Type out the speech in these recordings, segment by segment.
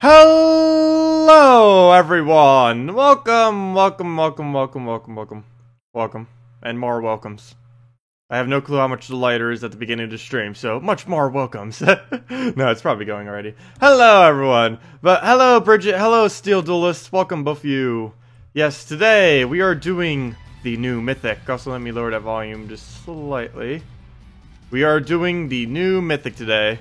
Hello, everyone! Welcome, and more welcomes. I have no clue how much the lighter is at the beginning of the stream, so much more welcomes. No, it's probably going already. Hello, everyone! But hello, Bridget, hello, Steel Duelist, welcome both of you. Yes, today we are doing the new Mythic. Also, let me lower that volume just slightly. We are doing the new Mythic today,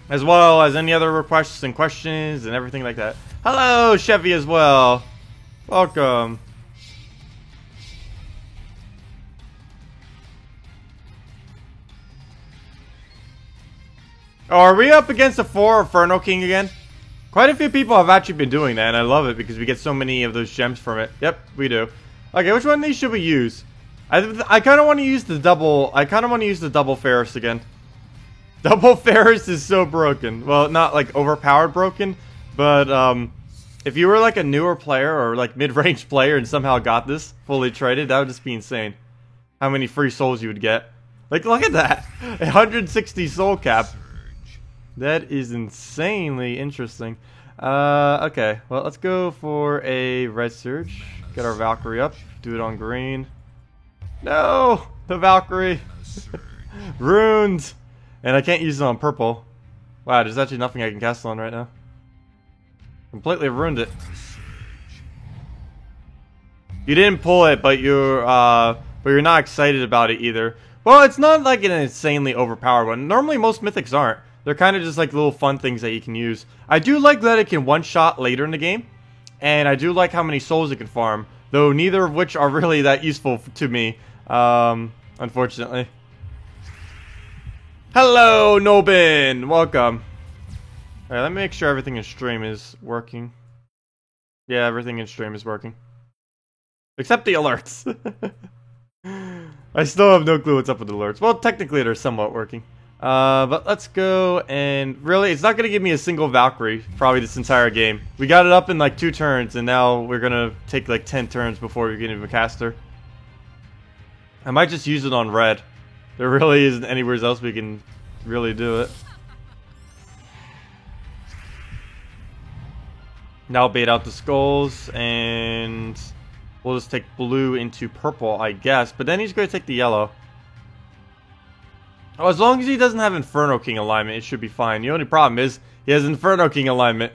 as well as any other requests and questions and everything like that. Hello, Chevy, as well. Welcome. Oh, are we up against a 4 Inferno King again? Quite a few people have actually been doing that, and I love it because we get so many of those gems from it. Yep, we do. Okay, which one of these should we use? I kind of want to use the double. I kind of want to use the double Ferris again. Double Ferris is so broken. Well, not like overpowered broken, but if you were like a newer player or like mid-range player and somehow got this fully traded, that would just be insane. How many free souls you would get. Like, look at that. 160 soul cap. That is insanely interesting. Okay, well, let's go for a red surge. Get our Valkyrie up. Do it on green. No! The Valkyrie! Ruined! And I can't use it on purple. Wow, there's actually nothing I can cast on right now. Completely ruined it. You didn't pull it, but you're not excited about it either. Well, it's not like an insanely overpowered one. Normally, most mythics aren't. They're kind of just like little fun things that you can use. I do like that it can one-shot later in the game, and I do like how many souls it can farm, though neither of which are really that useful to me, unfortunately. Hello, Nobin! Welcome. Alright, let me make sure everything in stream is working. Yeah, everything in stream is working. Except the alerts. I still have no clue what's up with the alerts. Well, technically they're somewhat working. But let's go and... Really, it's not going to give me a single Valkyrie, probably this entire game. We got it up in like 2 turns, and now we're going to take like 10 turns before we can even cast her. I might just use it on red. There really isn't anywhere else we can really do it. Now bait out the skulls, and we'll just take blue into purple, I guess. But then he's going to take the yellow. Oh, as long as he doesn't have Inferno King alignment, it should be fine. The only problem is he has Inferno King alignment,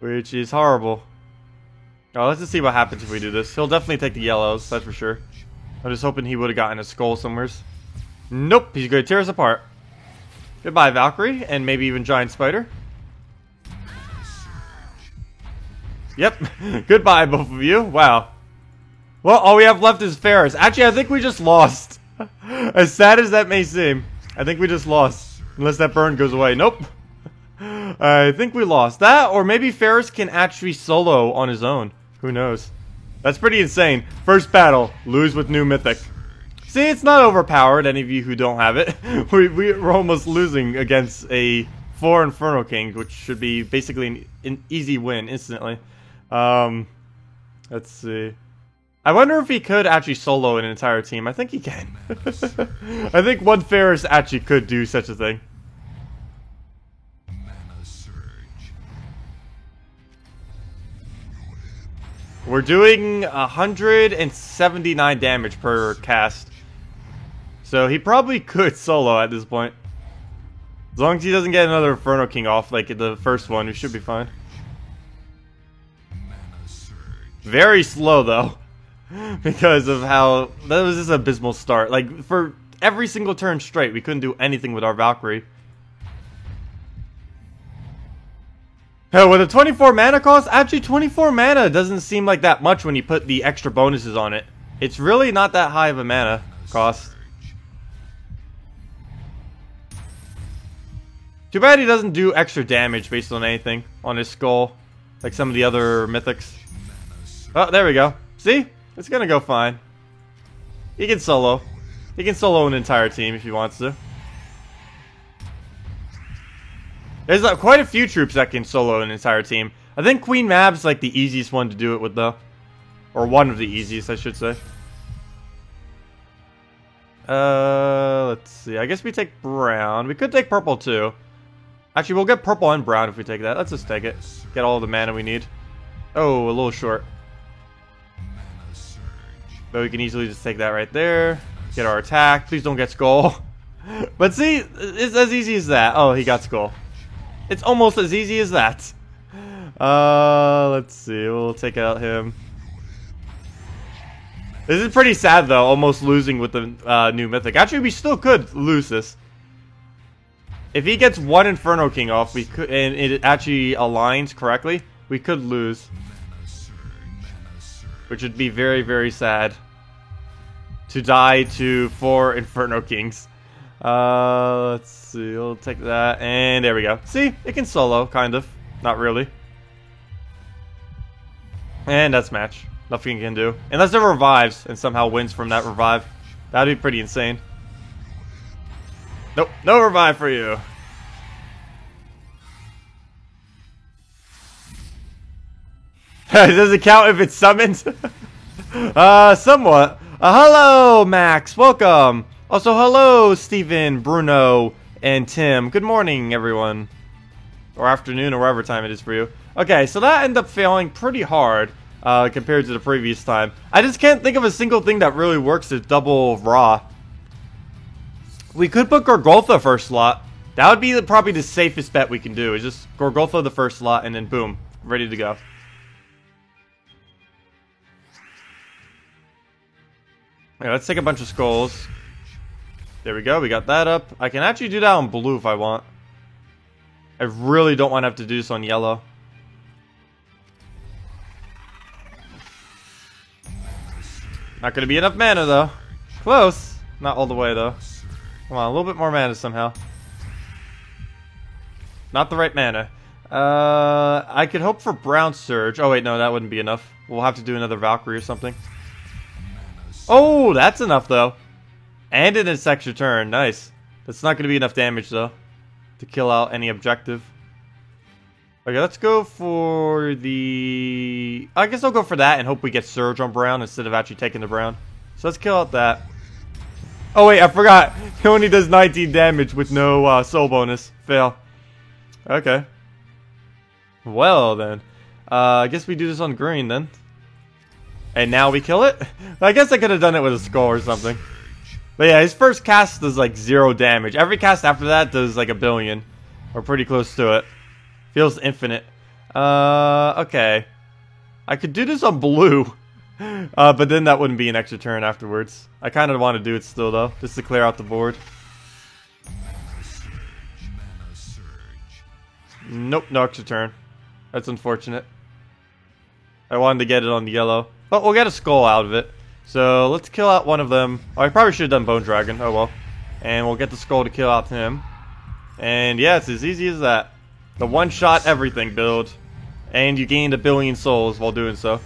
which is horrible. Oh, let's just see what happens if we do this. He'll definitely take the yellows, that's for sure. I'm just hoping he would have gotten a skull somewheres. Nope, he's going to tear us apart. Goodbye, Valkyrie, and maybe even Giant Spider. Yep, goodbye, both of you. Wow. Well, all we have left is Ferris. Actually, I think we just lost. As sad as that may seem, I think we just lost. Unless that burn goes away. Nope. I think we lost. That, or maybe Ferris can actually solo on his own. Who knows? That's pretty insane. First battle, lose with new Mythic. See, it's not overpowered, any of you who don't have it. We're almost losing against a 4 Inferno King, which should be basically an easy win instantly. Let's see. I wonder if he could actually solo an entire team. I think he can. I think one Ferris actually could do such a thing. We're doing 179 damage per cast. So he probably could solo at this point. As long as he doesn't get another Inferno King off like the first one, we should be fine. Very slow though. Because of how... That was just an abysmal start. Like, for every single turn straight, we couldn't do anything with our Valkyrie. Hell, with a 24 mana cost, actually 24 mana doesn't seem like that much when you put the extra bonuses on it. It's really not that high of a mana cost. Too bad he doesn't do extra damage based on anything on his skull, like some of the other mythics. Oh, there we go. See? It's gonna go fine. He can solo. He can solo an entire team if he wants to. There's quite a few troops that can solo an entire team. I think Queen Mab's like the easiest one to do it with though. Or one of the easiest, I should say. Let's see. I guess we take brown. We could take purple too. Actually, we'll get purple and brown if we take that. Let's just take it. Get all the mana we need. Oh, a little short. But we can easily just take that right there. Get our attack. Please don't get Skull. But see, it's as easy as that. Oh, he got Skull. It's almost as easy as that. Let's see. We'll take out him. This is pretty sad, though, almost losing with the new Mythic. Actually, we still could lose this. If he gets one Inferno King off, we could, and it actually aligns correctly, we could lose. Which would be very, very sad. To die to 4 Inferno Kings. Let's see. We'll take that, and there we go. See? It can solo, kind of. Not really. And that's match. Nothing it can do. Unless it revives and somehow wins from that revive. That'd be pretty insane. Nope. No revive for you. Does it count if it's summoned? Somewhat. Hello, Max. Welcome. Also, hello, Steven, Bruno, and Tim. Good morning, everyone. Or afternoon, or whatever time it is for you. Okay, so that ended up failing pretty hard. Compared to the previous time. I just can't think of a single thing that really works as double Ra. We could put Gorgoltha first slot. That would be probably the safest bet we can do. Is just Gorgoltha the first slot and then boom, ready to go. Okay, let's take a bunch of skulls. There we go, we got that up. I can actually do that on blue if I want. I really don't want to have to do this on yellow. Not going to be enough mana, though. Close. Not all the way, though. Come on, a little bit more mana somehow. Not the right mana. I could hope for Brown Surge. Oh, wait, no, that wouldn't be enough. We'll have to do another Valkyrie or something. Oh, that's enough, though. And in its extra turn. Nice. That's not going to be enough damage, though, to kill out any objective. Okay, let's go for the... I guess I'll go for that and hope we get Surge on Brown instead of actually taking the Brown. So let's kill out that. Oh wait, I forgot. He only does 19 damage with no soul bonus. Fail. Okay. Well then. I guess we do this on green then. And now we kill it? I guess I could have done it with a skull or something. But yeah, his first cast does like 0 damage. Every cast after that does like 1 billion. Or pretty close to it. Feels infinite. Okay. I could do this on blue. But then that wouldn't be an extra turn afterwards. I kind of want to do it still, though. Just to clear out the board. Nope, no extra turn. That's unfortunate. I wanted to get it on the yellow. But we'll get a skull out of it. So let's kill out one of them. Oh, I probably should have done Bone Dragon. Oh well. And we'll get the skull to kill out him. And yeah, it's as easy as that. The one-shot everything build. And you gained 1 billion souls while doing so.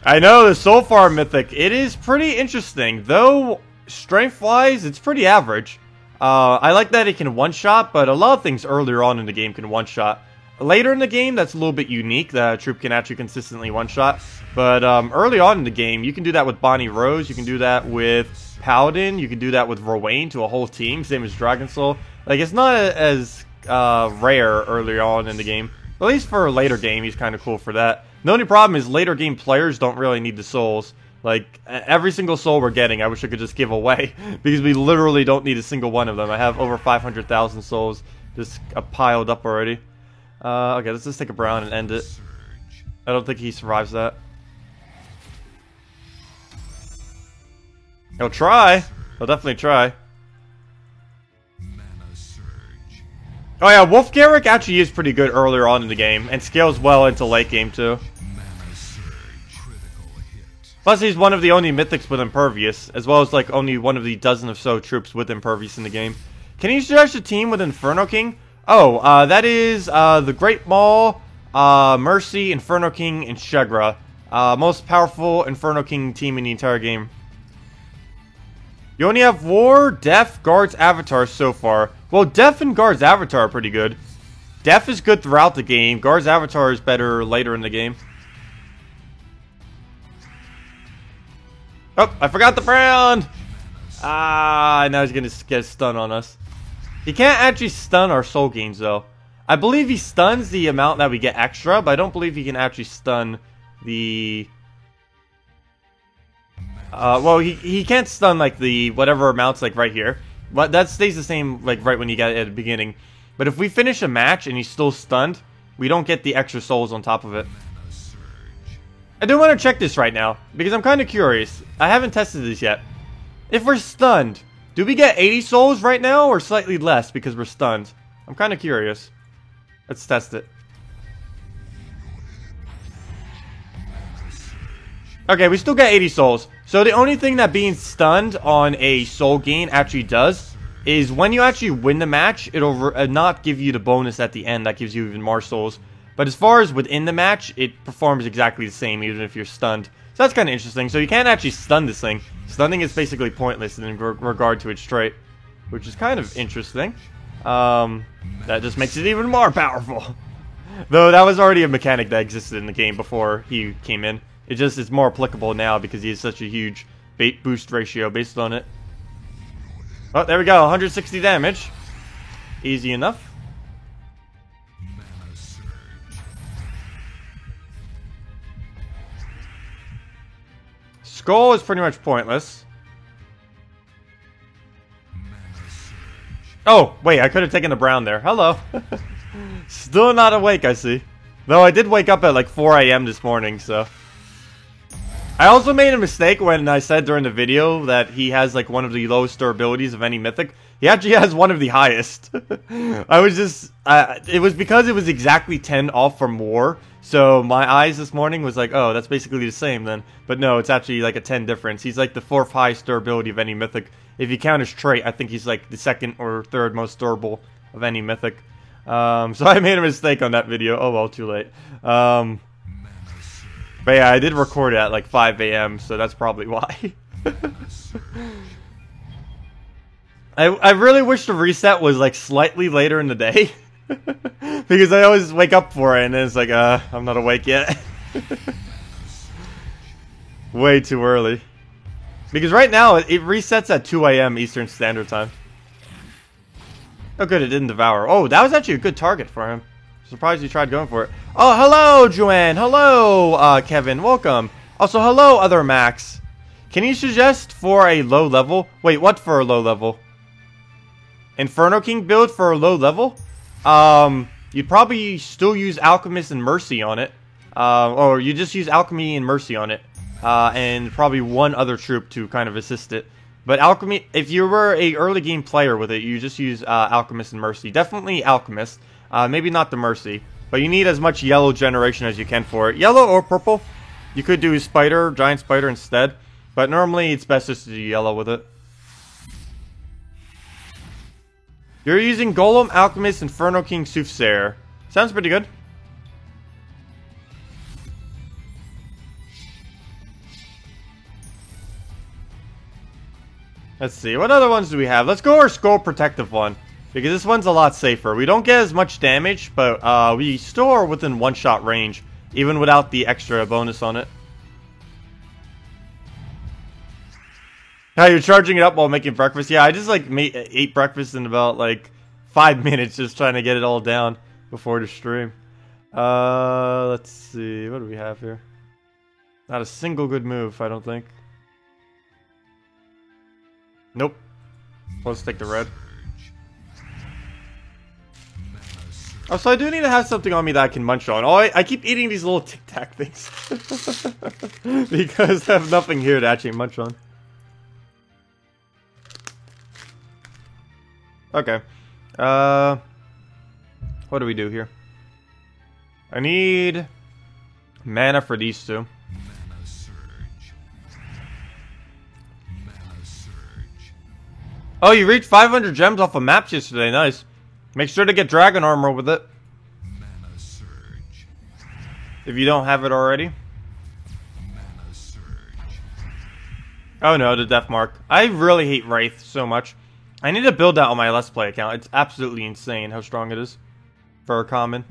I know, the Soul Farm Mythic. It is pretty interesting. Though, strength-wise, it's pretty average. I like that it can one-shot, but a lot of things earlier on in the game can one-shot. Later in the game, that's a little bit unique, that a troop can actually consistently one-shot. But early on in the game, you can do that with Bonnie Rose, you can do that with Paladin, you can do that with Rowan to a whole team, same as Dragon Soul. Like, it's not as rare early on in the game. At least for a later game, he's kind of cool for that. The only problem is later game players don't really need the souls. Like, every single soul we're getting, I wish I could just give away. Because we literally don't need a single one of them. I have over 500,000 souls just piled up already. Okay, let's just take a brown and end it. I don't think he survives that. He'll try. He'll definitely try. Oh yeah, Wolf Garrick actually is pretty good earlier on in the game. And scales well into late game too. Plus he's one of the only mythics with Impervious. As well as like only one of the dozen or so troops with Impervious in the game. Can you suggest a team with Inferno King? Oh, that is the Great Maul, Mercy, Inferno King, and Shegra. Most powerful Inferno King team in the entire game. You only have War, Def, Guards, Avatar so far. Well, Def and Guards Avatar are pretty good. Def is good throughout the game. Guards Avatar is better later in the game. Oh, I forgot the brown! Ah, now he's gonna get a stun on us. He can't actually stun our soul gains though. I believe he stuns the amount that we get extra, but I don't believe he can actually stun the... well, he can't stun like the whatever amounts like right here. But that stays the same like right when you get it at the beginning. But if we finish a match and he's still stunned, we don't get the extra souls on top of it. I do want to check this right now, because I'm kind of curious. I haven't tested this yet. If we're stunned, do we get 80 souls right now, or slightly less because we're stunned? I'm kind of curious. Let's test it. Okay, we still get 80 souls. So the only thing that being stunned on a soul gain actually does is when you actually win the match, it'll not give you the bonus at the end that gives you even more souls. But as far as within the match, it performs exactly the same even if you're stunned. So that's kind of interesting. So you can't actually stun this thing. Stunning is basically pointless in regard to its trait, which is kind of interesting. That just makes it even more powerful. Though that was already a mechanic that existed in the game before he came in. It just is more applicable now because he has such a huge bait boost ratio based on it. Oh, there we go. 160 damage. Easy enough. Skull is pretty much pointless. Oh, wait. I could have taken the brown there. Hello. Still not awake, I see. Though I did wake up at like 4 AM this morning, so... I also made a mistake when I said during the video that he has like one of the lowest durabilities of any mythic. He actually has one of the highest. I was just... it was because it was exactly 10 off from war. So my eyes this morning was like, oh, that's basically the same then. But no, it's actually like a 10 difference. He's like the 4th highest durability of any mythic. If you count his trait, I think he's like the 2nd or 3rd most durable of any mythic. So I made a mistake on that video. Oh well, too late. But yeah, I did record it at like 5 AM, so that's probably why. I really wish the reset was like slightly later in the day. Because I always wake up for it and then it's like, I'm not awake yet. Way too early. Because right now, it resets at 2 AM Eastern Standard Time. Oh good, it didn't devour. Oh, that was actually a good target for him. Surprised you tried going for it. Oh, hello, Joanne. Hello, Kevin. Welcome. Also, hello, other Max. Can you suggest for a low level? Wait, what for a low level? Inferno King build for a low level? You'd probably still use Alchemist and Mercy on it. Or you just use Alchemy and Mercy on it. And probably one other troop to kind of assist it. But Alchemy, if you were a early game player with it, you just use Alchemist and Mercy. Definitely Alchemist. Maybe not the Mercy, but you need as much yellow generation as you can for it. Yellow or purple. You could do Spider, Giant Spider instead, but normally it's best just to do yellow with it. You're using Golem, Alchemist, Inferno King, Soothsayer. Sounds pretty good. Let's see, what other ones do we have? Let's go our Skull Protective one. Because this one's a lot safer. We don't get as much damage, but we still are within one-shot range, even without the extra bonus on it. Now you're charging it up while making breakfast. Yeah, I just like ate breakfast in about like 5 minutes, just trying to get it all down before the stream. Let's see, what do we have here? Not a single good move, I don't think. Nope. Let's take the red. Oh, so I do need to have something on me that I can munch on. Oh, I keep eating these little Tic Tac things. Because I have nothing here to actually munch on. Okay. What do we do here? I need mana for these two. Oh, you reached 500 gems off of maps yesterday. Nice. Make sure to get Dragon Armor with it. If you don't have it already. Oh no, the Death Mark. I really hate Wraith so much. I need to build that on my Let's Play account. It's absolutely insane how strong it is. For a common.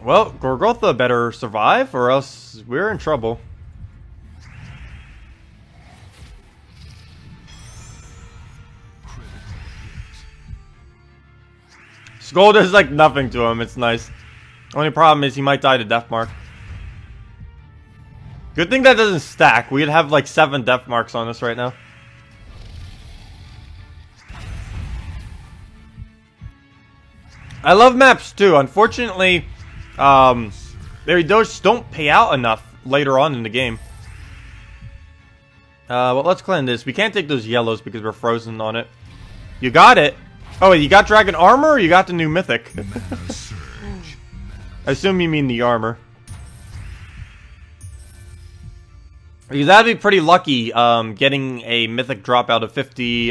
Well, Gorgotha better survive or else we're in trouble. Skull does like nothing to him. It's nice. Only problem is he might die to Death Mark. Good thing that doesn't stack. We'd have like 7 Death Marks on us right now. I love maps too. Unfortunately, they just don't pay out enough later on in the game. Well, let's cleanse this. We can't take those yellows because we're frozen on it. You got it. Oh, wait, you got dragon armor or you got the new mythic? I assume you mean the armor. Because that'd be pretty lucky, getting a mythic drop out of 50,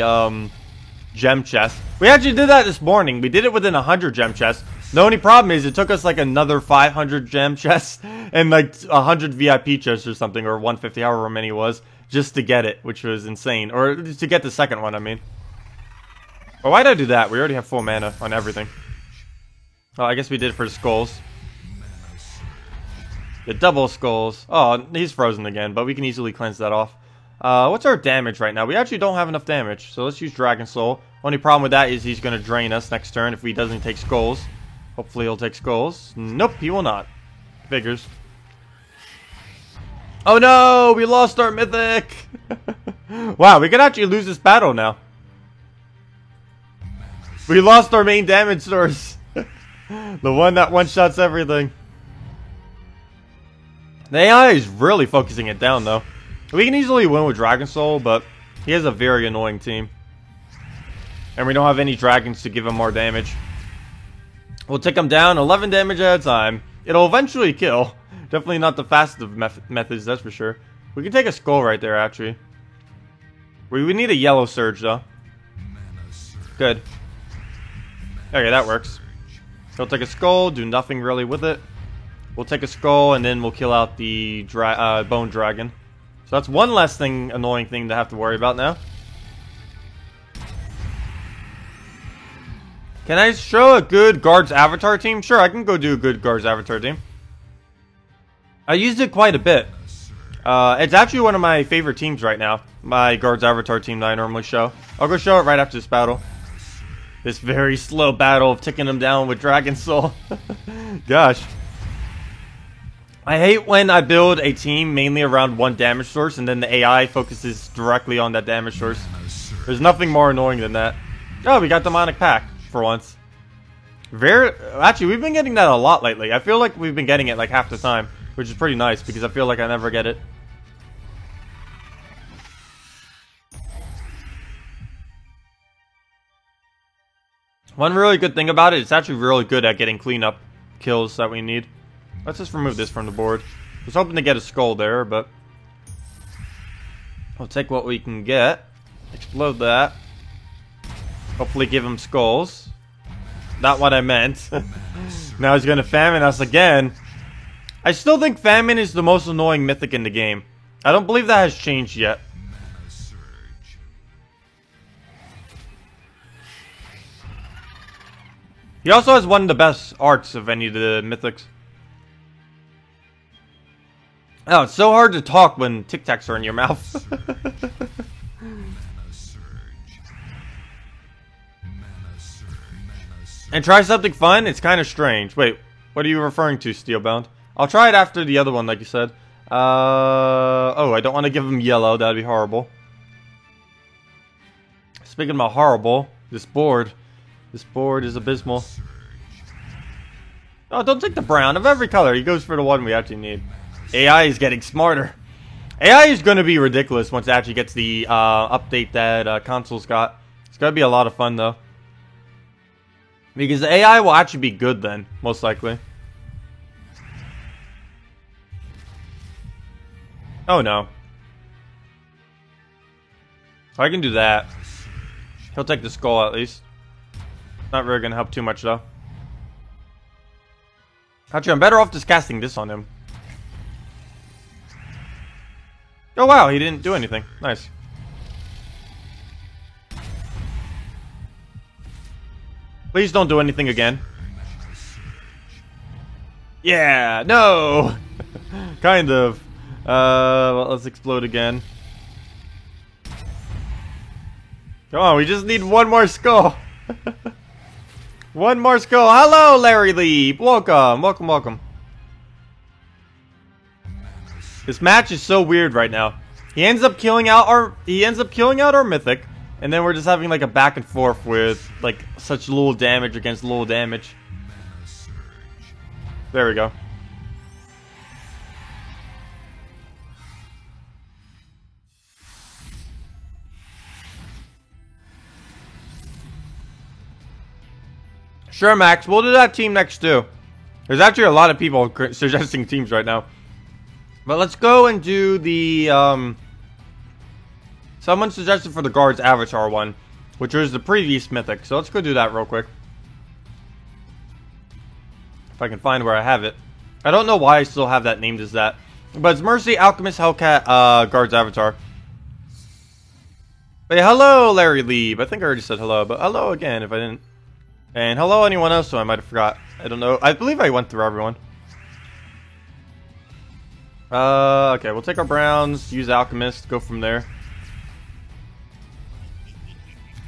gem chests. We actually did that this morning. We did it within 100 gem chests. The only problem is it took us like another 500 gem chests and like 100 VIP chests or something, or 150, however many it was, just to get it, which was insane. Or to get the second one, I mean. But why'd I do that? We already have full mana on everything. Oh, I guess we did it for the skulls. The double skulls. Oh, he's frozen again, but we can easily cleanse that off. What's our damage right now? We actually don't have enough damage, so let's use Dragon Soul. Only problem with that is he's going to drain us next turn if he doesn't take skulls. Hopefully he'll take skulls. Nope, he will not. Figures. Oh no, we lost our mythic. Wow, we could actually lose this battle now. We lost our main damage source. The one that one-shots everything. The AI is really focusing it down, though. We can easily win with Dragon Soul, but he has a very annoying team. And we don't have any dragons to give him more damage. We'll take him down 11 damage at a time. It'll eventually kill. Definitely not the fastest of methods, that's for sure. We can take a skull right there, actually. We need a yellow surge, though. Good. Okay, that works. He'll take a skull, do nothing really with it. We'll take a skull, and then we'll kill out the bone dragon. So that's one less annoying thing to have to worry about now. Can I show a good guard's avatar team? Sure, I can go do a good guard's avatar team. I used it quite a bit. It's actually one of my favorite teams right now. My guard's avatar team that I normally show. I'll go show it right after this battle. This very slow battle of taking them down with Dragon Soul. Gosh. I hate when I build a team mainly around one damage source and then the AI focuses directly on that damage source. There's nothing more annoying than that. Oh, we got Demonic Pact for once. Actually, we've been getting that a lot lately. I feel like we've been getting it like half the time, which is pretty nice because I feel like I never get it. One really good thing about it, it's actually really good at getting cleanup kills that we need. Let's just remove this from the board. I was hoping to get a skull there, but we'll take what we can get. Explode that. Hopefully give him skulls. Not what I meant. Now he's going to famine us again. I still think famine is the most annoying mythic in the game. I don't believe that has changed yet. He also has one of the best arts of any of the mythics. Oh, it's so hard to talk when Tic Tacs are in your mouth. And try something fun? It's kind of strange. Wait, what are you referring to, Steelbound? I'll try it after the other one, like you said. Oh, I don't want to give him yellow. That'd be horrible. Speaking about horrible, this board is abysmal. Oh, don't take the brown. Of every color, he goes for the one we actually need. AI is getting smarter. AI is going to be ridiculous once it actually gets the update that consoles got. It's going to be a lot of fun, though. Because the AI will actually be good then, most likely. Oh, no. I can do that. He'll take the skull, at least. Not really going to help too much, though. Actually, I'm better off just casting this on him. Oh, wow, he didn't do anything. Nice. Please don't do anything again. Yeah, no! Kind of. Well, let's explode again. Come on, we just need one more skull. One more skull. Hello, Larry Lee. Welcome, welcome, welcome. This match is so weird right now. He ends up killing out our mythic, and then we're just having like a back and forth with like such little damage against little damage. There we go. Sure, Max. We'll do that team next too. There's actually a lot of people suggesting teams right now. But let's go and do the, someone suggested for the guard's avatar one, which was the previous mythic. So let's go do that real quick. If I can find where I have it. I don't know why I still have that named as that. But it's Mercy, Alchemist, Hellcat, guard's avatar. But yeah, hello, Larry Lieb. I think I already said hello, but hello again if I didn't. And hello anyone else who I might have forgot. I don't know. I believe I went through everyone. Okay, we'll take our Browns, use Alchemist, go from there.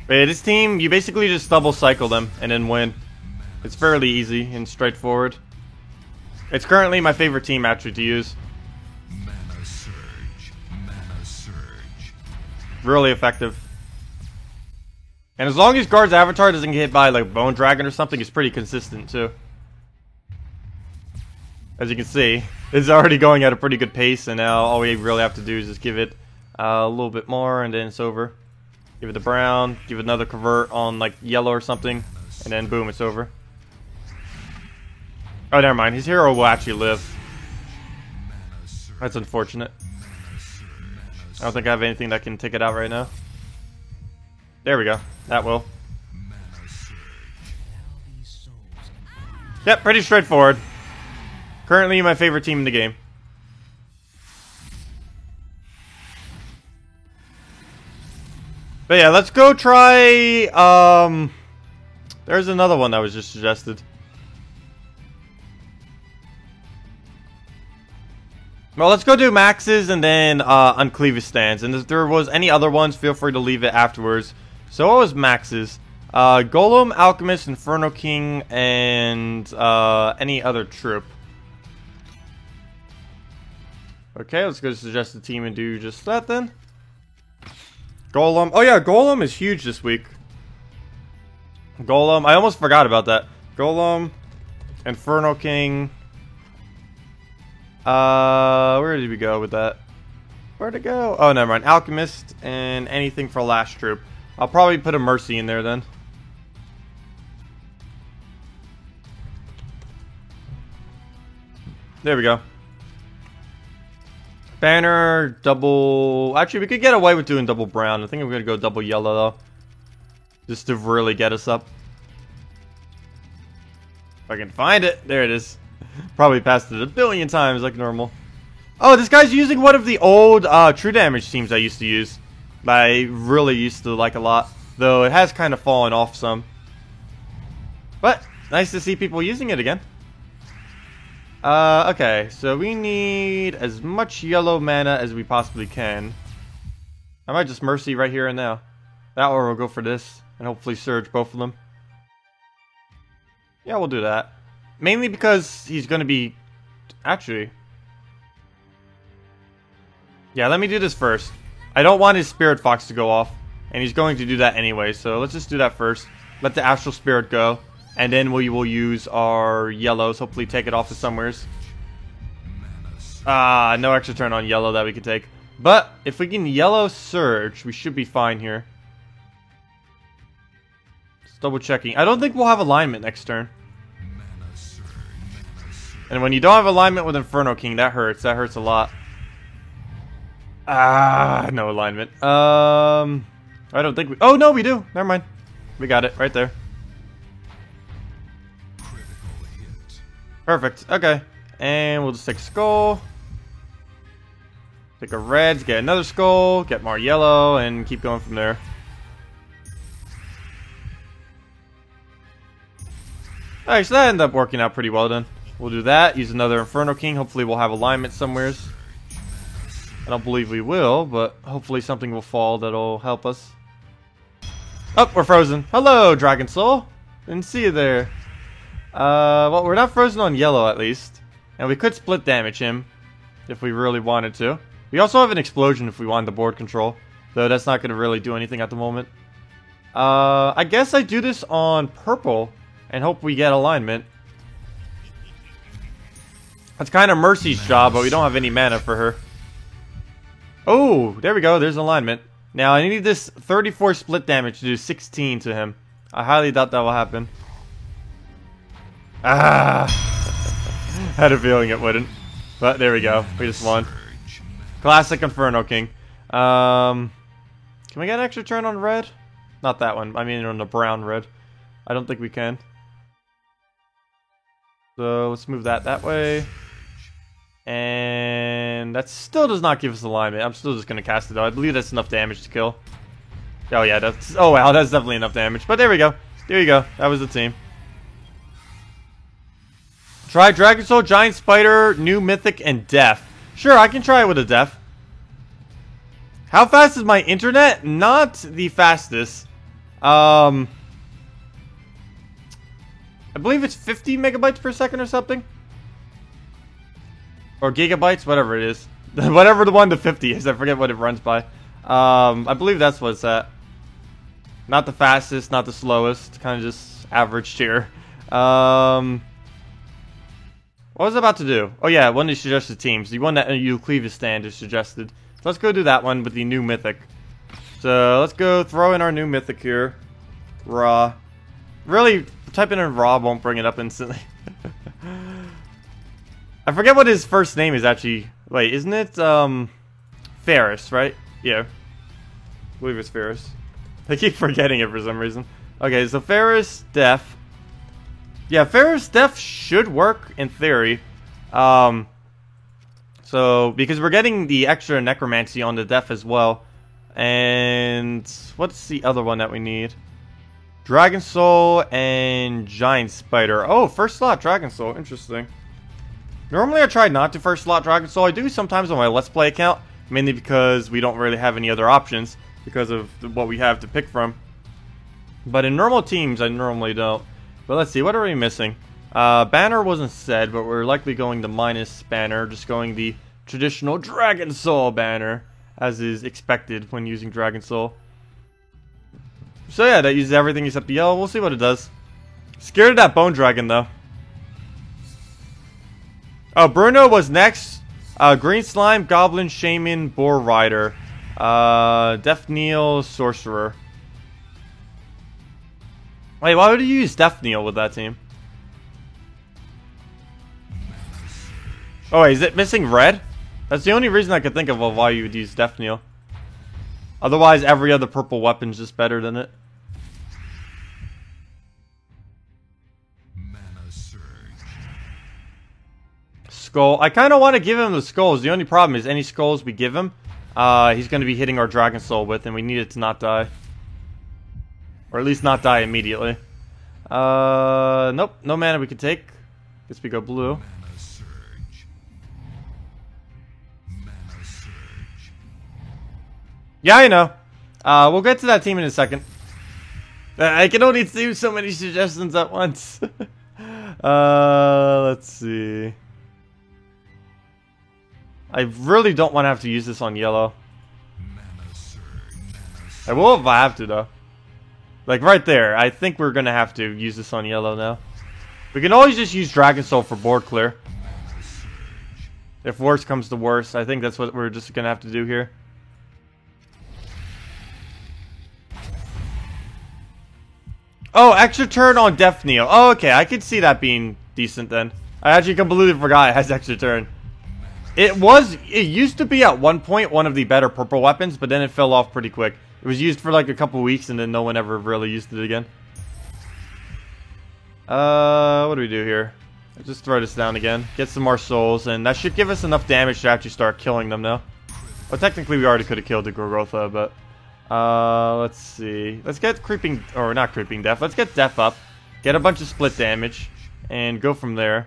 But yeah, this team, you basically just double cycle them and then win. It's fairly easy and straightforward. It's currently my favorite team actually to use. Mana surge. Mana surge. Really effective. And as long as guard's avatar doesn't get hit by like Bone Dragon or something, it's pretty consistent too. As you can see, it's already going at a pretty good pace, and now all we really have to do is just give it a little bit more, and then it's over. Give it the brown, give it another convert on like yellow or something, and then boom, it's over. Oh, never mind. His hero will actually live. That's unfortunate. I don't think I have anything that can take it out right now. There we go. That will. Yep, pretty straightforward. Currently my favorite team in the game. But yeah, let's go try, there's another one that was just suggested. Well, let's go do Max's and then Uncleavage stands. And if there was any other ones, feel free to leave it afterwards. So what was Max's? Golem, Alchemist, Inferno King, and any other troop. Okay, let's go suggest the team and do just that then. Golem. Oh yeah, Golem is huge this week. Golem. I almost forgot about that. Golem, Inferno King. Where did we go with that? Where'd it go? Oh, never mind. Alchemist and anything for last troop. I'll probably put a Mercy in there then. There we go. Banner, double... Actually, we could get away with doing double brown. I think I'm going to go double yellow, though. Just to really get us up. If I can find it. There it is. Probably passed it a billion times like normal. Oh, this guy's using one of the old True Damage teams I used to use. I really used to like a lot. Though it has kind of fallen off some. But, nice to see people using it again. Okay, so we need as much yellow mana as we possibly can. I might just Mercy right here and now. That or we'll go for this, and hopefully Surge both of them. Yeah, we'll do that. Mainly because he's gonna be... Actually... Yeah, let me do this first. I don't want his Spirit Fox to go off, and he's going to do that anyway, so let's just do that first. Let the Astral Spirit go. And then we will use our yellows, hopefully take it off to somewheres. No extra turn on yellow that we can take. But, if we can yellow Surge, we should be fine here. Just double checking. I don't think we'll have alignment next turn. And when you don't have alignment with Inferno King, that hurts. That hurts a lot. No alignment. I don't think we... Oh, no, we do. Never mind. We got it right there. Perfect. Okay. And we'll just take a skull. Take a reds, get another skull, get more yellow, and keep going from there. Alright, so that ended up working out pretty well then. We'll do that, use another Inferno King. Hopefully we'll have alignment somewheres. I don't believe we will, but hopefully something will fall that'll help us. Oh, we're frozen. Hello, Dragon Soul. Didn't see you there. Well, we're not frozen on yellow at least. And we could split damage him if we really wanted to. We also have an explosion if we wanted the board control. Though that's not going to really do anything at the moment. I guess I do this on purple and hope we get alignment. That's kind of Mercy's job, but we don't have any mana for her. Oh, there we go. There's alignment. Now, I need this 34 split damage to do 16 to him. I highly doubt that will happen. Ah! Had a feeling it wouldn't. But there we go. We just won. Classic Inferno King. Can we get an extra turn on red? Not that one. I mean on the brown red. I don't think we can. So let's move that way. And that still does not give us alignment. I'm still just going to cast it though. I believe that's enough damage to kill. Oh yeah, that's... Oh wow, that's definitely enough damage. But there we go. There you go. That was the team. Try Dragon Soul, Giant Spider, New Mythic, and Death. Sure, I can try it with a Death. How fast is my internet? Not the fastest. I believe it's 50 megabytes per second or something. Or gigabytes, whatever it is. Whatever the 1 to 50 is, I forget what it runs by. I believe that's what it's at. Not the fastest, not the slowest, kind of just average tier. What was I about to do? Oh yeah, one of the suggested teams. The one that Euclevis stand is suggested. So let's go do that one with the new mythic. So let's go throw in our new mythic here. Raw. Really, typing in Raw won't bring it up instantly. I forget what his first name is actually. Wait, isn't it Ferris, right? Yeah. I believe it's Ferris. I keep forgetting it for some reason. Okay, so Ferris, Death. Yeah, Ferris, Death should work in theory. So, because we're getting the extra Necromancy on the Death as well. And what's the other one that we need? Dragon Soul and Giant Spider. Oh, first slot Dragon Soul. Interesting. Normally I try not to first slot Dragon Soul. I do sometimes on my Let's Play account. Mainly because we don't really have any other options. Because of what we have to pick from. But in normal teams, I normally don't. But let's see, what are we missing? Banner wasn't said, but we're likely going the minus banner. Just going the traditional Dragon Soul banner. As is expected when using Dragon Soul. So yeah, that uses everything except the yellow. We'll see what it does. Scared of that Bone Dragon though. Oh, Bruno was next. Green Slime, Goblin, Shaman, Boar Rider. Death Kneel, Sorcerer. Wait, why would you use Death Kneel with that team? Oh wait, is it missing red? That's the only reason I could think of why you would use Death Kneel. Otherwise, every other purple weapon's just better than it. Mana Surge. Skull. I kind of want to give him the skulls. The only problem is any skulls we give him, he's going to be hitting our Dragon Soul with, and we need it to not die. Or at least not die immediately. Nope. No mana we can take. Guess we go blue. Mana Surge. Mana Surge. Yeah, I know. We'll get to that team in a second. I can only do so many suggestions at once. Let's see. I really don't want to have to use this on yellow. Mana Surge. I will if I have to, though. Like right there. I think we're going to have to use this on yellow now. We can always just use Dragon Soul for board clear. If worse comes to worse, I think that's what we're just going to have to do here. Oh, extra turn on Death Kneel. Oh, okay. I could see that being decent then. I actually completely forgot it has extra turn. It used to be at one point one of the better purple weapons, but then it fell off pretty quick. It was used for like a couple weeks and then no one ever really used it again. What do we do here? Let's just throw this down again. Get some more souls, and that should give us enough damage to actually start killing them now. Well, technically we already could have killed the Gorgotha, but... let's see. Let's get Creeping... Or not Creeping Death. Let's get Death up. Get a bunch of split damage. And go from there.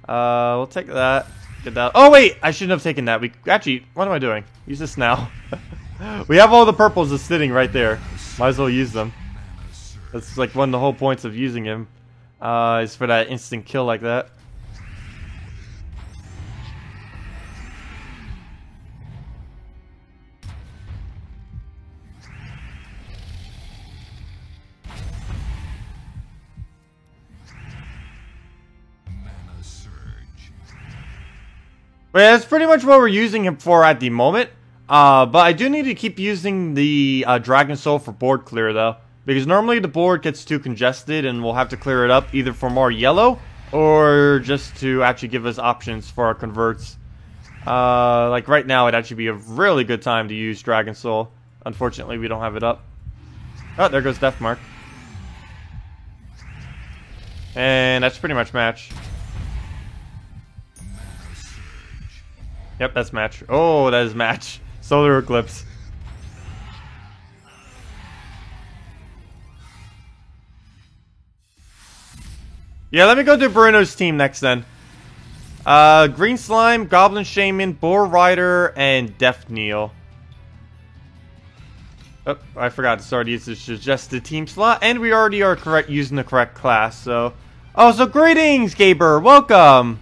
We'll take that. Get that. Oh, wait! I shouldn't have taken that. Actually, what am I doing? Use this now. We have all the purples just sitting right there. Might as well use them. Mana Surge. That's like one of the whole points of using him. Is for that instant kill like that. Mana surge. But yeah, that's pretty much what we're using him for at the moment. But I do need to keep using the Dragon Soul for board clear though. Because normally the board gets too congested and we'll have to clear it up either for more yellow or just to actually give us options for our converts. Like right now it'd actually be a really good time to use Dragon Soul. Unfortunately we don't have it up. Oh, there goes Deathmark. And that's pretty much match. Mana surge. Yep, that's match. Oh, that is match. Solar Eclipse. Yeah, let me go to Bruno's team next then. Green Slime, Goblin Shaman, Boar Rider, and Death Kneel. Oh, I forgot to start using the suggested team slot, and we already are correct using the correct class, so... Oh, so greetings, Gaber! Welcome!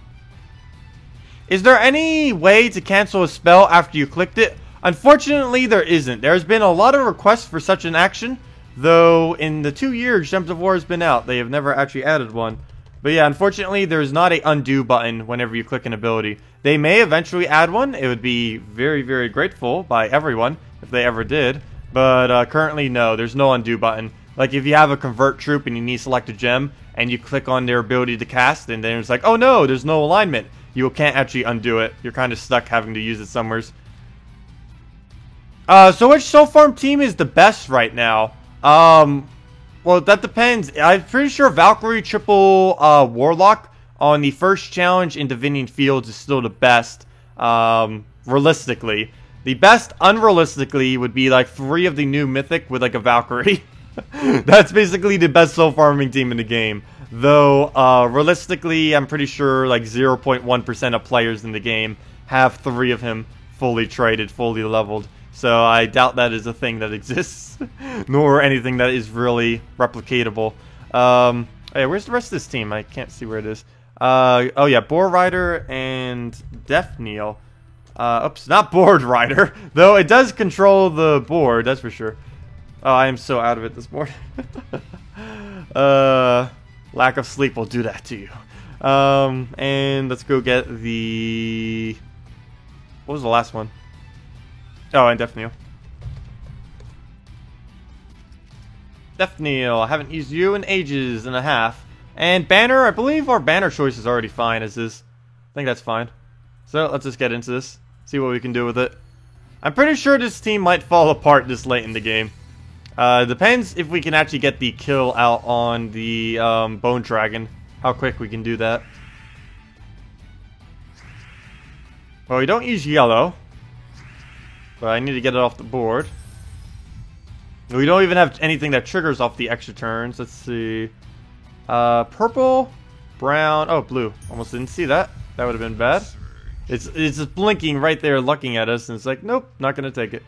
Is there any way to cancel a spell after you clicked it? Unfortunately, there isn't. There's been a lot of requests for such an action, though in the 2 years Gems of War has been out, they have never actually added one. But yeah, unfortunately, there's not a undo button whenever you click an ability. They may eventually add one. It would be very, very grateful by everyone if they ever did. But currently, no, there's no undo button. Like if you have a convert troop and you need to select a gem, and you click on their ability to cast, and then it's like, oh no, there's no alignment. You can't actually undo it. You're kind of stuck having to use it somewheres. So which Soul Farm team is the best right now? Well, that depends. I'm pretty sure Valkyrie triple Warlock on the first challenge in Divinian Fields is still the best, realistically. The best, unrealistically, would be like 3 of the new Mythic with like a Valkyrie. That's basically the best soul farming team in the game. Though, realistically, I'm pretty sure like 0.1% of players in the game have 3 of him fully traded, fully leveled. So I doubt that is a thing that exists, nor anything that is really replicatable. Hey, where's the rest of this team? I can't see where it is. Oh yeah, Boar Rider and Death Kneel. Oops, not Board Rider, though it does control the board, that's for sure. Oh, I am so out of it this morning. Lack of sleep will do that to you. And let's go get the... What was the last one? Oh, and Death Kneel. Death Kneel, I haven't used you in ages and a half. And Banner, I believe our Banner choice is already fine as is. I think that's fine. So let's just get into this. See what we can do with it. I'm pretty sure this team might fall apart this late in the game. Depends if we can actually get the kill out on the Bone Dragon. How quick we can do that. Well, we don't use yellow. But I need to get it off the board. We don't even have anything that triggers off the extra turns. Let's see. Purple, brown, oh, blue. Almost didn't see that. That would have been bad. It's just blinking right there, looking at us, and it's like, nope, not gonna take it.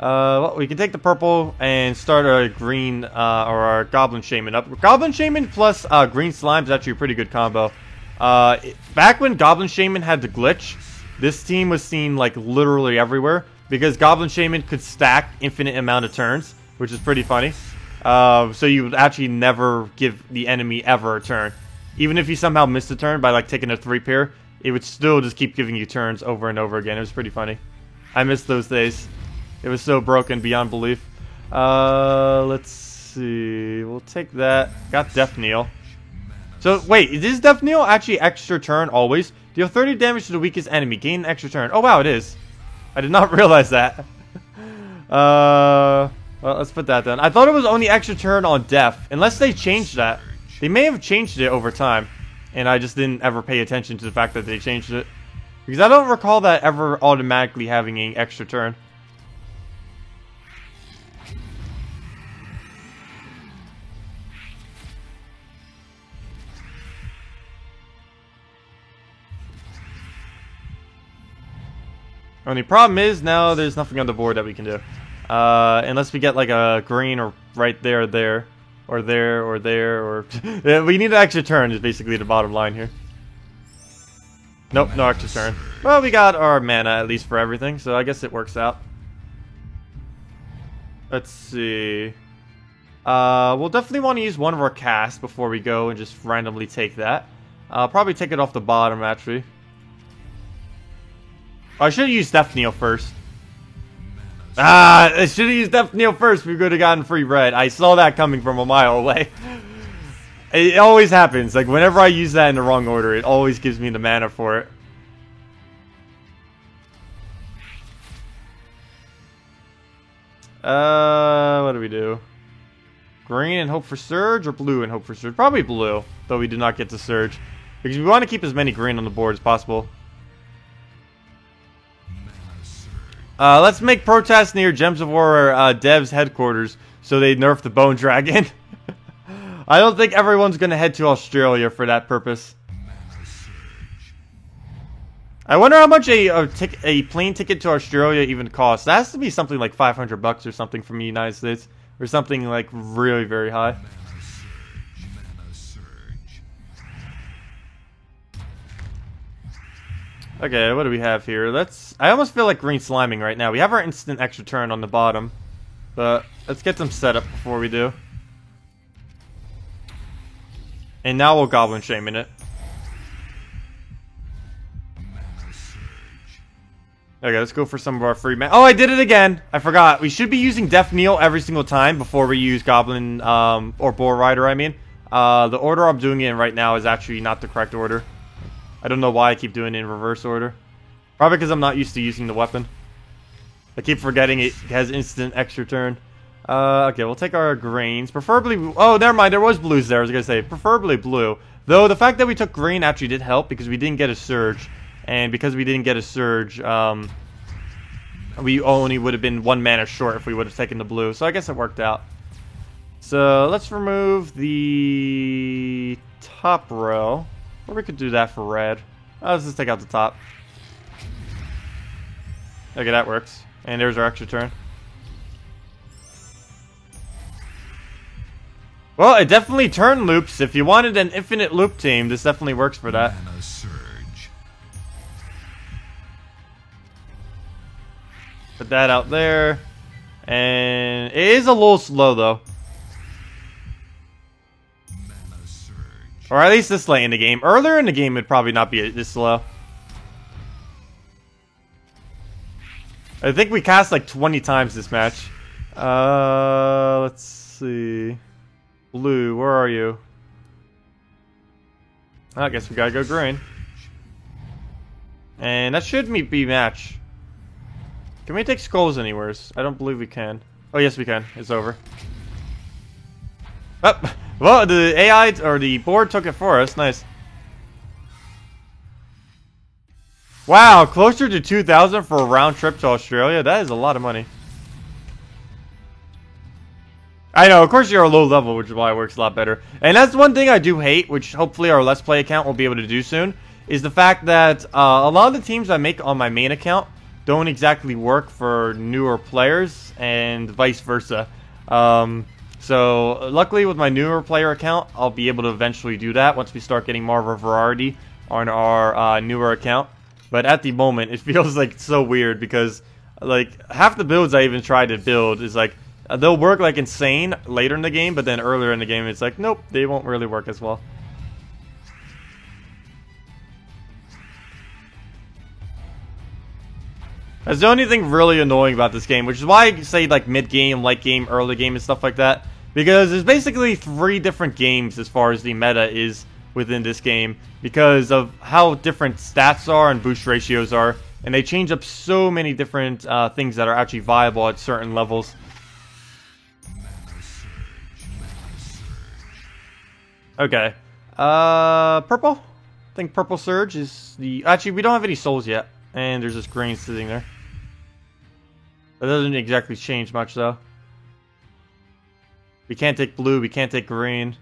Well, we can take the purple and start our green, or our Goblin Shaman up. Goblin Shaman plus Green Slime is actually a pretty good combo. Back when Goblin Shaman had the glitch, this team was seen like literally everywhere because Goblin Shaman could stack infinite amount of turns, which is pretty funny. So you would actually never give the enemy ever a turn. Even if you somehow missed a turn by like taking a 3-pair, it would still just keep giving you turns over and over again. It was pretty funny. I missed those days. It was so broken beyond belief. Let's see. We'll take that. Got Death Kneel. So, wait, is Death Kneel actually extra turn always? Deal 30 damage to the weakest enemy. Gain an extra turn. Oh, wow, it is. I did not realize that. Well, let's put that down. I thought it was only extra turn on Death. Unless they changed that. They may have changed it over time. And I just didn't ever pay attention to the fact that they changed it. Because I don't recall that ever automatically having an extra turn. Only problem is now there's nothing on the board that we can do. Unless we get like a green or right there, or there, or there, or... Yeah, we need an extra turn is basically the bottom line here. Nope, no extra turn. Well, we got our mana at least for everything, so I guess it works out. Let's see. We'll definitely want to use one of our casts before we go and just randomly take that. I'll probably take it off the bottom, actually. I should have used Death Kneel first. I should have used Death Kneel first. We could have gotten free red. I saw that coming from a mile away. It always happens. Like, whenever I use that in the wrong order, it always gives me the mana for it. What do we do? Green and hope for surge, or blue and hope for surge? Probably blue, though we do not get to surge. Because we want to keep as many green on the board as possible. Let's make protest near Gems of War devs headquarters so they nerf the Bone Dragon. I don't think everyone's going to head to Australia for that purpose. I wonder how much a plane ticket to Australia even costs. That has to be something like $500 or something from the United States. Or something like really very high. Okay, what do we have here? I almost feel like green sliming right now. We have our instant extra turn on the bottom. But let's get some setup before we do. And now we'll Goblin Shaman it. Okay, let's go for some of our free mana. Oh, I did it again! I forgot. We should be using Death Kneel every single time before we use Goblin, or Boar Rider, I mean. The order I'm doing it in right now is actually not the correct order. I don't know why I keep doing it in reverse order. Probably because I'm not used to using the weapon. I keep forgetting it has instant extra turn. Okay, we'll take our greens. Preferably... Oh, never mind. There was blues there. I was going to say. Preferably blue. Though, the fact that we took green actually did help because we didn't get a surge. And because we didn't get a surge, we only would have been 1 mana short if we would have taken the blue. So I guess it worked out. So let's remove the top row. Or we could do that for red. Let's just take out the top. Okay, that works. And there's our extra turn. Well, it definitely turn loops. If you wanted an infinite loop team, this definitely works for that. Mana surge. Put that out there. And it is a little slow, though. Mana surge. Or at least this late in the game. Earlier in the game, it'd probably not be this slow. I think we cast like 20 times this match. Let's see. Blue, where are you? I guess we gotta go green. And that should be match. Can we take skulls anywheres? I don't believe we can. Oh, yes, we can. It's over. Oh, well, the AI or the board took it for us. Nice. Wow, closer to 2,000 for a round trip to Australia. That is a lot of money. I know, of course you're a low level, which is why it works a lot better. And that's one thing I do hate, which hopefully our Let's Play account will be able to do soon, is the fact that a lot of the teams I make on my main account don't exactly work for newer players, and vice versa. So, luckily with my newer player account, I'll be able to eventually do that once we start getting more of a variety on our newer account. But at the moment, it feels like so weird because, like, half the builds I even try to build is like, they'll work like insane later in the game, but then earlier in the game it's like, nope, they won't really work as well. That's the only thing really annoying about this game, which is why I say like mid-game, late game, early game, and stuff like that. Because there's basically 3 different games as far as the meta is within this game, because of how different stats are and boost ratios are, and they change up so many different things that are actually viable at certain levels. Okay. Purple? I think purple surge is the... Actually, we don't have any souls yet. And there's this green sitting there. That doesn't exactly change much, though. We can't take blue. We can't take green.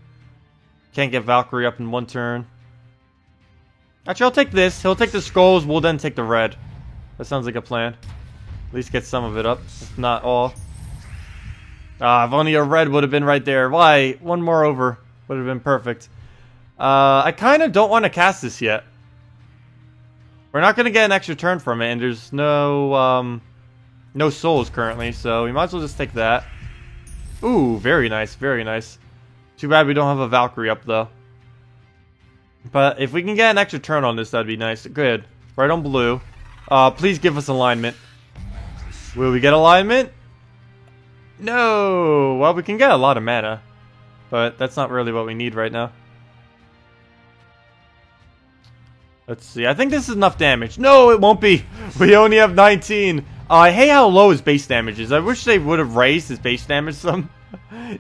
Can't get Valkyrie up in 1 turn. Actually, I'll take this. He'll take the skulls. We'll then take the red. That sounds like a plan. At least get some of it up, if not all. Ah, if only a red would have been right there. Why? One more over would have been perfect. I kind of don't want to cast this yet. We're not going to get an extra turn from it, and there's no souls currently, so we might as well just take that. Ooh, very nice, very nice. Too bad we don't have a Valkyrie up, though. But if we can get an extra turn on this, that'd be nice. Good. Right on blue. Please give us alignment. Will we get alignment? No! Well, we can get a lot of mana. But that's not really what we need right now. Let's see. I think this is enough damage. No, it won't be. We only have 19. I hate how low his base damage is. I wish they would have raised his base damage some.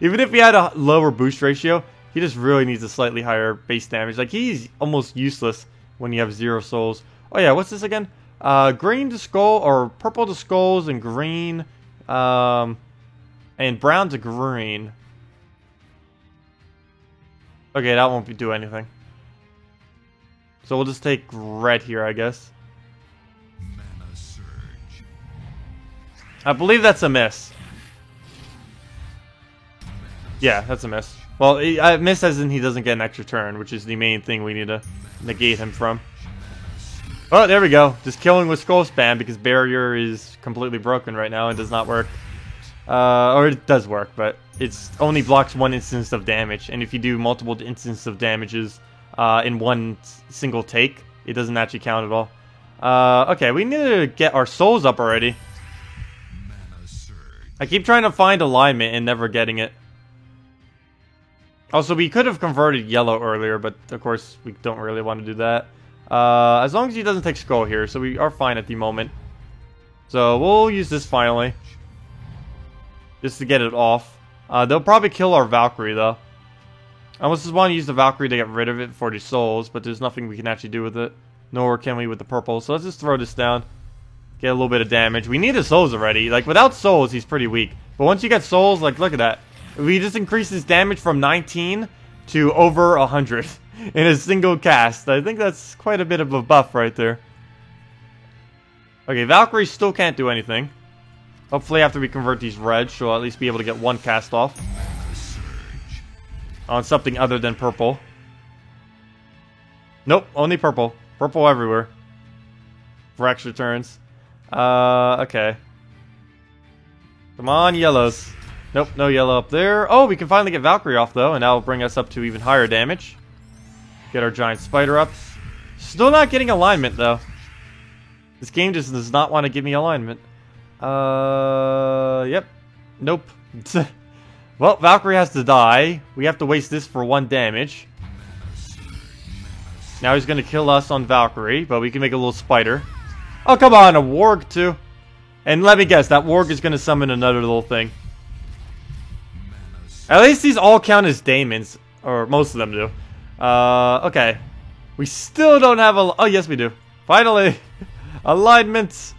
Even if he had a lower boost ratio, he just really needs a slightly higher base damage. Like, he's almost useless when you have 0 souls. Oh yeah, what's this again? Green to skull, or purple to skulls, and green, and brown to green. Okay, that won't do anything. So we'll just take red here, I guess. Mana surge. I believe that's a miss. Yeah, that's a miss. Well, I miss as in he doesn't get an extra turn, which is the main thing we need to negate him from. Oh, there we go. Just killing with skull spam because barrier is completely broken right now and does not work. Or it does work, but it's only blocks 1 instance of damage. And if you do multiple instances of damages in one single take, it doesn't actually count at all. Okay, we need to get our souls up already. Mana surge. I keep trying to find alignment and never getting it. Also, we could have converted yellow earlier, but of course we don't really want to do that. As long as he doesn't take skull here, so we are fine at the moment. So we'll use this finally. Just to get it off. They'll probably kill our Valkyrie though. I almost just want to use the Valkyrie to get rid of it for the souls, but there's nothing we can actually do with it. Nor can we with the purple, so let's just throw this down. Get a little bit of damage. We need his souls already. Like, without souls, he's pretty weak. But once you get souls, like, look at that. We just increased his damage from 19 to over 100 in a single cast. I think that's quite a bit of a buff right there. Okay, Valkyrie still can't do anything. Hopefully after we convert these reds, she'll at least be able to get 1 cast off. Mana surge. On something other than purple. Nope, only purple. Purple everywhere. For extra turns. Okay. Come on, yellows. Nope, no yellow up there. Oh, we can finally get Valkyrie off, though, and that will bring us up to even higher damage. Get our giant spider up. Still not getting alignment, though. This game just does not want to give me alignment. Yep. Nope. Well, Valkyrie has to die. We have to waste this for 1 damage. Now he's going to kill us on Valkyrie, but we can make a little spider. Oh, come on, a warg, too. And let me guess, that warg is going to summon another little thing. At least these all count as daemons. Or most of them do. Okay. We still don't have a... Oh, yes, we do. Finally. Alignments.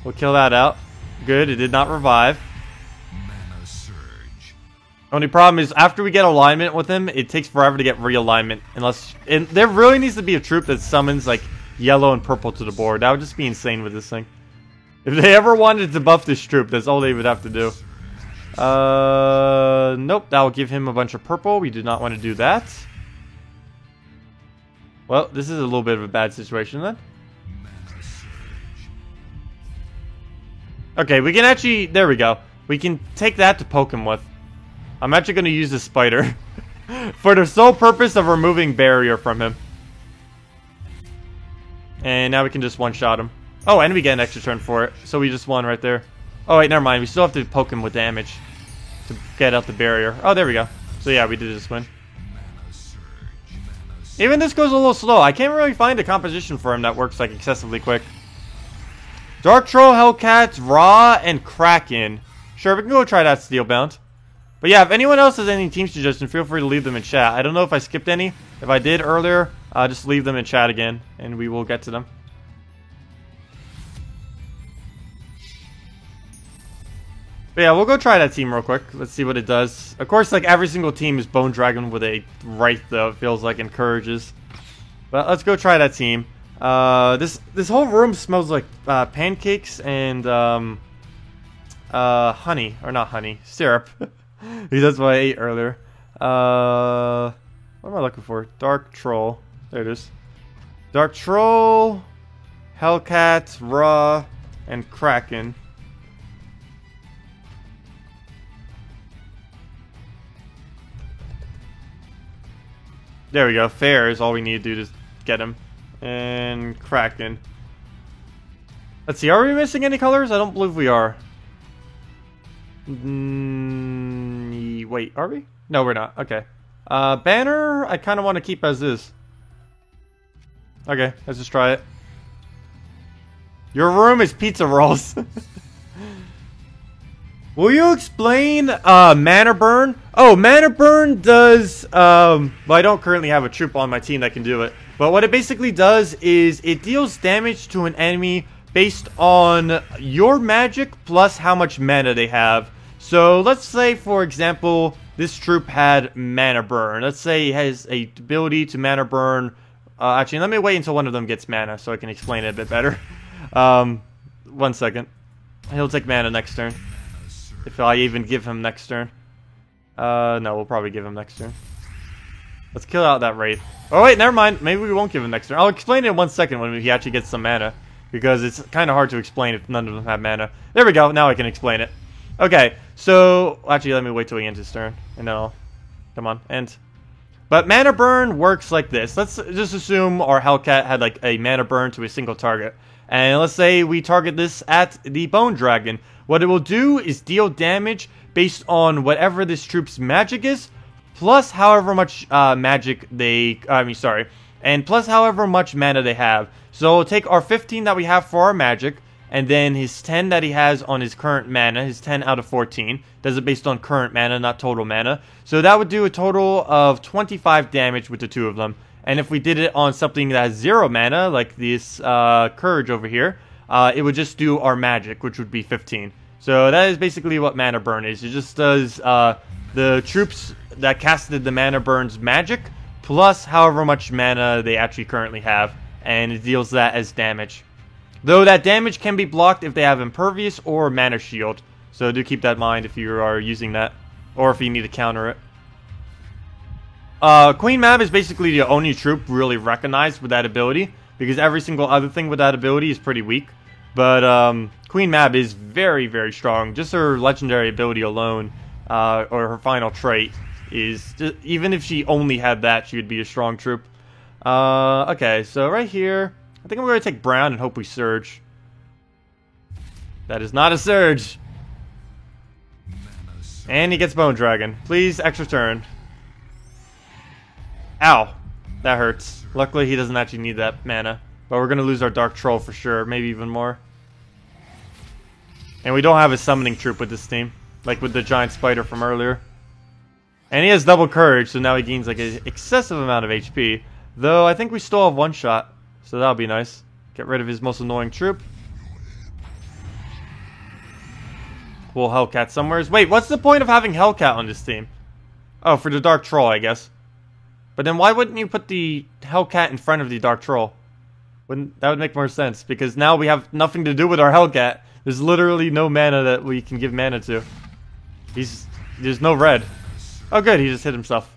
We'll kill that out. Good, it did not revive. Mana surge. Only problem is, after we get alignment with him, it takes forever to get realignment. Unless... And there really needs to be a troop that summons, like, yellow and purple to the board. That would just be insane with this thing. If they ever wanted to buff this troop, that's all they would have to do. Nope, that will give him a bunch of purple. We do not want to do that. Well, this is a little bit of a bad situation then. Mana surge. Okay, we can actually... There we go. We can take that to poke him with. I'm actually going to use the spider. For the sole purpose of removing barrier from him. And now we can just one-shot him. Oh, and we get an extra turn for it. So we just won right there. Oh, wait, never mind. We still have to poke him with damage to get out the barrier. Oh, there we go. So yeah, we did just win. Mana surge. Mana surge. Even this goes a little slow. I can't really find a composition for him that works like excessively quick. Dark Troll, Hellcats, Ra, and Kraken. Sure, we can go try that Steelbound. But yeah, if anyone else has any team suggestions, feel free to leave them in chat. I don't know if I skipped any. If I did earlier, just leave them in chat again, and we will get to them. But yeah, we'll go try that team real quick. Let's see what it does. Of course, like every single team is Bone Dragon with a right, though. It feels like encourages. But let's go try that team. This whole room smells like pancakes and honey. Or not honey. Syrup. Because that's what I ate earlier. What am I looking for? Dark Troll. There it is. Dark Troll, Hellcat, Ra, and Kraken. There we go. Fair is all we need to do to get him. And Kraken. Let's see. Are we missing any colors? I don't believe we are. Wait, are we? No, we're not. Okay. Banner, I kind of want to keep as is. Okay, let's just try it. Your room is pizza rolls. Will you explain Mana Burn? Oh, Mana Burn does well, I don't currently have a troop on my team that can do it. But what it basically does is it deals damage to an enemy based on your magic plus how much mana they have. So let's say, for example, this troop had Mana Burn. Let's say it has a ability to Mana Burn. Actually, let me wait until one of them gets mana so I can explain it a bit better. 1 second. He'll take mana next turn. If I even give him next turn. No, we'll probably give him next turn. Let's kill out that Wraith. Oh wait, never mind. Maybe we won't give him next turn. I'll explain it in 1 second when he actually gets some mana. Because it's kind of hard to explain if none of them have mana. There we go, now I can explain it. Okay, so... Actually, let me wait till he ends his turn. And then I'll... Come on, end. But Mana Burn works like this. Let's just assume our Hellcat had like a Mana Burn to a single target. And let's say we target this at the Bone Dragon. What it will do is deal damage based on whatever this troop's magic is, plus however much magic they... and plus however much mana they have. So we'll take our 15 that we have for our magic, and then his 10 that he has on his current mana, his 10 out of 14. Does it based on current mana, not total mana. So that would do a total of 25 damage with the two of them. And if we did it on something that has 0 mana, like this Courage over here, it would just do our magic, which would be 15. So that is basically what Mana Burn is. It just does the troops that casted the Mana Burn's magic, plus however much mana they actually currently have, and it deals that as damage. Though that damage can be blocked if they have Impervious or Mana Shield. So do keep that in mind if you are using that, or if you need to counter it. Queen Mab is basically the only troop really recognized with that ability, because every single other thing with that ability is pretty weak. But Queen Mab is very, very strong. Just her legendary ability alone, or her final trait, is just, even if she only had that, she would be a strong troop. Okay, so right here, I think I'm going to take Brown and hope we Surge. That is not a Surge. And he gets Bone Dragon. Please, extra turn. Ow. That hurts. Luckily, he doesn't actually need that mana. But we're going to lose our Dark Troll for sure. Maybe even more. And we don't have a summoning troop with this team. Like with the giant spider from earlier. And he has double courage, so now he gains like an excessive amount of HP. Though, I think we still have one shot. So that'll be nice. Get rid of his most annoying troop. We'll Hellcat somewhere. Wait, what's the point of having Hellcat on this team? Oh, for the Dark Troll, I guess. But then why wouldn't you put the Hellcat in front of the Dark Troll? That would make more sense, because now we have nothing to do with our Hellcat. There's literally no mana that we can give mana to. There's no red. Oh good, he just hit himself.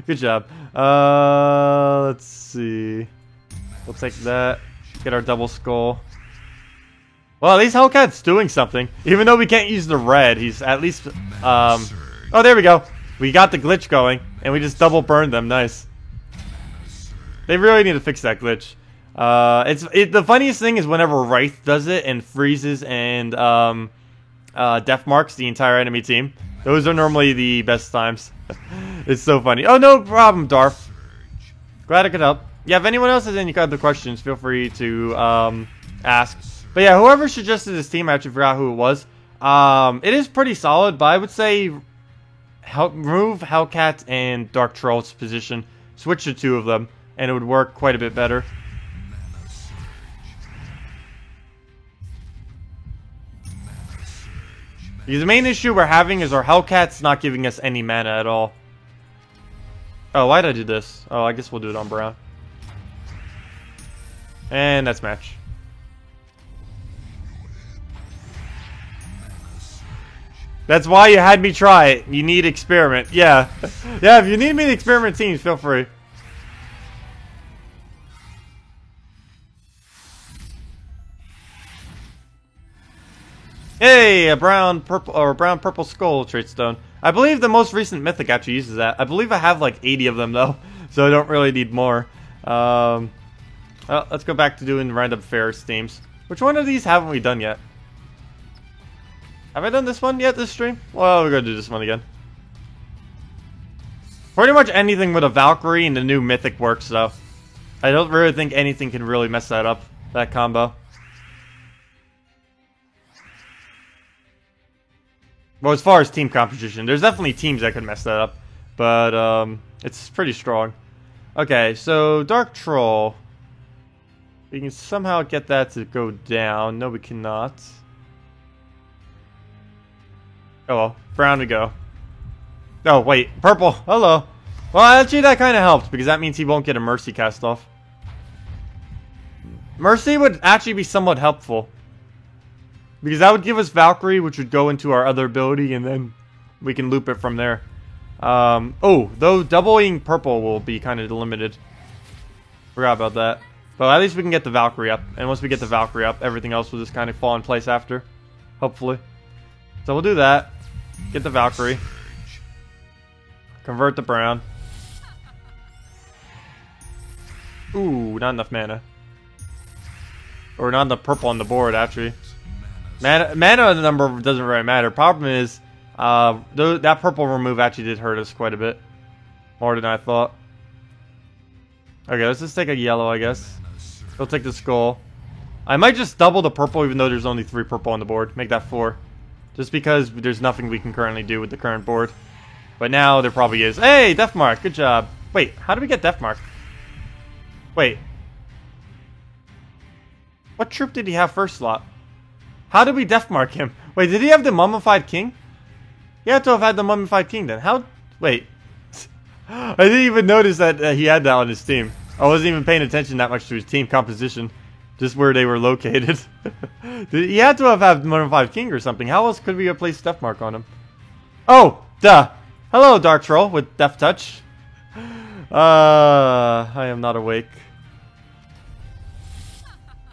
Good job. Let's see. We'll take that. Get our double skull. Well, at least Hellcat's doing something. Even though we can't use the red, he's at least... Oh, there we go. We got the glitch going, and we just double burned them. Nice. They really need to fix that glitch. The funniest thing is whenever Wraith does it and freezes and death marks the entire enemy team. Those are normally the best times. It's so funny. Oh, no problem, Darth. Glad I could help. Yeah, if anyone else has any other questions, feel free to ask. But yeah, whoever suggested this team, I actually forgot who it was. It is pretty solid, but I would say remove Hellcat and Dark Troll's position. Switch the two of them, and it would work quite a bit better. Because the main issue we're having is our Hellcat's not giving us any mana at all. Oh, why did I do this? Oh, I guess we'll do it on Brown. And that's match. That's why you had me try it. You need experiment. Yeah. Yeah, if you need me to experiment teams, feel free. Hey, a brown purple skull trait stone. I believe the most recent mythic actually uses that. I believe I have like 80 of them though, so I don't really need more. Well, let's go back to doing random Ferris themes. Which one of these haven't we done yet? Have I done this one yet this stream? Well, we're gonna do this one again. Pretty much anything with a Valkyrie and the new mythic works though. I don't really think anything can really mess that up, that combo. Well, as far as team composition, there's definitely teams that could mess that up, but it's pretty strong. Okay, so Dark Troll. We can somehow get that to go down. No, we cannot. Oh well, brown to go. Oh wait, purple. Hello. Well, actually, that kind of helped because that means he won't get a Mercy cast off. Mercy would actually be somewhat helpful. Because that would give us Valkyrie, which would go into our other ability, and then we can loop it from there. Oh, though doubling purple will be kind of limited. Forgot about that. But at least we can get the Valkyrie up. And once we get the Valkyrie up, everything else will just kind of fall in place after. Hopefully. So we'll do that. Get the Valkyrie. Convert the brown. Ooh, not enough mana. Or not enough purple on the board, actually. Mana number doesn't really matter. Problem is, that purple remove actually did hurt us quite a bit. More than I thought. Okay, let's just take a yellow, I guess. We'll take the skull. I might just double the purple even though there's only 3 purple on the board. Make that 4. Just because there's nothing we can currently do with the current board. But now there probably is. Hey, Deathmark, good job. Wait, how do we get Deathmark? Wait. What troop did he have first slot? How did we Deathmark him? Wait, did he have the Mummified King? He had to have had the Mummified King then. How? Wait. I didn't even notice that he had that on his team. I wasn't even paying attention that much to his team composition. Just where they were located. He had to have had Mummified King or something. How else could we have placed Deathmark on him? Oh, duh. Hello, Dark Troll with Death Touch. I am not awake.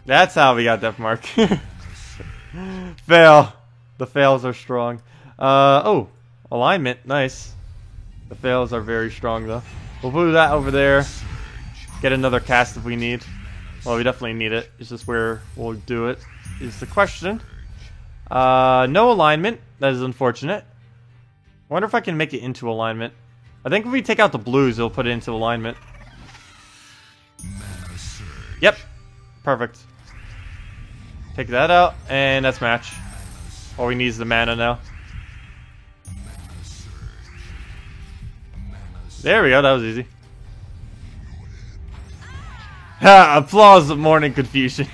That's how we got Deathmark. Fail. The fails are strong. Oh, alignment. Nice. The fails are very strong, though. We'll put that over there. Get another cast if we need. Well, we definitely need it. It's just where we'll do it is the question. No alignment. That is unfortunate. I wonder if I can make it into alignment. I think if we take out the blues, it'll put it into alignment. Yep. Perfect. Take that out, and that's match. All we need is the mana now. There we go, that was easy. Ha! Applause of morning confusion.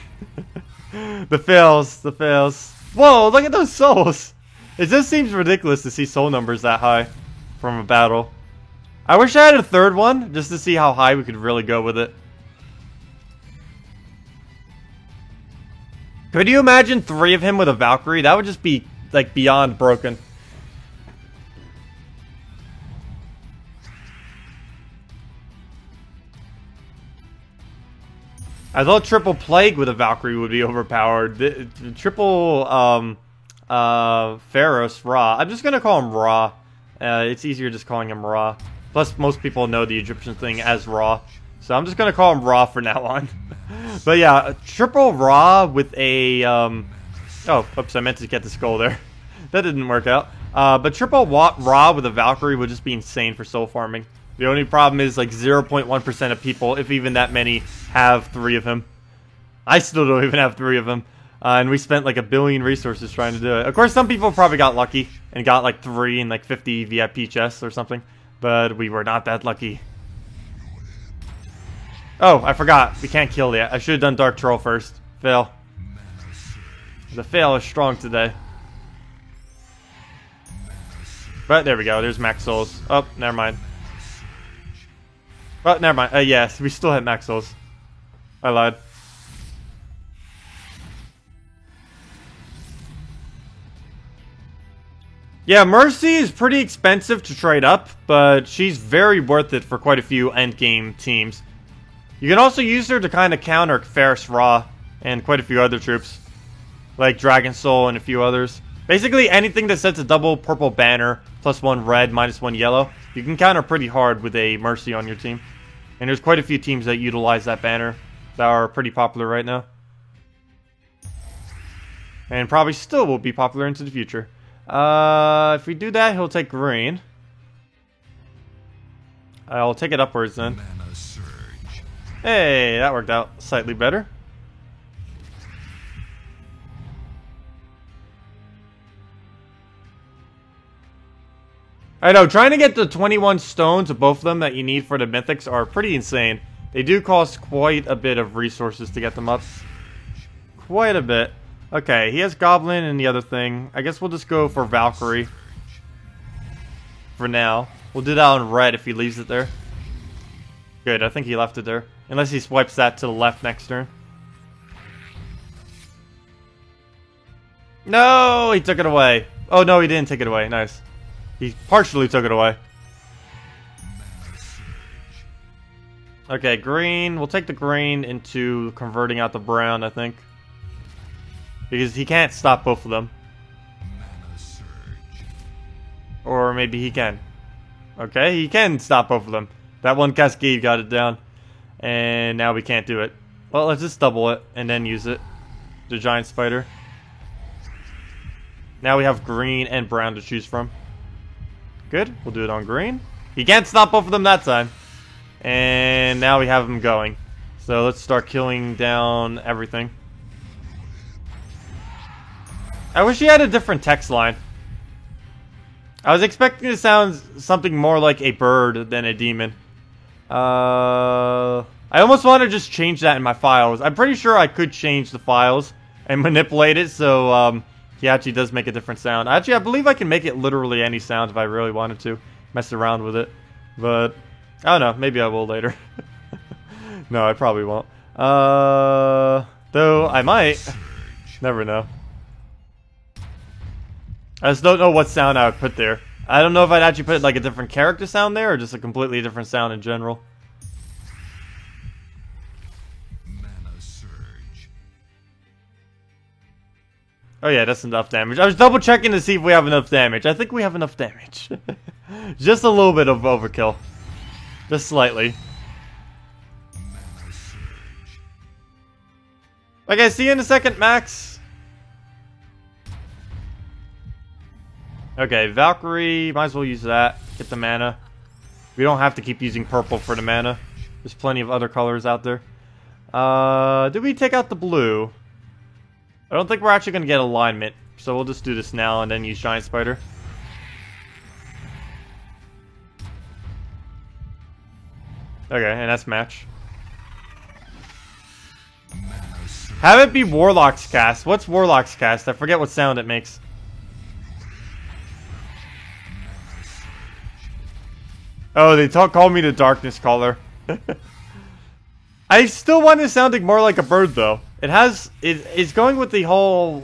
The fails, the fails. Whoa, look at those souls! It just seems ridiculous to see soul numbers that high from a battle. I wish I had a third one, just to see how high we could really go with it. Could you imagine 3 of him with a Valkyrie? That would just be, like, beyond broken. I thought triple Plague with a Valkyrie would be overpowered. The triple, Pharaohs, Ra. I'm just gonna call him Ra. It's easier just calling him Ra. Plus, most people know the Egyptian thing as Ra. So I'm just gonna call him Ra for now on. But yeah, triple Ra with a, oh, oops, I meant to get the skull there. That didn't work out. But triple Ra with a Valkyrie would just be insane for soul farming. The only problem is like 0.1% of people, if even that many, have 3 of him. I still don't even have 3 of him. And we spent like 1 billion resources trying to do it. Of course, some people probably got lucky and got like 3 and like 50 VIP chests or something. But we were not that lucky. Oh, I forgot. We can't kill yet. I should have done Dark Troll first. Fail. The fail is strong today. But there we go. There's max souls. Oh, never mind. Oh, never mind. Yes, we still had max souls. I lied. Yeah, Mercy is pretty expensive to trade up, but she's very worth it for quite a few endgame teams. You can also use her to kind of counter Ferris Ra and quite a few other troops, like Dragon Soul and a few others. Basically, anything that sets a double purple banner, +1 red, -1 yellow, you can counter pretty hard with a Mercy on your team. And there's quite a few teams that utilize that banner that are pretty popular right now. And probably still will be popular into the future. If we do that, he'll take green. I'll take it upwards then. Mana surge. Hey, that worked out slightly better. I know, trying to get the 21 stones of both of them that you need for the mythics are pretty insane. They do cost quite a bit of resources to get them up. Quite a bit. Okay, he has Goblin and the other thing. I guess we'll just go for Valkyrie. For now. We'll do that on red if he leaves it there. Good, I think he left it there. Unless he swipes that to the left next turn. No, he took it away. Oh no, he didn't take it away. Nice. He partially took it away. Okay, green. We'll take the green into converting out the brown, I think. Because he can't stop both of them. Mana surge. Or maybe he can. Okay, he can stop both of them. That one Cascade got it down. And now we can't do it. Well, let's just double it and then use it. The Giant Spider. Now we have green and brown to choose from. Good, we'll do it on green. He can't stop both of them that time. And now we have him going. So let's start killing down everything. I wish he had a different text line. I was expecting to sound something more like a bird than a demon. I almost want to just change that in my files. I'm pretty sure I could change the files and manipulate it so he actually does make a different sound. Actually, I believe I can make it literally any sound if I really wanted to. Mess around with it. But, I don't know. Maybe I will later. No, I probably won't. Though, I might. Never know. I just don't know what sound I would put there. I don't know if I'd actually put like a different character sound there or just a completely different sound in general. Mana surge. Oh yeah, that's enough damage. I was double checking to see if we have enough damage. I think we have enough damage. Just a little bit of overkill. Just slightly. Mana surge. Okay, see you in a second, Max. Okay, Valkyrie, might as well use that. Get the mana. We don't have to keep using purple for the mana. There's plenty of other colors out there. Did we take out the blue? I don't think we're actually going to get alignment. So we'll just do this now and then use Giant Spider. Okay, and that's match. Mana surge. Have it be Warlock's cast. What's Warlock's cast? I forget what sound it makes. Oh, they call me the Darkness Caller. I still want it sounding more like a bird, though. It's going with the whole,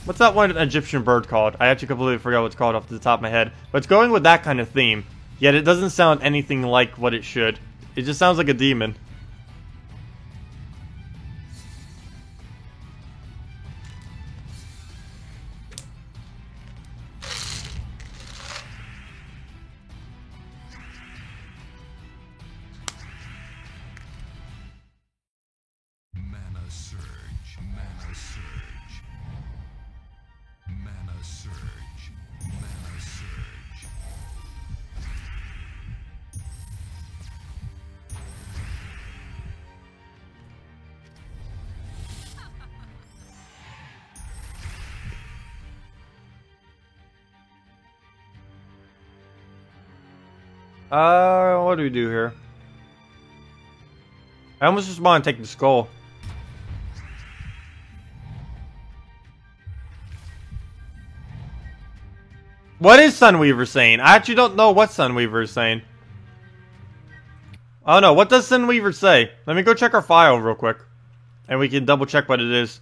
what's that one Egyptian bird called? I actually completely forgot what it's called off the top of my head. But it's going with that kind of theme. Yet it doesn't sound anything like what it should. It just sounds like a demon. Mana surge. Mana surge. Mana surge. Mana surge. What do we do here? I almost just want to take the skull. What is Sunweaver saying? I actually don't know what Sunweaver is saying. Oh no, what does Sunweaver say? Let me go check our file real quick. And we can double check what it is.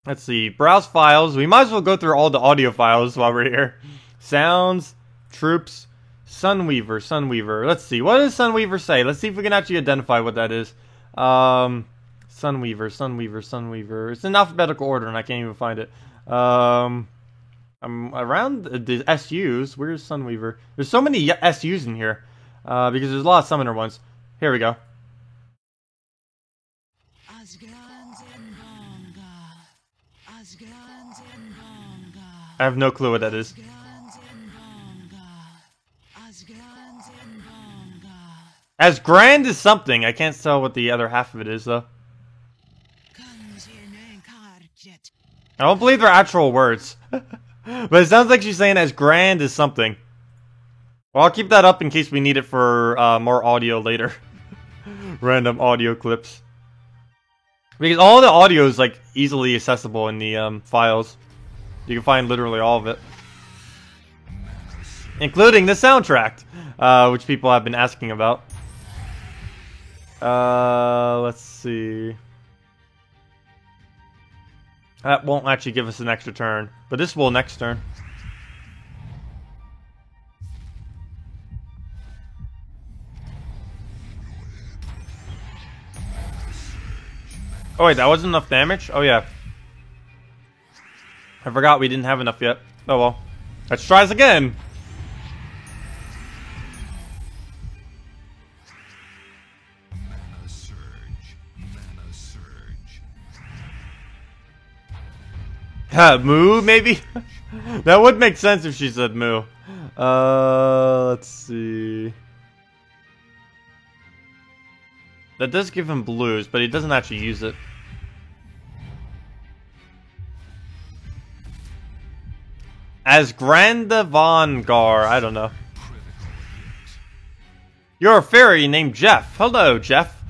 Let's see. Browse files. We might as well go through all the audio files while we're here. Sounds, troops, Sunweaver, Sunweaver. Let's see. What does Sunweaver say? Let's see if we can actually identify what that is. Sunweaver, Sunweaver, Sunweaver. It's in alphabetical order and I can't even find it. I'm around the SUs. Where's Sunweaver? There's so many SUs in here. Because there's a lot of summoner ones. Here we go. I have no clue what that is. As grand as something. I can't tell what the other half of it is, though. I don't believe they're actual words. But it sounds like she's saying as grand as something. Well, I'll keep that up in case we need it for more audio later. Random audio clips. Because all the audio is like easily accessible in the files. You can find literally all of it. Including the soundtrack, which people have been asking about. Let's see. That won't actually give us an extra turn, but this will next turn. Oh wait, that wasn't enough damage? Oh yeah. I forgot we didn't have enough yet. Oh well. Let's try this again! Mana surge. Mana surge. Moo, maybe? That would make sense if she said moo. Let's see. That does give him blues, but he doesn't actually use it. As Granda Vongar, I don't know. You're a fairy named Jeff. Hello, Jeff.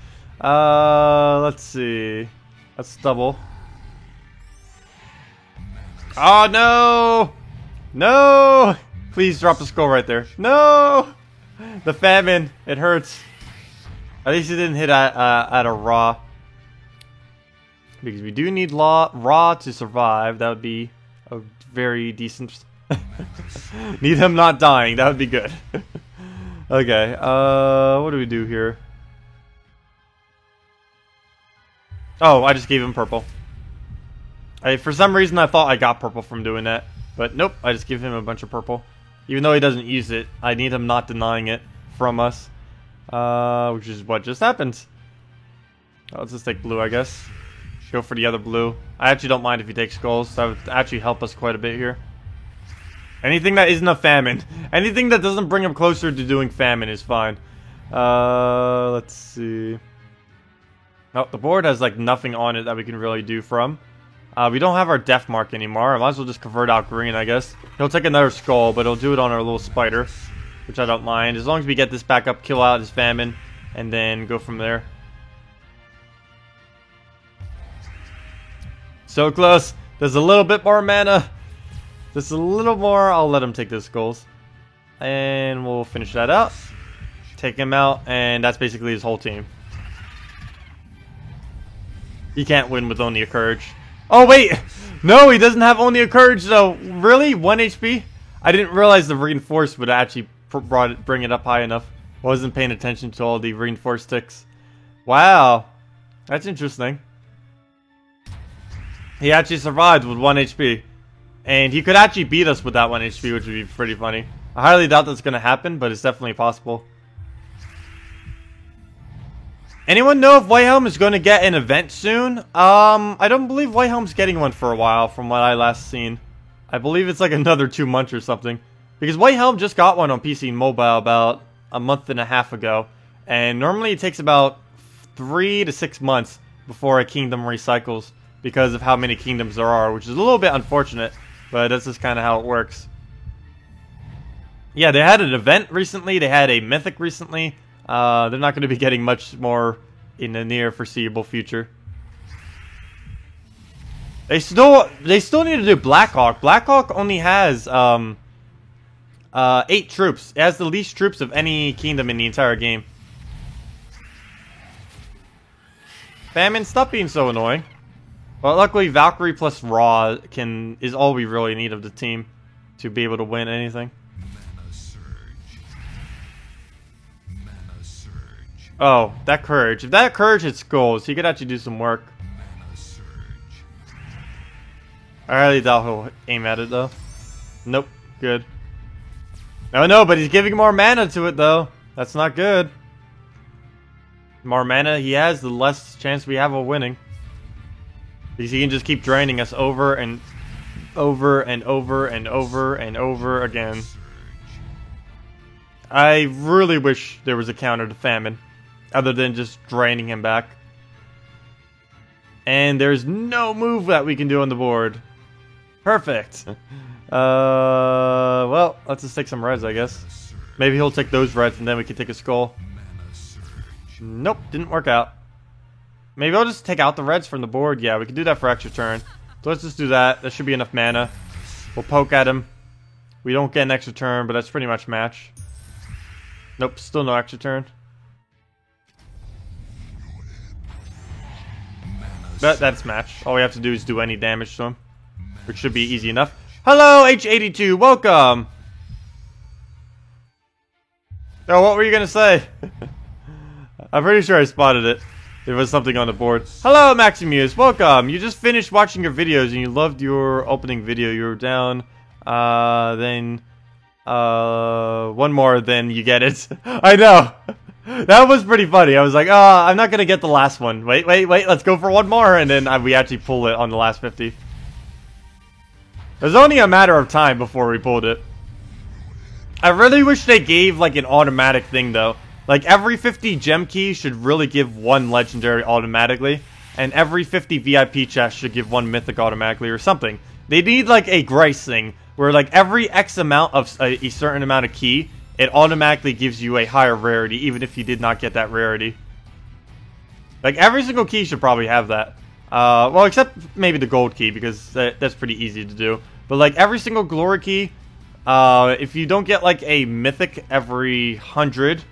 Let's see. Let's double. Oh, no! No! Please drop the skull right there. No! The famine. It hurts. At least it didn't hit at a raw. Because we do need raw to survive. That would be a very decent... Need him not dying. That would be good. Okay. What do we do here? Oh, I just gave him purple. For some reason, I thought I got purple from doing that. But nope, I just give him a bunch of purple. Even though he doesn't use it, I need him not denying it from us. Which is what just happened. Oh, let's just take blue, I guess. Go for the other blue. I actually don't mind if he takes skulls. That would actually help us quite a bit here. Anything that isn't a famine. Anything that doesn't bring him closer to doing famine is fine. Let's see. Oh, the board has like nothing on it that we can really do from. We don't have our death mark anymore. I might as well just convert out green, I guess. He'll take another skull, but he'll do it on our little spider, which I don't mind. As long as we get this back up, kill out his famine, and then go from there. So close. There's a little bit more mana. Just a little more. I'll let him take those skulls. And we'll finish that out. Take him out, and that's basically his whole team. He can't win with only a Courage. Oh, wait! No, he doesn't have only a Courage, though. Really? 1 HP? I didn't realize the Reinforced would actually bring it up high enough. Wasn't paying attention to all the Reinforced ticks. Wow. That's interesting. He actually survived with 1 HP. And he could actually beat us with that 1 HP, which would be pretty funny. I highly doubt that's going to happen, but it's definitely possible. Anyone know if Whitehelm is going to get an event soon? I don't believe Whitehelm's getting one for a while, from what I last seen. I believe it's like another 2 months or something. Because Whitehelm just got one on PC and mobile about a month and a half ago. And normally it takes about 3 to 6 months before a kingdom recycles. Because of how many kingdoms there are, which is a little bit unfortunate. But that's just kind of how it works. Yeah, they had an event recently. They had a mythic recently. They're not going to be getting much more in the near foreseeable future. They still need to do Blackhawk. Blackhawk only has 8 troops. It has the least troops of any kingdom in the entire game. Famine, stop being so annoying. But luckily, Valkyrie plus Raw is all we really need of the team to be able to win anything. Mana surge. Mana surge. Oh, that Courage. If that Courage hits goals, he could actually do some work. Mana surge. I highly doubt he'll aim at it, though. Nope. Good. Oh, no, but he's giving more mana to it, though. That's not good. The more mana he has, the less chance we have of winning. Because he can just keep draining us over and over and over and over and over again. I really wish there was a counter to Famine, other than just draining him back. And there's no move that we can do on the board. Perfect. Well, let's just take some reds, I guess. Maybe he'll take those reds and then we can take a skull. Nope, didn't work out. Maybe I'll just take out the reds from the board. Yeah, we can do that for extra turn. So let's just do that. That should be enough mana. We'll poke at him. We don't get an extra turn, but that's pretty much match. Nope, still no extra turn. But that's match. All we have to do is do any damage to him, which should be easy enough. Hello, H82. Welcome. Oh, what were you gonna say? I'm pretty sure I spotted it. There was something on the board. Hello, Maximus. Welcome. You just finished watching your videos and you loved your opening video. You were down. Then one more, then you get it. I know. That was pretty funny. I was like, I'm not gonna get the last one. Wait. Let's go for one more, and then we actually pull it on the last 50. It was only a matter of time before we pulled it. I really wish they gave like an automatic thing though. Like, every 50 gem key should really give one legendary automatically, and every 50 VIP chest should give one mythic automatically or something. They need, like, a Grice thing, where, like, every X amount of a certain amount of key, it automatically gives you a higher rarity, even if you did not get that rarity. Like, every single key should probably have that. Well, except maybe the gold key, because that's pretty easy to do. But, like, every single glory key, if you don't get, like, a mythic every 100...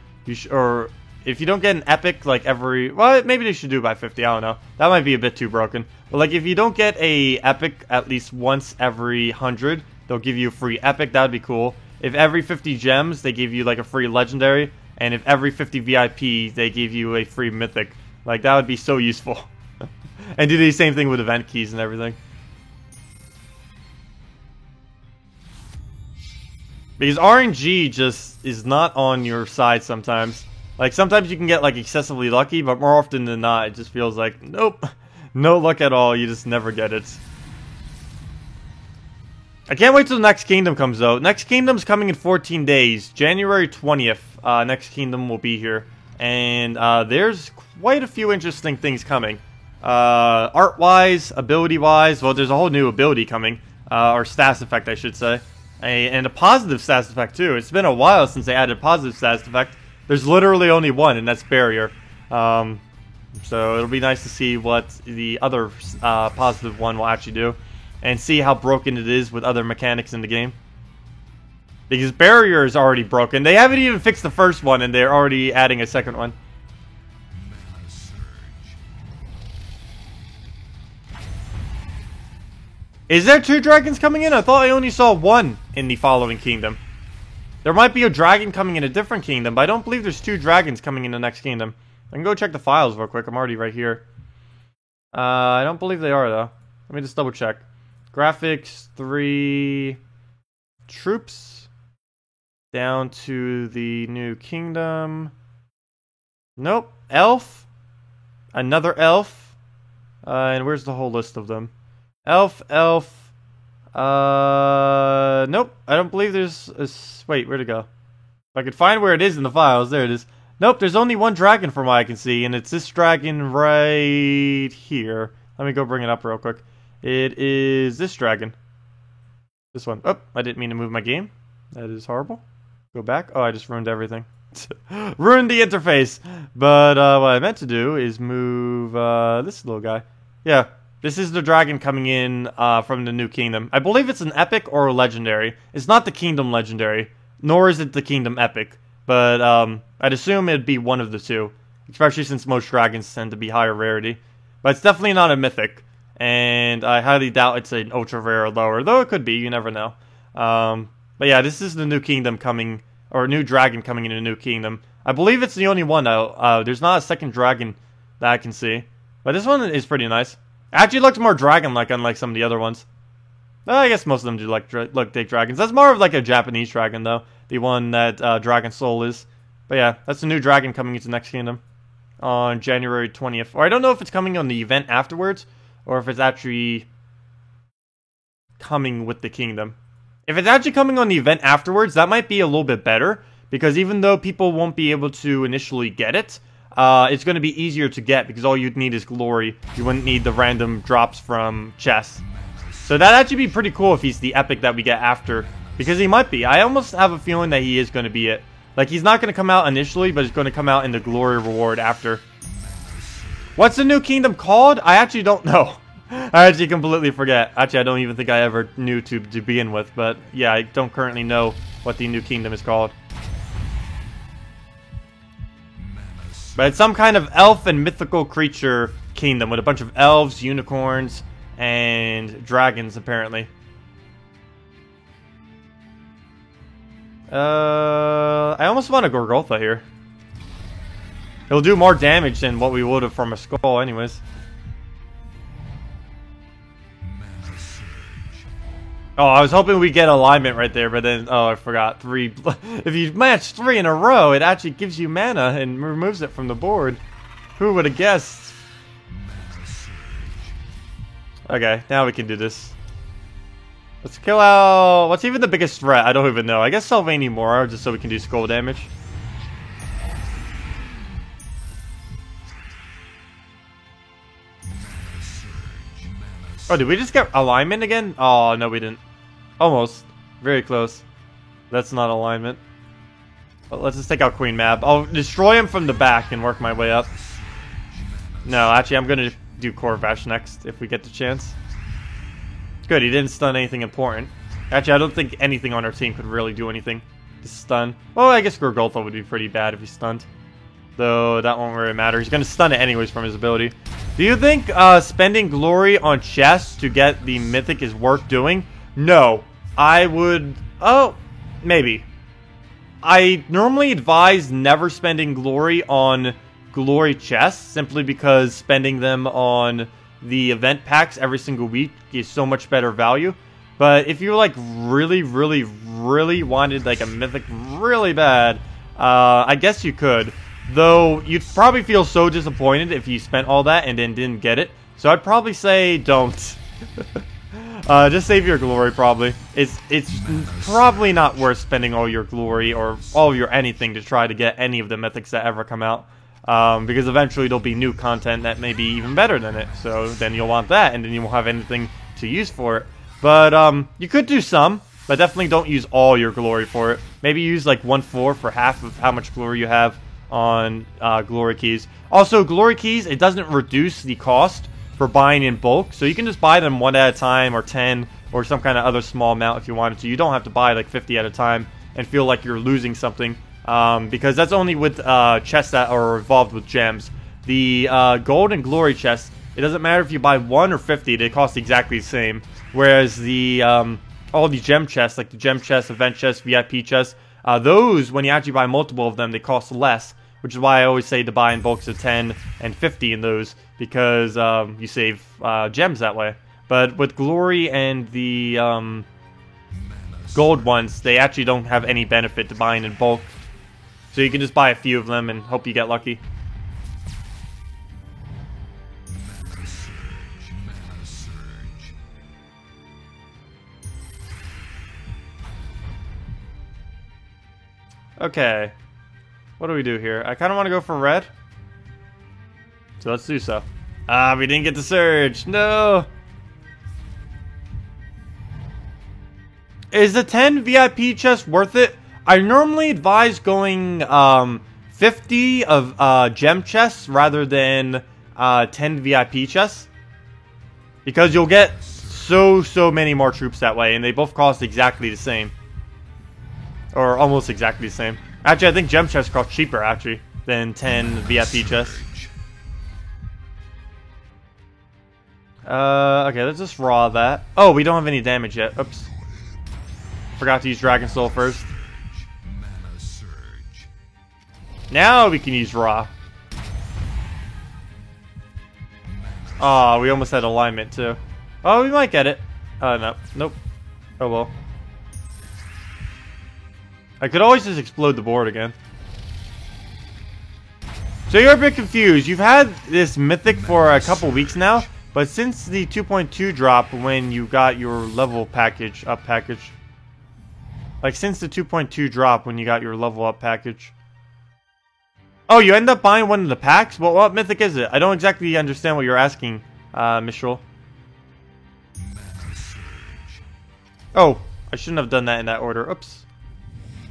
or if you don't get an epic like every, well, maybe they should do it by 50. I don't know. That might be a bit too broken. But like if you don't get a epic at least once every 100, they'll give you a free epic. That'd be cool. If every 50 gems they give you like a free legendary, and if every 50 VIP they give you a free mythic, like that would be so useful. And do the same thing with event keys and everything. Because RNG just is not on your side sometimes. Like, sometimes you can get, like, excessively lucky, but more often than not, it just feels like, nope, no luck at all, you just never get it. I can't wait till the next kingdom comes out. Next kingdom's coming in 14 days. January 20th, next kingdom will be here. And, there's quite a few interesting things coming. Art-wise, ability-wise, well, there's a whole new ability coming. Or status effect, I should say. And a positive status effect too. It's been a while since they added a positive status effect. There's literally only one, and that's Barrier. So it'll be nice to see what the other positive one will actually do, and see how broken it is with other mechanics in the game. Because Barrier is already broken. They haven't even fixed the first one, and they're already adding a second one. Is there 2 dragons coming in? I thought I only saw 1 in the following kingdom. There might be a dragon coming in a different kingdom, but I don't believe there's 2 dragons coming in the next kingdom. I can go check the files real quick. I'm already right here. I don't believe they are, though. Let me just double check. Graphics, 3 troops. Down to the new kingdom. Nope. Elf. Another elf. And where's the whole list of them? Elf. Nope. I don't believe there's a... Wait, where'd it go? If I could find where it is in the files, there it is. Nope, there's only 1 dragon from what I can see, and it's this dragon right here. Let me go bring it up real quick. It is this dragon. This one. Oh, I didn't mean to move my game. That is horrible. Go back. Oh, I just ruined everything. Ruined the interface. But what I meant to do is move this little guy. Yeah. This is the dragon coming in from the new kingdom. I believe it's an epic or a legendary. It's not the kingdom legendary, nor is it the kingdom epic. But I'd assume it'd be one of the two, especially since most dragons tend to be higher rarity. But it's definitely not a mythic. And I highly doubt it's an ultra rare or lower, though it could be, you never know. But yeah, this is the new kingdom coming, or new dragon coming in a new kingdom. I believe it's the only one though. There's not a second dragon that I can see. But this one is pretty nice. It actually looks more dragon-like, unlike some of the other ones. Well, I guess most of them do look like dragons. That's more of like a Japanese dragon though. The one that Dragon Soul is. But yeah, that's a new dragon coming into Next Kingdom on January 20th. Or I don't know if it's coming on the event afterwards, or if it's actually coming with the kingdom. If it's actually coming on the event afterwards, that might be a little bit better. Because even though people won't be able to initially get it, it's going to be easier to get because all you'd need is glory. You wouldn't need the random drops from chests. So that'd actually be pretty cool if he's the epic that we get after. Because he might be. I almost have a feeling that he is going to be it. Like, he's not going to come out initially, but he's going to come out in the glory reward after. What's the new kingdom called? I actually don't know. I actually completely forget. Actually, I don't even think I ever knew to begin with. But yeah, I don't currently know what the new kingdom is called. But it's some kind of elf and mythical creature kingdom with a bunch of elves, unicorns, and dragons, apparently. I almost want a Gorgoltha here. It'll do more damage than what we would have from a skull anyways. Oh, I was hoping we get alignment right there, but then, oh, I forgot. 3. If you match 3 in a row, it actually gives you mana and removes it from the board. Who would have guessed? Okay, now we can do this. Let's kill out... What's even the biggest threat? I don't even know. I guess Sylvaneth Mora, just so we can do skull damage. Oh, did we just get alignment again? Oh, no, we didn't. Almost. Very close. That's not alignment. But let's just take out Queen Mab. I'll destroy him from the back and work my way up. No, actually, I'm going to do Corvash next if we get the chance. Good, he didn't stun anything important. Actually, I don't think anything on our team could really do anything to stun. Well, I guess Gorgoltha would be pretty bad if he stunned. Though, that won't really matter. He's going to stun it anyways from his ability. Do you think spending glory on chests to get the mythic is worth doing? No. I would... Oh, maybe. I normally advise never spending glory on glory chests, simply because spending them on the event packs every single week is so much better value. But if you like really wanted like a mythic really bad, I guess you could. Though you'd probably feel so disappointed if you spent all that and then didn't get it. So I'd probably say don't. Just save your glory probably. It's probably not worth spending all your glory or all of your anything to try to get any of the mythics that ever come out. Because eventually there'll be new content that may be even better than it. So then you'll want that, and then you won't have anything to use for it. But you could do some, but definitely don't use all your glory for it. Maybe use like 1/4 for half of how much glory you have on glory keys. Also, glory keys, it doesn't reduce the cost for buying in bulk. So you can just buy them 1 at a time, or 10, or some kind of other small amount if you wanted to. You don't have to buy like 50 at a time and feel like you're losing something. Because that's only with chests that are involved with gems. The gold and glory chests, it doesn't matter if you buy 1 or 50, they cost exactly the same. Whereas the all the gem chests, like the gem chests, event chests, VIP chests, those, when you actually buy multiple of them, they cost less. Which is why I always say to buy in bulks of 10 and 50 in those, because you save gems that way. But with glory and the gold ones, they actually don't have any benefit to buying in bulk. So you can just buy a few of them and hope you get lucky. Okay. What do we do here? I kind of want to go for red. So let's do so. Ah, we didn't get the surge. No. Is the 10 VIP chest worth it? I normally advise going 50 of gem chests rather than 10 VIP chests. Because you'll get so many more troops that way, and they both cost exactly the same. Or almost exactly the same. Actually, I think gem chests cost cheaper, actually, than 10 VIP chests. Okay, let's just raw that. Oh, we don't have any damage yet. Oops. Forgot to use Dragon Soul first. Mana surge. Now we can use raw. Oh, we almost had alignment too. Oh, we might get it. No. Nope. Oh well. I could always just explode the board again. So you're a bit confused. You've had this mythic for a couple weeks now, but since the 2.2 drop when you got your level package, up package. Like since the 2.2 drop when you got your level up package. Oh, you end up buying one of the packs? Well, what mythic is it? I don't exactly understand what you're asking, Mishral. Oh, I shouldn't have done that in that order. Oops.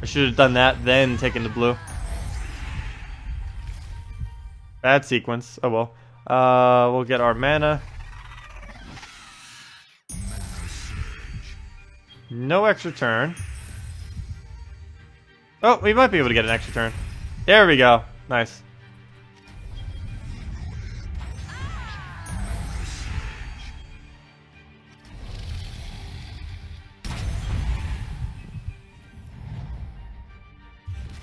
I should have done that, then taken the blue. Bad sequence. Oh well. We'll get our mana. No extra turn. Oh, we might be able to get an extra turn. There we go. Nice.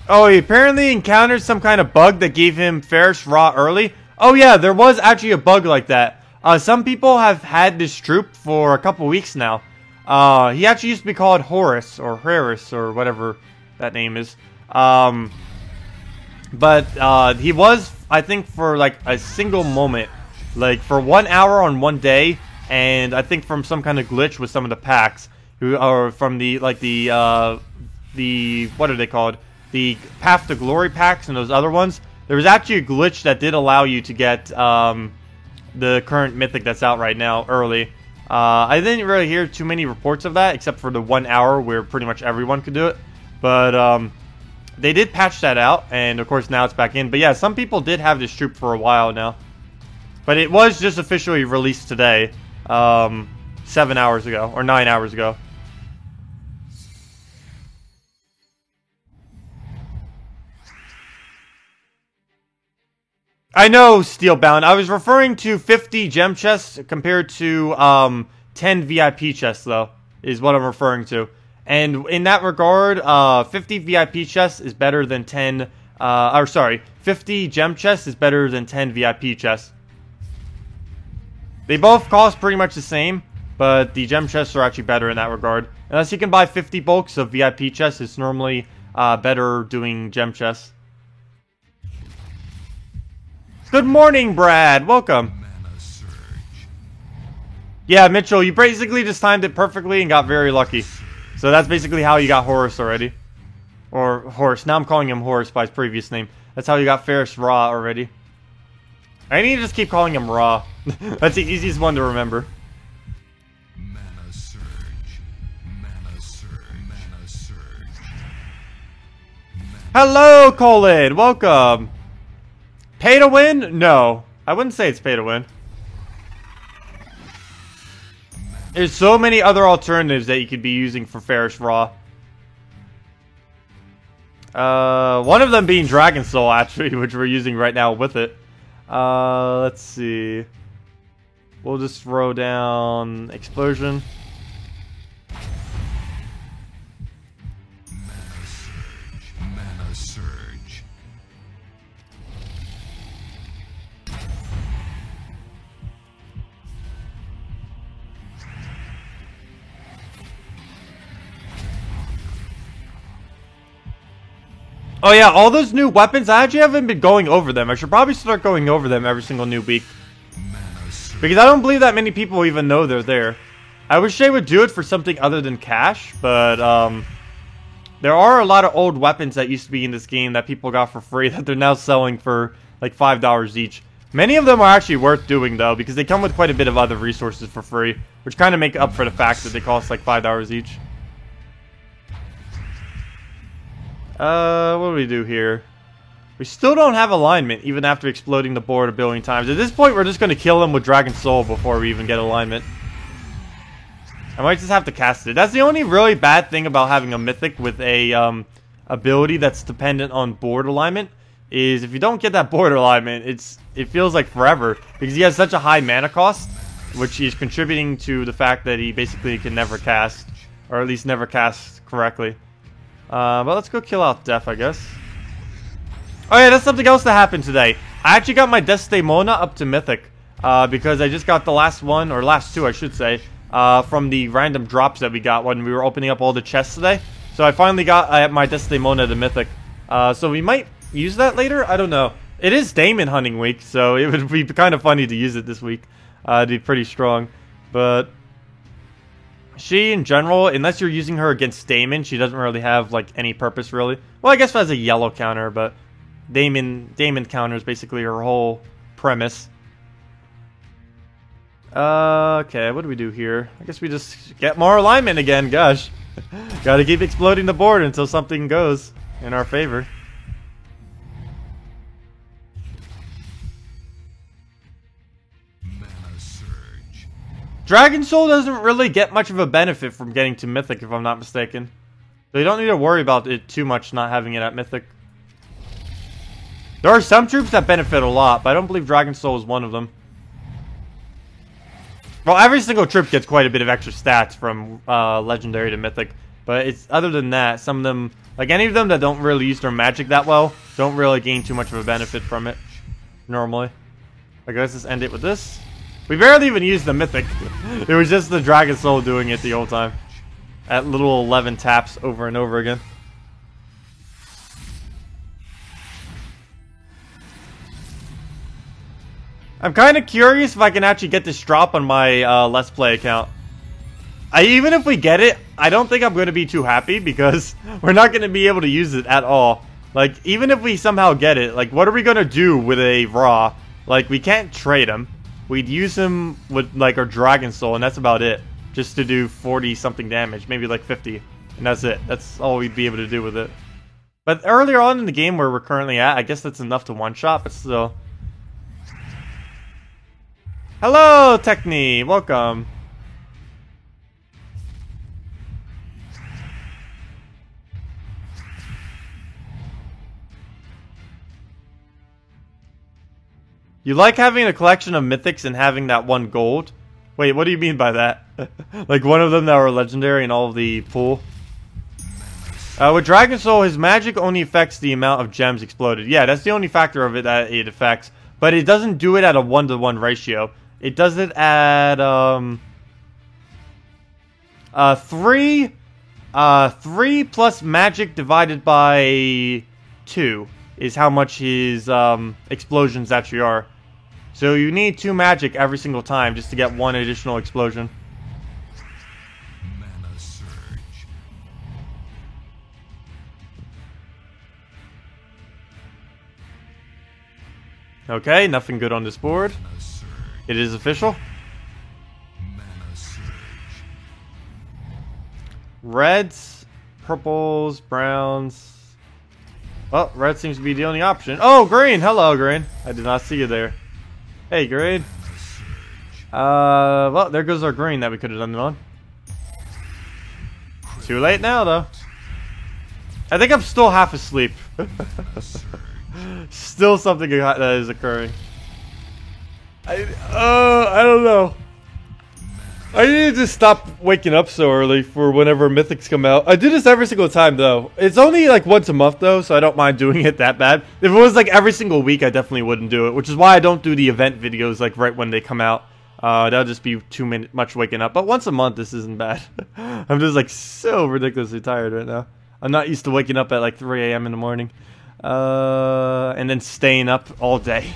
Oh, he apparently encountered some kind of bug that gave him Ferrous Raw early. Oh yeah, there was actually a bug like that. Some people have had this troop for a couple weeks now. He actually used to be called Horus, or Harris, or whatever that name is. But he was, I think, for like a single moment, like for 1 hour on one day, and I think from some kind of glitch with some of the packs, or from the like the what are they called? The Path to Glory packs and those other ones. There was actually a glitch that did allow you to get the current mythic that's out right now early. I didn't really hear too many reports of that, except for the 1 hour where pretty much everyone could do it. But they did patch that out, and of course now it's back in. But yeah, some people did have this troop for a while now. But it was just officially released today, 7 hours ago, or 9 hours ago. I know, Steelbound. I was referring to 50 gem chests compared to 10 VIP chests, though, is what I'm referring to. And in that regard, 50 VIP chests is better than 10... 50 gem chests is better than 10 VIP chests. They both cost pretty much the same, but the gem chests are actually better in that regard. Unless you can buy 50 bulks of VIP chests, it's normally better doing gem chests. Good morning, Brad. Welcome. Mana surge. Yeah, Mitchell, you basically just timed it perfectly and got very lucky. So that's basically how you got Horus already. Or Horus. Now I'm calling him Horus by his previous name. That's how you got Ferrous Raw already. I need to just keep calling him Raw. That's the easiest one to remember. Mana surge. Mana surge. Mana surge. Hello, Colin. Welcome. Pay to win? No. I wouldn't say it's pay to win. There's so many other alternatives that you could be using for Ferrous Raw. One of them being Dragon Soul, actually, which we're using right now with it. Let's see. We'll just throw down Explosion. Mana surge. Oh yeah, all those new weapons, I actually haven't been going over them. I should probably start going over them every single new week. Because I don't believe that many people even know they're there. I wish they would do it for something other than cash, but there are a lot of old weapons that used to be in this game that people got for free that they're now selling for like $5 each. Many of them are actually worth doing though, because they come with quite a bit of other resources for free, which kind of make up for the fact that they cost like $5 each. What do we do here? We still don't have alignment, even after exploding the board a billion times. At this point, we're just going to kill him with Dragon Soul before we even get alignment. I might just have to cast it. That's the only really bad thing about having a Mythic with a ability that's dependent on board alignment, is if you don't get that board alignment, it feels like forever, because he has such a high mana cost. which is contributing to the fact that he basically can never cast, or at least never cast correctly. But let's go kill out Def, I guess. Oh yeah, that's something else that happened today. I actually got my Desdemona up to Mythic, because I just got the last one, or last two I should say, from the random drops that we got when we were opening up all the chests today. So I finally got my Desdemona to Mythic. So we might use that later? I don't know. It is Daemon hunting week, so it would be kind of funny to use it this week. It'd be pretty strong. But she, in general, unless you're using her against Daemon, she doesn't really have, like, any purpose, really. Well, I guess as a yellow counter, but Daemon counter is basically her whole premise. Okay, what do we do here? I guess we just get more alignment again, gosh. Gotta keep exploding the board until something goes in our favor. Mana surge. Dragon Soul doesn't really get much of a benefit from getting to Mythic, if I'm not mistaken. So you don't need to worry about it too much not having it at Mythic. There are some troops that benefit a lot, but I don't believe Dragon Soul is one of them. Well, every single troop gets quite a bit of extra stats from Legendary to Mythic. But it's other than that, some of them, like any of them that don't really use their magic that well, don't really gain too much of a benefit from it, normally. I guess let's end it with this. We barely even used the Mythic. It was just the Dragon Soul doing it the whole time. At little 11 taps over and over again. I'm kind of curious if I can actually get this drop on my Let's Play account. Even if we get it, I don't think I'm going to be too happy because we're not going to be able to use it at all. Like, even if we somehow get it, like, what are we going to do with a Raw? Like, we can't trade him. We'd use him with, like, our Dragon Soul, and that's about it. Just to do 40-something damage, maybe like 50. And that's it. That's all we'd be able to do with it. But earlier on in the game where we're currently at, I guess that's enough to one-shot, but still. Hello, Techni! Welcome. You like having a collection of mythics and having that one gold? Wait, what do you mean by that? Like one of them that were legendary in all of the pool? With Dragon Soul, his magic only affects the amount of gems exploded. Yeah, that's the only factor of it that it affects. But it doesn't do it at a 1-to-1 ratio. It does it at 3 plus magic divided by 2 is how much his explosions actually are. So you need 2 magic every single time just to get 1 additional explosion. Mana surge. Okay, nothing good on this board. Mana surge. It is official. Mana surge. Reds, purples, browns. Well, red seems to be the only option. Oh, green! Hello, green. I did not see you there. Hey, green. Mana surge. Well, there goes our green that we could have done it on. Too late now, though. I think I'm still half asleep. Mana surge. Still something that is occurring. I don't know. I need to stop waking up so early for whenever mythics come out. I do this every single time, though. It's only like once a month, though, so I don't mind doing it that bad. If it was like every single week, I definitely wouldn't do it, which is why I don't do the event videos like right when they come out. That'll just be too much waking up. But once a month, this isn't bad. I'm just like so ridiculously tired right now. I'm not used to waking up at like 3 a.m. in the morning. And then staying up all day.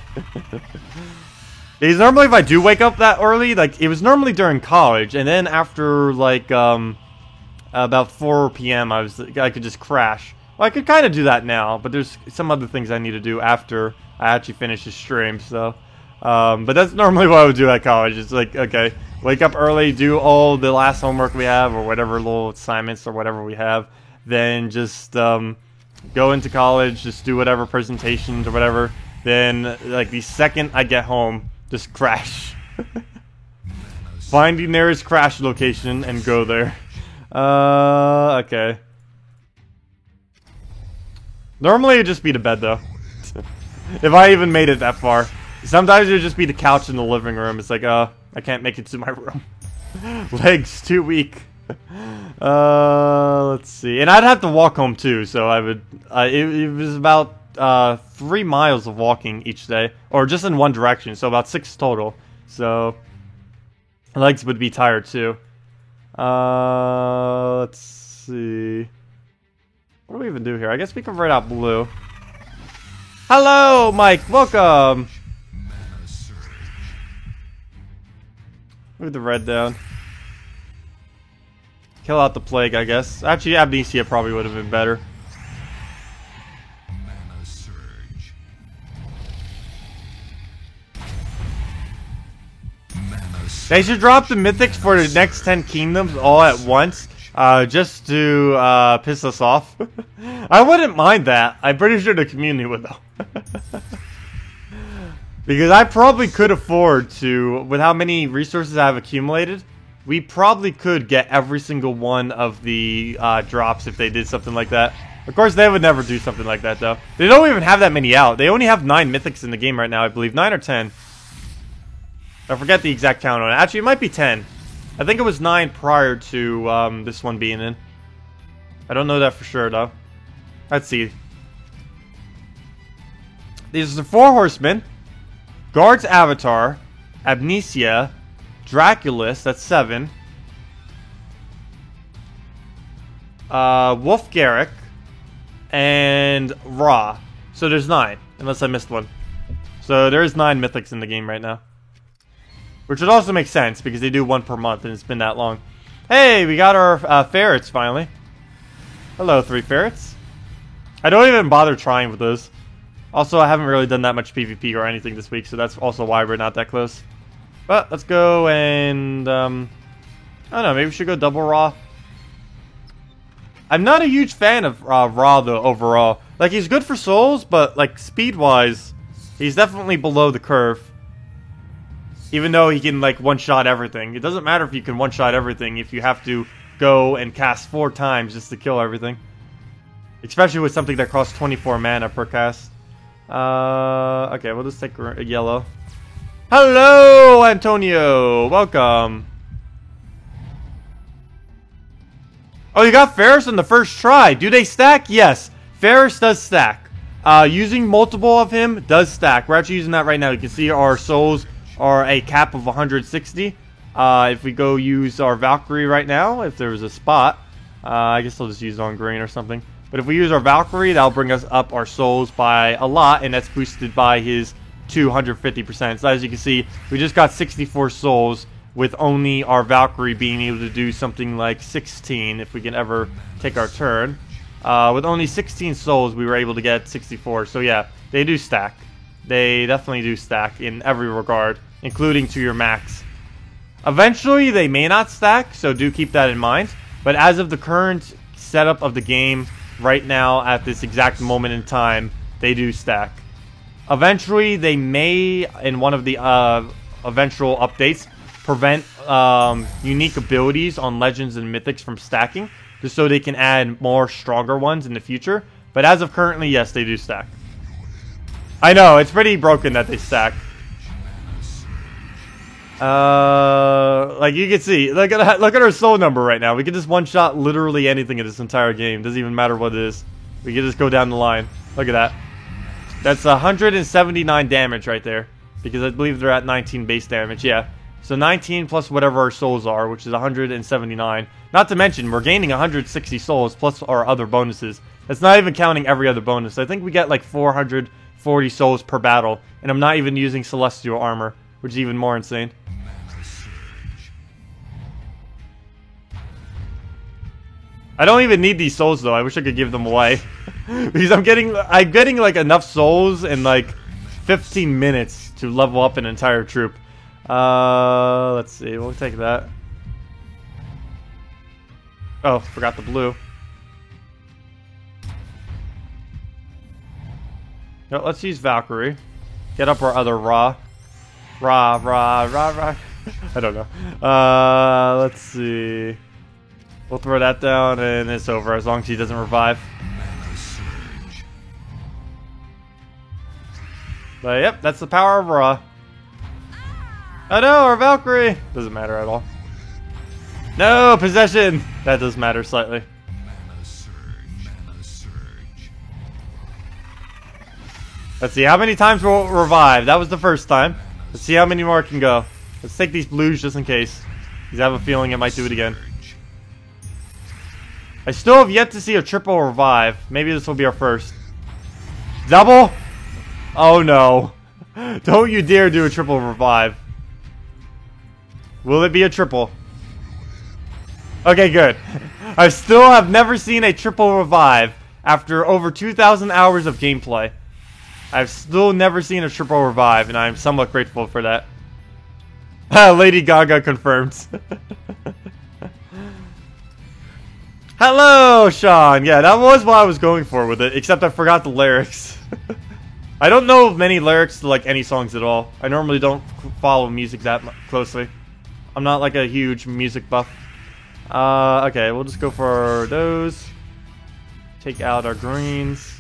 Because normally if I do wake up that early, like, it was normally during college, and then after, like, about 4 p.m. I could just crash. Well, I could kind of do that now, but there's some other things I need to do after I actually finish the stream, so. But that's normally what I would do at college. It's like, okay, wake up early, do all the last homework we have, or whatever little assignments or whatever we have, then just, go into college, just do whatever presentations or whatever, then, like, the second I get home, just crash. Find the nearest crash location and go there. Okay. Normally it'd just be the bed, though. If I even made it that far. Sometimes it'd just be the couch in the living room. It's like, I can't make it to my room. Legs too weak. Let's see. And I'd have to walk home too, so I would... it was about 3 miles of walking each day. Or just in one direction, so about 6 total. So... legs would be tired too. Let's see. What do we even do here? I guess we can write out blue. Hello, Mike. Welcome. Mana surge. Move the red down. Kill out the plague, I guess. Actually, Amnesia probably would have been better. Mana surge. Mana surge. They should drop the mythics for the next 10 kingdoms all at once. Just to piss us off. I wouldn't mind that. I'm pretty sure the community would though. Because I probably could afford to, with how many resources I've accumulated, we probably could get every single one of the drops if they did something like that. Of course, they would never do something like that though. They don't even have that many out. They only have 9 mythics in the game right now, I believe. 9 or 10. I forget the exact count on it. Actually, it might be 10. I think it was 9 prior to this one being in. I don't know that for sure, though. Let's see. These are the 4 horsemen. Guard's Avatar. Amnesia. Draculus, that's 7. Wolf Garrick. And Ra. So there's 9, unless I missed one. So there is 9 mythics in the game right now. Which would also make sense, because they do 1 per month, and it's been that long. Hey, we got our ferrets, finally. Hello, 3 ferrets. I don't even bother trying with those. Also, I haven't really done that much PvP or anything this week, so that's also why we're not that close. But, let's go and... I don't know, maybe we should go double Ra. I'm not a huge fan of Ra, though, overall. Like, he's good for souls, but, like, speed-wise, he's definitely below the curve. Even though he can, like, one-shot everything. It doesn't matter if you can one-shot everything if you have to go and cast 4 times just to kill everything. Especially with something that costs 24 mana per cast. Okay, we'll just take a yellow. Hello, Antonio! Welcome. Oh, you got Ferris on the first try. Do they stack? Yes. Ferris does stack. Using multiple of him does stack. We're actually using that right now. You can see our souls are a cap of 160. If we go use our Valkyrie right now, if there was a spot, I guess I'll just use it on green or something. But if we use our Valkyrie, that'll bring us up our souls by a lot, and that's boosted by his 250%. So as you can see, we just got 64 souls with only our Valkyrie being able to do something like 16 if we can ever take our turn. With only 16 souls, we were able to get 64. So yeah, they do stack. They definitely do stack in every regard, including to your max. Eventually, they may not stack, so do keep that in mind. But as of the current setup of the game, right now, at this exact moment in time, they do stack. Eventually, they may, in one of the eventual updates, prevent unique abilities on Legends and Mythics from stacking, just so they can add more stronger ones in the future. But as of currently, yes, they do stack. I know, it's pretty broken that they stack. Like you can see, look at our soul number right now. We can just one-shot literally anything in this entire game. Doesn't even matter what it is. We can just go down the line. Look at that. That's 179 damage right there. Because I believe they're at 19 base damage, yeah. So 19 plus whatever our souls are, which is 179. Not to mention, we're gaining 160 souls plus our other bonuses. That's not even counting every other bonus. I think we get like 440 souls per battle. And I'm not even using Celestial Armor, which is even more insane. I don't even need these souls though. I wish I could give them away. Because I'm getting like enough souls in like 15 minutes to level up an entire troop. Let's see. We'll take that. Oh, forgot the blue. No, let's use Valkyrie. Get up our other Ra. Ra. I don't know. Let's see. We'll throw that down and it's over as long as he doesn't revive. But yep, that's the power of Ra. Oh no, our Valkyrie! Doesn't matter at all. No, possession! That does matter slightly. Mana surge. Mana surge. Let's see, how many times we'll revive? That was the first time. Let's see how many more can go. Let's take these blues just in case. Because I have a feeling it might do it again. Surge. I still have yet to see a triple revive. Maybe this will be our first. Double? Oh no. Don't you dare do a triple revive. Will it be a triple? Okay, good. I still have never seen a triple revive after over 2,000 hours of gameplay. I've still never seen a triple revive, and I'm somewhat grateful for that. Lady Gaga confirms. Hello, Sean. Yeah, that was what I was going for with it, except I forgot the lyrics. I don't know many lyrics to like any songs at all. I normally don't follow music that closely. I'm not like a huge music buff. Okay, we'll just go for those. Take out our greens.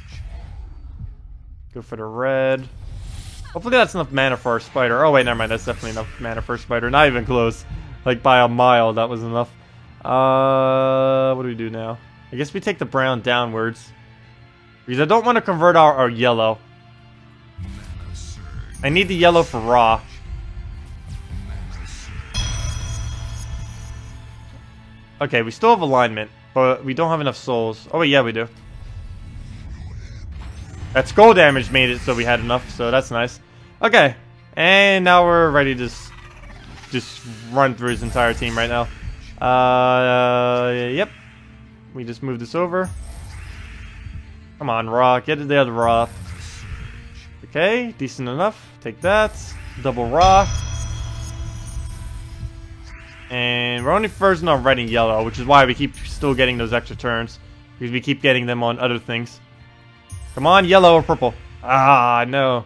Go for the red. Hopefully that's enough mana for our spider. Oh wait, never mind. That's definitely enough mana for a spider. Not even close. Like by a mile, that was enough. What do we do now? I guess we take the brown downwards. Because I don't want to convert our yellow. Mana surge. I need the yellow for Ra. Mana surge. Okay, we still have alignment, but we don't have enough souls. Oh wait, yeah we do. That skull damage made it so we had enough, so that's nice. Okay, and now we're ready to just run through his entire team right now. Yep. We just move this over. Come on, Ra. Get it there, the Ra. Okay, decent enough. Take that. Double Ra. And we're only frozen on red and yellow, which is why we keep still getting those extra turns. Because we keep getting them on other things. Come on, yellow or purple. Ah, no.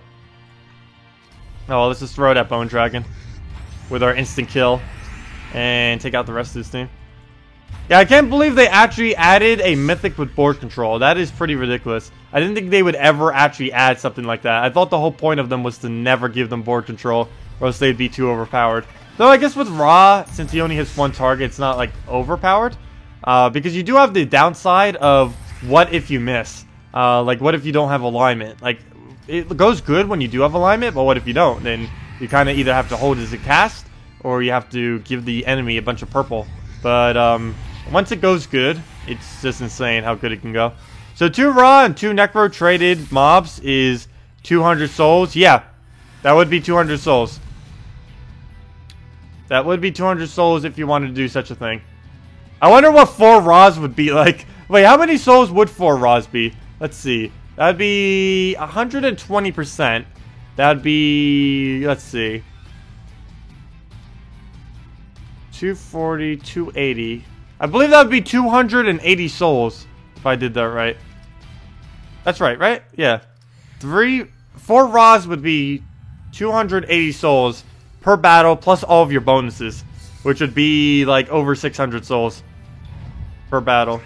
Oh, well, let's just throw that Bone Dragon. With our instant kill. And take out the rest of this team. Yeah, I can't believe they actually added a mythic with board control. That is pretty ridiculous. I didn't think they would ever actually add something like that. I thought the whole point of them was to never give them board control, or else they'd be too overpowered. Though I guess with Ra, since he only hits one target, it's not like overpowered. Because you do have the downside of what if you miss. Like what if you don't have alignment. Like it goes good when you do have alignment, but what if you don't? Then you kind of either have to hold as a cast, or you have to give the enemy a bunch of purple. But once it goes good, it's just insane how good it can go. So 2 Ra and 2 Necro traded mobs is 200 souls. Yeah, that would be 200 souls. That would be 200 souls if you wanted to do such a thing. I wonder what 4 Ras would be like. Wait, how many souls would 4 Ras be? Let's see. That'd be 120%. That'd be, let's see. 240, 280. I believe that would be 280 souls if I did that right. That's right, right? Yeah. 4 Ras would be 280 souls per battle plus all of your bonuses, which would be like over 600 souls per battle,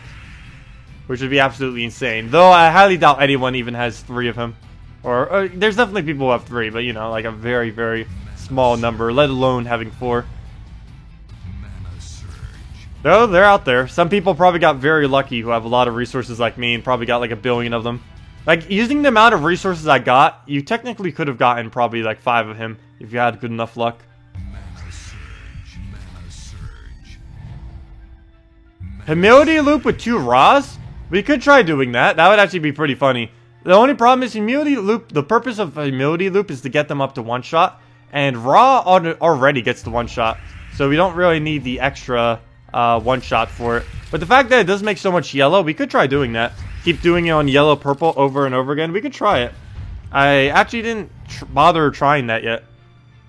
which would be absolutely insane. Though I highly doubt anyone even has 3 of him. Or there's definitely people who have 3, but you know, like a very, very small number, let alone having 4. Mana surge. No, they're out there. Some people probably got very lucky who have a lot of resources like me and probably got like 1 billion of them. Like, using the amount of resources I got, you technically could have gotten probably like 5 of him if you had good enough luck. Mana surge. Mana surge. Humility loop with 2 Ras? We could try doing that. That would actually be pretty funny. The only problem is humility loop, the purpose of humility loop is to get them up to 1 shot. And Ra already gets the 1 shot. So we don't really need the extra 1 shot for it. But the fact that it does make so much yellow, we could try doing that. Keep doing it on yellow, purple over and over again. We could try it. I actually didn't bother trying that yet.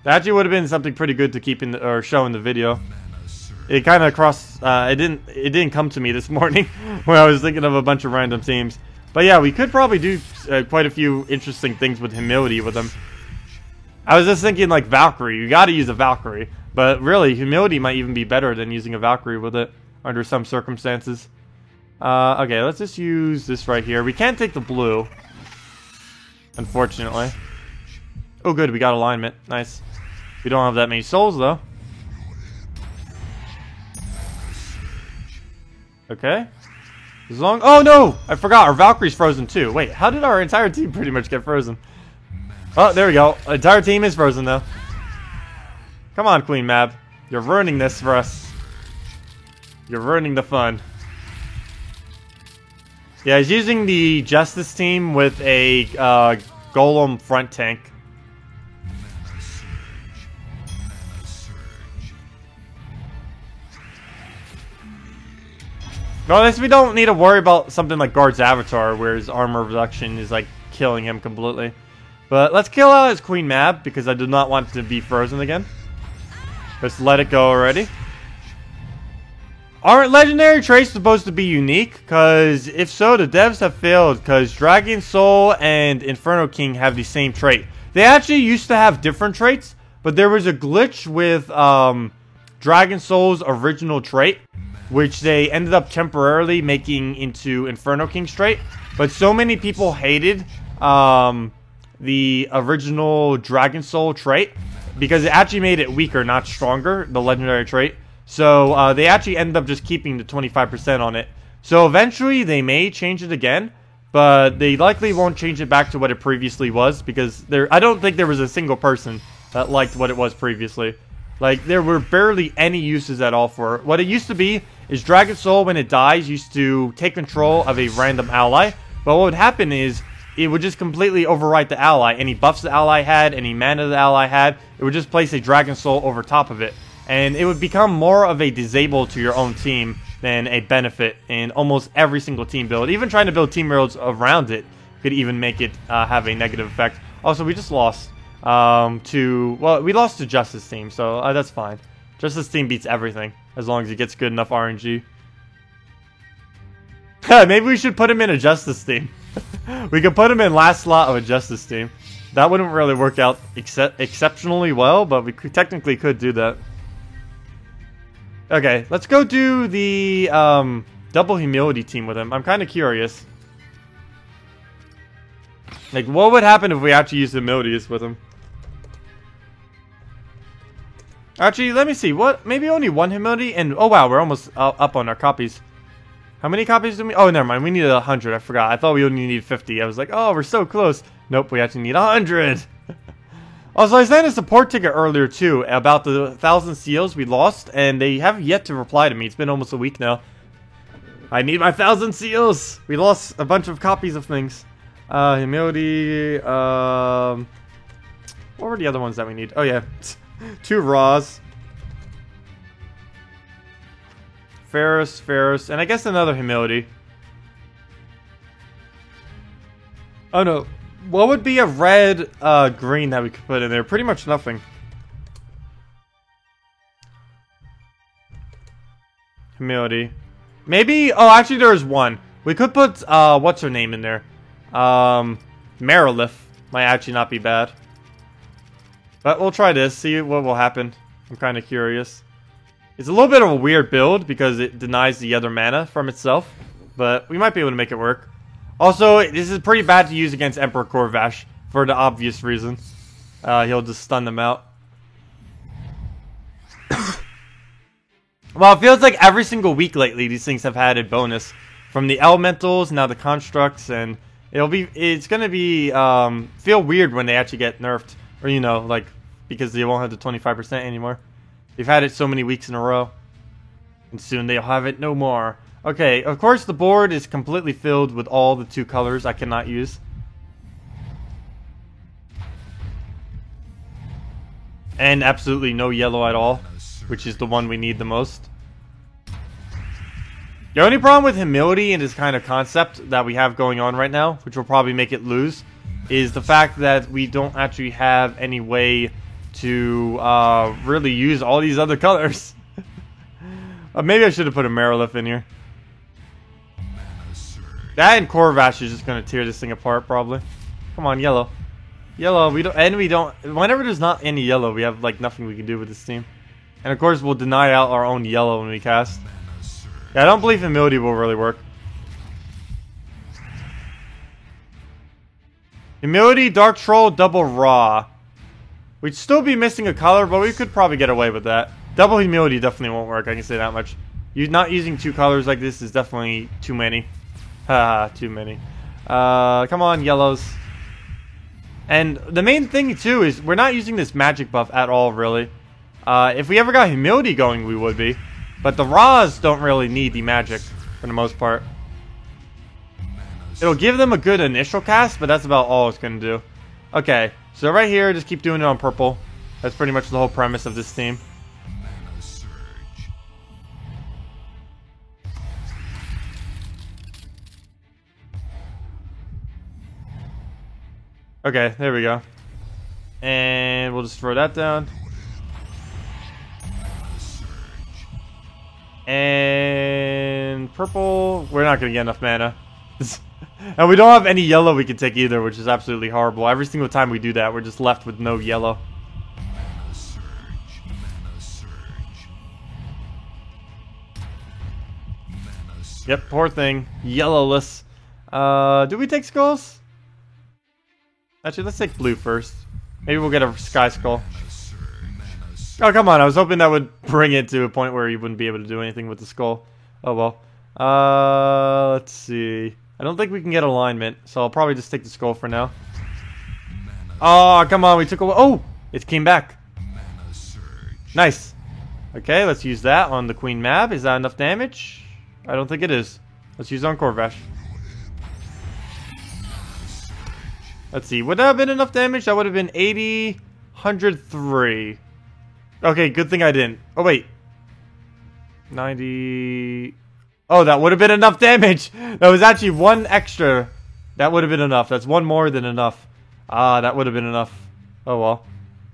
That actually would have been something pretty good to keep in the, or show in the video. Mana surge. It kind of crossed. It didn't come to me this morning when I was thinking of a bunch of random teams. But yeah, we could probably do quite a few interesting things with humility with them. I was just thinking like Valkyrie. You got to use a Valkyrie, but really humility might even be better than using a Valkyrie with it under some circumstances. Okay, let's just use this right here. We can't take the blue, unfortunately. Oh, good, we got alignment. Nice. We don't have that many souls, though. Okay. As long... Oh, no! I forgot. Our Valkyrie's frozen, too. Wait, how did our entire team pretty much get frozen? Oh, there we go. The entire team is frozen, though. Come on, Queen Mab. You're ruining this for us. You're ruining the fun. Yeah, he's using the Justice team with a Golem front tank. Mana surge. Mana surge. No, at least we don't need to worry about something like Guard's Avatar, where his armor reduction is like killing him completely. But let's kill out his Queen Mab, because I do not want it to be frozen again. Just let it go already. Aren't legendary traits supposed to be unique? Because if so, the devs have failed, because Dragon Soul and Inferno King have the same trait. They actually used to have different traits, but there was a glitch with Dragon Soul's original trait, which they ended up temporarily making into Inferno King's trait. But so many people hated the original Dragon Soul trait, because it actually made it weaker, not stronger, the legendary trait. So they actually ended up just keeping the 25% on it. So eventually they may change it again, but they likely won't change it back to what it previously was, because I don't think there was a single person that liked what it was previously. Like, there were barely any uses at all for it. What it used to be is Dragon Soul, when it dies, used to take control of a random ally. But what would happen is it would just completely overwrite the ally. Any buffs the ally had, any mana the ally had, it would just place a Dragon Soul over top of it. And it would become more of a disable to your own team than a benefit in almost every single team build. Even trying to build team builds around it could even make it have a negative effect. Also, we just lost we lost to Justice team, so that's fine. Justice team beats everything, as long as he gets good enough RNG. Maybe we should put him in a Justice team. We could put him in last slot of a Justice team. That wouldn't really work out exceptionally well, but we technically could do that. Okay, let's go do the double humility team with him. I'm kind of curious. Like, what would happen if we actually used humilities with him? Actually, let me see. What? Maybe only one humility? And oh wow, we're almost up on our copies. How many copies do we? Oh, never mind. We needed 100. I forgot. I thought we only needed 50. I was like, oh, we're so close. Nope, we actually need 100. Also, I sent a support ticket earlier, too, about the 1,000 seals we lost, and they have yet to reply to me. It's been almost a week now. I need my 1,000 seals! We lost a bunch of copies of things. Humility, what were the other ones that we need? Oh, yeah. 2 Raws. Ferris, and I guess another humility. Oh, no. What would be a red, green that we could put in there? Pretty much nothing. Humility. Maybe, oh, actually there is one. We could put, what's her name in there? Marilith. Might actually not be bad. But we'll try this, see what will happen. I'm kind of curious. It's a little bit of a weird build because it denies the other mana from itself. But we might be able to make it work. Also, this is pretty bad to use against Emperor Corvash for the obvious reason. He'll just stun them out. Well, it feels like every single week lately these things have had a bonus. From the elementals, now the constructs, and it's gonna be, feel weird when they actually get nerfed. Or, you know, like, because they won't have the 25% anymore. They've had it so many weeks in a row. And soon they'll have it no more. Okay, of course the board is completely filled with all the 2 colors I cannot use. And absolutely no yellow at all, which is the one we need the most. The only problem with humility and this kind of concept that we have going on right now, which will probably make it lose, is the fact that we don't actually have any way to really use all these other colors. Maybe I should have put a Marilith in here. That and Corvash is just gonna tear this thing apart, probably. Come on, yellow. Yellow, we don't, whenever there's not any yellow, we have, like, nothing we can do with this team. And of course, we'll deny out our own yellow when we cast. Yeah, I don't believe humility will really work. Humility, Dark Troll, double Raw. We'd still be missing a color, but we could probably get away with that. Double humility definitely won't work, I can say that much. You not using 2 colors like this is definitely too many. Haha, too many. Come on, yellows. And the main thing, too, is we're not using this magic buff at all, really. If we ever got humility going, we would be. But the Raws don't really need the magic, for the most part. It'll give them a good initial cast, but that's about all it's going to do. Okay, so right here, just keep doing it on purple. That's pretty much the whole premise of this team. Mana surge. Okay, there we go. And we'll just throw that down. Mana surge. And purple, we're not going to get enough mana. And we don't have any yellow we can take either, which is absolutely horrible. Every single time we do that, we're just left with no yellow. Mana surge. Mana surge. Mana surge. Yep, poor thing. Yellowless. Do we take skulls? Actually, let's take blue first. Maybe we'll get a sky skull. Mana surge. Mana surge. Oh, come on. I was hoping that would bring it to a point where you wouldn't be able to do anything with the skull. Oh, well. Let's see. I don't think we can get alignment, so I'll probably just take the skull for now. Mana Oh, come on. We took away. Oh, it came back. Mana surge. Nice. Okay, let's use that on the Queen Mab. Is that enough damage? I don't think it is. Let's use it on Corvash. Let's see. Would that have been enough damage? That would have been 80, 103. Okay, good thing I didn't. Oh, wait. 90... Oh, that would have been enough damage. That was actually 1 extra. That would have been enough. That's 1 more than enough. Ah, that would have been enough. Oh, well.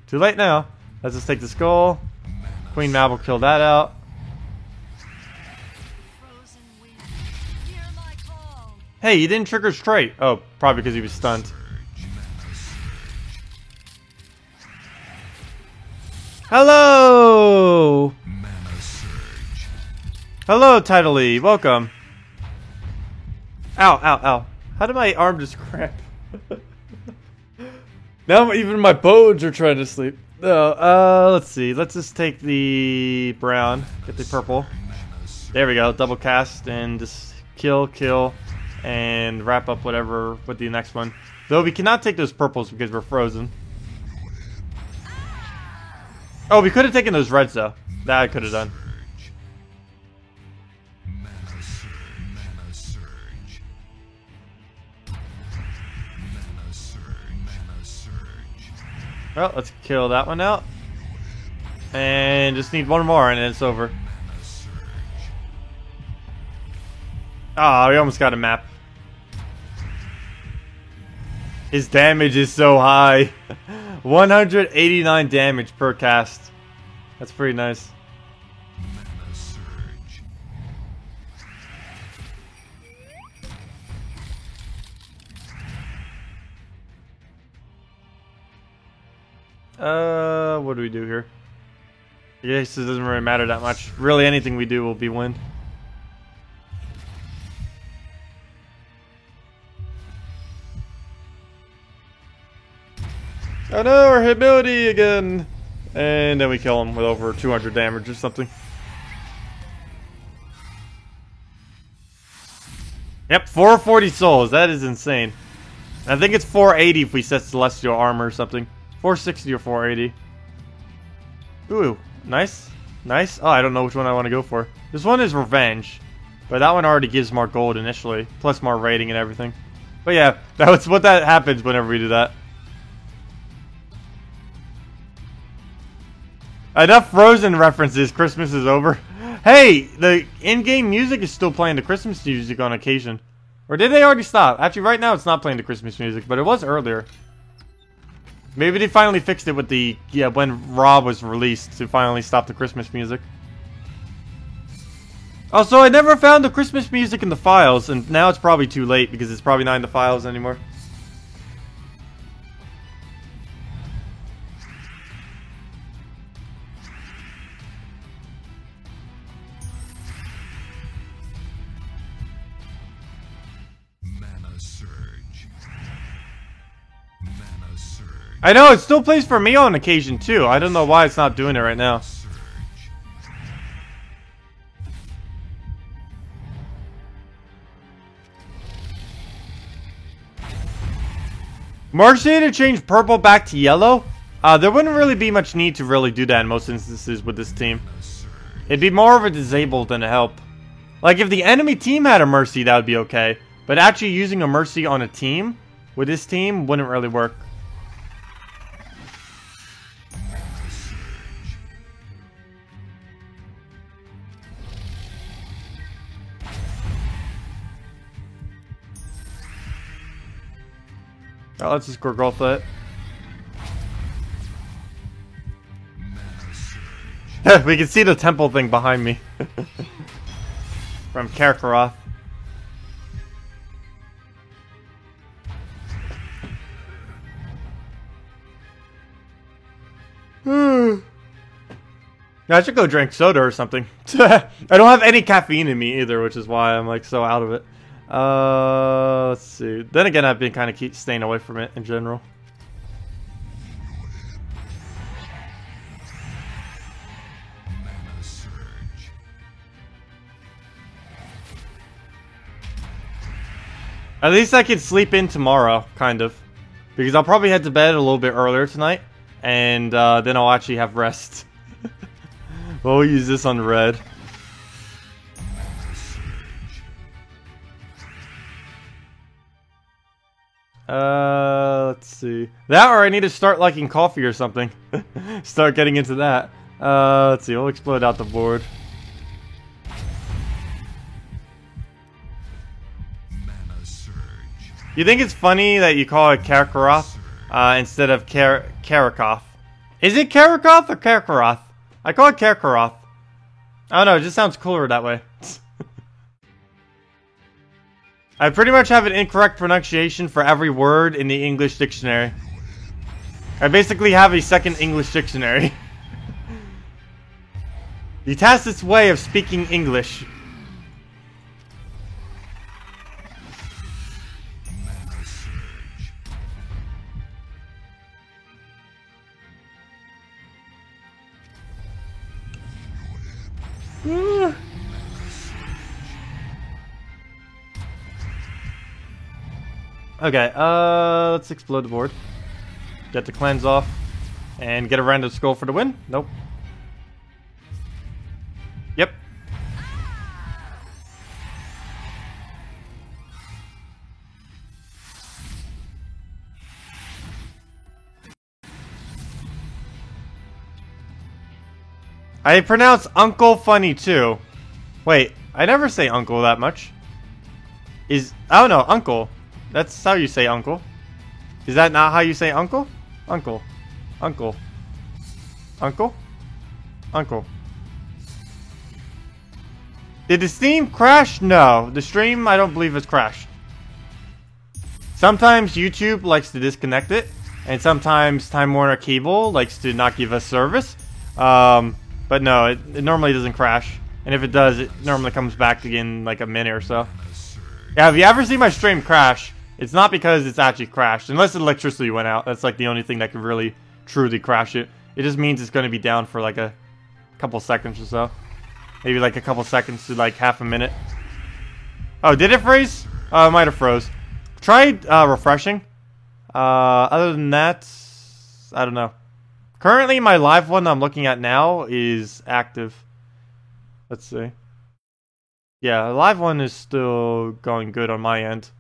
Too late now. Let's just take the skull. Queen Mab will kill that out. Frozen wind, hear my call. Hey, he didn't trigger straight. Oh, probably because he was stunned. Mana surge. Hello! Mana surge. Hello, Tidal Lee. Welcome. Ow, ow, ow. How did my arm just crack? Now even my bones are trying to sleep. Let's see. Let's just take the brown. Get the purple. Mana surge. There we go. Double cast and just kill, and wrap up whatever with the next one. Though we cannot take those purples because we're frozen. Oh, we could have taken those reds though. That I could have done. Mana surge. Mana surge. Mana surge. Mana surge. Well, let's kill that one out. And just need 1 more and then it's over. Mana surge. Ah, we almost got a map. His damage is so high. 189 damage per cast. That's pretty nice. Mana surge. What do we do here? I guess it doesn't really matter that much. Really, anything we do will be win. Oh no, our humility again! And then we kill him with over 200 damage or something. Yep, 440 souls. That is insane. I think it's 480 if we set Celestial Armor or something. 460 or 480. Ooh, nice. Nice. Oh, I don't know which one I want to go for. This one is Revenge. But that one already gives more gold initially. Plus more rating and everything. But yeah, that's what that happens whenever we do that. Enough Frozen references. Christmas is over. Hey, the in-game music is still playing the Christmas music on occasion. Or did they already stop? Actually, right now it's not playing the Christmas music, but it was earlier. Maybe they finally fixed it with the... Yeah, when Rob was released to finally stop the Christmas music. Also, I never found the Christmas music in the files, and now it's probably too late because it's probably not in the files anymore. Mana surge. Mana Mana surge. I know, it still plays for me on occasion too. I don't know why it's not doing it right now. Surge. Mercy to change purple back to yellow? There wouldn't really be much need to really do that in most instances with this team. It'd be more of a disable than a help. Like, if the enemy team had a Mercy, that would be okay. But actually using a Mercy on a team, with this team, wouldn't really work. Oh, let's just Gorgultha it. We can see the temple thing behind me. From Karkaroth. I should go drink soda or something. I don't have any caffeine in me either, which is why I'm like so out of it. Let's see. Then again, I've been kind of keep staying away from it in general. Mana surge. At least I can sleep in tomorrow, kind of. Because I'll probably head to bed a little bit earlier tonight. And then I'll actually have rest. We'll use this on red. Mana surge. Let's see. That or I need to start liking coffee or something. Start getting into that. Let's see. We'll explode out the board. Mana surge. You think it's funny that you call it Karkaroth instead of Karakoth? Is it Karakoth or Karkaroth? I call it Karkaroth. I don't know, it just sounds cooler that way. I pretty much have an incorrect pronunciation for every word in the English dictionary. I basically have a second English dictionary. The tacit way of speaking English. Mana surge. Okay, let's explode the board. Get the cleanse off. And get a random skull for the win? Nope. Yep. I pronounce uncle funny too. Wait, I never say uncle that much. I don't know, uncle. That's how you say uncle. Is that not how you say uncle? Uncle. Uncle. Uncle? Uncle. Did the stream crash? No. The stream, I don't believe, has crashed. Sometimes YouTube likes to disconnect it. And sometimes Time Warner Cable likes to not give us service. But no, it normally doesn't crash. And if it does, it normally comes back again in like a minute or so. Yeah, if you ever see my stream crash, it's not because it's actually crashed. Unless electricity went out. That's like the only thing that could really truly crash it. It just means it's going to be down for like a couple seconds or so. Maybe like a couple seconds to like half a minute. Oh, did it freeze? Oh, it might have froze. Try refreshing. Other than that, I don't know. Currently, my live one I'm looking at now is active. Let's see. Yeah, the live one is still going good on my end.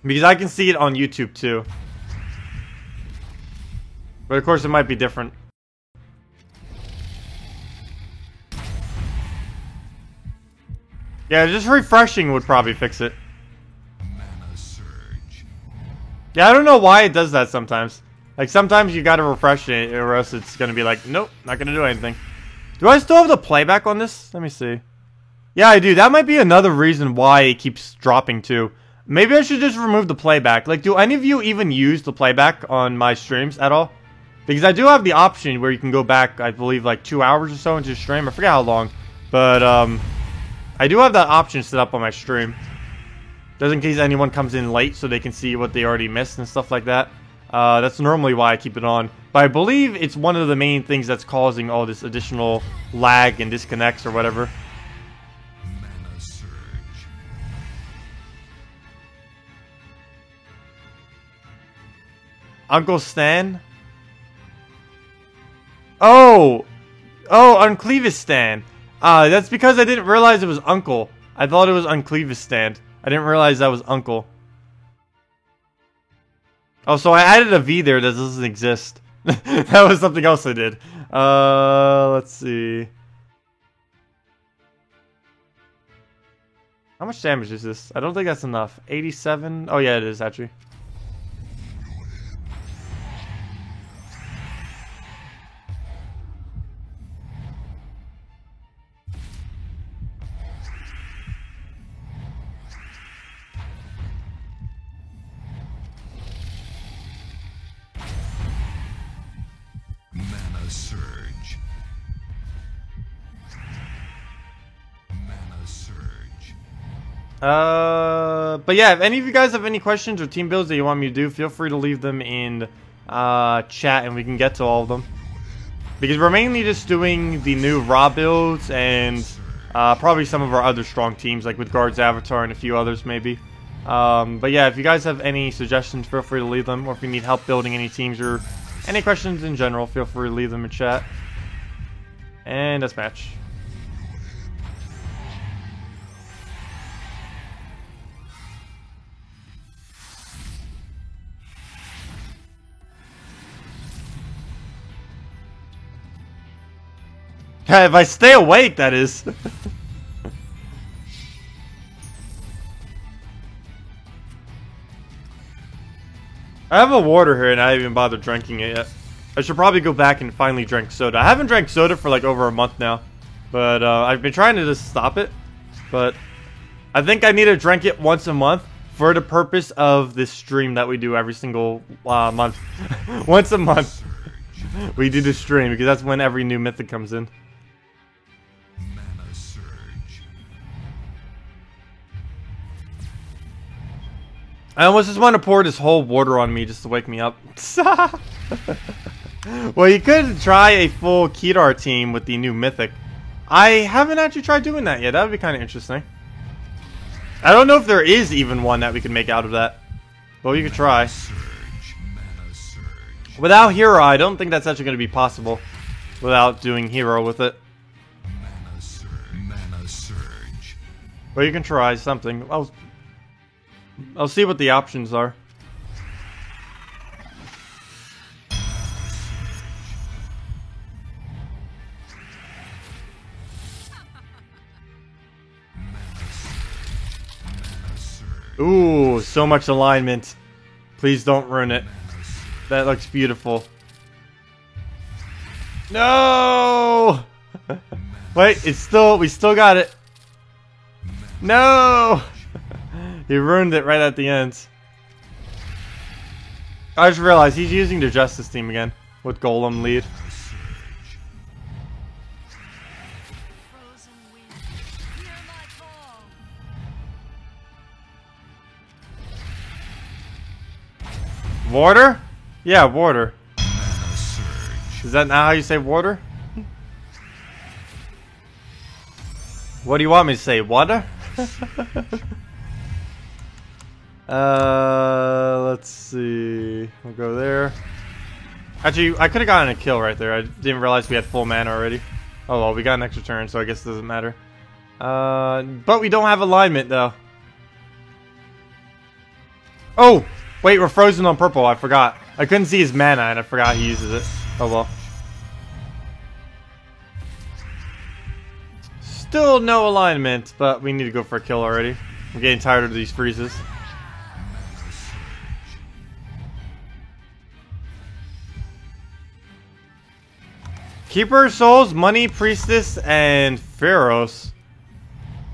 Because I can see it on YouTube too. But of course it might be different. Yeah, just refreshing would probably fix it. Mana surge. Yeah, I don't know why it does that sometimes. Like sometimes you gotta refresh it or else it's gonna be like, nope, not gonna do anything. Do I still have the playback on this? Let me see. Yeah, I do. That might be another reason why it keeps dropping too. Maybe I should just remove the playback. Like, do any of you even use the playback on my streams at all? Because I do have the option where you can go back, I believe, like 2 hours or so into stream. I forget how long. But, I do have that option set up on my stream. Just in case anyone comes in late so they can see what they already missed and stuff like that. That's normally why I keep it on. But I believe it's one of the main things that's causing all this additional lag and disconnects or whatever. Mana surge. Uncle Stan? Oh! Oh, Uncleavistan. That's because I didn't realize it was Uncle. I thought it was Uncleavistan. I didn't realize that was Uncle. Oh, so I added a V there that doesn't exist. That was something else I did. Let's see. How much damage is this? I don't think that's enough. 87? Oh yeah, it is actually. Mana surge. Mana surge. But yeah, if any of you guys have any questions or team builds that you want me to do, feel free to leave them in chat and we can get to all of them. Because we're mainly just doing the new raw builds and probably some of our other strong teams, like with Guard's Avatar and a few others maybe. But yeah, if you guys have any suggestions, feel free to leave them. Or if you need help building any teams or any questions in general, feel free to leave them in chat. And let's match. If I stay awake, that is. I have a water here and I haven't even bothered drinking it yet. I should probably go back and finally drink soda. I haven't drank soda for like over a month now. But I've been trying to just stop it. But I think I need to drink it once a month for the purpose of this stream that we do every single month. Once a month we do the stream because that's when every new mythic comes in. Mana surge. I almost just want to pour this whole water on me just to wake me up. Well, you could try a full Kedar team with the new mythic. I haven't actually tried doing that yet. That would be kind of interesting. I don't know if there is even one that we could make out of that. Well, you could try. Surge. Mana surge. Without Hero, I don't think that's actually going to be possible. Without doing Hero with it. Mana surge. Mana surge. Well, you can try something. I'll see what the options are. Ooh, so much alignment. Please don't ruin it. That looks beautiful. No! Wait, we still got it. No! He ruined it right at the end. I just realized he's using the Justice team again with Golem lead. Frozen wind. Hear my call. Water? Yeah, water. Mana surge. Is that not how you say water? What do you want me to say? Water? Let's see. We'll go there. Actually, I could have gotten a kill right there. I didn't realize we had full mana already. Oh well, we got an extra turn, so I guess it doesn't matter. But we don't have alignment though. Oh! Wait, we're frozen on purple. I forgot. I couldn't see his mana and I forgot he uses it. Oh well. Still no alignment, but we need to go for a kill already. I'm getting tired of these freezes. Keeper of Souls, Money, Priestess, and Pharaohs.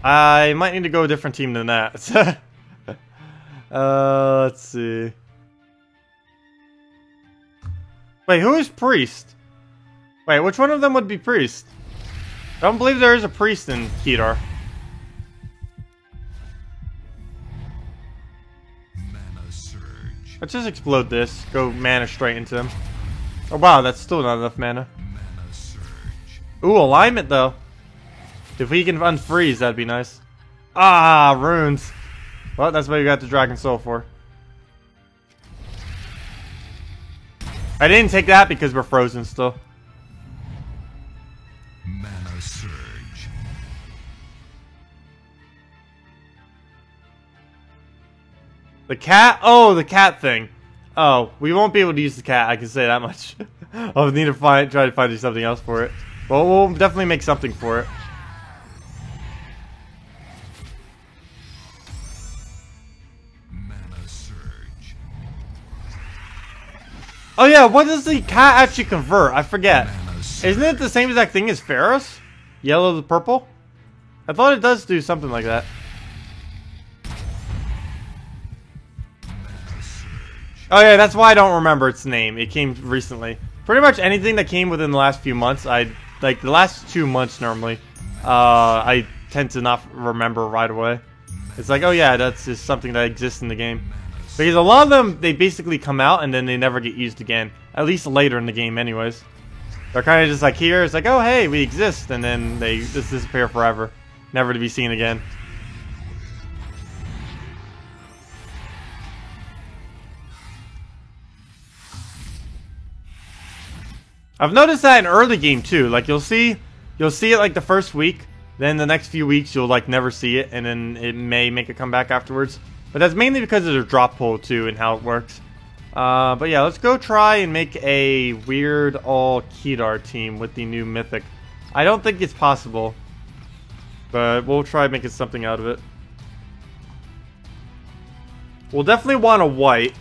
I might need to go a different team than that. Let's see. Wait, who is Priest? Wait, which one of them would be Priest? I don't believe there is a Priest in Kedar. Let's just explode this. Go mana straight into him. Oh wow, that's still not enough mana. Mana surge. Ooh, alignment though. If we can unfreeze, that'd be nice. Ah, runes. Well, that's what you got the Dragon Soul for. I didn't take that because we're frozen still. Mana surge. The cat? Oh, the cat thing. Oh, we won't be able to use the cat, I can say that much. I'll need to try to find something else for it. Well, we'll definitely make something for it. Mana surge. Oh yeah, what does the cat actually convert? I forget. Mana surge. Isn't it the same exact thing as Pharaoh's? Yellow to purple? I thought it does do something like that. Mana surge. Oh yeah, that's why I don't remember its name. It came recently. Pretty much anything that came within the last few months, like the last 2 months normally, I tend to not remember right away. It's like, oh yeah, that's just something that exists in the game. Because a lot of them, they basically come out and then they never get used again. At least later in the game anyways. They're kind of just like here, it's like, oh hey, we exist, and then they just disappear forever. Never to be seen again. I've noticed that in early game too. Like you'll see it like the first week, then the next few weeks you'll like never see it, and then it may make a comeback afterwards. But that's mainly because of the drop pull too and how it works. But yeah, let's go try and make a weird all Kedar team with the new mythic. I don't think it's possible, but we'll try making something out of it. We'll definitely want a white.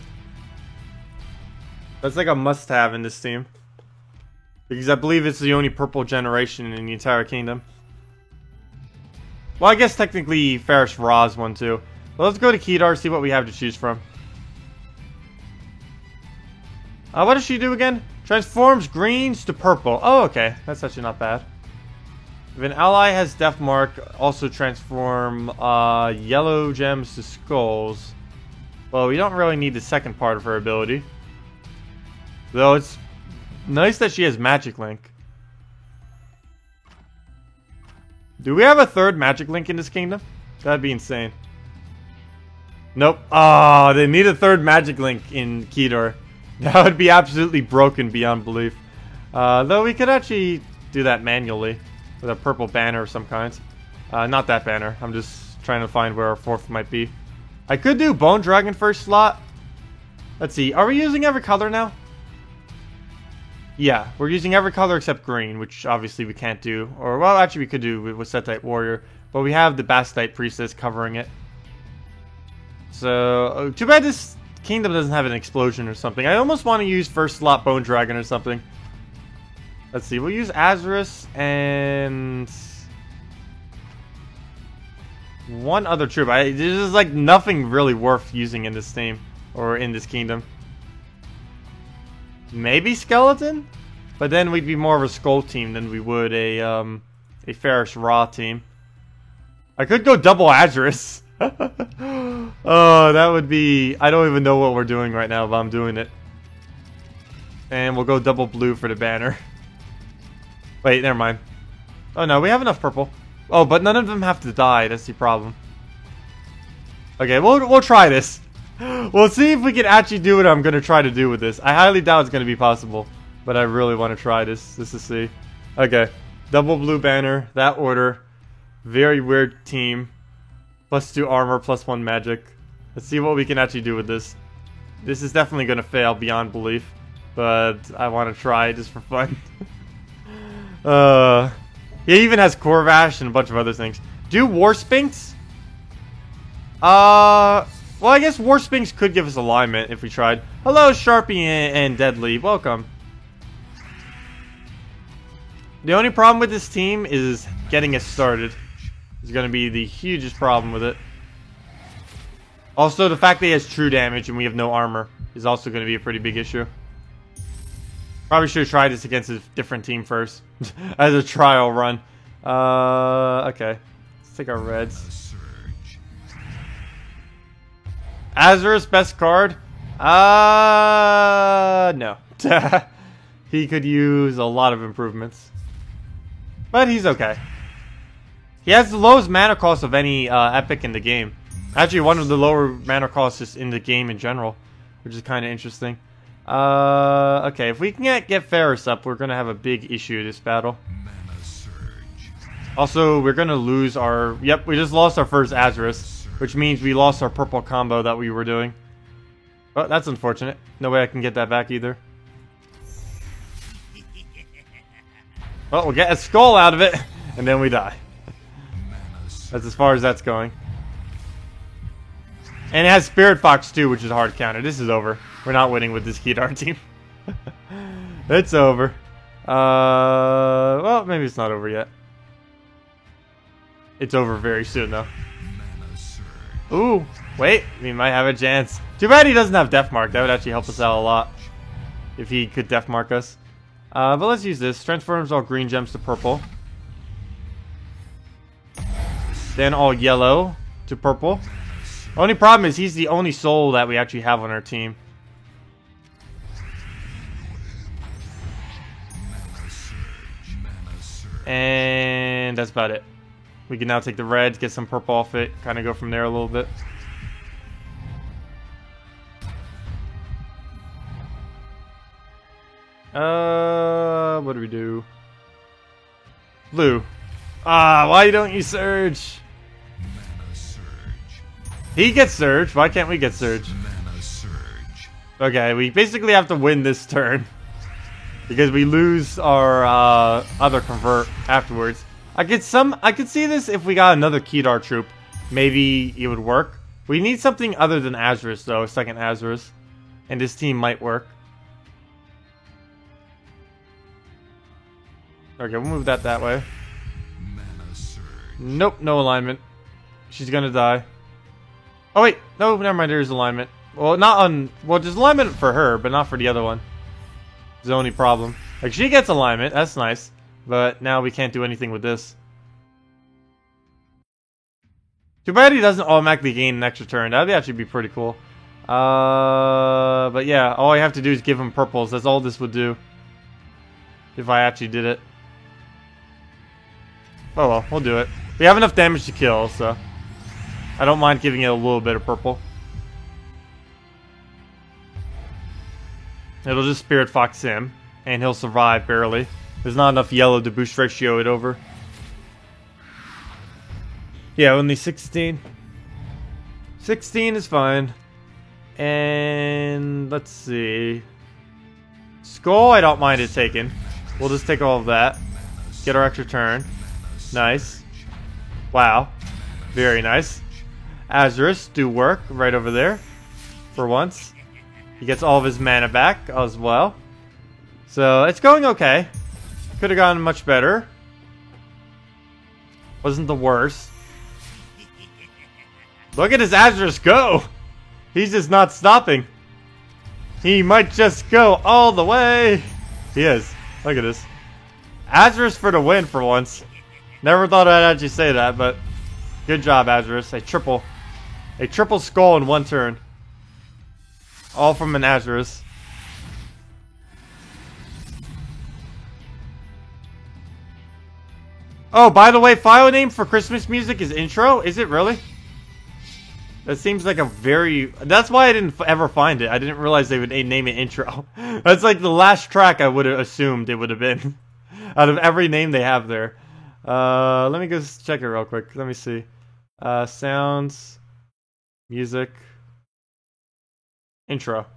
That's like a must-have in this team. Because I believe it's the only purple generation in the entire kingdom. Well, I guess technically Ferris Ra's one too. But let's go to Kedar, see what we have to choose from. What does she do again? Transforms greens to purple. Oh, okay. That's actually not bad. If an ally has Death Mark, also transform yellow gems to skulls. Well, we don't really need the second part of her ability. Though it's nice that she has Magic Link. Do we have a third Magic Link in this kingdom? That'd be insane. Nope. Oh, they need a third Magic Link in Kedar. That would be absolutely broken beyond belief. Though we could actually do that manually with a purple banner of some kind. Not that banner. I'm just trying to find where our fourth might be. I could do Bone Dragon first slot. Let's see. Are we using every color now? Yeah, we're using every color except green, which obviously we can't do. Or, well, actually we could do with Setite Warrior. But we have the Bastite Priestess covering it. So, too bad this kingdom doesn't have an explosion or something. I almost want to use first slot Bone Dragon or something. Let's see, we'll use Azarus and one other troop. There's just like nothing really worth using in this team or in this kingdom. Maybe Skeleton, but then we'd be more of a Skull team than we would a Ferris Ra team. I could go double Azarus. Oh, that would be... I don't even know what we're doing right now, but I'm doing it. And we'll go double blue for the banner. Wait, never mind. Oh no, we have enough purple. Oh, but none of them have to die. That's the problem. Okay, we'll try this. We'll see if we can actually do what I'm going to try to do with this. I highly doubt it's going to be possible, but I really want to try this just to see. Okay, double blue banner, that order. Very weird team. +2 armor, +1 magic. Let's see what we can actually do with this. This is definitely going to fail beyond belief, but I want to try just for fun. He even has Corvash and a bunch of other things. Do War Sphinx? Well, I guess War Sphinx could give us alignment if we tried. Hello, Sharpie and Deadly. Welcome. The only problem with this team is getting it started. Is going to be the hugest problem with it. Also, the fact that he has true damage and we have no armor is also going to be a pretty big issue. Probably should have tried this against a different team first. As a trial run. Okay. Let's take our reds. Surge. Azarus, best card. No. He could use a lot of improvements. But he's okay. He has the lowest mana cost of any epic in the game. Actually, one of the lower mana costs in the game in general, which is kind of interesting. Okay, if we can get Ferris up, we're going to have a big issue this battle. Mana surge. Also, we're going to lose our... Yep, we just lost our first Azarus, which means we lost our purple combo that we were doing. Oh, that's unfortunate. No way I can get that back either. Well, we'll get a skull out of it, and then we die. That's as far as that's going. And it has Spirit Fox too, which is a hard counter. This is over. We're not winning with this Kedar team. It's over. Well, maybe it's not over yet. It's over very soon, though. Mana surge. Ooh, wait. We might have a chance. Too bad he doesn't have Death Mark. That would actually help us out a lot. If he could Death Mark us. But let's use this. Transforms all green gems to purple. Then all yellow to purple. Only problem is he's the only soul that we actually have on our team. Mana surge. Mana surge. And that's about it. We can now take the reds, get some purple off it, kind of go from there a little bit. What do we do? Blue. Why don't you surge? Mana surge. He gets surge. Why can't we get surge? Mana surge. Okay, we basically have to win this turn. Because we lose our other convert afterwards. I could see this if we got another Kedar troop. Maybe it would work. We need something other than Azarus though, second Azarus. And this team might work. Okay, we'll move that way. Mana surge. Nope, no alignment. She's gonna die. Oh wait, no, never mind, there's alignment. Well, not on... Well, there's alignment for her, but not for the other one. It's the only problem. Like, she gets alignment, that's nice. But now we can't do anything with this. Too bad he doesn't automatically gain an extra turn. That'd actually be pretty cool. But yeah, all I have to do is give him purples. That's all this would do. If I actually did it. Oh well, we'll do it. We have enough damage to kill, so... I don't mind giving it a little bit of purple. It'll just Spirit Fox him, and he'll survive barely. There's not enough yellow to boost ratio it over. Yeah, only 16. 16 is fine. And let's see. Skull, I don't mind it taken. We'll just take all of that. Get our extra turn. Nice. Wow. Very nice. Azarus, do work right over there. For once. He gets all of his mana back as well. So, it's going okay. Could have gotten much better. Wasn't the worst. Look at his Azarus go! He's just not stopping. He might just go all the way. He is. Look at this. Azarus for the win for once. Never thought I'd actually say that, but good job, Azarus. A triple skull in one turn. All from an Azarus. Oh, by the way, file name for Christmas music is intro? Is it really? That seems like a very... That's why I didn't ever find it. I didn't realize they would name it intro. That's like the last track I would have assumed it would have been. Out of every name they have there. Let me go check it real quick. Let me see. Sounds. Music. Intro.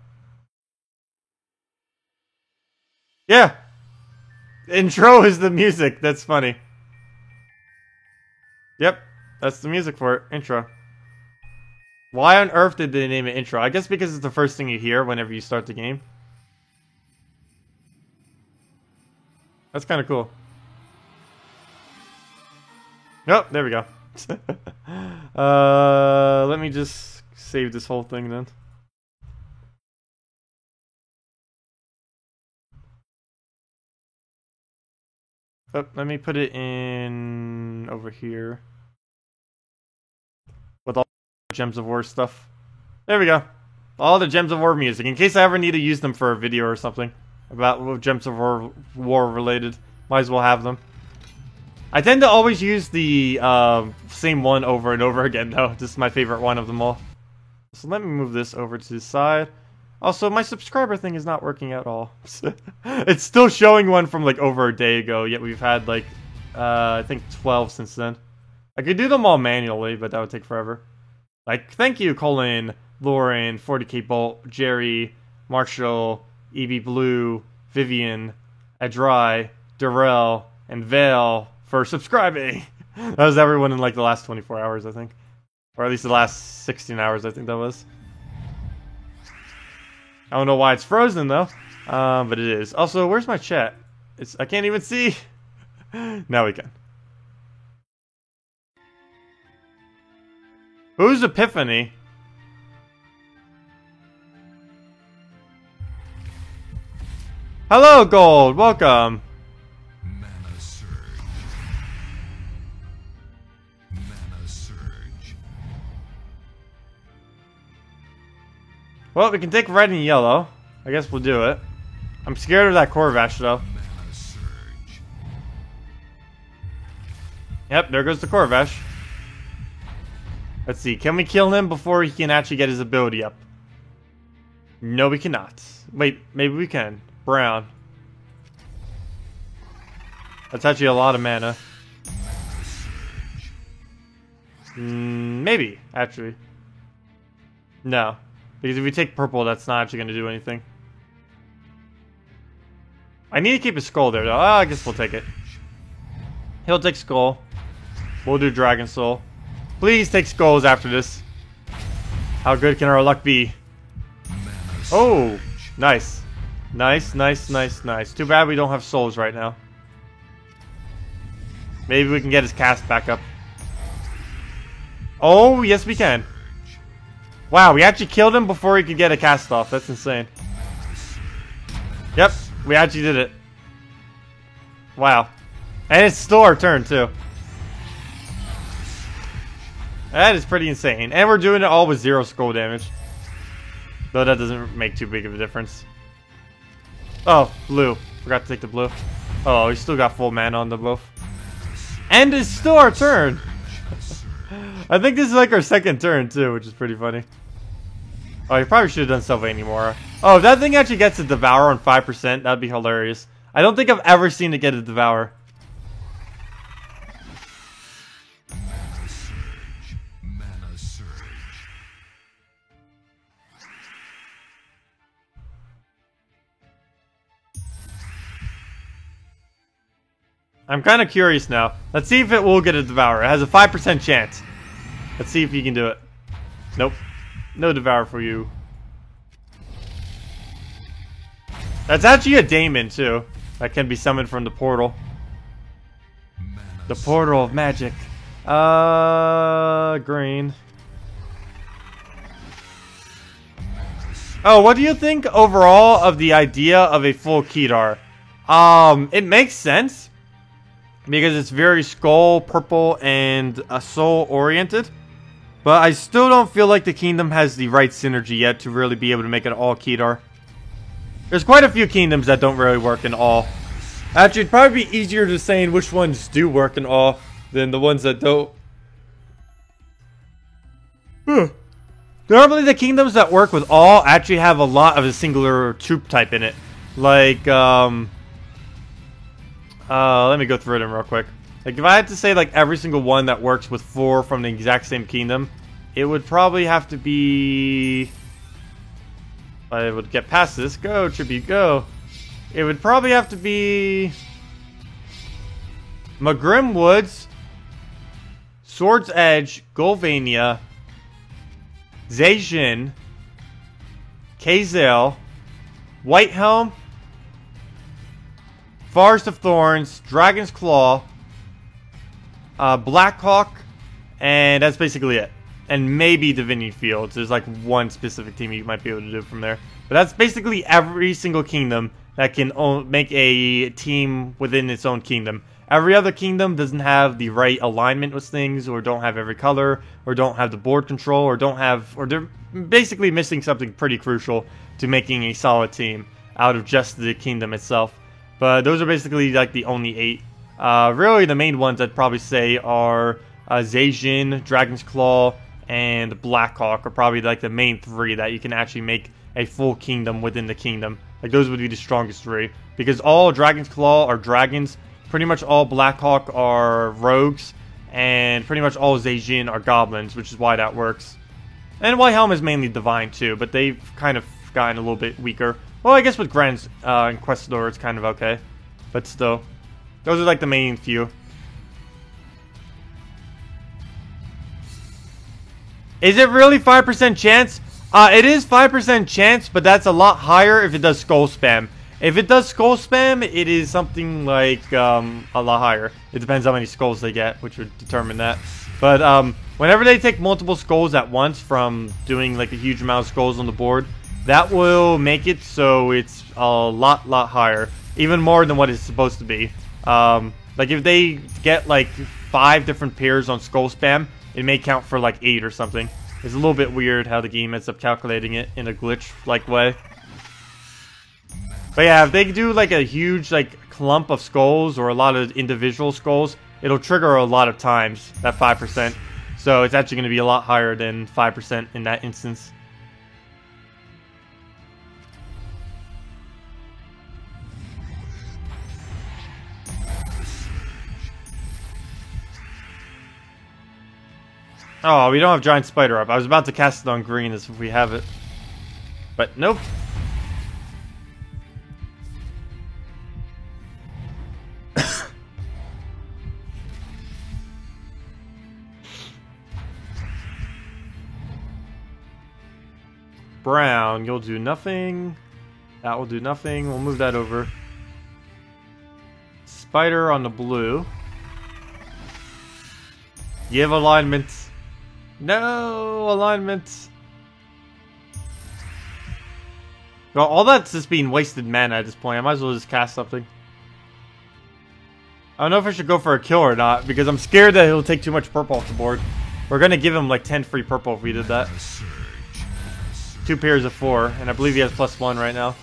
Yeah. Intro is the music. That's funny. Yep. That's the music for it. Intro. Why on earth did they name it intro? I guess because it's the first thing you hear whenever you start the game. That's kind of cool. Oh, there we go. Let me just save this whole thing then. Oh, let me put it in over here. With all the Gems of War stuff. There we go. All the Gems of War music, in case I ever need to use them for a video or something about Gems of War related. Might as well have them. I tend to always use the same one over and over again, though. This is my favorite one of them all. So let me move this over to the side. Also, my subscriber thing is not working at all. It's still showing one from like over a day ago, yet we've had like, I think 12 since then. I could do them all manually, but that would take forever. Like, thank you, Colin, Lauren, 40k Bolt, Jerry, Marshall, EB Blue, Vivian, Adry, Darrell, and Vale for subscribing. That was everyone in like the last 24 hours, I think. Or at least the last 16 hours, I think that was. I don't know why it's frozen, though. But it is. Also, where's my chat? I can't even see. Now we can. Who's Epiphany? Hello, Gold. Welcome. Mana surge. Mana surge. Well, we can take red and yellow. I guess we'll do it. I'm scared of that Corvash, though. Mana surge. Yep, there goes the Corvash. Let's see, can we kill him before he can actually get his ability up? No, we cannot. Wait, maybe we can. Brown. That's actually a lot of mana. Maybe, actually. No. Because if we take purple, that's not actually going to do anything. I need to keep his skull there, though. Oh, I guess we'll take it. He'll take skull. We'll do Dragon Soul. Please take skulls after this. How good can our luck be? Oh, nice. Nice, nice, nice, nice. Too bad we don't have souls right now. Maybe we can get his cast back up. Oh, yes we can. Wow, we actually killed him before he could get a cast off. That's insane. Yep, we actually did it. Wow. And it's still our turn, too. That is pretty insane. And we're doing it all with 0 skull damage. Though that doesn't make too big of a difference. Oh, blue. Forgot to take the blue. Oh, we still got full mana on the both. And it's still our turn. I think this is like our second turn too, which is pretty funny. Oh, you probably should have done Sylvain more. Oh, if that thing actually gets a Devour on 5%, that'd be hilarious. I don't think I've ever seen it get a Devour. Mana surge. Mana surge. I'm kind of curious now. Let's see if it will get a Devour. It has a 5% chance. Let's see if you can do it. Nope. No Devour for you. That's actually a Daemon, too. That can be summoned from the portal. Mana The portal of magic. Green. Oh, what do you think overall of the idea of a full Kedar? It makes sense. Because it's very skull, purple, and soul oriented. But I still don't feel like the kingdom has the right synergy yet to really be able to make it all Kedar. There's quite a few kingdoms that don't really work in all. Actually, it'd probably be easier to say which ones do work in all than the ones that don't. Normally the kingdoms that work with all actually have a lot of a singular troop type in it. Like, let me go through them real quick. Like, if I had to say, like, every single one that works with 4 from the exact same kingdom, it would probably have to be... If I would get past this, go, Tribute, go. It would probably have to be... Magrim Woods, Sword's Edge, Golvania, Zacian, Kazel, Whitehelm, Forest of Thorns, Dragon's Claw, Blackhawk, and that's basically it. And maybe Divinity Fields. There's like one specific team you might be able to do from there. But that's basically every single kingdom that can make a team within its own kingdom. Every other kingdom doesn't have the right alignment with things, or don't have every color, or don't have the board control, or they're basically missing something pretty crucial to making a solid team out of just the kingdom itself. But those are basically like the only 8. Really, the main ones I'd probably say are Zacian, Dragon's Claw, and Blackhawk are probably like the main 3 that you can actually make a full kingdom within the kingdom. Like those would be the strongest 3, because all Dragon's Claw are dragons, pretty much all Blackhawk are rogues, and pretty much all Zacian are goblins, which is why that works. And White Helm is mainly divine too, but they've kind of gotten a little bit weaker. Well, I guess with Grand Inquisitor it's kind of okay, but still, those are like the main few. Is it really 5% chance? It is 5% chance, but that's a lot higher if it does skull spam. If it does skull spam, it is something like a lot higher. It depends how many skulls they get, which would determine that. But whenever they take multiple skulls at once from doing like a huge amount of skulls on the board, that will make it so it's a lot higher, even more than what it's supposed to be. Like if they get like 5 different pairs on skull spam, it may count for like 8 or something. It's a little bit weird how the game ends up calculating it in a glitch-like way. But yeah, if they do like a huge like clump of skulls or a lot of individual skulls, it'll trigger a lot of times, that 5%. So it's actually going to be a lot higher than 5% in that instance. Oh, we don't have Giant Spider up. I was about to cast it on green as if we have it. But nope. Brown, you'll do nothing. That will do nothing. We'll move that over. Spider on the blue. Give alignment. No alignment. Well, all that's just being wasted mana at this point. I might as well just cast something. I don't know if I should go for a kill or not, because I'm scared that he'll take too much purple off the board. We're gonna give him like 10 free purple if we did that. 2 pairs of 4, and I believe he has +1 right now.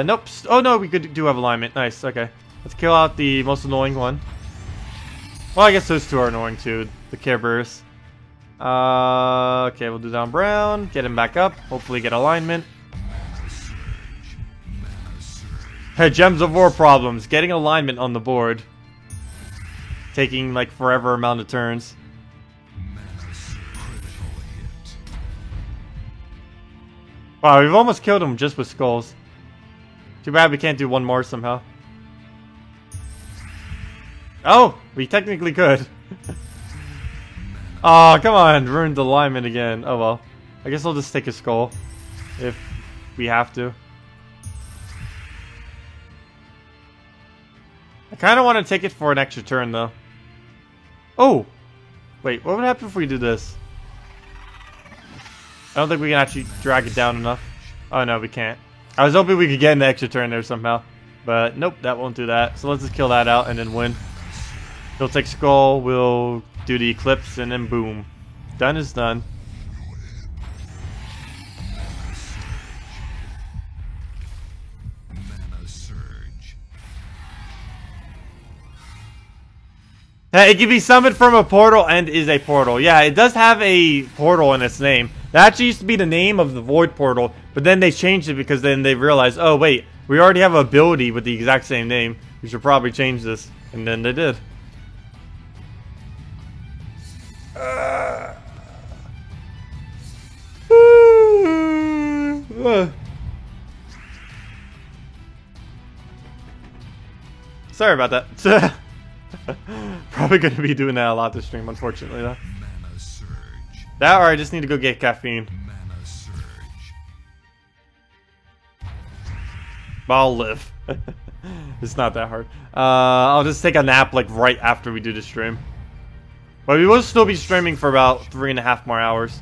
Nope. Oh no, we do have alignment. Nice. Okay, let's kill out the most annoying one. Well, I guess those 2 are annoying too. The Care Bears. Okay, we'll do down Brown. Get him back up. Hopefully get alignment. Hey, Gems of War problems. Getting alignment on the board. Taking like forever amount of turns. Wow, we've almost killed him just with skulls. Too bad we can't do one more somehow. Oh, we technically could. Oh, come on, ruined the alignment again. Oh well. I guess I'll just take a skull if we have to. I kind of want to take it for an extra turn though. Oh! Wait, what would happen if we do this? I don't think we can actually drag it down enough. Oh no, we can't. I was hoping we could get an extra turn there somehow. But nope, that won't do that. So let's just kill that out and then win. He'll take skull, we'll do the eclipse, and then boom. Done is done. Mana surge. It can be summoned from a portal and is a portal. Yeah, it does have a portal in its name. That actually used to be the name of the Void Portal, but then they changed it because then they realized, oh wait, we already have an ability with the exact same name. We should probably change this. And then they did. Sorry about that. Probably going to be doing that a lot this stream, unfortunately, though. Mana surge. That or I just need to go get caffeine. Mana surge. I'll live. It's not that hard. I'll just take a nap like right after we do the stream. But we will still be streaming for about 3.5 more hours.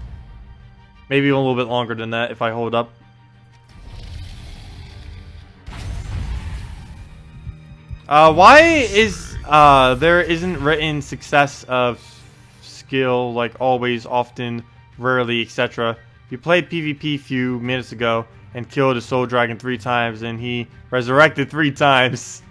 Maybe a little bit longer than that if I hold up. Why is there isn't written success of skill like always, often, rarely, etc. You played PvP a few minutes ago and killed a soul dragon 3 times and he resurrected 3 times.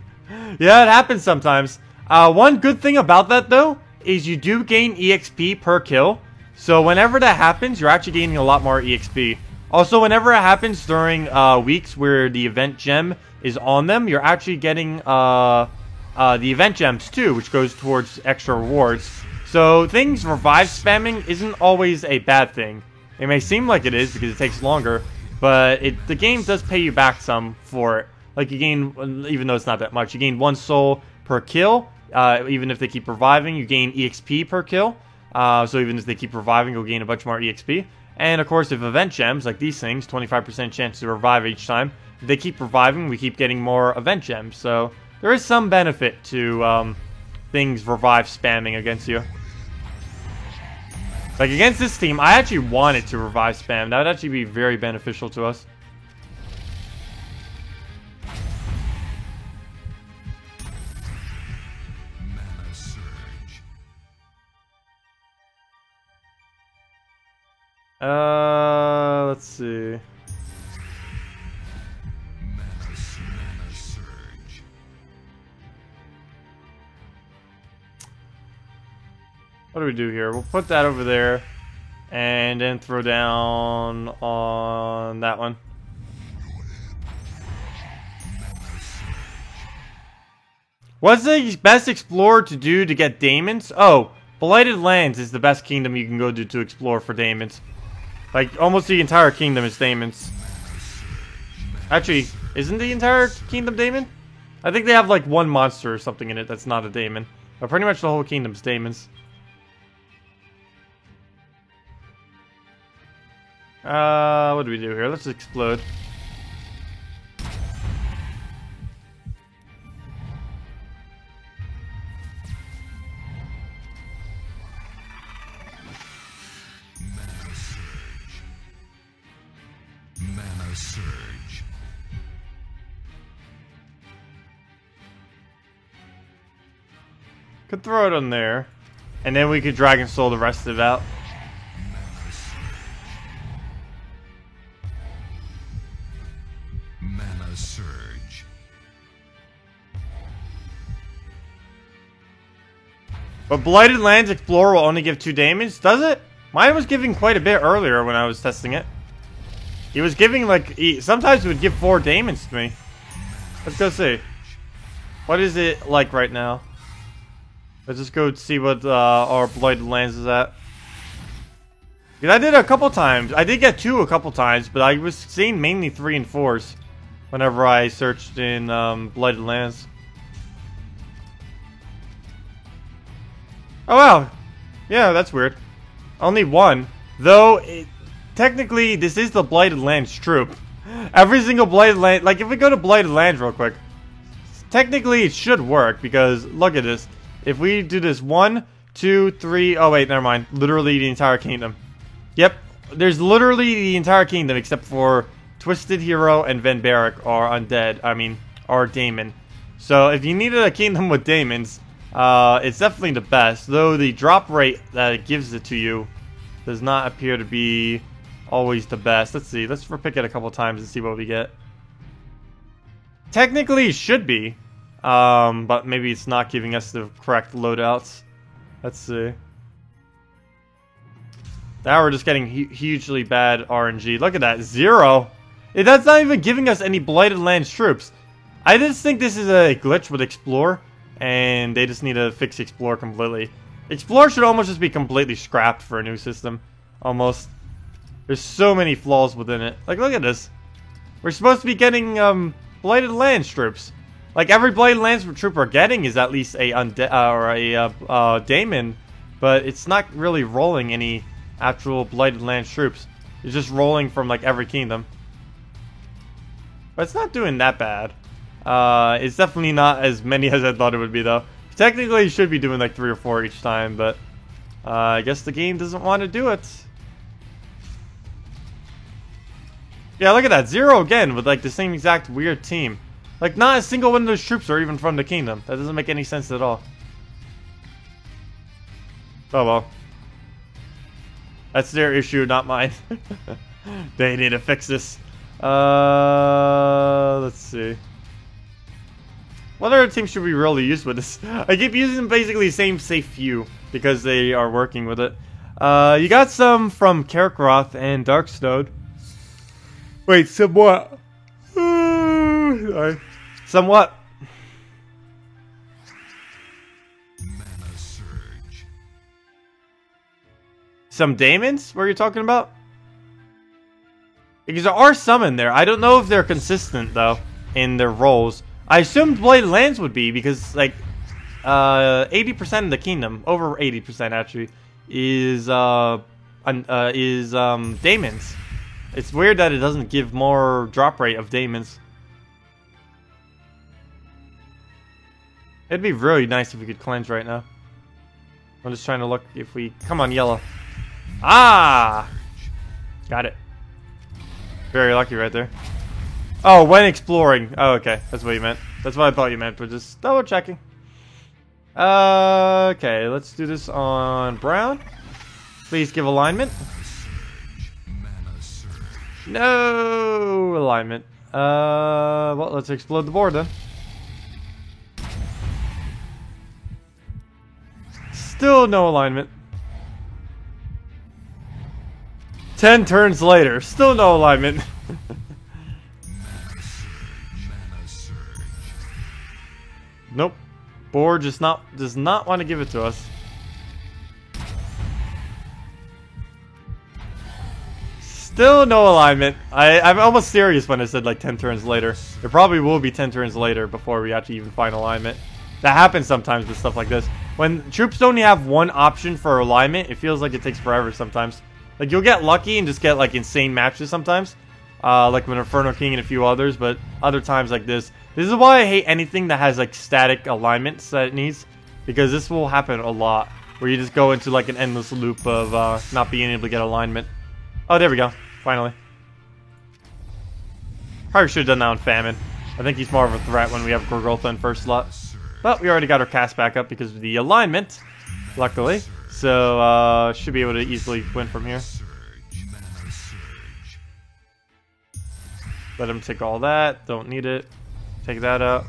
Yeah, it happens sometimes. One good thing about that though is you do gain EXP per kill. So whenever that happens, you're actually gaining a lot more EXP. Also, whenever it happens during weeks where the event gem is on them, you're actually getting the event gems too, which goes towards extra rewards. So things revive spamming isn't always a bad thing. It may seem like it is because it takes longer, but the game does pay you back some for it. Like you gain, even though it's not that much, you gain 1 soul per kill. Even if they keep reviving, you gain EXP per kill. So even if they keep reviving, you'll gain a bunch more EXP. And of course, if event gems, like these things, 25% chance to revive each time. If they keep reviving, we keep getting more event gems. So there is some benefit to things revive spamming against you. Like against this team, I actually wanted to revive spam. That would actually be very beneficial to us. Mana surge. Let's see. Mana surge. What do we do here? We'll put that over there. And then throw down on that one. What's the best explorer to do to get daemons? Oh, Blighted Lands is the best kingdom you can go to explore for daemons. Like, almost the entire kingdom is daemons. Actually, isn't the entire kingdom daemon? I think they have like 1 monster or something in it that's not a daemon. But pretty much the whole kingdom's daemons. What do we do here? Let's explode. Mana surge. Could throw it on there. And then we could Dragon Soul the rest of it out. Mana surge. But Blighted Lands Explorer will only give 2 damage, does it? Mine was giving quite a bit earlier when I was testing it. He was giving like, sometimes it would give 4 damage to me. Let's go see. What is it like right now? Let's just go see what our Blighted Lands is at. Because I did it a couple times. I did get 2 a couple times, but I was seeing mainly 3 and 4s whenever I searched in Blighted Lands. Oh wow. Yeah, that's weird. Only 1. Though, technically, this is the Blighted Lands troop. Every single Blighted Land... Like, if we go to Blighted Lands real quick, technically it should work, because look at this. If we do this 1, 2, 3... Oh, wait, never mind. Literally the entire kingdom. Yep. There's literally the entire kingdom, except for Twisted Hero and Van Barrack are undead. I mean, are daemon. So, if you needed a kingdom with daemons... it's definitely the best, though the drop rate that it gives it to you does not appear to be always the best. Let's see. Let's pick it a couple times and see what we get. Technically, it should be, but maybe it's not giving us the correct loadouts. Let's see. Now we're just getting hugely bad RNG. Look at that. 0. That's not even giving us any Blighted Lands troops. I just think this is a glitch with Explore. And they just need to fix Explore completely. Explore should almost just be completely scrapped for a new system. Almost. There's so many flaws within it. Like, look at this. We're supposed to be getting, Blighted Lands troops. Like, every Blighted Lands troop we're getting is at least a daemon. But it's not really rolling any actual Blighted Lands troops. It's just rolling from, like, every kingdom. But it's not doing that bad. It's definitely not as many as I thought it would be, though. Technically, you should be doing like 3 or 4 each time, but I guess the game doesn't want to do it. Yeah, look at that. 0 again with like the same exact weird team. Like, not a single one of those troops are even from the kingdom. That doesn't make any sense at all. Oh well. That's their issue, not mine. They need to fix this. Let's see. What other teams should we really use with this? I keep using basically the same safe few because they are working with it. You got some from Kakarot and Darkstone. Wait, somewhat. Sorry. Somewhat. Mana surge. Some Daemons? What are you talking about? Because there are some in there. I don't know if they're consistent, though, in their roles. I assumed Blade Lands would be, because, like, 80% of the kingdom, over 80% actually, is Daemons. It's weird that it doesn't give more drop rate of Daemons. It'd be really nice if we could cleanse right now. I'm just trying to look if we... Come on, yellow. Ah! Got it. Very lucky right there. Oh, when exploring. Oh, okay. That's what you meant. That's what I thought you meant, but just double checking. Okay, let's do this on brown. Please give alignment. Mana surge. No alignment. Well, let's explode the board then. Still no alignment. 10 turns later, still no alignment. Mana surge. Nope. Board does not want to give it to us. Still no alignment. I'm almost serious when I said like 10 turns later. It probably will be 10 turns later before we actually even find alignment. That happens sometimes with stuff like this. When troops only have one option for alignment, it feels like it takes forever sometimes. Like, you'll get lucky and just get, like, insane matches sometimes. Like with Inferno King and a few others, but other times like this. This is why I hate anything that has, like, static alignments that it needs. Because this will happen a lot. Where you just go into, like, an endless loop of not being able to get alignment. Oh, there we go. Finally. Probably should have done that on Famine. I think he's more of a threat when we have Gorgultha in first slot. But we already got our cast back up because of the alignment, luckily. So, should be able to easily win from here. Surge. Mana surge. Let him take all that. Don't need it. Take that out.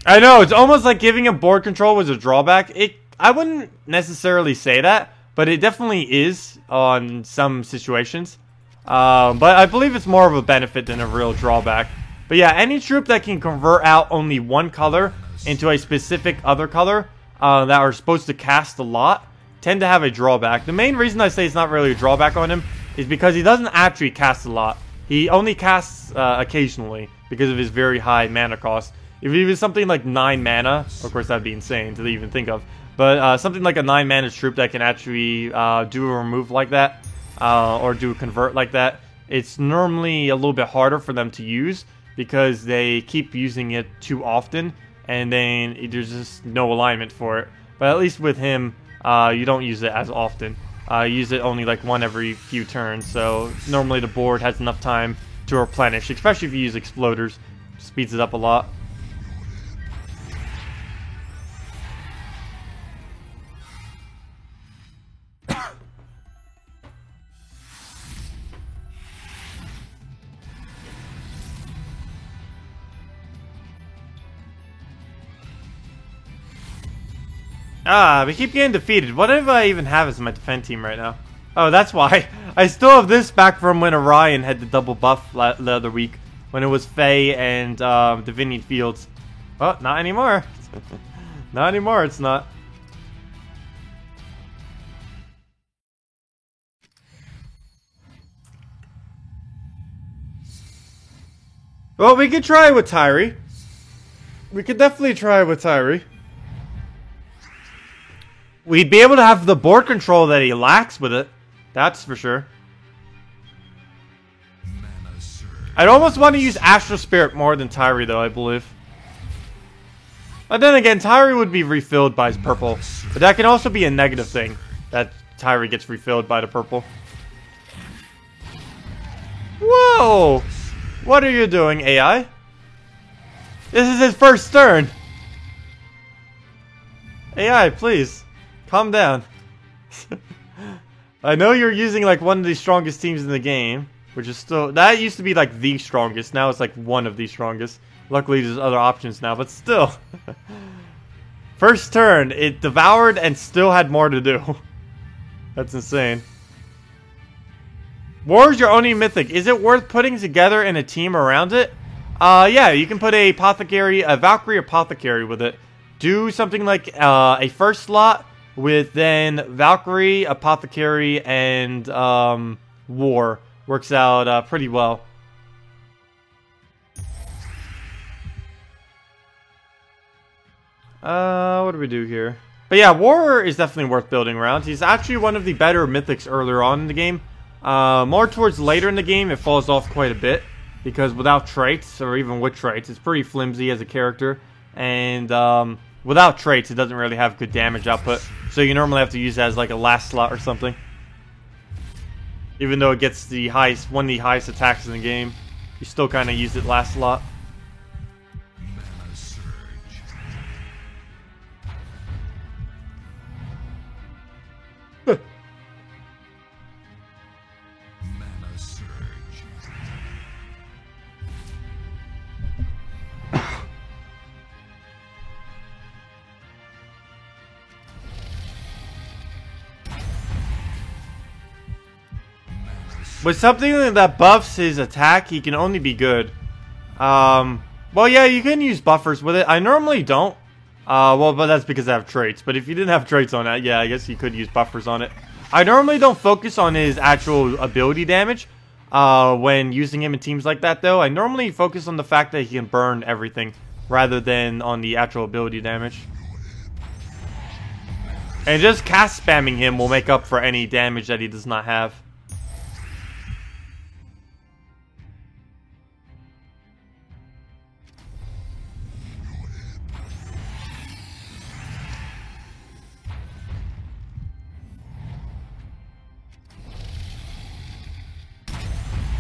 I know, it's almost like giving him board control was a drawback. I wouldn't necessarily say that, but it definitely is on some situations. But I believe it's more of a benefit than a real drawback. But yeah, any troop that can convert out only one color into a specific other color that are supposed to cast a lot tend to have a drawback. The main reason I say it's not really a drawback on him is because he doesn't actually cast a lot. He only casts occasionally because of his very high mana cost. If he was something like 9 mana, of course that'd be insane to even think of. But something like a 9 mana troop that can actually do a remove like that, or do a convert like that, it's normally a little bit harder for them to use because they keep using it too often, and then there's just no alignment for it. But at least with him, you don't use it as often. You use it only like one every few turns, so normally the board has enough time to replenish, especially if you use exploders. Speeds it up a lot. We keep getting defeated. What if I even have as my defend team right now? Oh, that's why. I still have this back from when Orion had the double buff the other week. When it was Faye and Divinian Fields. Well, not anymore. Not anymore, it's not. Well, we could try with Tyree. We could definitely try with Tyree. We'd be able to have the board control that he lacks with it. That's for sure. Mana surge. I'd almost want to use Astral Spirit more than Tyree, though, I believe. But then again, Tyree would be refilled by his purple. But that can also be a negative thing, that Tyree gets refilled by the purple. Whoa! What are you doing, AI? This is his first turn! AI, please. Calm down. I know you're using like one of the strongest teams in the game, which is still... That used to be like the strongest. Now it's like one of the strongest. Luckily there's other options now, but still. First turn, it devoured and still had more to do. That's insane. War is your only mythic. Is it worth putting together in a team around it? Yeah, you can put a apothecary, a Valkyrie apothecary with it. Do something like a first slot with then Valkyrie, apothecary, and war. Works out pretty well. What do we do here? But yeah, war is definitely worth building around. He's actually one of the better mythics earlier on in the game. More towards later in the game, it falls off quite a bit. Because without traits, or even with traits, it's pretty flimsy as a character. And without traits, it doesn't really have good damage output. So you normally have to use it as like a last slot or something. Even though it gets the highest, one of the highest attacks in the game, you still kind of use it last slot. Mana surge. Mana surge. With something that buffs his attack, he can only be good. Well, yeah, you can use buffers with it. I normally don't. Well, but that's because I have traits. But if you didn't have traits on that, yeah, I guess you could use buffers on it. I normally don't focus on his actual ability damage when using him in teams like that, though. I normally focus on the fact that he can burn everything rather than on the actual ability damage. And just cast spamming him will make up for any damage that he does not have.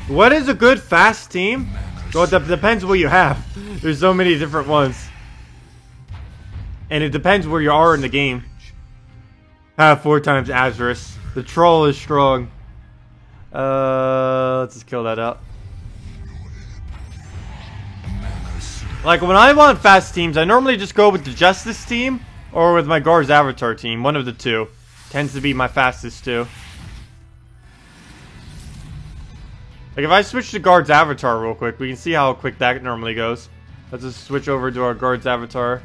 What is a good fast team? Well, it depends what you have. There's so many different ones. And it depends where you are in the game. Have 4 times Azurus. The troll is strong. Let's just kill that out. Like, when I want fast teams, I normally just go with the Justice team or with my Guard's Avatar team. One of the two. Tends to be my fastest too. Like, if I switch to Guard's Avatar real quick, we can see how quick that normally goes. Let's just switch over to our Guard's Avatar.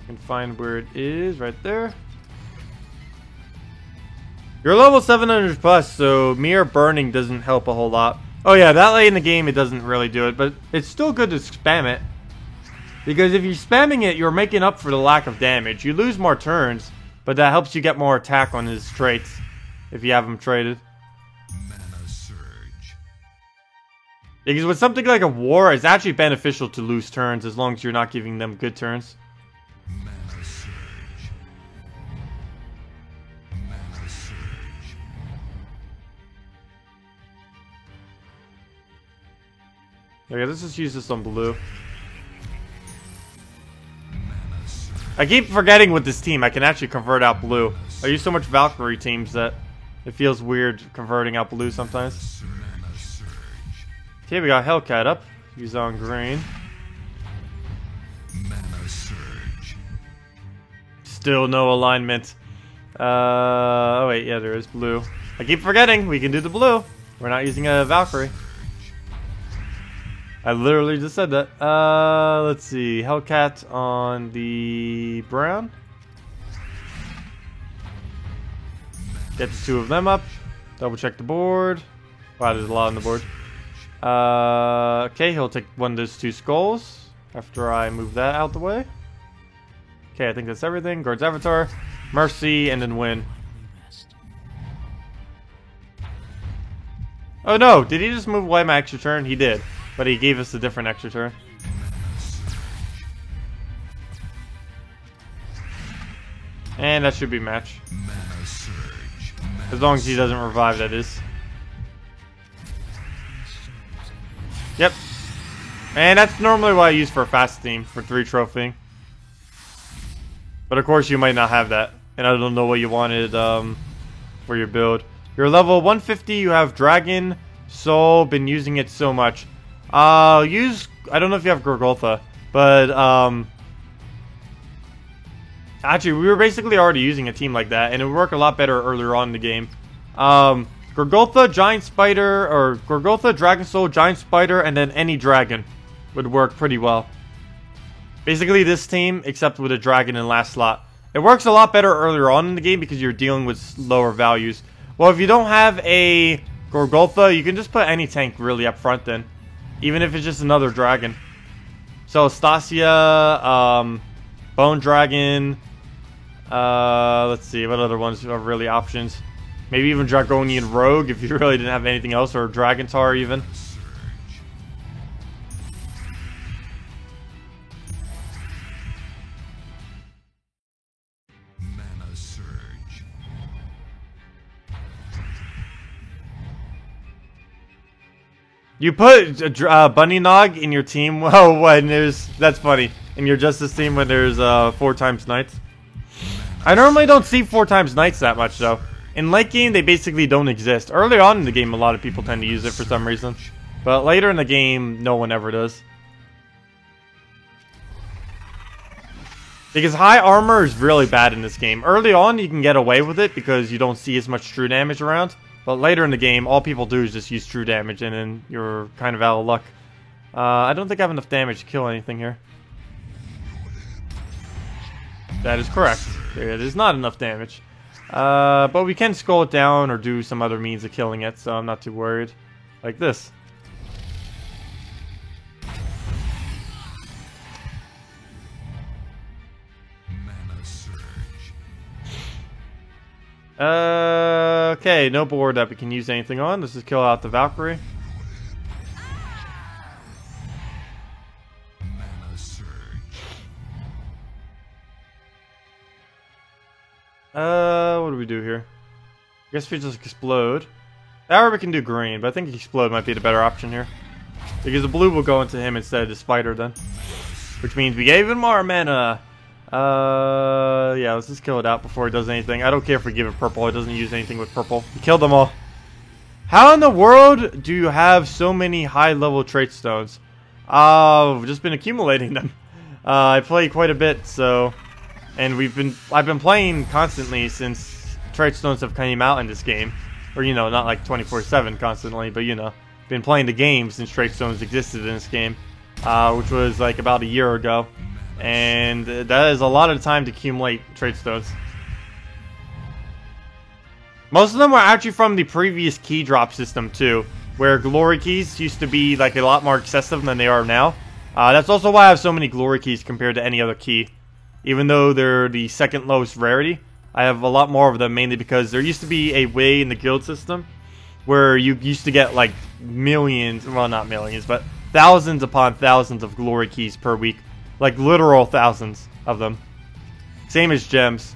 I can find where it is, right there. You're level 700 plus, so mere burning doesn't help a whole lot. Oh yeah, that late in the game it doesn't really do it, but it's still good to spam it. Because if you're spamming it, you're making up for the lack of damage. You lose more turns, but that helps you get more attack on his traits, if you have him traded. Mana surge. Because with something like a war, it's actually beneficial to lose turns as long as you're not giving them good turns. Mana surge. Mana surge. Okay, let's just use this on blue. Mana surge. I keep forgetting with this team, I can actually convert out blue. I use so much Valkyrie teams that it feels weird converting out blue sometimes. Mana surge. Okay, we got Hellcat up. He's on green. Mana surge. Still no alignment. Oh wait, yeah, there is blue. I keep forgetting, we can do the blue. We're not using a Valkyrie. I literally just said that. Let's see. Hellcat on the brown. Get the 2 of them up. Double check the board. Wow, there's a lot on the board. Okay, he'll take one of those 2 skulls after I move that out the way. Okay, I think that's everything. Guard's Avatar, Mercy, and then win. Oh no, did he just move away my extra turn? He did, but he gave us a different extra turn. And that should be match. Mana surge. As long as he doesn't revive, that is. Yep. And that's normally what I use for a fast team, for 3 trophy. But of course you might not have that. And I don't know what you wanted for your build. You're level 150, you have Dragon, Soul, been using it so much. I don't know if you have Gorgoltha, but actually we were basically already using a team like that, and it would work a lot better earlier on in the game. Gorgoltha, Giant Spider, or Gorgoltha, Dragon Soul, Giant Spider, and then any dragon would work pretty well. Basically this team, except with a dragon in last slot. It works a lot better earlier on in the game because you're dealing with lower values. Well, if you don't have a Gorgoltha, you can just put any tank really up front then. Even if it's just another dragon. So Stasia, Bone Dragon, let's see, what other ones are really options? Maybe even Dragonian Rogue if you really didn't have anything else, or Dragontar even. Mana Surge. You put Bunny Nog in your team. Well, when that's funny. In your Justice team when there's 4 times Knights. I normally don't see 4 times Knights that much though. In late game, they basically don't exist. Early on in the game, a lot of people tend to use it for some reason. But later in the game, no one ever does. Because high armor is really bad in this game. Early on, you can get away with it because you don't see as much true damage around. But later in the game, all people do is just use true damage, and then you're kind of out of luck. I don't think I have enough damage to kill anything here. That is correct. It is not enough damage. But we can skull it down or do some other means of killing it, so I'm not too worried. Like this. Mana Surge. Okay, no board that we can use anything on. Let's just kill out the Valkyrie. Mana Surge. What do we do here? I guess we just explode. Or we can do green, but I think explode might be the better option here. Because the blue will go into him instead of the spider then. Which means we gave him more mana. Yeah, let's just kill it out before it does anything. I don't care if we give it purple, it doesn't use anything with purple. We killed them all. How in the world do you have so many high level trait stones? I've just been accumulating them. I play quite a bit, so... And I've been playing constantly since trait stones have came out in this game. Or, you know, not like 24/7 constantly, but, you know, been playing the game since trait stones existed in this game. Which was like about a year ago. And that is a lot of time to accumulate trait stones. Most of them are actually from the previous key drop system too, where glory keys used to be like a lot more excessive than they are now. That's also why I have so many glory keys compared to any other key. Even though they're the second lowest rarity, I have a lot more of them, mainly because there used to be a way in the guild system where you used to get like millions, well not millions, but thousands upon thousands of glory keys per week. Like literal thousands of them. Same as gems.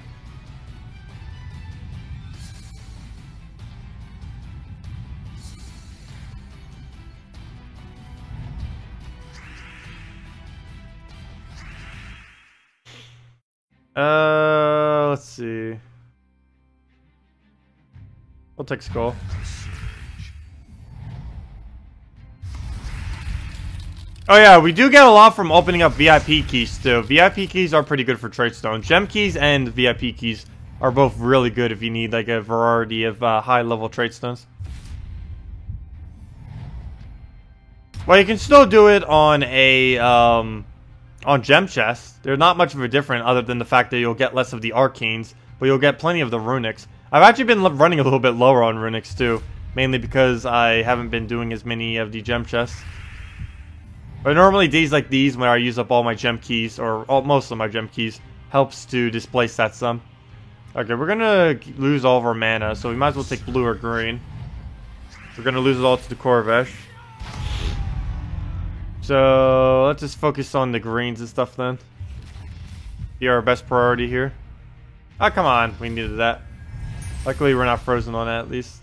Let's see. We'll take Skull. Oh yeah, we do get a lot from opening up VIP keys too. VIP keys are pretty good for trait stones. Gem keys and VIP keys are both really good if you need like a variety of high level trait stones. Well, you can still do it on a on gem chests. They're not much of a different other than the fact that you'll get less of the arcanes, but you'll get plenty of the runics. I've actually been running a little bit lower on runics too, mainly because I haven't been doing as many of the gem chests. But normally days like these, when I use up all my gem keys, or most of my gem keys, helps to displace that some. Okay, we're gonna lose all of our mana, so we might as well take blue or green. We're gonna lose it all to the Corvesh. So let's just focus on the greens and stuff then. Be our best priority here. Oh, come on, we needed that. Luckily we're not frozen on that at least.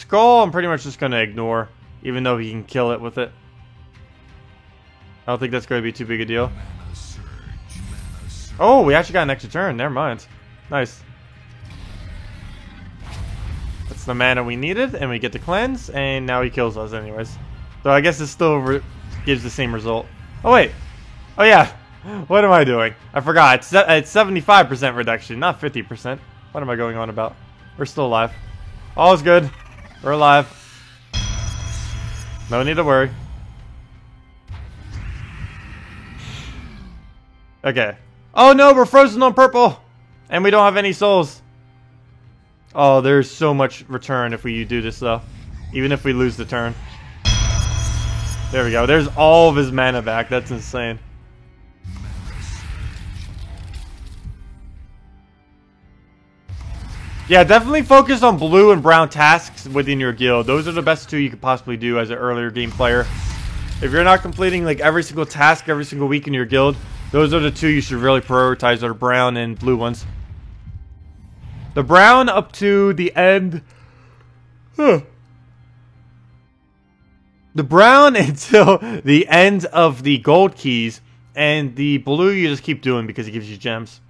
skull, I'm pretty much just going to ignore, even though he can kill it with it. I don't think that's going to be too big a deal. Mana surge. Mana surge. Oh, we actually got an extra turn. Never mind. Nice. That's the mana we needed, and we get to cleanse, and now he kills us anyways. So I guess it still gives the same result. Oh, wait. Oh, yeah. What am I doing? I forgot. It's 75% reduction, not 50%. What am I going on about? We're still alive. All is good. We're alive. No need to worry. Okay. Oh no, we're frozen on purple! And we don't have any souls. Oh, there's so much return if we do this though. Even if we lose the turn. There we go. There's all of his mana back. That's insane. Yeah, definitely focus on blue and brown tasks within your guild. Those are the best two you could possibly do as an earlier game player. If you're not completing like every single task every single week in your guild, those are the two you should really prioritize, are brown and blue ones. The brown up to the end. The brown until the end of the gold keys, and the blue you just keep doing because it gives you gems.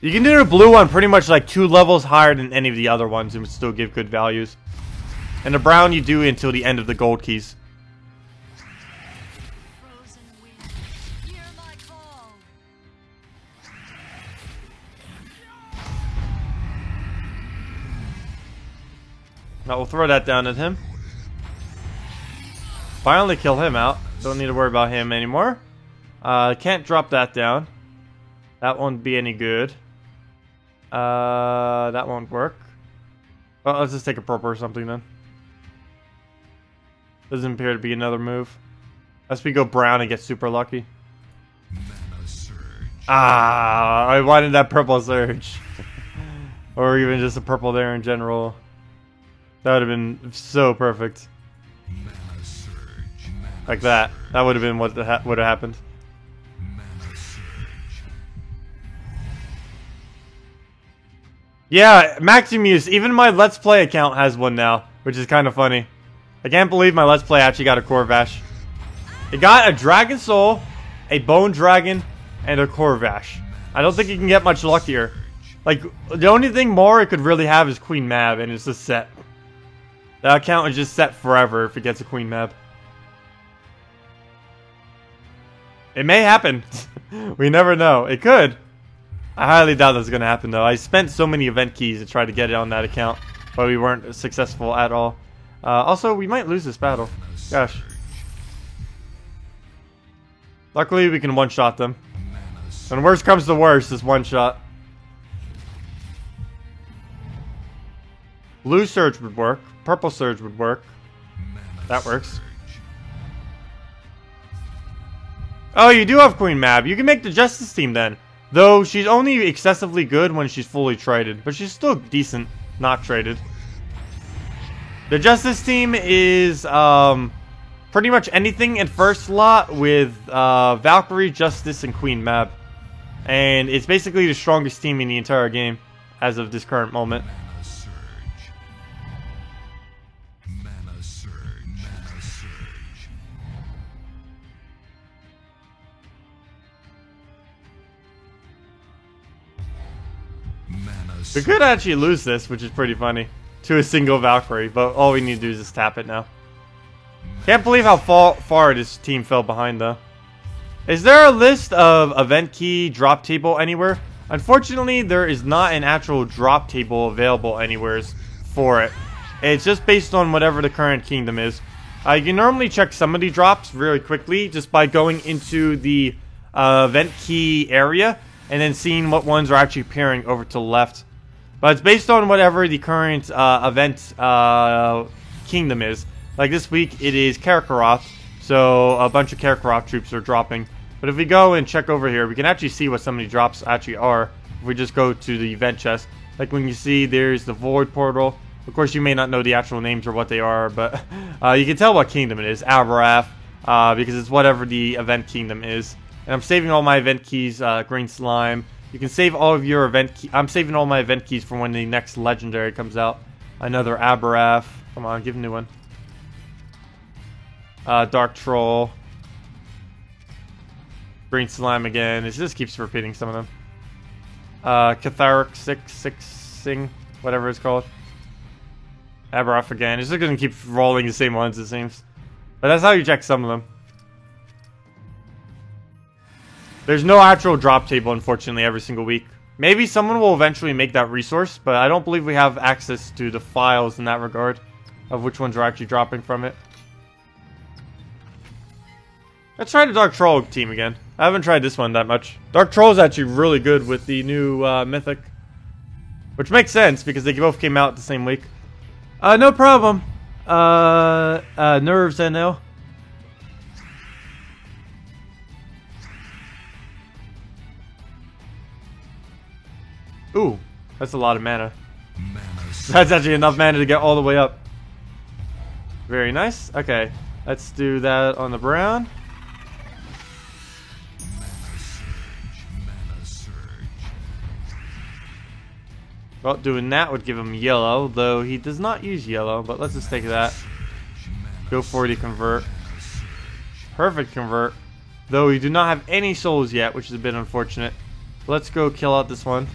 You can do the blue one pretty much like 2 levels higher than any of the other ones and would still give good values. And the brown you do until the end of the gold keys. Frozen wind, hear my call. Now we'll throw that down at him. Finally kill him out. Don't need to worry about him anymore. Can't drop that down. That won't be any good. That won't work. Well, let's just take a purple or something then. Doesn't appear to be another move. Unless we go brown and get super lucky. Mana surge. Ah, I wanted that purple surge. Or even just a purple there in general. That would have been so perfect. Mana surge. Mana Like that. surge. That would have been what would have happened. Mana surge. Yeah, Maximus, even my Let's Play account has one now, which is kind of funny. I can't believe my Let's Play actually got a Corvash. It got a Dragon Soul, a Bone Dragon, and a Corvash. I don't think you can get much luckier. Like, the only thing more it could really have is Queen Mab, and it's just set. That account is just set forever if it gets a Queen Mab. It may happen. We never know. It could. I highly doubt that's going to happen, though. I spent so many event keys to try to get it on that account, but we weren't successful at all. Also, we might lose this battle. Gosh. Luckily, we can one-shot them. When worst comes to worst, it's one-shot. Blue Surge would work. Purple Surge would work. That works. Oh, you do have Queen Mab. You can make the Justice team then. Though, she's only excessively good when she's fully traded. But she's still decent, not traded. The Justice team is pretty much anything in first slot with Valkyrie, Justice, and Queen Mab. And it's basically the strongest team in the entire game as of this current moment. Mana surge. Mana surge. Mana surge. Mana We surge. could actually lose this, which is pretty funny, to a single Valkyrie, but all we need to do is just tap it now. Can't believe how far this team fell behind, though. Is there a list of event key drop table anywhere? Unfortunately, there is not an actual drop table available anywhere for it. It's just based on whatever the current kingdom is. You can normally check some of the drops really quickly just by going into the event key area and then seeing what ones are actually appearing over to the left. But it's based on whatever the current event kingdom is. Like this week, it is Kakarot, so a bunch of Kakarot troops are dropping. But if we go and check over here, we can actually see what some of the drops actually are. If we just go to the event chest, like when you see there's the Void Portal. Of course, you may not know the actual names or what they are, but you can tell what kingdom it is, Albarath, because it's whatever the event kingdom is. And I'm saving all my event keys, Green Slime, You can save all of your event keys. I'm saving all my event keys for when the next legendary comes out. Another Aberrath. Come on, give a new one. Dark Troll. Green Slime again. It just keeps repeating some of them. Catharic Sing, whatever it's called. Aberrath again. It's just gonna keep rolling the same ones, it seems. But that's how you check some of them. There's no actual drop table, unfortunately, every single week. Maybe someone will eventually make that resource, but I don't believe we have access to the files in that regard of which ones are actually dropping from it. Let's try the Dark Troll team again. I haven't tried this one that much. Dark Troll is actually really good with the new Mythic. Which makes sense, because they both came out the same week. No problem. Nerves NL. Ooh, that's a lot of mana. That's actually enough mana to get all the way up. Very nice. Okay, let's do that on the brown. Well, doing that would give him yellow, though he does not use yellow, but let's just take that. Go for the convert. Perfect convert. Though we do not have any souls yet, which is a bit unfortunate. Let's go kill out this one.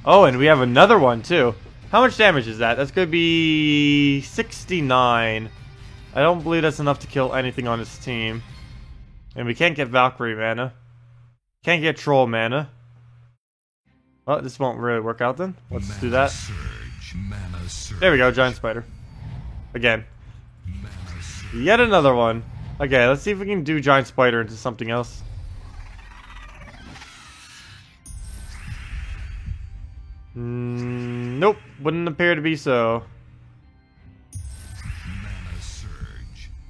Oh, and we have another one, too. How much damage is that? That's going to be 69. I don't believe that's enough to kill anything on this team. And we can't get Valkyrie mana. Can't get Troll mana. Well, this won't really work out then. Let's do that. There we go, Giant Spider. Again. Yet another one. Okay, let's see if we can do Giant Spider into something else. Nope, wouldn't appear to be so.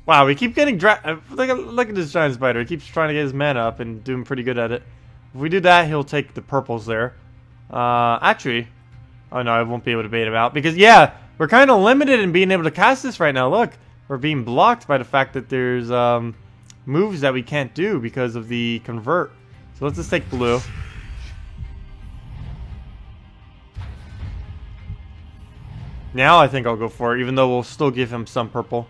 Wow, we keep getting look at this Giant Spider. He keeps trying to get his mana up and doing pretty good at it. If we do that, he'll take the purples there. Actually, oh no, I won't be able to bait him out because yeah, we're kind of limited in being able to cast this right now. Look, we're being blocked by the fact that there's moves that we can't do because of the convert. So let's just take blue. Now I think I'll go for it, even though we'll still give him some purple.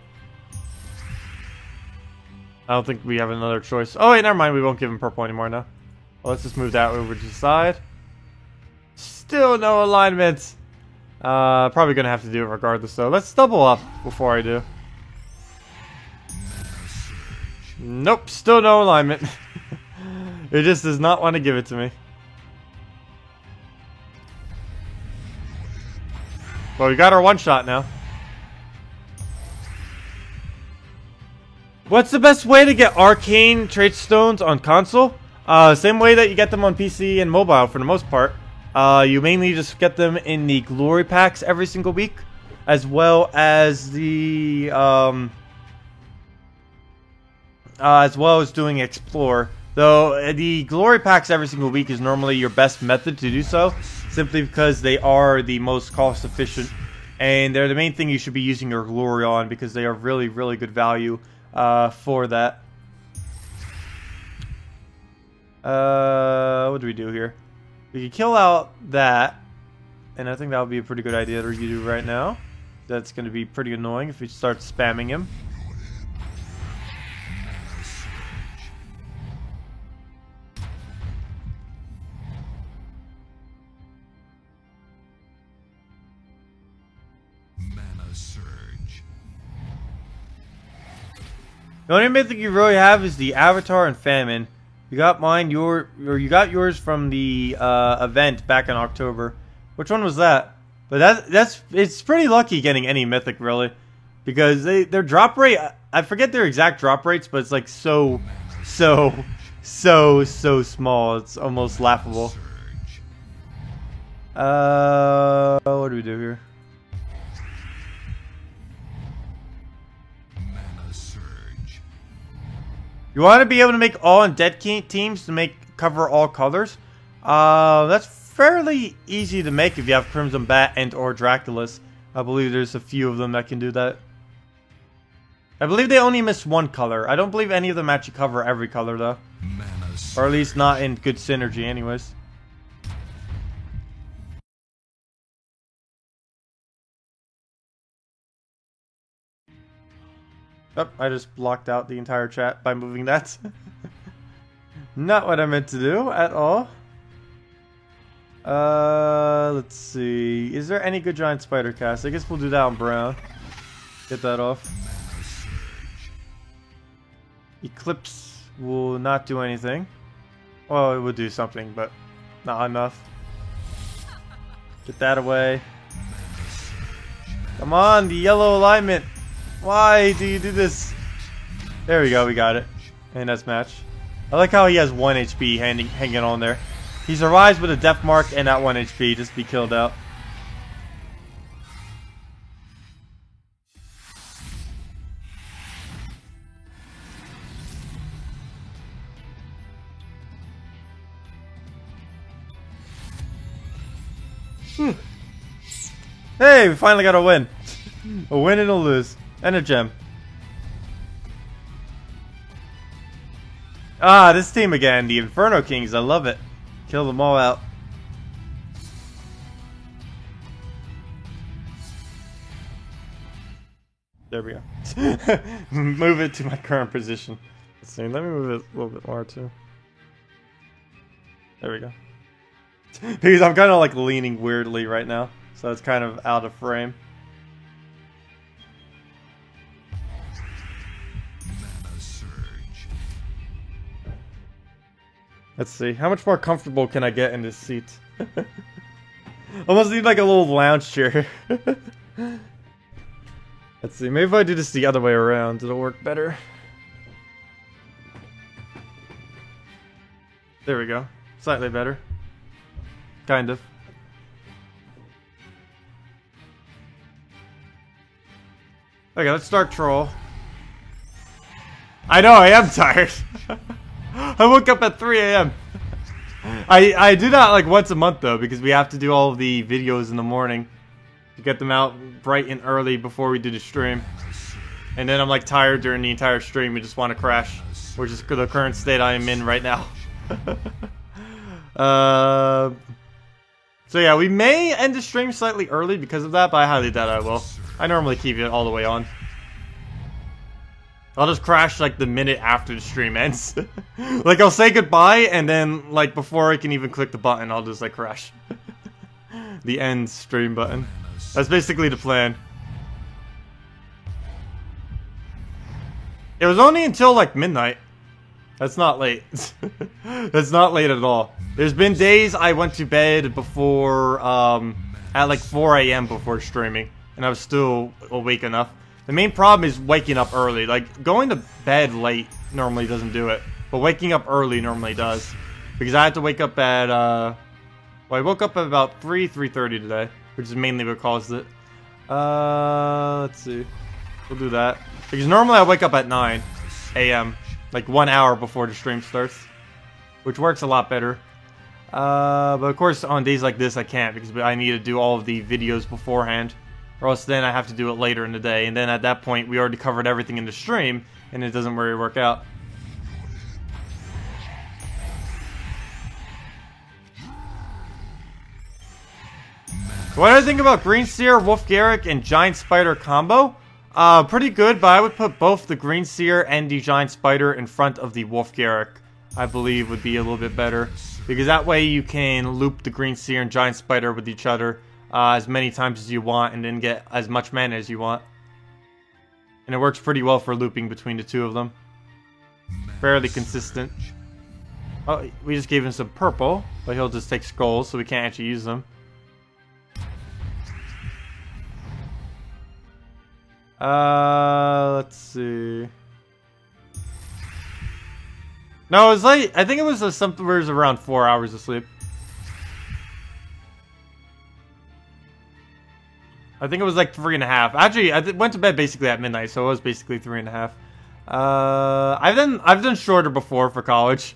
I don't think we have another choice. Oh wait, never mind. We won't give him purple anymore now. Well, let's just move that over to the side. Still no alignment. Probably gonna have to do it regardless though. Let's double up before I do. Nope, still no alignment. It just does not want to give it to me. Well, we got our one shot now. What's the best way to get arcane trait stones on console? Same way that you get them on PC and mobile for the most part. You mainly just get them in the glory packs every single week, as well as the doing explore. Though the glory packs every single week is normally your best method to do so, simply because they are the most cost efficient, and they're the main thing you should be using your glory on because they are really, really good value for that. What do we do here? We can kill out that, and I think that would be a pretty good idea to do right now. That's going to be pretty annoying if we start spamming him. The only mythic you really have is the Avatar and Famine. You got mine, you got yours from the event back in October. Which one was that? But it's pretty lucky getting any mythic really, because their drop rate, I forget their exact drop rates, but it's like so small. It's almost laughable. What do we do here? You want to be able to make all undead teams to cover all colors. That's fairly easy to make if you have Crimson Bat and or Draculus. I believe there's a few of them that can do that. I believe they only miss one color. I don't believe any of them actually cover every color though. Mana Or at least not in good synergy anyways. Oh, I just blocked out the entire chat by moving that. Not what I meant to do at all. Let's see. Is there any good giant spider cast? I guess we'll do that on brown. Get that off. Eclipse will not do anything. Well, it would do something, but not enough. Get that away. Come on, the yellow alignment. Why do you do this? There we go, we got it. And that's match. I like how he has 1 HP hanging on there. He survives with a death mark and that 1 HP, just be killed out. Hey, we finally got a win. A win and a lose. And a gem. Ah, this team again, the Inferno Kings, I love it. Kill them all out. There we go. Move it to my current position. Let's see, let me move it a little bit more too. There we go. Because I'm kind of like leaning weirdly right now, so it's kind of out of frame. Mana surge. Let's see, how much more comfortable can I get in this seat? Almost need like a little lounge chair. Let's see, maybe if I do this the other way around, it'll work better. There we go, slightly better. Kind of. Okay, let's start Troll. I know, I am tired. I woke up at 3 AM. I do that like once a month though, because we have to do all of the videos in the morning to get them out bright and early before we do the stream. And then I'm like tired during the entire stream and just want to crash, which is the current state I am in right now. So yeah, we may end the stream slightly early because of that, but I highly doubt I will. I normally keep it all the way on. I'll just crash like the minute after the stream ends. Like I'll say goodbye and then like before I can even click the button, I'll just like crash. The end stream button. That's basically the plan. It was only until like midnight. That's not late. That's not late at all. There's been days I went to bed before, at like 4 AM before streaming, and I was still awake enough. The main problem is waking up early. Like, going to bed late normally doesn't do it, but waking up early normally does. Because I had to wake up at, well, I woke up at about 3:30 today, which is mainly what caused it. Let's see. We'll do that. Because normally I wake up at 9 AM. Like 1 hour before the stream starts, which works a lot better. But of course on days like this I can't because I need to do all of the videos beforehand, or else then I have to do it later in the day, and then at that point we already covered everything in the stream and it doesn't really work out. What do I think about Green Seer, Wolf Garrick, and Giant Spider combo? Pretty good, but I would put both the Green Seer and the Giant Spider in front of the Wolf Garrick. I believe would be a little bit better, because that way you can loop the Green Seer and Giant Spider with each other as many times as you want, and then get as much mana as you want. And it works pretty well for looping between the two of them. Fairly consistent. Oh, we just gave him some purple, but he'll just take skulls, so we can't actually use them. Let's see. No, it was late. I think it was something where it was around 4 hours of sleep. I think it was like 3.5. Actually, I went to bed basically at midnight, so it was basically 3.5. I've done shorter before for college.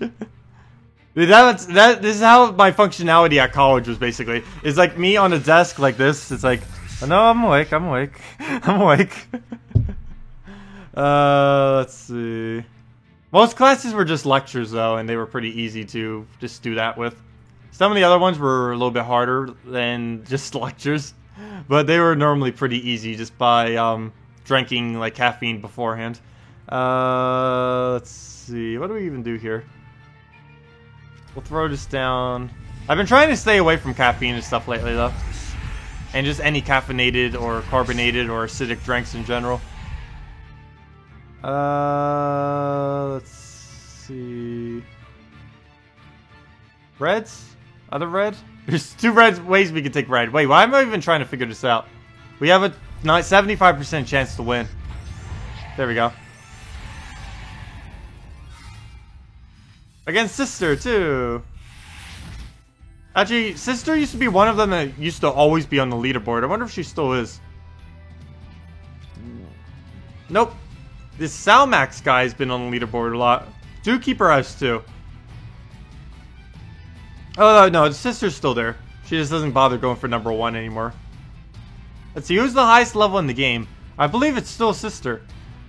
This is how my functionality at college was basically. It's like me on a desk like this. It's like, oh, no, I'm awake. I'm awake. I'm awake. Let's see. Most classes were just lectures though, and they were pretty easy to just do that with. Some of the other ones were a little bit harder than just lectures, but they were normally pretty easy just by drinking like caffeine beforehand. Let's see. What do we even do here? We'll throw this down. I've been trying to stay away from caffeine and stuff lately though, and just any caffeinated or carbonated or acidic drinks in general. Let's see. Reds? Other red? There's two ways we can take red. Wait, why am I even trying to figure this out? We have a 75% chance to win. There we go. Against Sister, too. Actually, Sister used to be one of them that used to always be on the leaderboard. I wonder if she still is. Nope. This Salmax guy has been on the leaderboard a lot. Zookeeper has too. Oh, no, the Sister's still there. She just doesn't bother going for number 1 anymore. Let's see, who's the highest level in the game? I believe it's still Sister.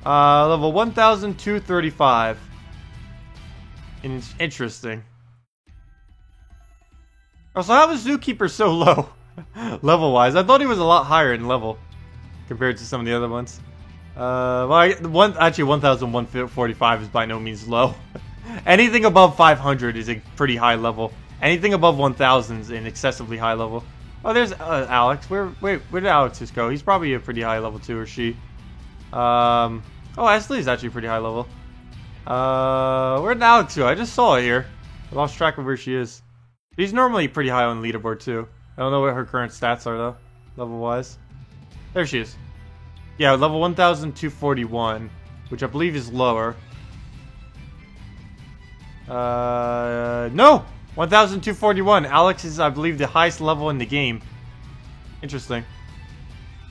Level 1,235. Interesting. Also, how was Zookeeper so low? Level-wise. I thought he was a lot higher in level compared to some of the other ones. Actually 1,145 is by no means low. Anything above 500 is a pretty high level. Anything above 1,000 is an excessively high level. Oh, there's Alex. Where did Alex just go? He's probably a pretty high level too, or she. Oh, Ashley is actually pretty high level. Where did Alex go? I just saw it here. I lost track of where she is. She's normally pretty high on the leaderboard too. I don't know what her current stats are though, level-wise. There she is. Yeah, level 1,241, which I believe is lower. No! 1,241. Alex is, I believe, the highest level in the game. Interesting.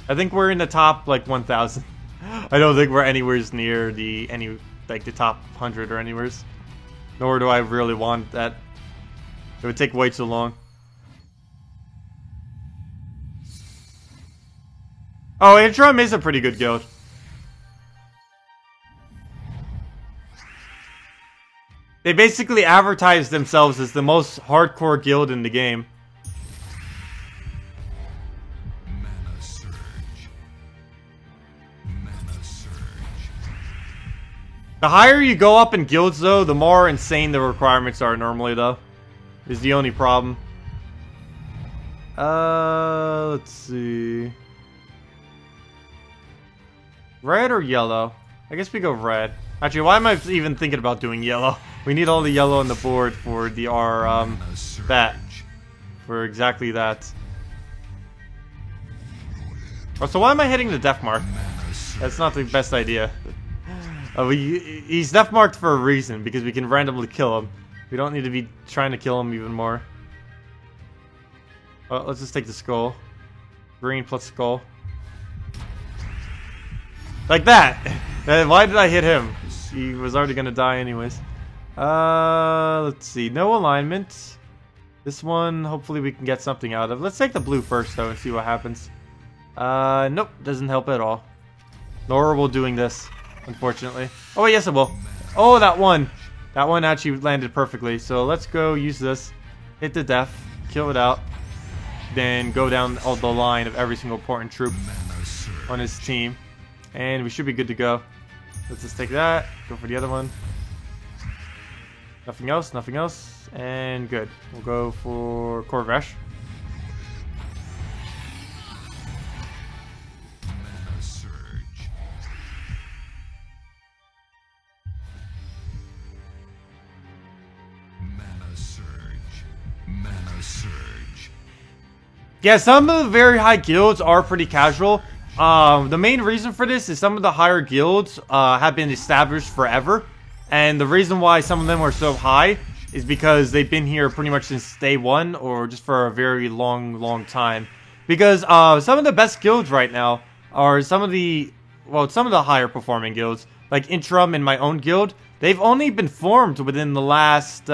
I think we're in the top, like, 1,000. I don't think we're anywhere near the top 100 or anywheres. Nor do I really want that. It would take way too long. Oh, Intrum is a pretty good guild. They basically advertise themselves as the most hardcore guild in the game. Mana surge. Mana surge. The higher you go up in guilds, though, the more insane the requirements are normally, though. Is the only problem. Let's see. Red or yellow? I guess we go red. Actually, why am I even thinking about doing yellow? We need all the yellow on the board for that. For exactly that. Oh, so why am I hitting the death mark? That's not the best idea. He's death marked for a reason, because we can randomly kill him. We don't need to be trying to kill him even more. Oh, let's just take the skull. Green plus skull. Like that! Why did I hit him? He was already gonna die anyways. Let's see. No alignment. This one, hopefully we can get something out of. Let's take the blue first, though, and see what happens. Nope. Doesn't help at all. Nor will doing this, unfortunately. Oh, wait, yes it will. Oh, that one. That one actually landed perfectly. So let's go use this. Hit the death. Kill it out. Then go down all the line of every single important troop on his team. And we should be good to go. Let's just take that. Go for the other one. Nothing else, nothing else. And good. We'll go for Corvash. Mana surge. Mana surge. Mana surge. Yeah, some of the very high guilds are pretty casual. The main reason for this is some of the higher guilds have been established forever. And the reason why some of them are so high is because they've been here pretty much since day one, or just for a very long time. Because some of the best guilds right now are some of the higher performing guilds, like Intrum and my own guild. They've only been formed within the last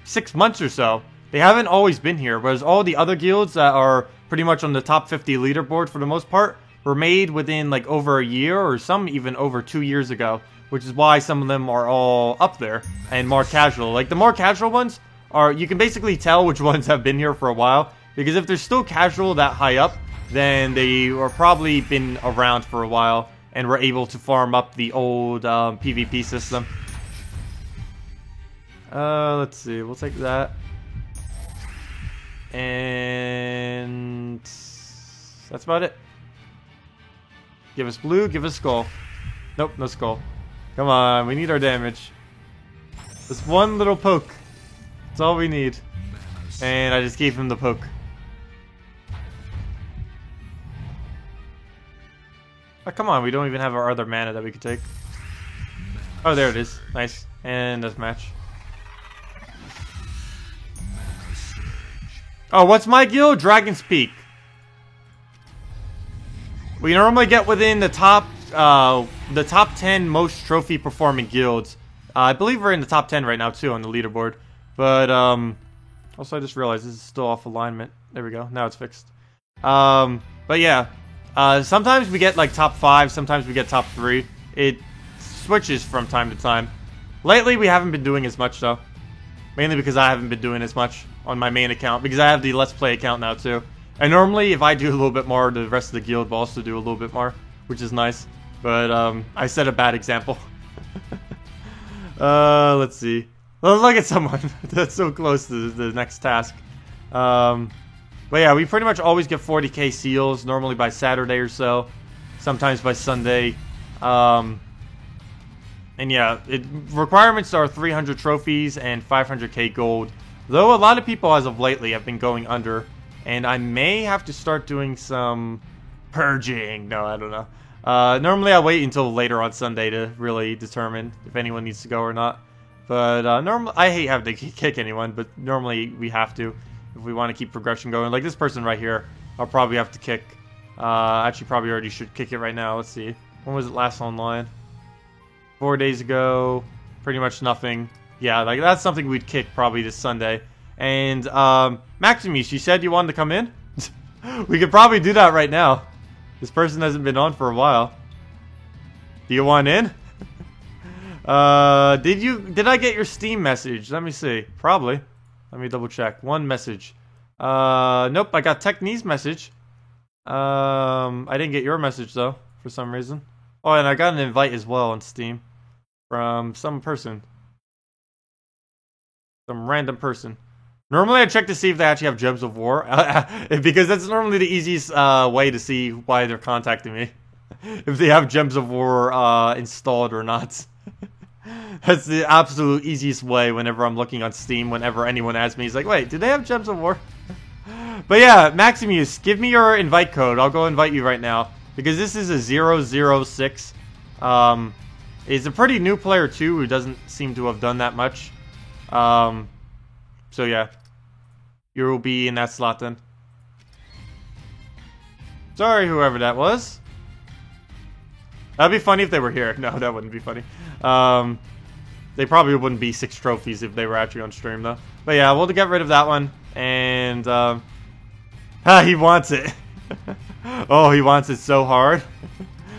6 months or so. They haven't always been here, whereas all the other guilds that are pretty much on the top 50 leaderboard for the most part, were made within like over a year or some even over 2 years ago, which is why some of them are all up there and more casual. Like the more casual ones are, you can basically tell which ones have been here for a while, because if they're still casual that high up, then they are probably been around for a while and were able to farm up the old PvP system. Let's see, we'll take that. And that's about it. Give us blue, give us skull. Nope, no skull. Come on, we need our damage. Just one little poke. That's all we need. And I just gave him the poke. Oh, come on, we don't even have our other mana that we could take. Oh, there it is. Nice. And that's match. Oh, what's my guild? Dragon's Peak. We normally get within the top 10 most trophy performing guilds. I believe we're in the top 10 right now too on the leaderboard. But also I just realized this is still off alignment. There we go. Now it's fixed. But yeah, sometimes we get like top 5, sometimes we get top 3. It switches from time to time. Lately we haven't been doing as much though. Mainly because I haven't been doing as much on my main account, because I have the Let's Play account now too. And normally if I do a little bit more, the rest of the guild will also do a little bit more, which is nice. But I set a bad example. Let's see. Well, look at someone that's so close to the next task. But yeah, we pretty much always get 40k seals, normally by Saturday or so. Sometimes by Sunday. And yeah, requirements are 300 trophies and 500k gold. Though a lot of people as of lately have been going under. And I may have to start doing some purging. No, I don't know. Normally I wait until later on Sunday to really determine if anyone needs to go or not. But normally, I hate having to kick anyone, but normally we have to if we want to keep progression going. Like this person right here, I'll probably have to kick. Actually, probably already should kick it right now. Let's see. When was it last online? 4 days ago. Pretty much nothing. Yeah, like that's something we'd kick probably this Sunday. And Maximus, you said you wanted to come in? We could probably do that right now. This person hasn't been on for a while. Do you want in? Did I get your Steam message? Let me see. Probably. Let me double check. One message. Nope, I got Technique's message. I didn't get your message though, for some reason. Oh, and I got an invite as well on Steam. From some person. Some random person. Normally I check to see if they actually have Gems of War. Because that's normally the easiest way to see why they're contacting me. If they have Gems of War installed or not. That's the absolute easiest way whenever I'm looking on Steam. Whenever anyone asks me, he's like, wait, do they have Gems of War? But yeah, Maximus, give me your invite code. I'll go invite you right now. Because this is a 006. He's a pretty new player too, who doesn't seem to have done that much. So yeah. You will be in that slot then. Sorry, whoever that was. That'd be funny if they were here. No, that wouldn't be funny. They probably wouldn't be 6 trophies if they were actually on stream though. But yeah, we'll get rid of that one. And he wants it. Oh, he wants it so hard.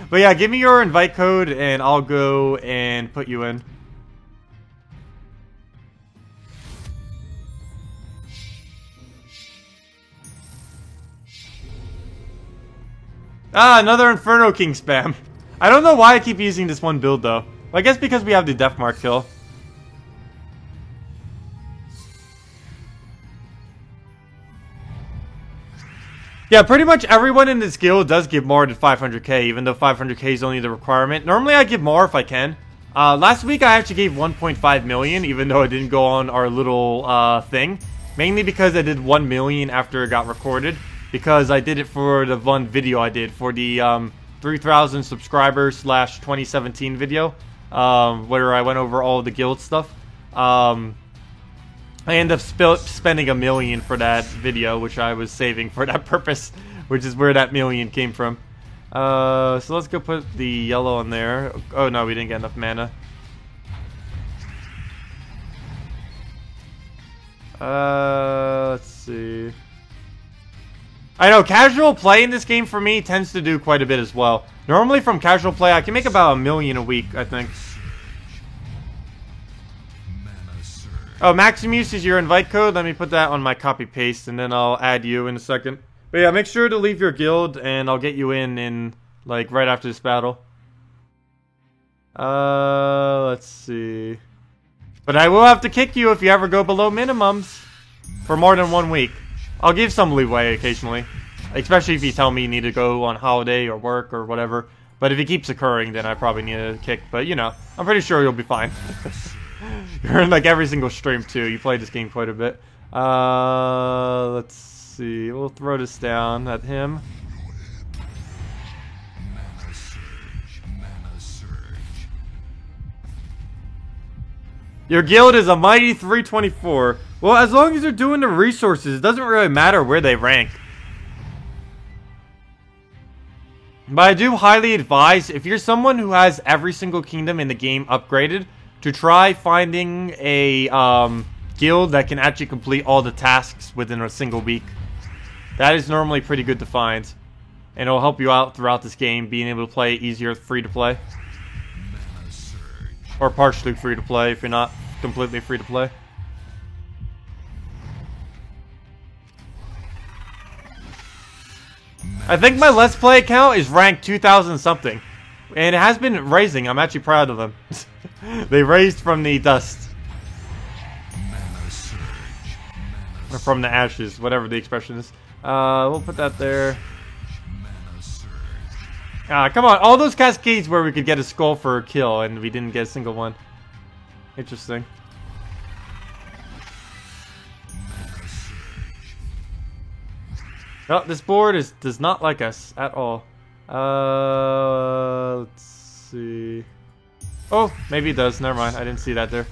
But yeah, give me your invite code and I'll go and put you in. Ah, another Inferno King spam. I don't know why I keep using this one build though. Well, I guess because we have the Deathmark kill. Yeah, pretty much everyone in this guild does give more than 500k, even though 500k is only the requirement. Normally I give more if I can. Last week I actually gave 1.5 million, even though it didn't go on our little thing. Mainly because I did 1 million after it got recorded. Because I did it for the one video I did for the 3,000 subscribers / 2017 video, where I went over all the guild stuff. I ended up spending 1 million for that video, which I was saving for that purpose, which is where that million came from. So let's go put the yellow on there. Oh no, we didn't get enough mana. Let's see. I know, casual play in this game for me tends to do quite a bit as well. Normally from casual play, I can make about 1 million a week, I think. Mana surge. Oh, Maximus is your invite code. Let me put that on my copy paste, and then I'll add you in a second. But yeah, make sure to leave your guild, and I'll get you in like, right after this battle. Let's see. But I will have to kick you if you ever go below minimums for more than 1 week. I'll give some leeway occasionally, especially if you tell me you need to go on holiday or work or whatever. But if it keeps occurring, then I probably need a kick. But, you know, I'm pretty sure you'll be fine. You're in, like, every single stream, too. You play this game quite a bit. Let's see. We'll throw this down at him. Mana surge. Mana surge. Your guild is a mighty 324. Well, as long as they're doing the resources, it doesn't really matter where they rank. But I do highly advise, if you're someone who has every single kingdom in the game upgraded, to try finding a guild that can actually complete all the tasks within a single week. That is normally pretty good to find. And it'll help you out throughout this game, being able to play easier free to play. Mana surge. Or partially free to play if you're not completely free to play. I think my Let's Play account is ranked 2,000 something. And it has been raising. I'm actually proud of them. They raised from the dust. Mana surge. Or from the ashes, whatever the expression is. We'll put that there. Mana surge. Come on. All those cascades where we could get a skull for a kill and we didn't get a single one. Interesting. Mana surge. Oh, this board does not like us at all. Let's see. Oh, maybe it does. Never mind. I didn't see that there.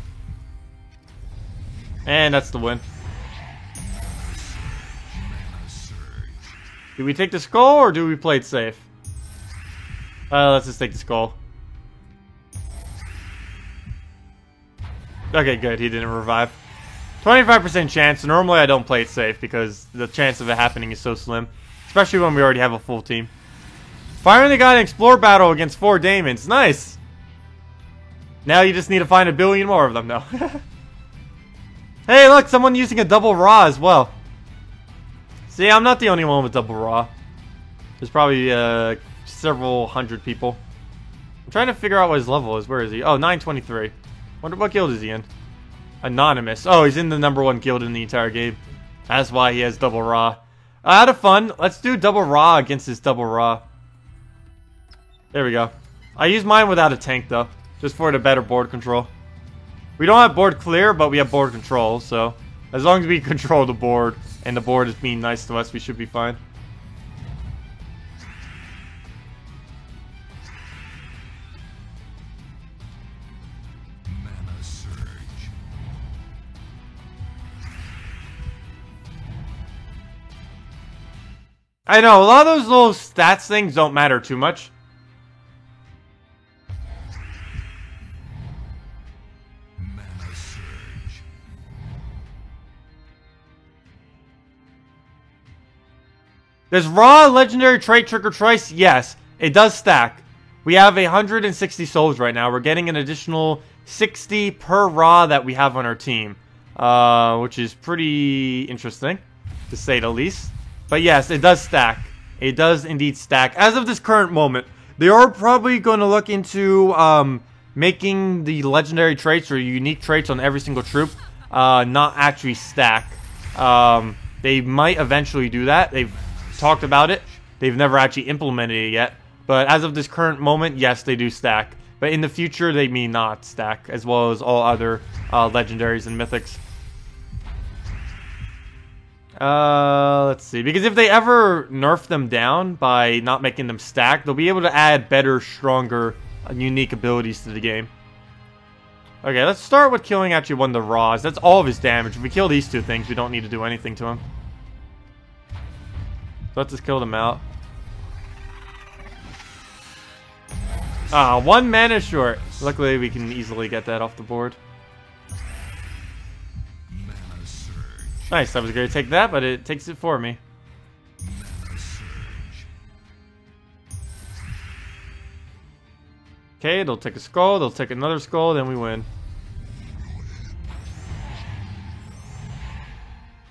And that's the win. Mana surge. Do we take the skull or do we play it safe? Let's just take the skull. Okay, good. He didn't revive. 25% chance. Normally I don't play it safe because the chance of it happening is so slim. Especially when we already have a full team. Finally got an explore battle against 4 Daemons. Nice! Now you just need to find 1 billion more of them now. Hey, look! Someone using a double raw as well. See, I'm not the only one with double raw. There's probably several hundred people. I'm trying to figure out what his level is. Where is he? Oh, 923. Wonder what guild is he in? Anonymous. Oh, he's in the #1 guild in the entire game. That's why he has double raw. Out of fun, let's do double raw against this double raw. There we go. I use mine without a tank though, just for the better board control. We don't have board clear, but we have board control, so as long as we control the board and the board is being nice to us, we should be fine. Mana surge. I know, a lot of those little stats things don't matter too much. Mana surge. Does raw legendary trait trick or trace? Yes, it does stack. We have 160 souls right now. We're getting an additional 60 per raw that we have on our team, which is pretty interesting, to say the least. But yes, it does stack. It does indeed stack. As of this current moment, they are probably going to look into making the legendary traits or unique traits on every single troop not actually stack. They might eventually do that. They've talked about it. They've never actually implemented it yet. But as of this current moment, yes, they do stack. But in the future, they may not stack, as well as all other legendaries and mythics. Let's see. Because if they ever nerf them down by not making them stack, they'll be able to add better, stronger, unique abilities to the game. Okay, let's start with killing actually one of the raws. That's all of his damage. If we kill these 2 things, we don't need to do anything to him. So let's just kill them out. Ah, 1 mana short. Luckily, we can easily get that off the board. Mana surge. Nice, I was going to take that, but it takes it for me. Mana Okay, they'll take a skull, they'll take another skull, then we win.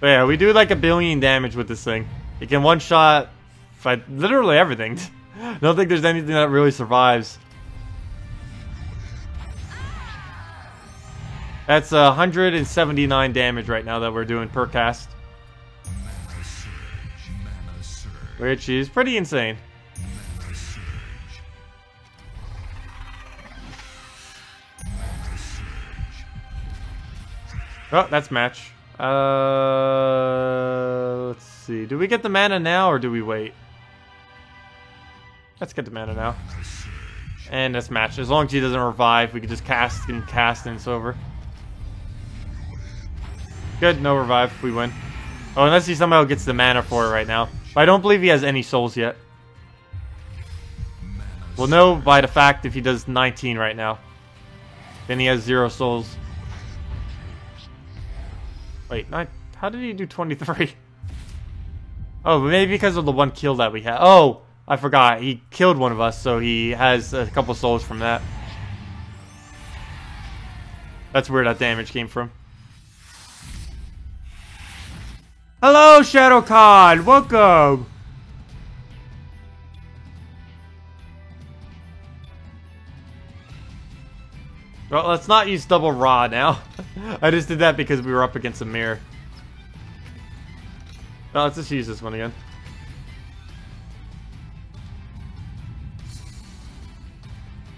But yeah, we do like 1 billion damage with this thing. It can one-shot fight literally everything. I don't think there's anything that really survives. That's 179 damage right now that we're doing per cast. Mana surge. Mana surge. Which is pretty insane. Mana surge. Mana surge. Oh, that's match. Let's see. Do we get the mana now or do we wait? Let's get the mana now. Mana surge. And that's match. As long as he doesn't revive, we can just cast and it's over. Good, no revive. We win. Oh, unless he somehow gets the mana for it right now. But I don't believe he has any souls yet. Mana We'll know by the fact if he does 19 right now. Then he has 0 souls. Wait, how did he do 23? Oh, maybe because of the 1 kill that we had. Oh, I forgot. He killed one of us, so he has a couple souls from that. That's where that damage came from. Hello, Shadow Khan! Welcome! Well, let's not use double raw now. I just did that because we were up against a mirror. Well, let's just use this one again.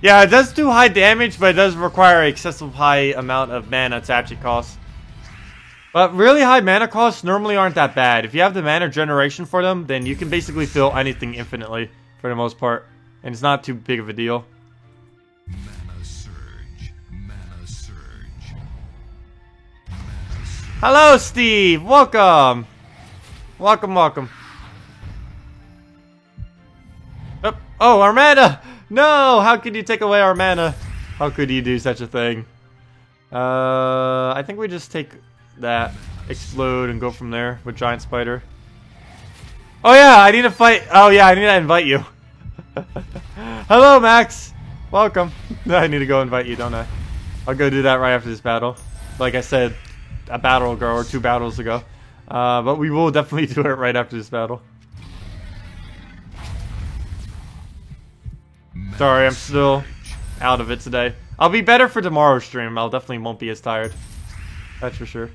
Yeah, it does do high damage, but it does require an excessive high amount of mana to actually cost. But really high mana costs normally aren't that bad. If you have the mana generation for them, then you can basically fill anything infinitely for the most part. And it's not too big of a deal. Mana surge. Mana surge. Mana surge. Hello, Steve! Welcome! Welcome, welcome. Oh, our mana! No! How could you take away our mana? How could you do such a thing? I think we just take that, explode, and go from there with Giant Spider. Oh yeah, I need to fight. Oh yeah, I need to invite you. Hello, Max. Welcome. I need to go invite you, don't I? I'll go do that right after this battle. Like I said, a battle ago or 2 battles ago. But we will definitely do it right after this battle. Sorry, I'm still out of it today. I'll be better for tomorrow's stream. I'll definitely won't be as tired. That's for sure.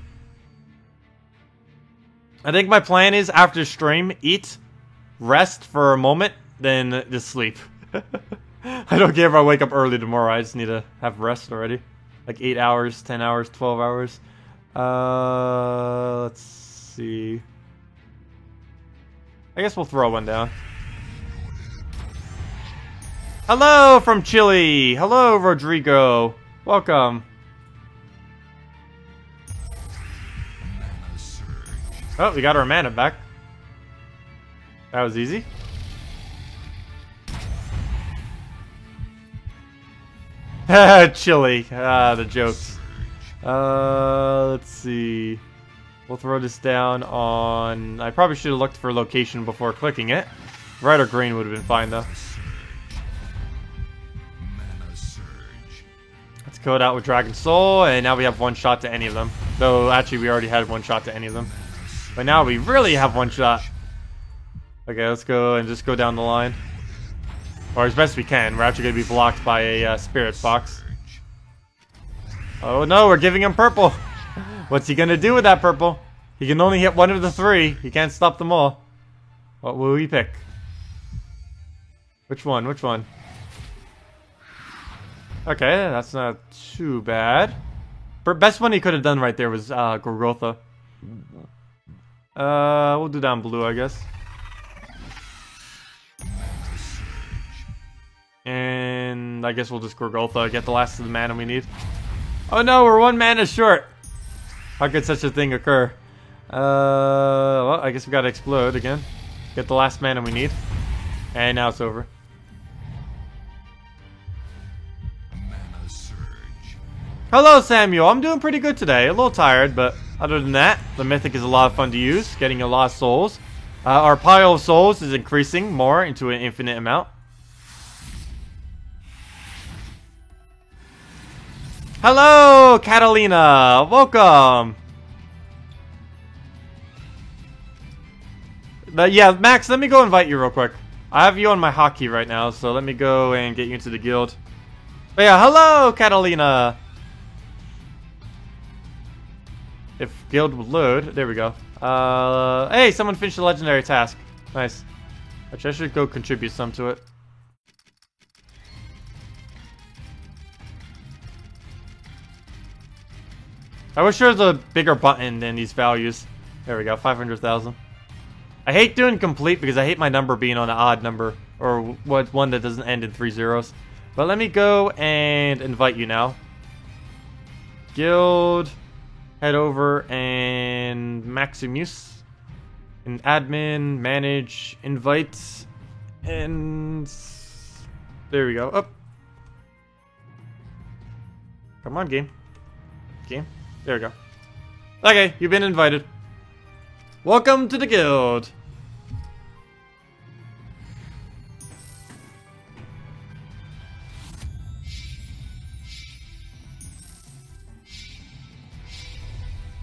I think my plan is after stream, eat, rest for a moment, then just sleep. I don't care if I wake up early tomorrow. I just need to have rest already. Like 8 hours, 10 hours, 12 hours. Let's see. I guess we'll throw one down. Hello from Chile. Hello, Rodrigo. Welcome. Mana surge. Oh, we got our mana back. That was easy. Chili. The jokes. Let's see. We'll throw this down on... I probably should have looked for location before clicking it. Red or green would have been fine, though. Mana surge. Let's code out with Dragon Soul, and now we have 1 shot to any of them. Though, actually, we already had 1 shot to any of them. But now we really have 1 shot. Okay, let's go and just go down the line. Or as best we can. We're actually going to be blocked by a Spirit Fox. Oh no, we're giving him purple. What's he going to do with that purple? He can only hit 1 of the 3. He can't stop them all. What will he pick? Which one? Which one? Okay, that's not too bad. Best one he could have done right there was Gorgotha. We'll do down blue, I guess. And I guess we'll just Gorgotha, get the last of the mana we need. Oh no, we're 1 mana short. How could such a thing occur? Well, I guess we gotta explode again. Get the last mana we need. And now it's over. Mana surge. Hello, Samuel. I'm doing pretty good today. A little tired, but other than that, the Mythic is a lot of fun to use. Getting a lot of souls. Our pile of souls is increasing more into an infinite amount. Hello, Catalina. Welcome. But yeah, Max, let me go invite you real quick. I have you on my hotkey right now, so let me go and get you into the guild. But yeah, hello, Catalina. If guild would load, there we go. Hey, someone finished the legendary task. Nice. Actually, I should go contribute some to it. I wish there was a bigger button than these values. There we go, 500,000. I hate doing complete because I hate my number being on an odd number. Or one that doesn't end in 3 zeros. But let me go and invite you now. Guild. Head over and Maximus. And admin, manage, invite. And... there we go. Up. Come on, game. Game. There we go. Okay, you've been invited. Welcome to the guild.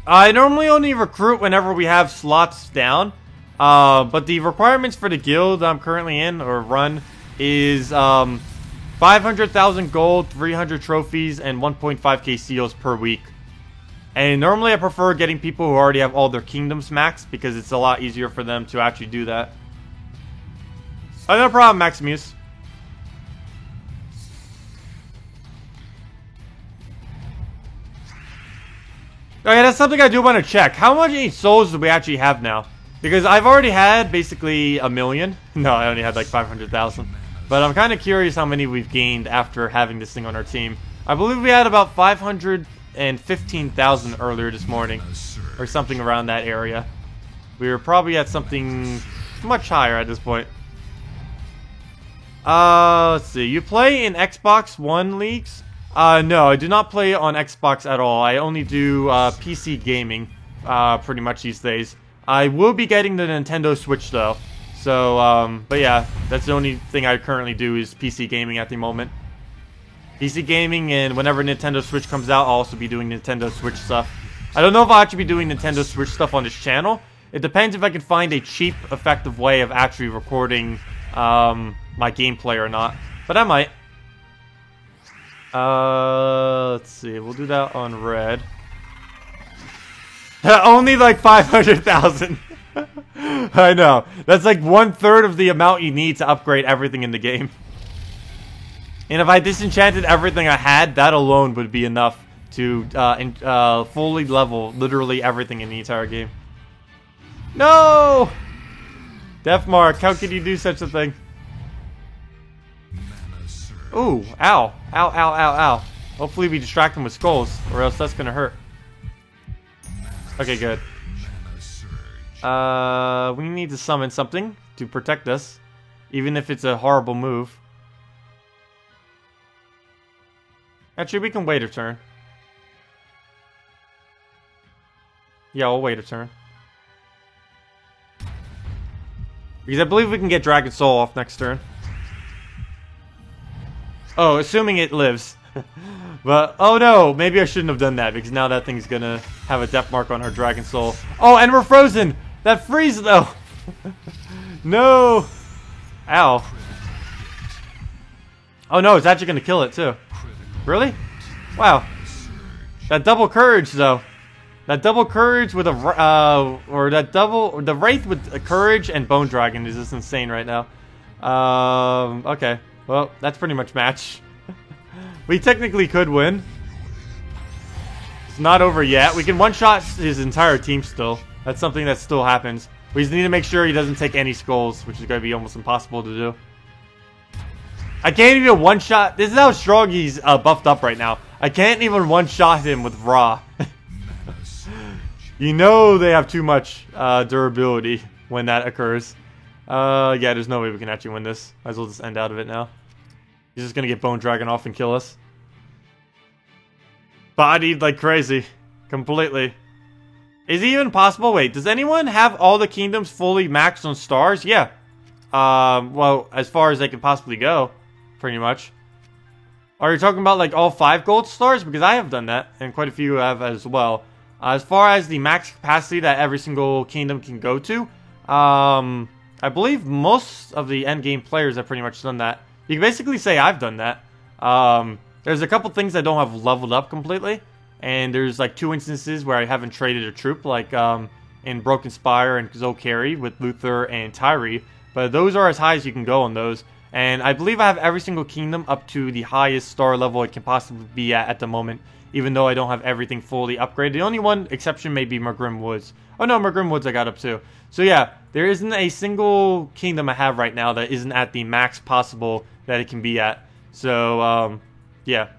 I normally only recruit whenever we have slots down. But the requirements for the guild I'm currently in, or run, is 500,000 gold, 300 trophies, and 1.5k seals per week. And normally I prefer getting people who already have all their kingdoms maxed, because it's a lot easier for them to actually do that. Oh, no problem, Maximus. Oh yeah, that's something I do want to check. How many souls do we actually have now? Because I've already had basically 1 million. No, I only had like 500,000. But I'm kind of curious how many we've gained after having this thing on our team. I believe we had about 515,000 earlier this morning. Or something around that area. We were probably at something much higher at this point. Let's see. You play in Xbox One leagues? No, I do not play on Xbox at all. I only do PC gaming pretty much these days. I will be getting the Nintendo Switch though. So, but yeah, that's the only thing I currently do is PC gaming at the moment. PC gaming, and whenever Nintendo Switch comes out, I'll also be doing Nintendo Switch stuff. I don't know if I'll actually be doing Nintendo Switch stuff on this channel. It depends if I can find a cheap, effective way of actually recording my gameplay or not. But I might. Let's see. We'll do that on red. Only like 500,000. I know. That's like 1/3 of the amount you need to upgrade everything in the game. And if I disenchanted everything I had, that alone would be enough to fully level literally everything in the entire game. No! Deathmark, how could you do such a thing? Ooh, ow. Ow, ow, ow, ow. Hopefully we distract them with skulls, or else that's gonna hurt. Okay, good. We need to summon something to protect us, even if it's a horrible move. Actually, we can wait a turn. Yeah, we'll wait a turn. Because I believe we can get Dragon Soul off next turn. Oh, assuming it lives. But, oh no, maybe I shouldn't have done that, because now that thing's gonna have a death mark on our Dragon Soul. Oh, and we're frozen! That freeze, though! No! Ow. Oh no, it's actually gonna kill it, too. Really? Wow. That double courage, though. That double courage with a, the Wraith with a courage and Bone Dragon is just insane right now. Okay. Well, that's pretty much match. We technically could win. It's not over yet. We can one-shot his entire team still. That's something that still happens. We just need to make sure he doesn't take any skulls, which is going to be almost impossible to do. I can't even one-shot. This is how strong he's buffed up right now. I can't even one-shot him with Ra. You know they have too much durability when that occurs. Yeah, there's no way we can actually win this. Might as well just end out of it now. He's just gonna get Bone Dragon off and kill us. Bodied like crazy. Completely. Is it even possible? Wait, does anyone have all the kingdoms fully maxed on stars? Yeah. Well, as far as they can possibly go. Pretty much. Are you talking about like all 5 gold stars? Because I have done that, and quite a few have as well. As far as the max capacity that every single kingdom can go to, I believe most of the endgame players have pretty much done that. You can basically say I've done that. There's a couple things I don't have leveled up completely, and there's like 2 instances where I haven't traded a troop, like in Broken Spire and Zolkari with Luther and Tyree, but those are as high as you can go on those. And I believe I have every single kingdom up to the highest star level it can possibly be at the moment, even though I don't have everything fully upgraded. The only one exception may be Mergrim Woods. Oh no, Mergrim Woods I got up to. So yeah, there isn't a single kingdom I have right now that isn't at the max possible that it can be at. So, yeah.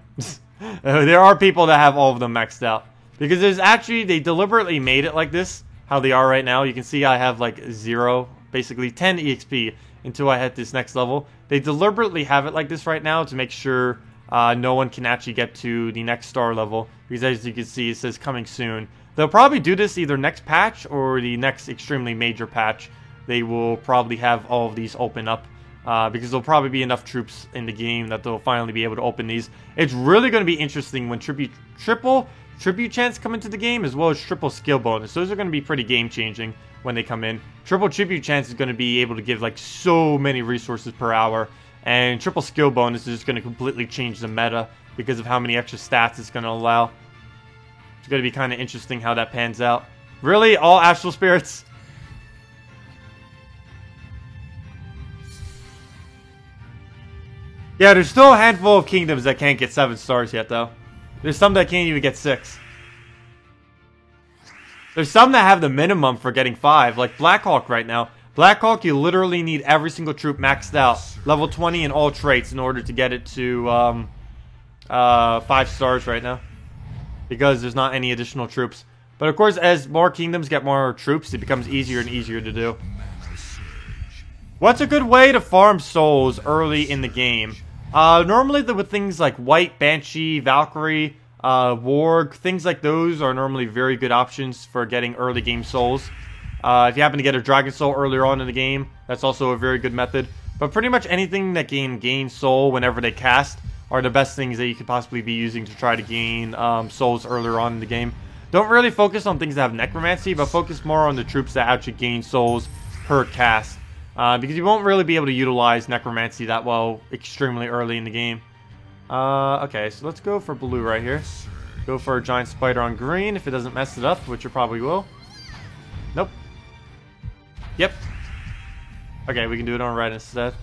There are people that have all of them maxed out. Because there's actually, they deliberately made it like this, how they are right now. You can see I have like 0, basically 10 EXP until I hit this next level. They deliberately have it like this right now to make sure no one can actually get to the next star level. Because as you can see, it says coming soon. They'll probably do this either next patch or the next extremely major patch. They will probably have all of these open up. Because there'll probably be enough troops in the game that they'll finally be able to open these. It's really going to be interesting when triple tribute chance come into the game, as well as triple skill bonus. Those are going to be pretty game changing when they come in. Triple tribute chance is going to be able to give like so many resources per hour, and triple skill bonus is just going to completely change the meta because of how many extra stats it's going to allow. It's going to be kind of interesting how that pans out. Really? All Astral Spirits? Yeah, there's still a handful of kingdoms that can't get 7 stars yet, though. There's some that can't even get 6. There's some that have the minimum for getting 5, like Blackhawk right now. Blackhawk, you literally need every single troop maxed out, level 20 in all traits in order to get it to 5 stars right now. Because there's not any additional troops. But of course, as more kingdoms get more troops, it becomes easier and easier to do. What's a good way to farm souls early in the game? Normally with things like White, Banshee, Valkyrie, Warg, things like those are normally very good options for getting early game souls. If you happen to get a Dragon Soul earlier on in the game, that's also a very good method. But pretty much anything that can gain soul whenever they cast are the best things that you could possibly be using to try to gain souls earlier on in the game. Don't really focus on things that have Necromancy, but focus more on the troops that actually gain souls per cast. Because you won't really be able to utilize Necromancy that well extremely early in the game. Okay, so let's go for blue right here. Go for a giant spider on green if it doesn't mess it up, which it probably will. Nope. Yep. Okay, we can do it on red instead.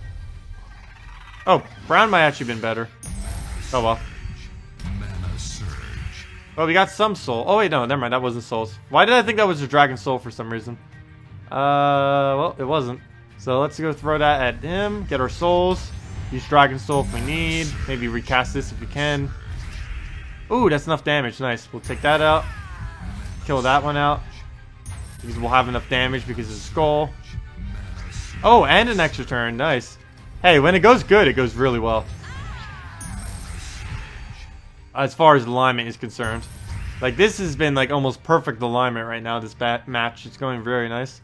Oh, brown might actually been better. Oh well. Oh, we got some soul. Oh wait, no, never mind, that wasn't souls. Why did I think that was a dragon soul for some reason? Well, it wasn't. So let's go throw that at him, get our souls, use Dragon Soul if we need, maybe recast this if we can. Ooh, that's enough damage, nice. We'll take that out, kill that one out, because we'll have enough damage because of the skull. Oh, and an extra turn, nice. Hey, when it goes good, it goes really well. As far as alignment is concerned. Like, this has been like almost perfect alignment right now, this match. It's going very nice.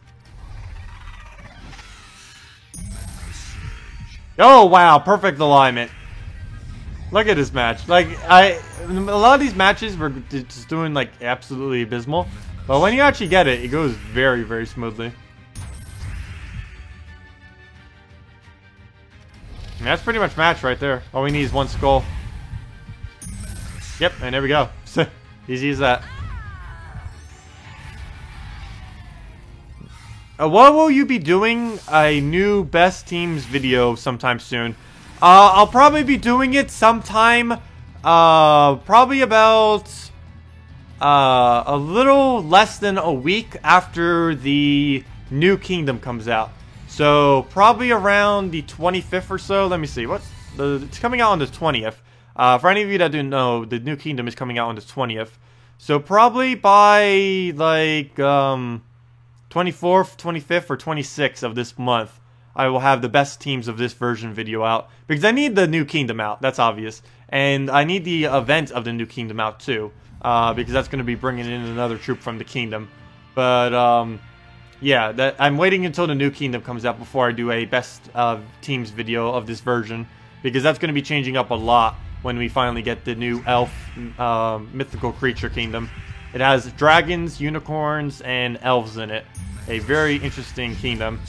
Oh wow, perfect alignment. Look at this match. Like, a lot of these matches were just doing like absolutely abysmal, but when you actually get it, it goes very, very smoothly. And that's pretty much match right there. All we need is one skull. Yep, and there we go. Easy as that. What will you be doing? A new best teams video sometime soon. I'll probably be doing it sometime, probably about a little less than a week after the new kingdom comes out. So probably around the 25th or so. Let me see. It's coming out on the 20th. For any of you that don't know, the new kingdom is coming out on the 20th. So probably by like 24th, 25th, or 26th of this month, I will have the best teams of this version video out. Because I need the new kingdom out, that's obvious. And I need the event of the new kingdom out too. Because that's going to be bringing in another troop from the kingdom. But yeah, I'm waiting until the new kingdom comes out before I do a best teams video of this version. Because that's going to be changing up a lot. when we finally get the new elf mythical creature kingdom. It has dragons, unicorns, and elves in it. A very interesting kingdom.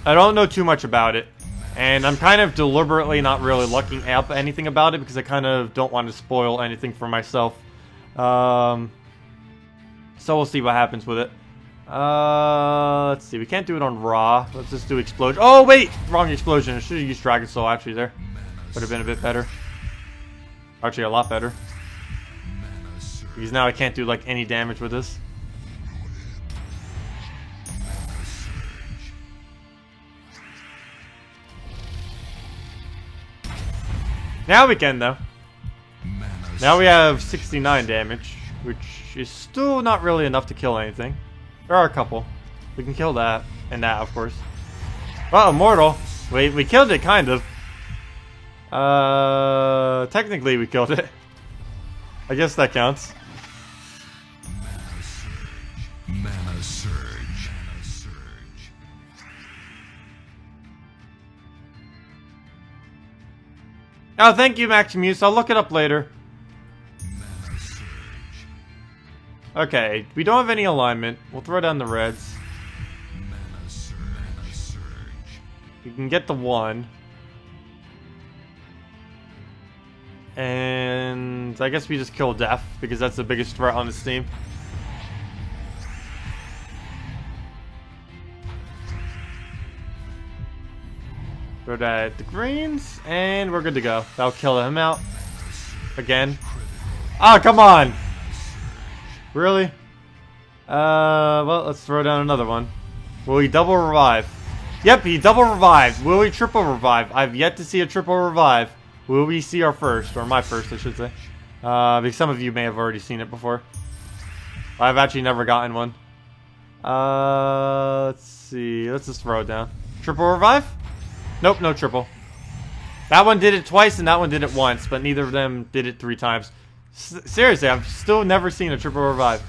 I don't know too much about it, and I'm kind of deliberately not really looking up anything about it because I kind of don't want to spoil anything for myself. So we'll see what happens with it. Let's see. We can't do it on Raw. Let's just do Explosion. Oh, wait! Wrong Explosion. I should have used Dragon Soul actually there. Would have been a bit better. Actually, a lot better. Because now I can't do like any damage with this. Now we can, though. Now we have 69 damage, which is still not really enough to kill anything. There are a couple. We can kill that, and that, of course. Oh, Immortal. Wait, we killed it, kind of. Technically we killed it. I guess that counts. Mana Surge. Mana Surge. Oh, thank you, Maximus. I'll look it up later. Mana Surge. Okay, we don't have any alignment. We'll throw down the reds. Mana Surge. Mana Surge. We can get the 1. And I guess we just kill Death, because that's the biggest threat on this team. Throw that at the greens, and we're good to go. That'll kill him out. Again. Ah, come on! Really? Well, let's throw down another one. Will he double revive? Yep, he double revived. Will he triple revive? I've yet to see a triple revive. Will we see our first, or my first, I should say. Because some of you may have already seen it before. I've actually never gotten one. Let's see. Let's just throw it down. Triple revive? Nope, no triple. That one did it twice, and that one did it once, but neither of them did it 3 times. Seriously, I've still never seen a triple revive.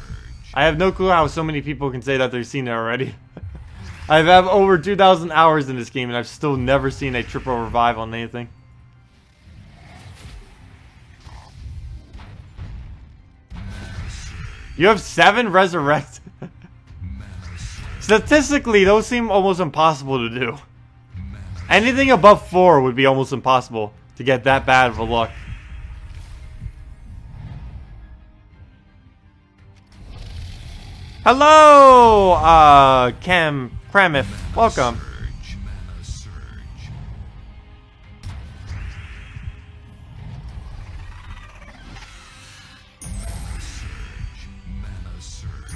I have no clue how so many people can say that they've seen it already. I've had over 2,000 hours in this game, and I've still never seen a triple revive on anything. You have 7 resurrect. Statistically, those seem almost impossible to do. Anything above 4 would be almost impossible to get that bad of a luck. Hello, Kramith. Welcome. Surge. Mana Surge. Mana Surge. Mana Surge.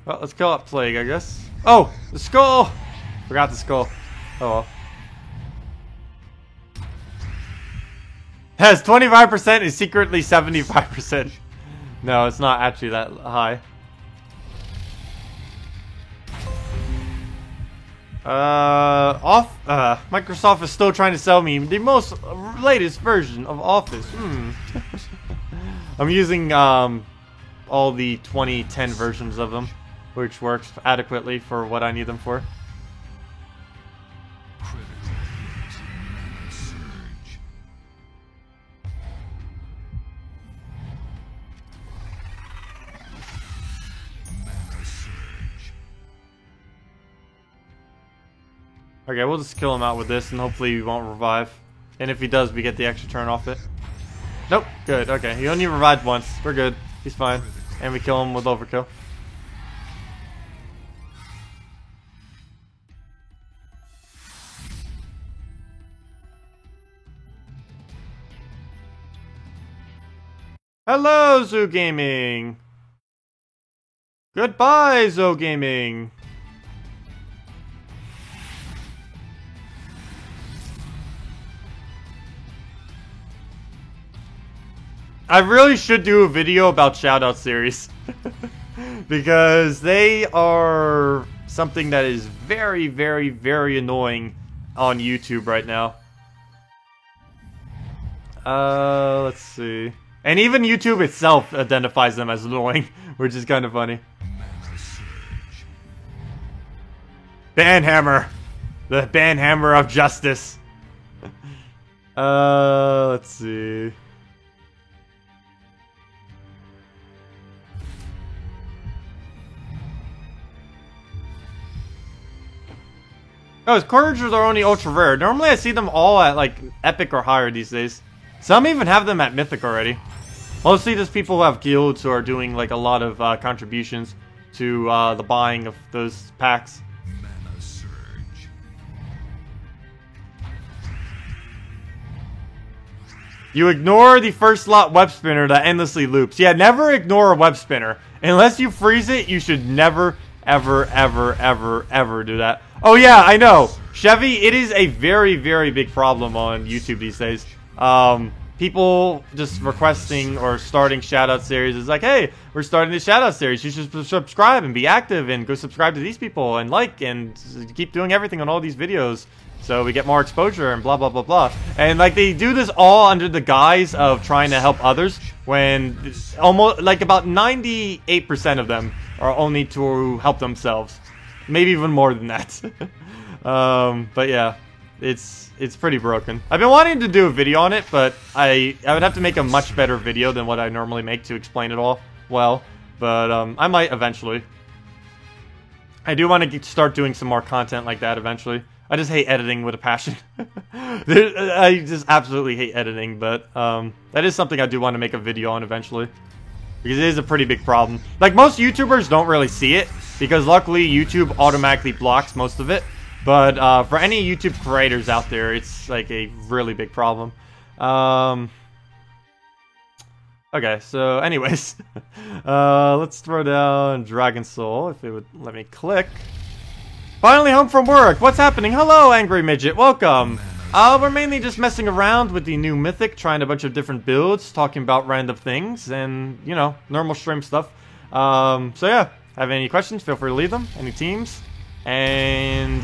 Well, let's kill that plague, I guess. Oh, the skull! Forgot the skull. Oh well. Has 25% is secretly 75%. No, it's not actually that high. Microsoft is still trying to sell me the most latest version of Office. I'm using all the 2010 versions of them, which works adequately for what I need them for. Critical hit. Mana Surge. Mana Surge. Okay, we'll just kill him out with this, and hopefully he won't revive. And if he does, we get the extra turn off it. Nope, good, okay. He only revived once. We're good. He's fine. And we kill him with overkill. Hello, Zoo Gaming! Goodbye, Zoo Gaming! I really should do a video about Shoutout series. Because they are something that is very, very, very annoying on YouTube right now. Let's see. And even YouTube itself identifies them as annoying, which is kind of funny. Mana Surge. Banhammer. The Banhammer of justice. Let's see. Oh, Couragers are only ultra rare. Normally I see them all at like epic or higher these days. Some even have them at mythic already. Mostly just people who have guilds who are doing like a lot of contributions to the buying of those packs. Mana surge. You ignore the first slot web spinner that endlessly loops. Yeah, never ignore a web spinner. Unless you freeze it, you should never, ever, ever, ever, ever do that. Oh yeah, I know. Chevy, it is a very, very big problem on YouTube these days. People just requesting or starting shoutout series is like, hey, we're starting this shoutout series. You should subscribe and be active and go subscribe to these people and like and keep doing everything on all these videos so we get more exposure and blah, blah, blah, blah. And like they do this all under the guise of trying to help others when almost like about 98% of them are only to help themselves. Maybe even more than that. But yeah, it's pretty broken. I've been wanting to do a video on it, but I would have to make a much better video than what I normally make to explain it all well. But I might eventually. I do want to start doing some more content like that eventually. I just hate editing with a passion. I just absolutely hate editing, but that is something I do want to make a video on eventually. Because it is a pretty big problem. Like, most YouTubers don't really see it, because luckily YouTube automatically blocks most of it. But for any YouTube creators out there, it's like a really big problem. Okay, so anyways. Let's throw down Dragon Soul, if it would let me click. Finally home from work! What's happening? Hello, Angry Midget, welcome! We're mainly just messing around with the new Mythic, trying a bunch of different builds, talking about random things, and, you know, normal stream stuff. So yeah, have any questions, feel free to leave them. Any teams? And,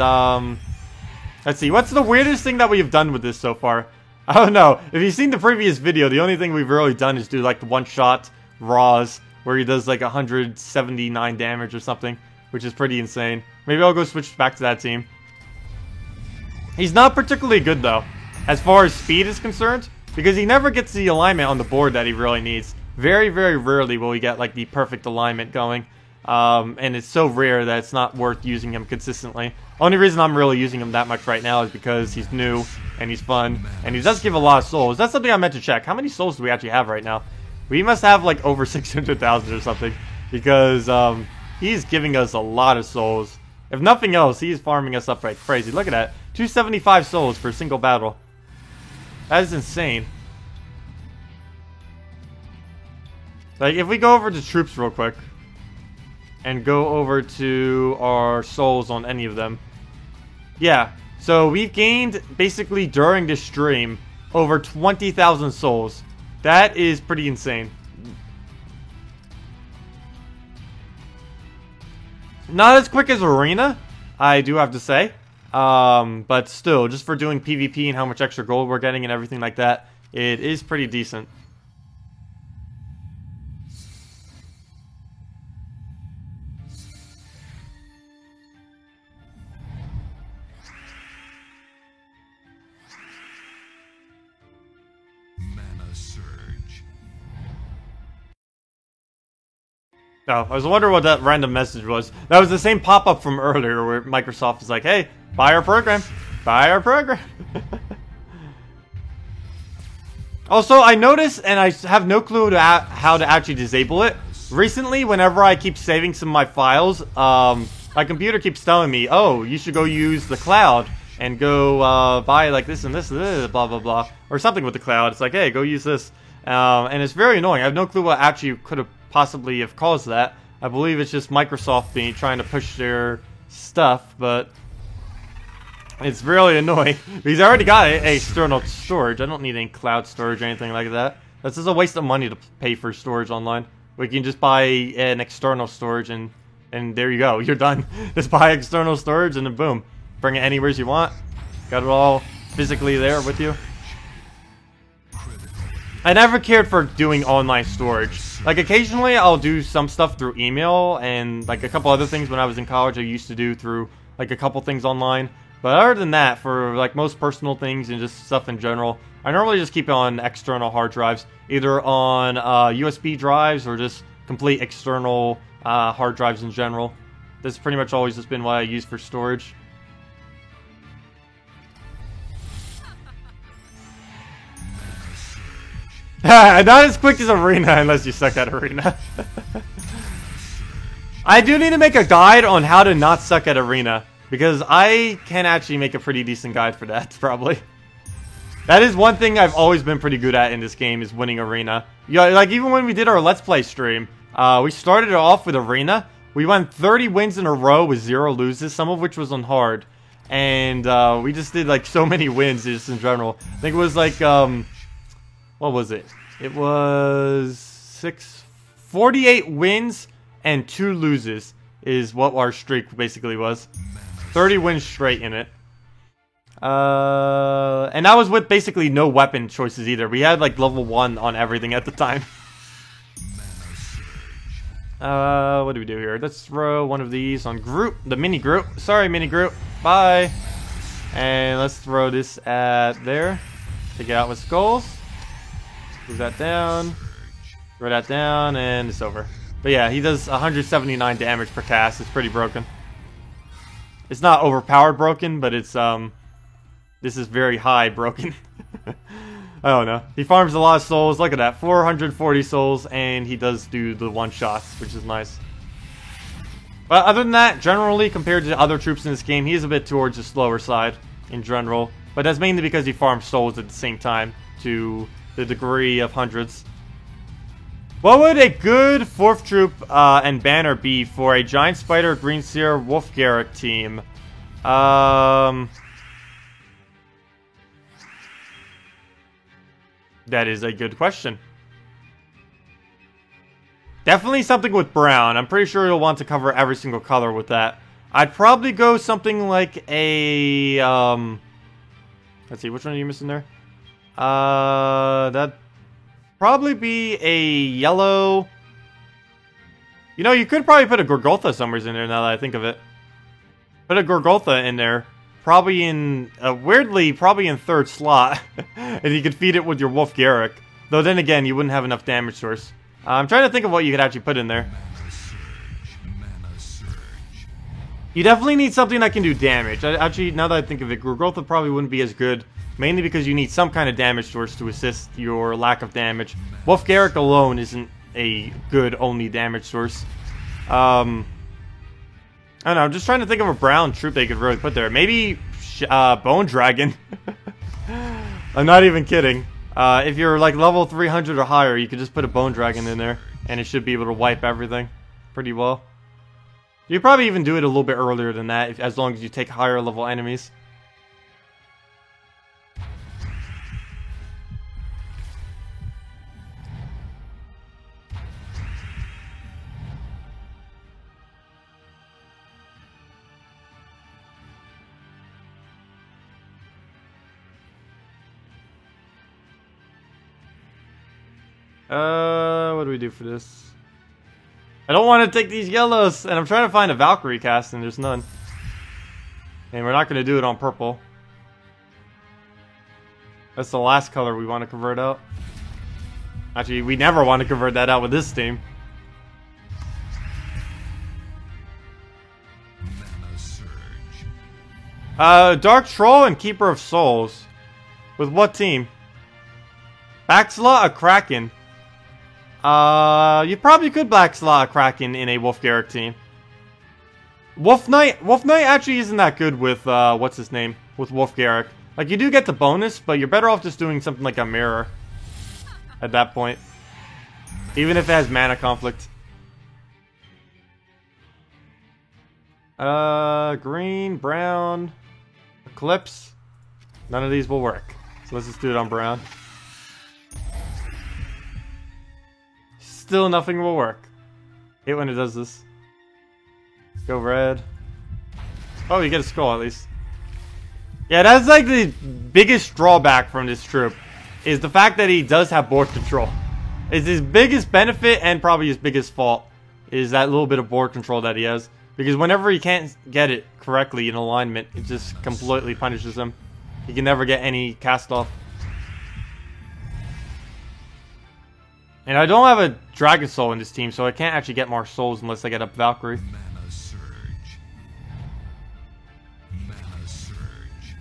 let's see, what's the weirdest thing that we've done with this so far? I don't know. If you've seen the previous video, the only thing we've really done is do, like, the one-shot Raws, where he does, like, 179 damage or something, which is pretty insane. Maybe I'll go switch back to that team. He's not particularly good, though, as far as speed is concerned, because he never gets the alignment on the board that he really needs. Very, very rarely will he get, like, the perfect alignment going. And it's so rare that it's not worth using him consistently. Only reason I'm really using him that much right now is because he's new, and he's fun, and he does give a lot of souls. That's something I meant to check. How many souls do we actually have right now? We must have, like, over 600,000 or something, because, he's giving us a lot of souls. If nothing else, he's farming us up like crazy. Look at that. 275 souls for a single battle. That is insane. Like, if we go over to troops real quick, and go over to our souls on any of them. Yeah, so we've gained, basically during this stream, over 20,000 souls. That is pretty insane. Not as quick as Arena, I do have to say. But still, just for doing PvP and how much extra gold we're getting and everything like that, it is pretty decent. Mana surge. Oh, I was wondering what that random message was. That was the same pop-up from earlier where Microsoft is like, hey, buy our program. Buy our program. Also, I noticed, and I have no clue how to actually disable it. Recently, whenever I keep saving some of my files, my computer keeps telling me, oh, you should go use the cloud and go buy like this and this and this, blah, blah, blah. Or something with the cloud. It's like, hey, go use this. And it's very annoying. I have no clue what actually could have possibly have caused that. I believe it's just Microsoft trying to push their stuff, but it's really annoying. Because I already got a external storage. I don't need any cloud storage or anything like that. That's just a waste of money to pay for storage online. We can just buy an external storage and there you go. You're done. Just buy external storage and then boom. Bring it anywhere you want. Got it all physically there with you. I never cared for doing online storage. Like, occasionally I'll do some stuff through email and like a couple other things when I was in college I used to do through like a couple things online. But other than that, for like most personal things and just stuff in general, I normally just keep it on external hard drives, either on USB drives or just complete external hard drives in general. This has pretty much always just been what I use for storage. Not as quick as Arena, unless you suck at Arena. I do need to make a guide on how to not suck at Arena, because I can actually make a pretty decent guide for that, probably. That is one thing I've always been pretty good at in this game, is winning Arena. Yeah, like even when we did our Let's Play stream, we started it off with Arena. We went 30 wins in a row with 0 loses, some of which was on hard. And we just did like so many wins just in general. I think it was like, what was it? It was 48 wins and 2 loses is what our streak basically was. 30 wins straight in it. And that was with basically no weapon choices either. We had like level 1 on everything at the time. What do we do here? Let's throw one of these on Groot, the mini Groot. Sorry, mini Groot. Bye. And let's throw this at there. Take it out with skulls. Move that down. Throw that down, and it's over. But yeah, he does 179 damage per cast. It's pretty broken. It's not overpowered broken, but it's this is very high broken. I don't know. He farms a lot of souls. Look at that, 440 souls, and he does do the one-shots, which is nice. But other than that, generally, compared to other troops in this game, he is a bit towards the slower side in general. But that's mainly because he farms souls at the same time, to the degree of hundreds. What would a good 4th troop and banner be for a Giant Spider, Green Seer, Wolf Garrick team? That is a good question. Definitely something with brown. I'm pretty sure you'll want to cover every single color with that. I'd probably go something like a... let's see, which one are you missing there? That'd probably be a yellow... You know, you could probably put a Gorgoltha somewhere in there now that I think of it. Put a Gorgoltha in there. Probably in, weirdly, probably in 3rd slot. And you could feed it with your Wolf Garrick. Though then again, you wouldn't have enough damage source. I'm trying to think of what you could actually put in there. Mana surge. You definitely need something that can do damage. Actually, now that I think of it, Gorgoltha probably wouldn't be as good. Mainly because you need some kind of damage source to assist your lack of damage. Wolf Garrick alone isn't a good only damage source. I don't know, I'm just trying to think of a brown troop they could really put there. Maybe Bone Dragon. I'm not even kidding. If you're like level 300 or higher, you could just put a Bone Dragon in there, and it should be able to wipe everything pretty well. You could probably even do it a little bit earlier than that, as long as you take higher level enemies. What do we do for this? I don't want to take these yellows, and I'm trying to find a Valkyrie cast, and there's none. And we're not going to do it on purple. That's the last color we want to convert out. Actually, we never want to convert that out with this team. Mana surge. Dark Troll and Keeper of Souls. With what team? Backslot a Kraken. You probably could backslot a Kraken in a Wolf Garrick team. Wolf Knight actually isn't that good with, what's his name? With Wolf Garrick. Like, you do get the bonus, but you're better off just doing something like a Mirror. At that point. Even if it has mana conflict. Green, brown, Eclipse. None of these will work. So let's just do it on brown. Still nothing will work. Hate when it does this. Go red. Oh, you get a skull at least. Yeah, that's like the biggest drawback from this troop. Is the fact that he does have board control. It's his biggest benefit and probably his biggest fault. Is that little bit of board control that he has. Because whenever he can't get it correctly in alignment, it just completely punishes him. He can never get any cast off. And I don't have a Dragon Soul in this team, so I can't actually get more souls unless I get up Valkyrie. Mana surge. Mana surge.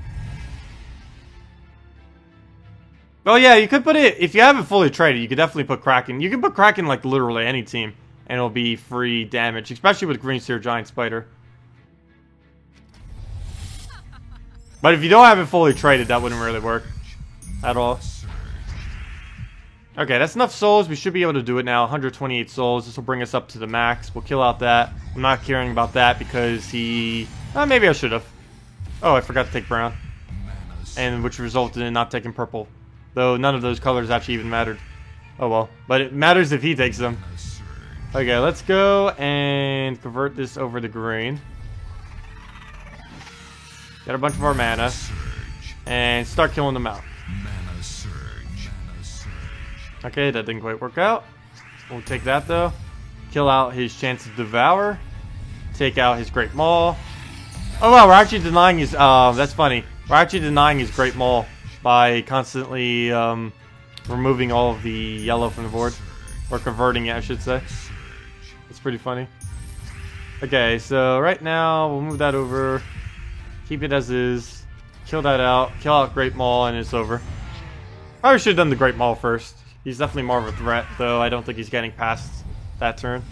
Oh yeah, you could put it, if you have it fully traded, you could definitely put Kraken. You can put Kraken like literally any team, and it'll be free damage, especially with Green Seer Giant Spider. But if you don't have it fully traded, that wouldn't really work at all. Okay, that's enough souls. We should be able to do it now. 128 souls. This will bring us up to the max. We'll kill out that. I'm not caring about that because he... maybe I should have. Oh, I forgot to take brown. And which resulted in not taking purple. Though none of those colors actually even mattered. Oh well. But it matters if he takes them. Okay, let's go and convert this over to green. Get a bunch of our mana. And start killing them out. Mana surge. Mana surge. Okay, that didn't quite work out. We'll take that though. Kill out his chance to devour. Take out his Great Maul. Oh wow, we're actually denying his... that's funny. We're actually denying his Great Maul by constantly removing all of the yellow from the board. Or converting it, I should say. It's pretty funny. Okay, so right now we'll move that over. Keep it as is. Kill that out. Kill out Great Maul and it's over. Probably should have done the Great Maul first. He's definitely more of a threat, though I don't think he's getting past that turn.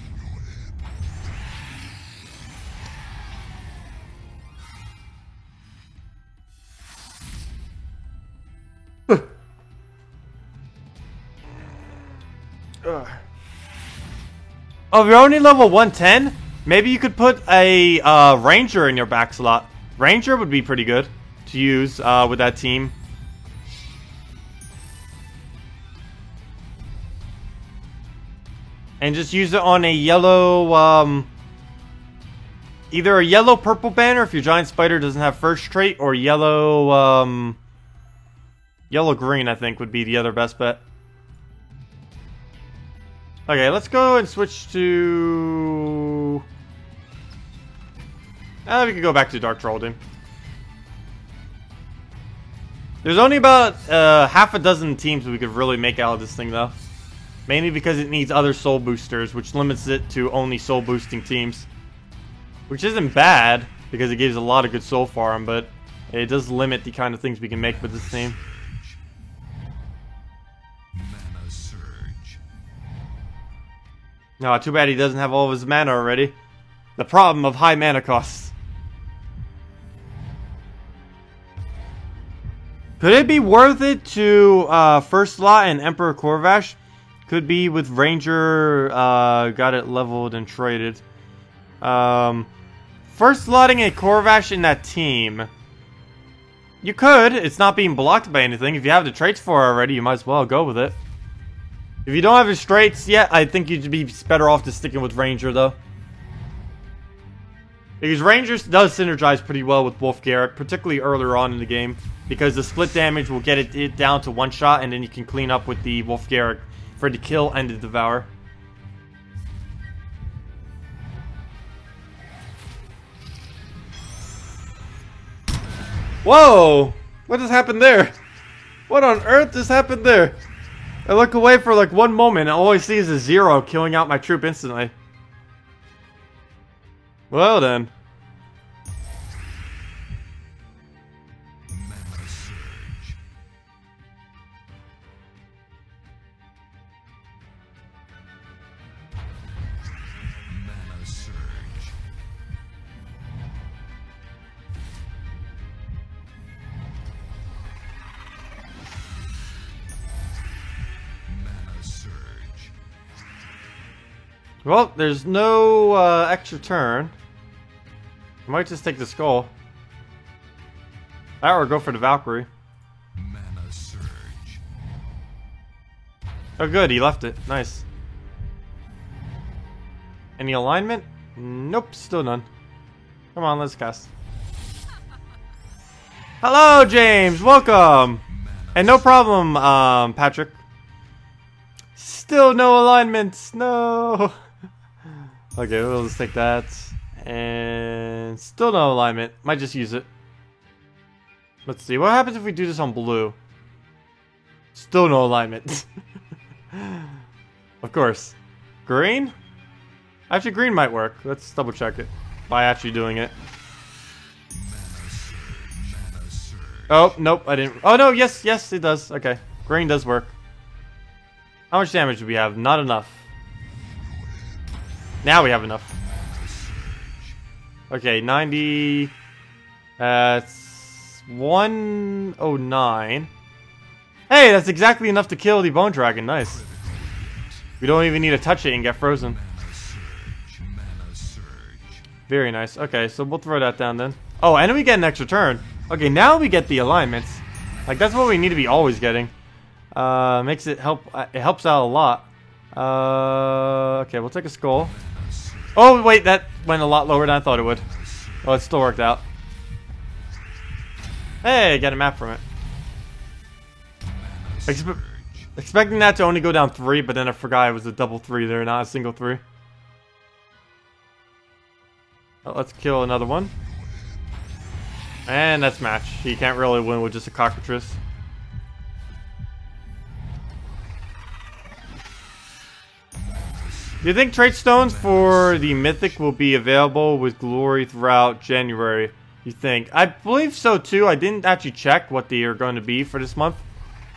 Oh, you're only level 110? Maybe you could put a Ranger in your back slot. Ranger would be pretty good to use with that team. And just use it on a yellow, either a yellow-purple banner if your Giant Spider doesn't have first trait, or yellow, yellow-green I think would be the other best bet. Okay, let's go and switch to... we can go back to Dark Troll, dude. There's only about half a dozen teams we could really make out of this thing, though. Mainly because it needs other soul boosters, which limits it to only soul boosting teams. Which isn't bad, because it gives a lot of good soul farm, but it does limit the kind of things we can make with this team. Mana surge. No, too bad he doesn't have all of his mana already. The problem of high mana costs. Could it be worth it to first slot an Emperor Corvash? Could be with Ranger, got it leveled and traded. First slotting a Corvash in that team. You could. It's not being blocked by anything. If you have the traits for it already, you might as well go with it. If you don't have his traits yet, I think you'd be better off just sticking with Ranger, though. Because Ranger does synergize pretty well with Wolf Garrett, particularly earlier on in the game. Because the split damage will get it down to one shot, and then you can clean up with the Wolf Garrett for the kill and the devour. Whoa! What just happened there? What on earth just happened there? I look away for like one moment and all I see is a 0 killing out my troop instantly. Well then. Mana surge. Mana surge. Mana surge. Well, there's no extra turn. I might just take the skull. Or go for the Valkyrie. Mana surge. Oh good, he left it. Nice. Any alignment? Nope, still none. Come on, let's cast. Hello, James! Welcome! And no problem, Patrick. Still no alignments. No! Okay, we'll just take that. And still no alignment. Might just use it. Let's see. What happens if we do this on blue? Still no alignment. Of course. Green? Actually, green might work. Let's double check it by actually doing it. Oh, nope, I didn't. Oh, no, yes, it does. Okay. Green does work. How much damage do we have? Not enough. Now we have enough. Okay, 90. That's 109. Hey, that's exactly enough to kill the Bone Dragon. Nice. We don't even need to touch it and get frozen. Very nice. Okay, so we'll throw that down then. Oh, and we get an extra turn. Okay, now we get the alignments. Like, that's what we need to be always getting. Makes it help. It helps out a lot. Okay, we'll take a skull. Oh, wait, that went a lot lower than I thought it would. Oh, it still worked out. Hey, got a map from it. Expecting that to only go down 3, but then I forgot it was a double 3 there, not a single 3. Oh, let's kill another one. And that's match. He can't really win with just a cockatrice. Do you think trait stones for the mythic will be available with glory throughout January? You think? I believe so too. I didn't actually check what they are going to be for this month,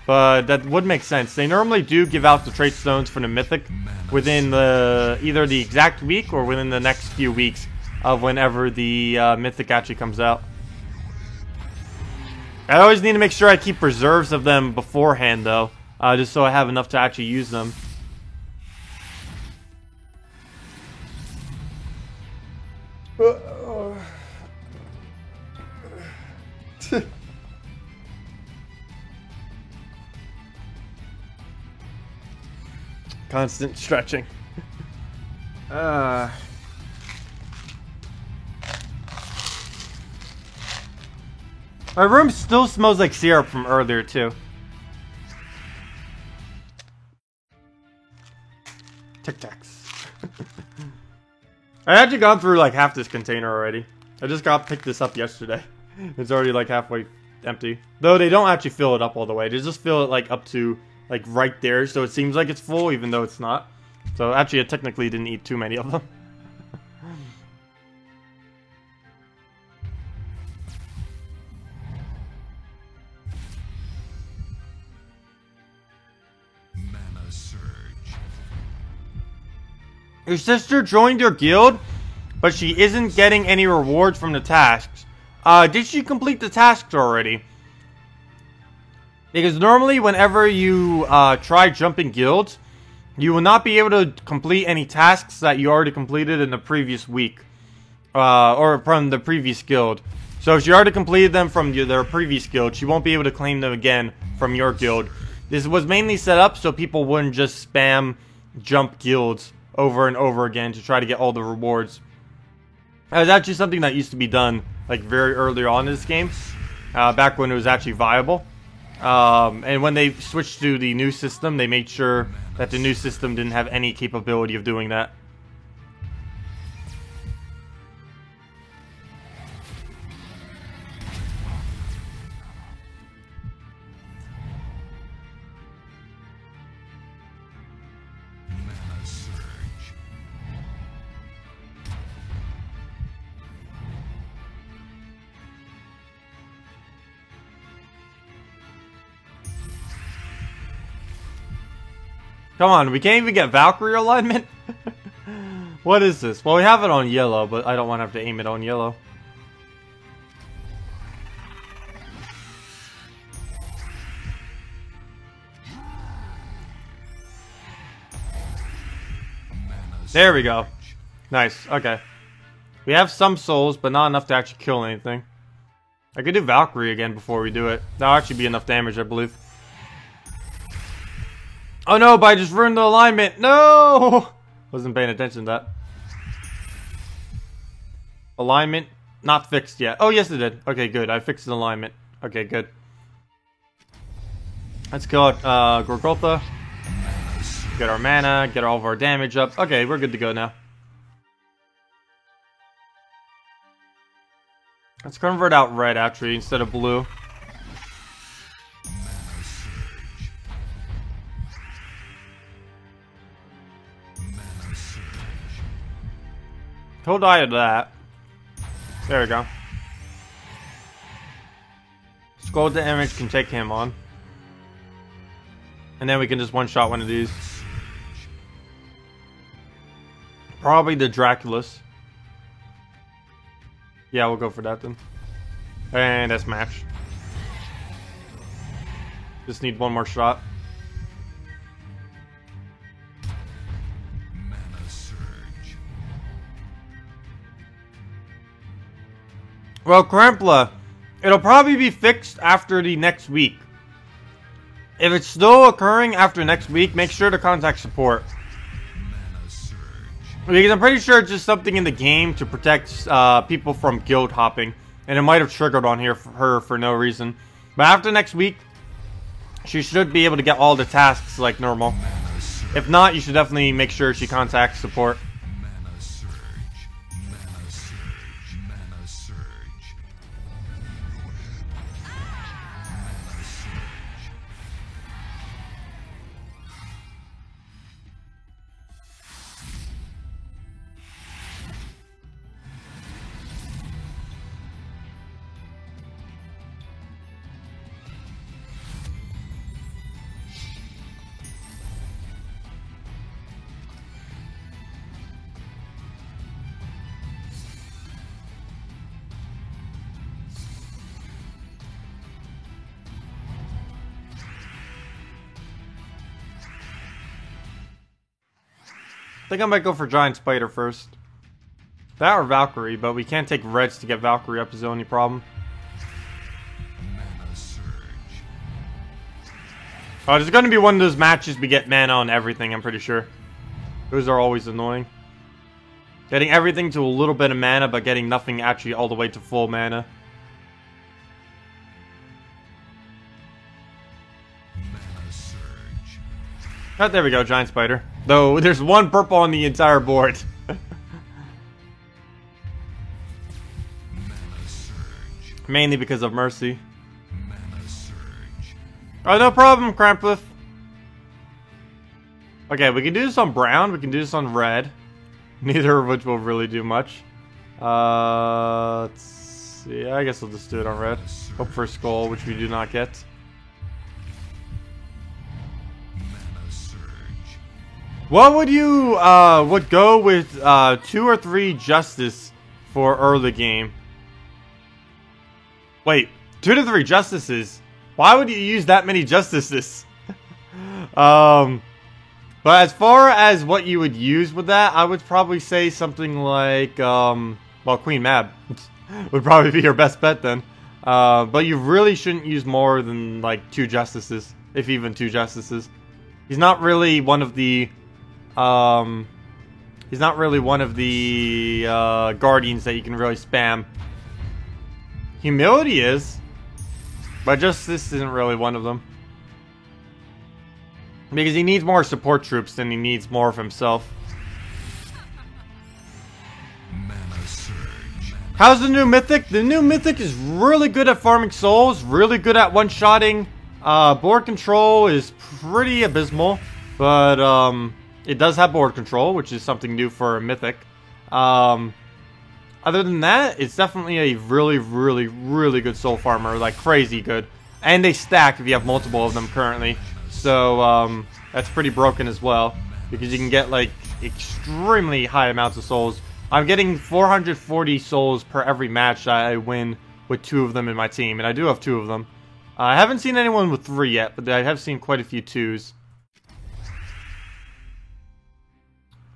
but that would make sense. They normally do give out the trait stones for the mythic within the either the exact week or within the next few weeks of whenever the mythic actually comes out. I always need to make sure I keep reserves of them beforehand though, just so I have enough to actually use them. Constant stretching. My room still smells like syrup from earlier too. Tic Tacs. I actually gone through like half this container already. I just picked this up yesterday. It's already like halfway empty. Though they don't actually fill it up all the way. They just fill it like up to like right there, so it seems like it's full even though it's not. So actually I technically didn't eat too many of them. Mana surge. Your sister joined your guild, but she isn't getting any rewards from the tasks. Did she complete the tasks already? Because normally whenever you try jumping guilds, you will not be able to complete any tasks that you already completed in the previous week. Or from the previous guild. So if she already completed them from their previous guild, she won't be able to claim them again from your guild. This was mainly set up so people wouldn't just spam jump guilds over and over again to try to get all the rewards. That was actually something that used to be done like very early on in this game, back when it was actually viable. And when they switched to the new system, they made sure that the new system didn't have any capability of doing that. Mana surge. Come on, we can't even get Valkyrie alignment? What is this? Well, we have it on yellow, but I don't want to have to aim it on yellow. There we go. Nice, okay. We have some souls, but not enough to actually kill anything. I could do Valkyrie again before we do it. That'll actually be enough damage, I believe. Oh no, but I just ruined the alignment. No! Wasn't paying attention to that. Alignment not fixed yet. Oh, yes it did. Okay, good. I fixed the alignment. Okay, good. Let's kill out Gorgotha. Get our mana, get all of our damage up. Okay, we're good to go now. Let's convert out red actually instead of blue. Mana surge. Mana surge. He'll die of that. There we go. Scald damage can take him on. And then we can just one-shot one of these. Probably the Draculus. Yeah, we'll go for that then. And that's match. Just need one more shot. Mana surge. Well, Krampla, it'll probably be fixed after the next week. If it's still occurring after next week, make sure to contact support. Mana surge. Because I'm pretty sure it's just something in the game to protect people from guild hopping. And it might have triggered on here for her for no reason. But after next week, she should be able to get all the tasks like normal. Mana surge. If not, you should definitely make sure she contacts support. Mana surge. Mana surge. Mana surge. Mana surge. I think I might go for Giant Spider first. That or Valkyrie, but we can't take reds to get Valkyrie up is the only problem. Mana surge. Oh, there's gonna be one of those matches we get mana on everything, I'm pretty sure. Those are always annoying. Getting everything to a little bit of mana, but getting nothing actually all the way to full mana. Mana surge. Oh, there we go, Giant Spider. Though, there's one purple on the entire board. Mana surge. Mainly because of Mercy. Mana surge. Oh, no problem, Krampus. Okay, we can do this on brown, we can do this on red. Neither of which will really do much. Let's see. I guess I'll just do it on red. Hope for a skull, which we do not get. Mana surge. What would you would go with 2 or 3 Justice for early game? Wait, 2 to 3 Justices? Why would you use that many Justices? But as far as what you would use with that, I would probably say something like, well, Queen Mab would probably be your best bet then. But you really shouldn't use more than like 2 Justices, if even 2 Justices. He's not really one of the, Guardians that you can really spam. Humility is, but Justice isn't really one of them. Because he needs more support troops than he needs more of himself. Mana surge. How's the new Mythic? The new Mythic is really good at farming souls, really good at one-shotting. Board control is pretty abysmal, but it does have board control, which is something new for a Mythic. Other than that, it's definitely a really, really, really good soul farmer, like crazy good. And they stack if you have multiple of them currently. So, that's pretty broken as well, because you can get, like, extremely high amounts of souls. I'm getting 440 souls per every match I win with 2 of them in my team, and I do have 2 of them. I haven't seen anyone with 3 yet, but I have seen quite a few 2s.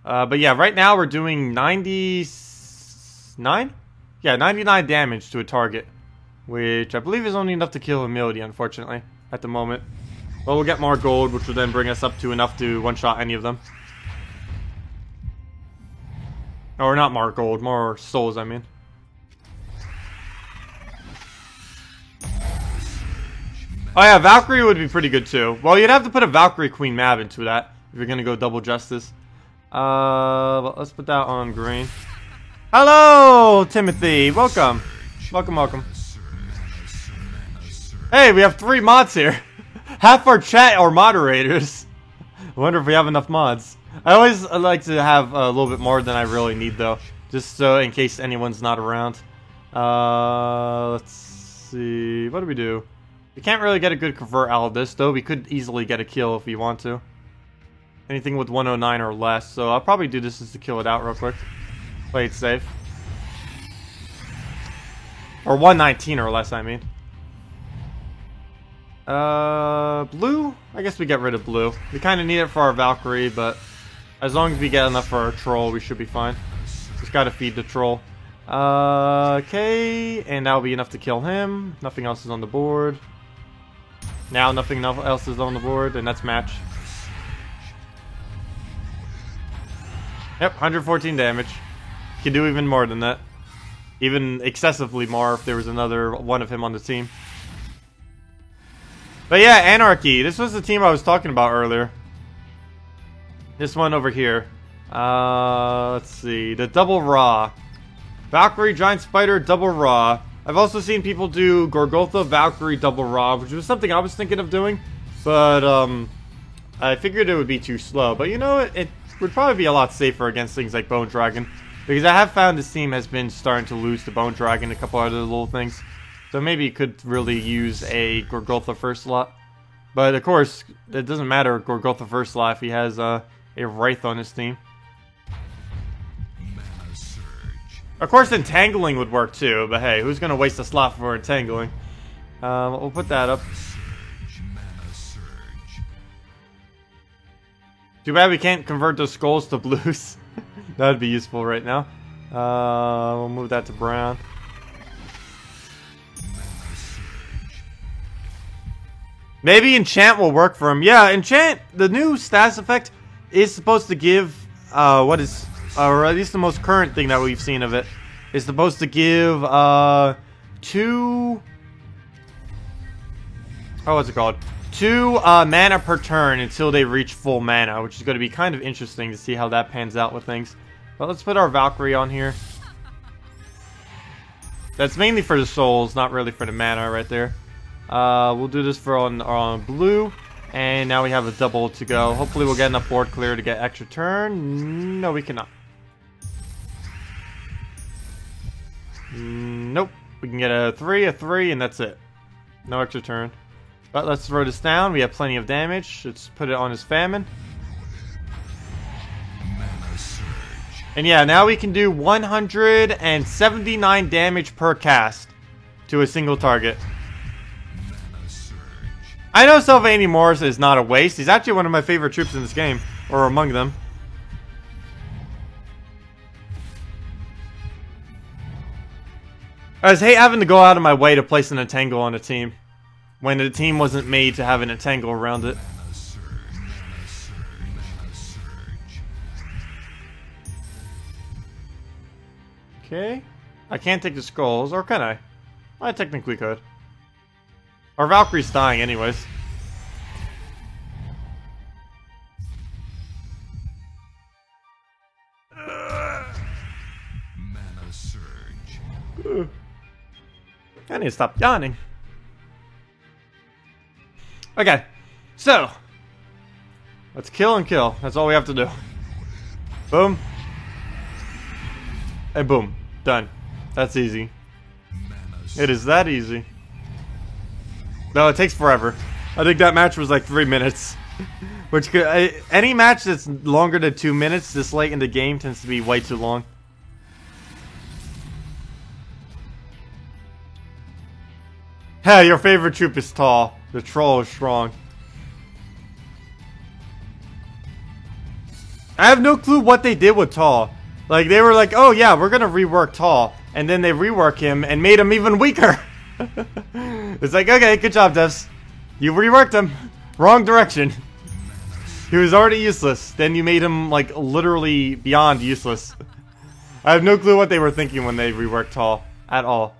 But yeah, right now we're doing 99? Yeah, 99 damage to a target, which I believe is only enough to kill Humility, unfortunately, at the moment. Well, we'll get more gold, which will then bring us up to enough to one-shot any of them. Or not more gold, more souls, I mean. Oh yeah, Valkyrie would be pretty good too. Well, you'd have to put a Valkyrie Queen Mab into that if you're gonna go double Justice. But let's put that on green. Hello, Timothy. Welcome. Welcome, welcome. Hey, we have 3 mods here. Half our chat are moderators. I wonder if we have enough mods. I always like to have a little bit more than I really need, though. Just so in case anyone's not around. Let's see. What do we do? We can't really get a good convert out of this, though. We could easily get a kill if we want to. Anything with 109 or less. So I'll probably do this just to kill it out real quick. Play it safe. Or 119 or less, I mean. Blue? I guess we get rid of blue. We kind of need it for our Valkyrie, but as long as we get enough for our troll, we should be fine. Just gotta feed the troll. Okay, and that'll be enough to kill him. Nothing else is on the board. Now nothing else is on the board, and that's match. Yep, 114 damage. Can do even more than that. Even excessively more if there was another one of him on the team. But yeah, Anarchy. This was the team I was talking about earlier. This one over here. Let's see. The double Raw. Valkyrie, Giant Spider, double Raw. I've also seen people do Gorgotha, Valkyrie, double Raw, which was something I was thinking of doing. But, I figured it would be too slow. But you know, it would probably be a lot safer against things like Bone Dragon. Because I have found this team has been starting to lose to Bone Dragon and a couple other little things. So maybe you could really use a Gorgotha first slot. But of course, it doesn't matter Gorgotha first slot if he has a Wraith on his team. Of course, Entangling would work too, but hey, who's gonna waste a slot for Entangling? We'll put that up. Too bad we can't convert those skulls to blues. That would be useful right now. We'll move that to brown. Maybe Enchant will work for him. Yeah, Enchant, the new status effect, is supposed to give, or at least the most current thing that we've seen of it, is supposed to give, 2 mana per turn until they reach full mana, which is going to be kind of interesting to see how that pans out with things. But let's put our Valkyrie on here. That's mainly for the souls, not really for the mana right there. We'll do this for on blue, and now we have a double to go. Hopefully we'll get enough board clear to get extra turn. No, we cannot. Nope. We can get a 3, and that's it. No extra turn. But let's throw this down. We have plenty of damage. Let's put it on his Famine. And yeah, now we can do 179 damage per cast to a single target. I know Sylvain Morris is not a waste. He's actually one of my favorite troops in this game, or among them. I just hate having to go out of my way to place an Entangle on a team when the team wasn't made to have an Entangle around it. Okay. I can't take the skulls, or can I? I technically could. Our Valkyrie's dying anyways. Mana surge. I need to stop yawning. Okay, so let's kill and kill. That's all we have to do. Boom. And boom. Done. That's easy. It is that easy. No, it takes forever. I think that match was like 3 minutes. Which could, any match that's longer than 2 minutes this late in the game tends to be way too long. Hey, your favorite troop is tall. The troll is strong. I have no clue what they did with Tall. Like, they were like, oh yeah, we're gonna rework Tall. And then they rework him and made him even weaker. It's like, okay, good job, devs. You reworked him. Wrong direction. He was already useless. Then you made him, like, literally beyond useless. I have no clue what they were thinking when they reworked Tall. At all.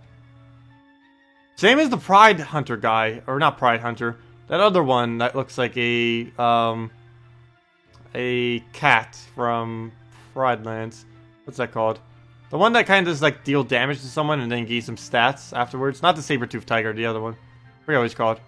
Same as the Pride Hunter guy. Or not Pride Hunter. That other one that looks like a cat from Pride Lands. What's that called? The one that kind of just like deal damage to someone and then gain some stats afterwards. Not the Saber-Tooth Tiger, the other one. I forget what he's called.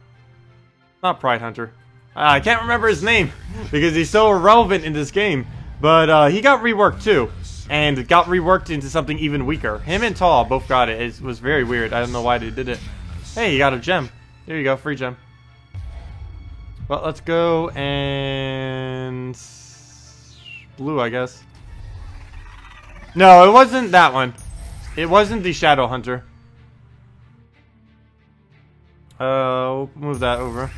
Not Pride Hunter. I can't remember his name because he's so irrelevant in this game. But he got reworked too. And got reworked into something even weaker. Him and Tall both got it. It was very weird. I don't know why they did it. Hey, you got a gem. There you go, free gem. Well, let's go and... blue, I guess. No, it wasn't that one. It wasn't the Shadow Hunter. We'll move that over.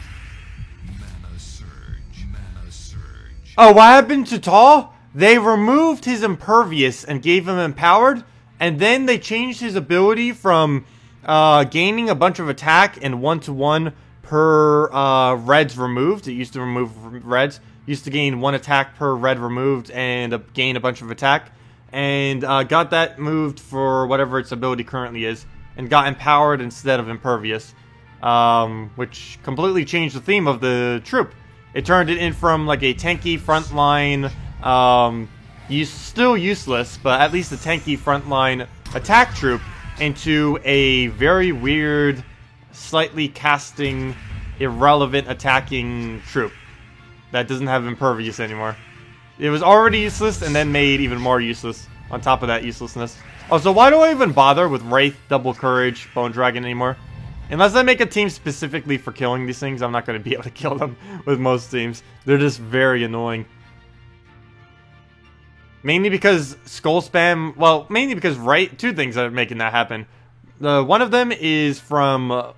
Mana surge. Mana surge. Oh, what happened to Tall? They removed his Impervious and gave him Empowered, and then they changed his ability from gaining a bunch of attack and 1-to-1 per reds removed. It used to remove reds. Used to gain 1 attack per red removed and gain a bunch of attack. And got that moved for whatever its ability currently is. And got Empowered instead of Impervious. Which completely changed the theme of the troop. It turned it in from like a tanky frontline, still useless, but at least a tanky frontline attack troop, into a very weird, slightly casting, irrelevant attacking troop that doesn't have Impervious anymore. It was already useless and then made even more useless on top of that uselessness. Oh, so why do I even bother with Wraith, Double Courage, Bone Dragon anymore? Unless I make a team specifically for killing these things, I'm not going to be able to kill them with most teams. They're just very annoying. Mainly because Skull Spam... well, mainly because two things are making that happen. One of them is from...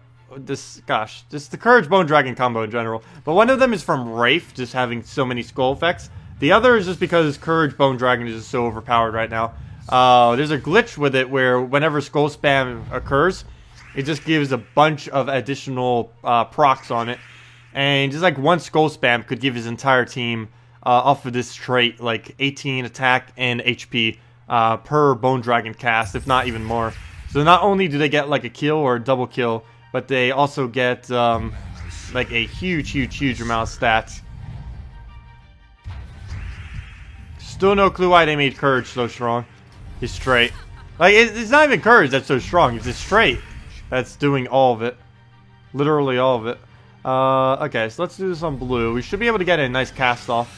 just the Courage Bone Dragon combo in general. But one of them is from Wraith, just having so many skull effects. The other is just because Courage Bone Dragon is just so overpowered right now. There's a glitch with it where whenever Skull Spam occurs, it just gives a bunch of additional procs on it. And just like one Skull Spam could give his entire team, off of this trait, like 18 attack and HP per Bone Dragon cast, if not even more. So not only do they get like a kill or a double kill, but they also get like a huge amount of stats. Still no clue why they made Courage so strong. His trait. Like, it's not even Courage that's so strong, it's his trait that's doing all of it. Literally all of it. Okay, so let's do this on blue. We should be able to get a nice cast off.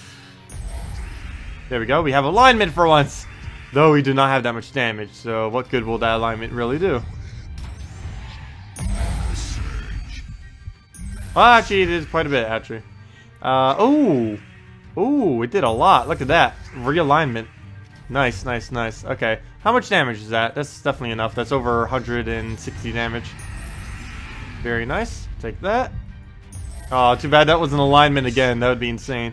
There we go, we have alignment for once! Though we do not have that much damage, so what good will that alignment really do? Well, actually, it is quite a bit, actually. Ooh, it did a lot. Look at that. Realignment. Nice. Okay. How much damage is that? That's definitely enough. That's over 160 damage. Very nice. Take that. Oh, too bad that was an alignment again. That would be insane.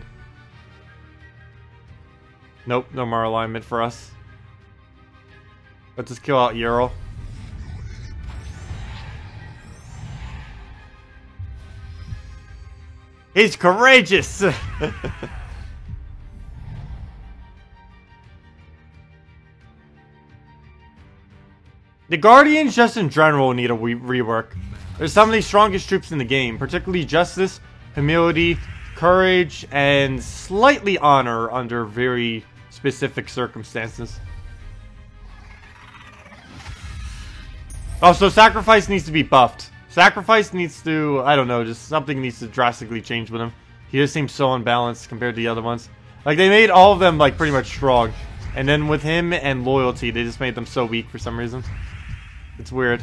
Nope, no more alignment for us. Let's just kill out Ural. He's courageous! The Guardians, just in general, need a rework. They're some of the strongest troops in the game, particularly Justice, Humility, Courage, and slightly Honor under very specific circumstances. Oh, so Sacrifice needs to be buffed. Sacrifice needs to, I don't know, just something needs to drastically change with him. He just seems so unbalanced compared to the other ones. Like, they made all of them, like, pretty much strong. And then with him and Loyalty, they just made them so weak for some reason. It's weird.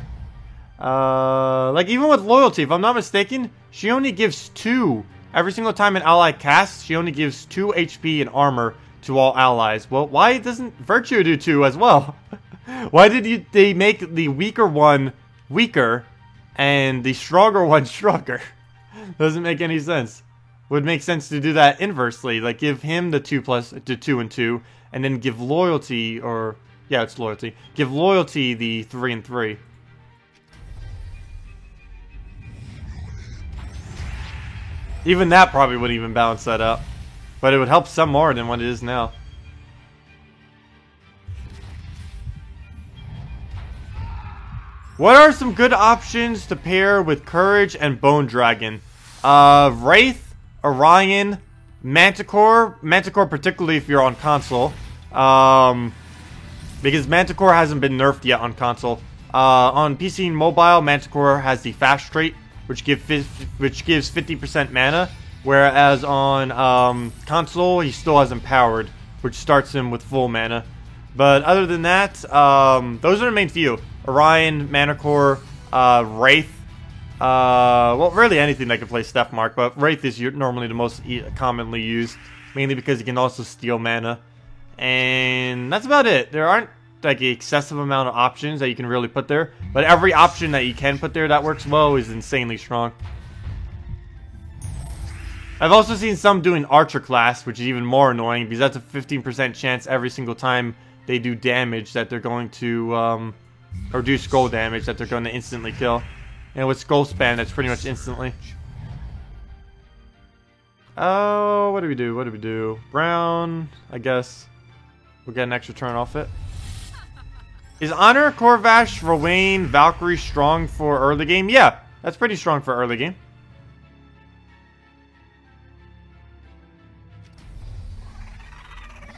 Like, even with Loyalty, if I'm not mistaken, she only gives 2. Every single time an ally casts, she only gives 2 HP and armor to all allies. Well, why doesn't Virtue do 2 as well? Why did they make the weaker one weaker and the stronger one stronger? Doesn't make any sense. Would make sense to do that inversely, like give him the 2 and 2, and then give Loyalty, or yeah, it's Loyalty. Give Loyalty the 3 and 3. Even that probably wouldn't even balance that out, but it would help some more than what it is now. What are some good options to pair with Courage and Bone Dragon? Wraith, Orion, Manticore. Manticore particularly if you're on console. Because because Manticore hasn't been nerfed yet on console. On PC and mobile, Manticore has the fast trait, which gives 50% mana, whereas on console he still has empowered, which starts him with full mana. But other than that, those are the main few: Orion, Manticore, Wraith. Well, really anything that can play Steph Mark, but Wraith is normally the most commonly used, mainly because he can also steal mana. And that's about it. There aren't like an excessive amount of options that you can really put there, but every option that you can put there that works well is insanely strong. I've also seen some doing Archer class, which is even more annoying because that's a 15% chance every single time they do damage that they're going to, or do scroll damage that they're going to instantly kill. And with Skull Spam, that's pretty much instantly. Oh, what do we do? What do we do? Brown, I guess. We'll get an extra turn off it. Is Honor, Corvash, Rowain, Valkyrie strong for early game? Yeah, that's pretty strong for early game.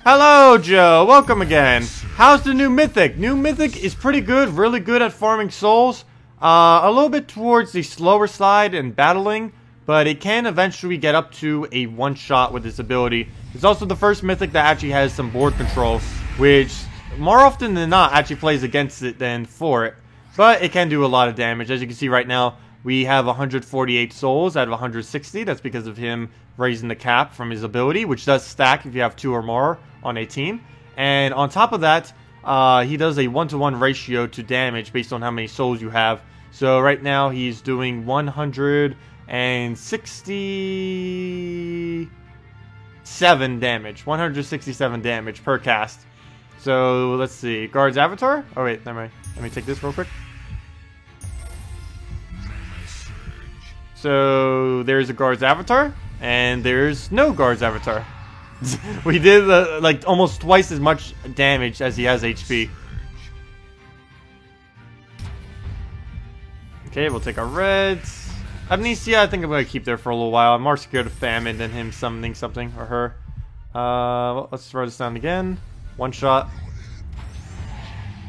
Hello, Joe. Welcome again. How's the new Mythic? New Mythic is pretty good, really good at farming souls. A little bit towards the slower side in battling, but it can eventually get up to a one-shot with this ability. It's also the first Mythic that actually has some board control, which more often than not actually plays against it than for it. But it can do a lot of damage. As you can see right now, we have 148 souls out of 160. That's because of him raising the cap from his ability, which does stack if you have 2 or more on a team. And on top of that, he does a 1-to-1 ratio to damage based on how many souls you have. So right now he's doing 167 damage. 167 damage per cast. So let's see. Guard's Avatar? Oh wait, never mind. Let me take this real quick. So there's a Guard's Avatar, and there's no Guard's Avatar. We did like almost twice as much damage as he has HP. Okay, we'll take our reds. Amnesia, I think I'm going to keep there for a little while. I'm more scared of Famine than him summoning something, or her. Well, let's throw this down again. One shot.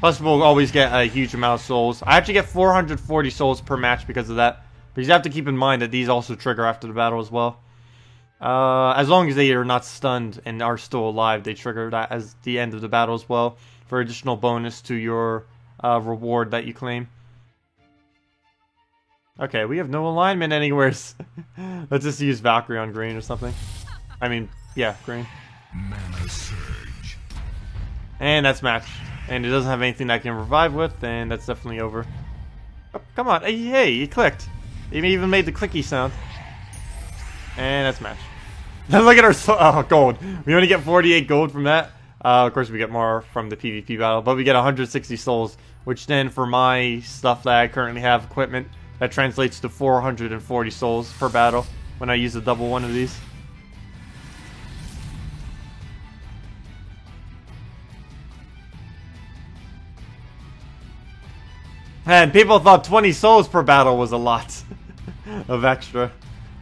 Plus, we'll always get a huge amount of souls. I actually get 440 souls per match because of that. But you have to keep in mind that these also trigger after the battle as well. As long as they are not stunned and are still alive, they trigger that as the end of the battle as well, for additional bonus to your reward that you claim. Okay, we have no alignment anywhere. Let's just use Valkyrie on green or something. I mean, yeah, green. Mana Surge. And that's match. And it doesn't have anything that I can revive with, and that's definitely over. Oh, come on, hey, he clicked. He even made the clicky sound. And that's match. Look at our gold. We only get 48 gold from that. Of course, we get more from the PvP battle, but we get 160 souls, which then for my stuff that I currently have equipment, that translates to 440 souls per battle when I use a double one of these. And people thought 20 souls per battle was a lot of extra.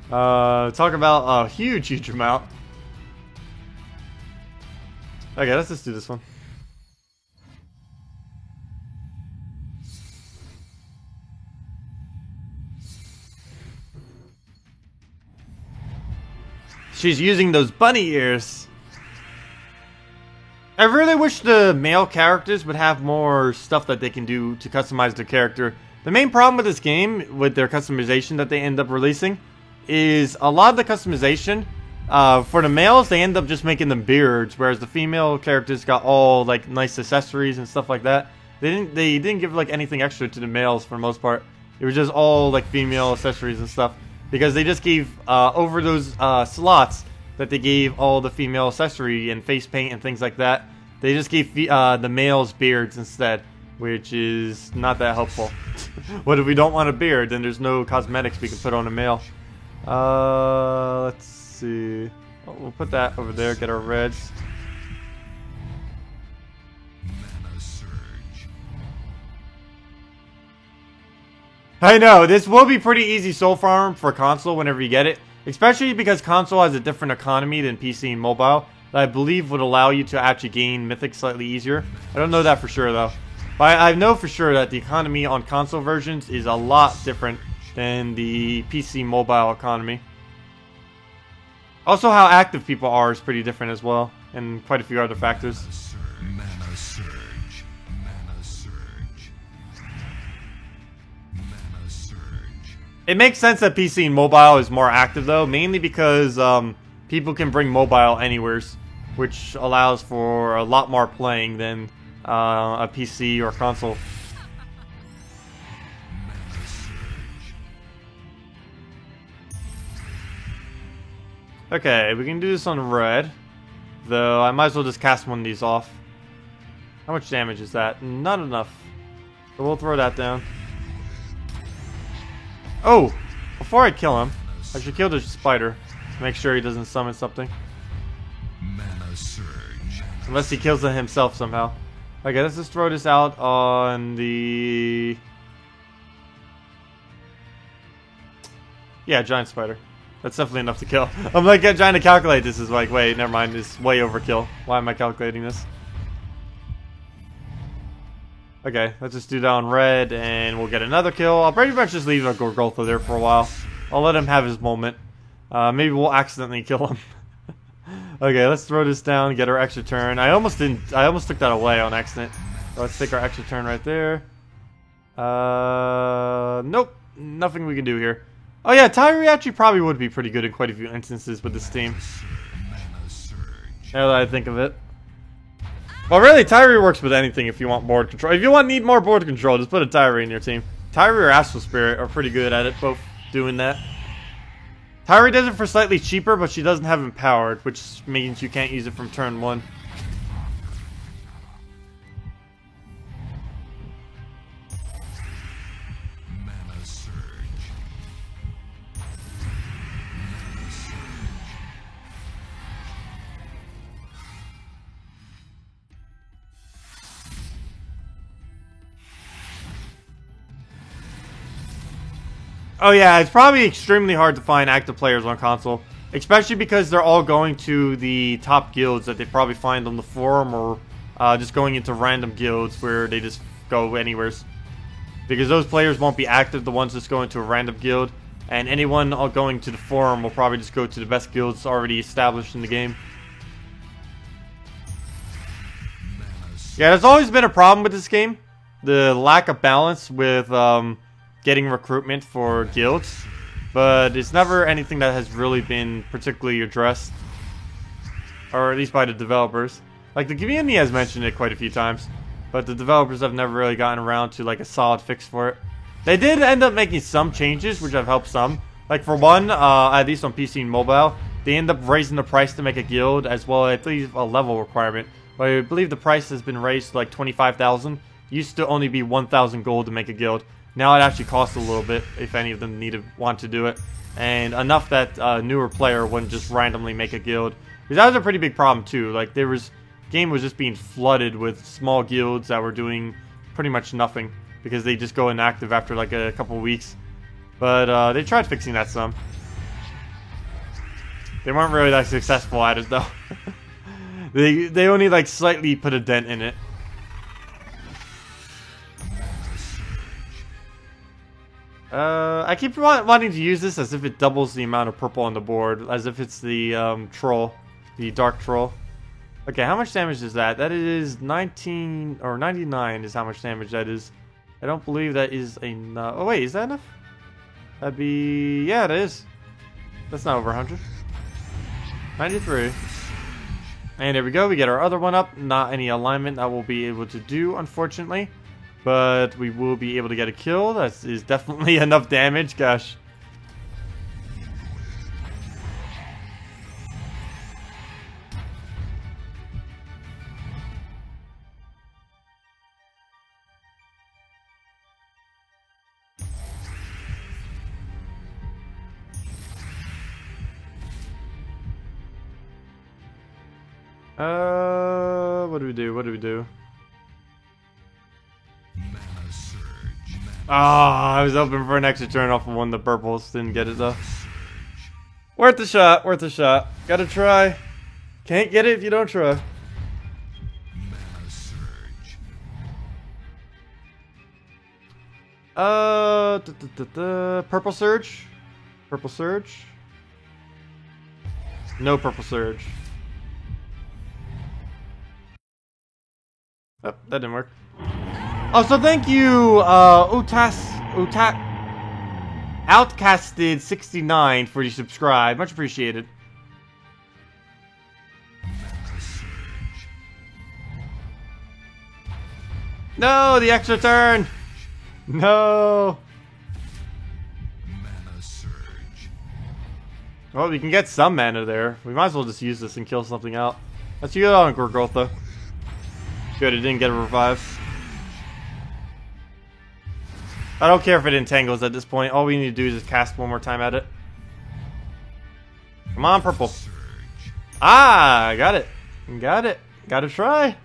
Talk about a huge amount. Okay, let's just do this one. She's using those bunny ears. I really wish the male characters would have more stuff that they can do to customize their character. The main problem with this game, with their customization that they end up releasing, is a lot of the customization, for the males, they end up just making them beards, whereas the female characters got all like nice accessories and stuff like that. They didn't give like anything extra to the males for the most part. It was just all like female accessories and stuff, because they just gave over those slots that they gave all the female accessory and face paint and things like that. They just gave the males beards instead, which is not that helpful. What if we don't want a beard? Then there's no cosmetics we can put on a male. Let's see. Oh, we'll put that over there. Get our reds. Mana Surge. I know, this will be pretty easy soul farm for console whenever you get it. Especially because console has a different economy than PC and mobile. that I believe would allow you to actually gain Mythic slightly easier. I don't know that for sure though. But I know for sure that the economy on console versions is a lot different than the PC mobile economy. Also, how active people are is pretty different as well, and quite a few other factors. Mana surge. Mana surge. Mana surge. It makes sense that PC and mobile is more active though, mainly because people can bring mobile anywheres, which allows for a lot more playing than a PC or console. Mana surge. Okay, we can do this on red, though I might as well just cast one of these off. How much damage is that? Not enough. So we'll throw that down. Oh! Before I kill him, I should kill the spider to make sure he doesn't summon something. Mana surge. Unless he kills it himself somehow. Okay, let's just throw this out on the... Yeah, giant spider. That's definitely enough to kill. I'm like trying to calculate this. Is like, wait, never mind. It's way overkill. Why am I calculating this? Okay, let's just do that on red, and we'll get another kill. I'll pretty much just leave a Gorgultha there for a while. I'll let him have his moment. Maybe we'll accidentally kill him. Okay, let's throw this down, get our extra turn. I almost didn't. I almost took that away on accident. So let's take our extra turn right there. Nope, nothing we can do here. Oh yeah, Tyree actually probably would be pretty good in quite a few instances with this team. Mana surge. Now that I think of it. Well, really, Tyree works with anything if you want board control. If you need more board control, just put a Tyree in your team. Tyree or Astral Spirit are pretty good at it, both doing that. Tyree does it for slightly cheaper, but she doesn't have Empowered, which means you can't use it from turn 1. Mana surge. Mana surge. Oh yeah, it's probably extremely hard to find active players on console. Especially because they're all going to the top guilds that they probably find on the forum, or just going into random guilds where they just go anywheres. Because those players won't be active, the ones just going to a random guild. And anyone going to the forum will probably just go to the best guilds already established in the game. Yeah, there's always been a problem with this game. The lack of balance with getting recruitment for guilds. But it's never anything that has really been particularly addressed. Or at least by the developers. Like, the community has mentioned it quite a few times. But the developers have never really gotten around to, like, a solid fix for it. They did end up making some changes, which have helped some. Like, for one, at least on PC and mobile, they end up raising the price to make a guild, as well as, I believe, a level requirement. But I believe the price has been raised to, like, 25,000. Used to only be 1,000 gold to make a guild. Now it actually costs a little bit, if any of them want to do it. And enough that a newer player wouldn't just randomly make a guild. Because that was a pretty big problem, too. Like, game was just being flooded with small guilds that were doing pretty much nothing. Because they just go inactive after, like, a couple weeks. But they tried fixing that some. They weren't really that successful at it, though. They only, like, slightly put a dent in it. I keep wanting to use this as if it doubles the amount of purple on the board, as if it's the troll, the dark troll. Okay, how much damage is that? That is 19 or 99 is how much damage that is. I don't believe that is enough. Oh wait, is that enough? That'd be, yeah, it is. That's not over 100. 93. And there we go. We get our other one up. Not any alignment that we'll be able to do, unfortunately. But we will be able to get a kill. That is definitely enough damage. Gosh. What do we do? What do we do? Mana surge. Ah, I was hoping for an extra turn off of one of the purples. Didn't get it though. Worth a shot. Worth a shot. Gotta try. Can't get it if you don't try. Mana surge. Purple surge. Purple surge. No purple surge. Oh, that didn't work. Oh, so thank you, Outcasted69 for your subscribe. Much appreciated. Mana surge. No, the extra turn. No. Mana surge. Well, we can get some mana there. We might as well just use this and kill something out. Let's use it on Gorgotha. Good, it didn't get a revive. I don't care if it entangles at this point. All we need to do is just cast one more time at it. Come on, purple. Surge. Ah, got it. Got it. Gotta try.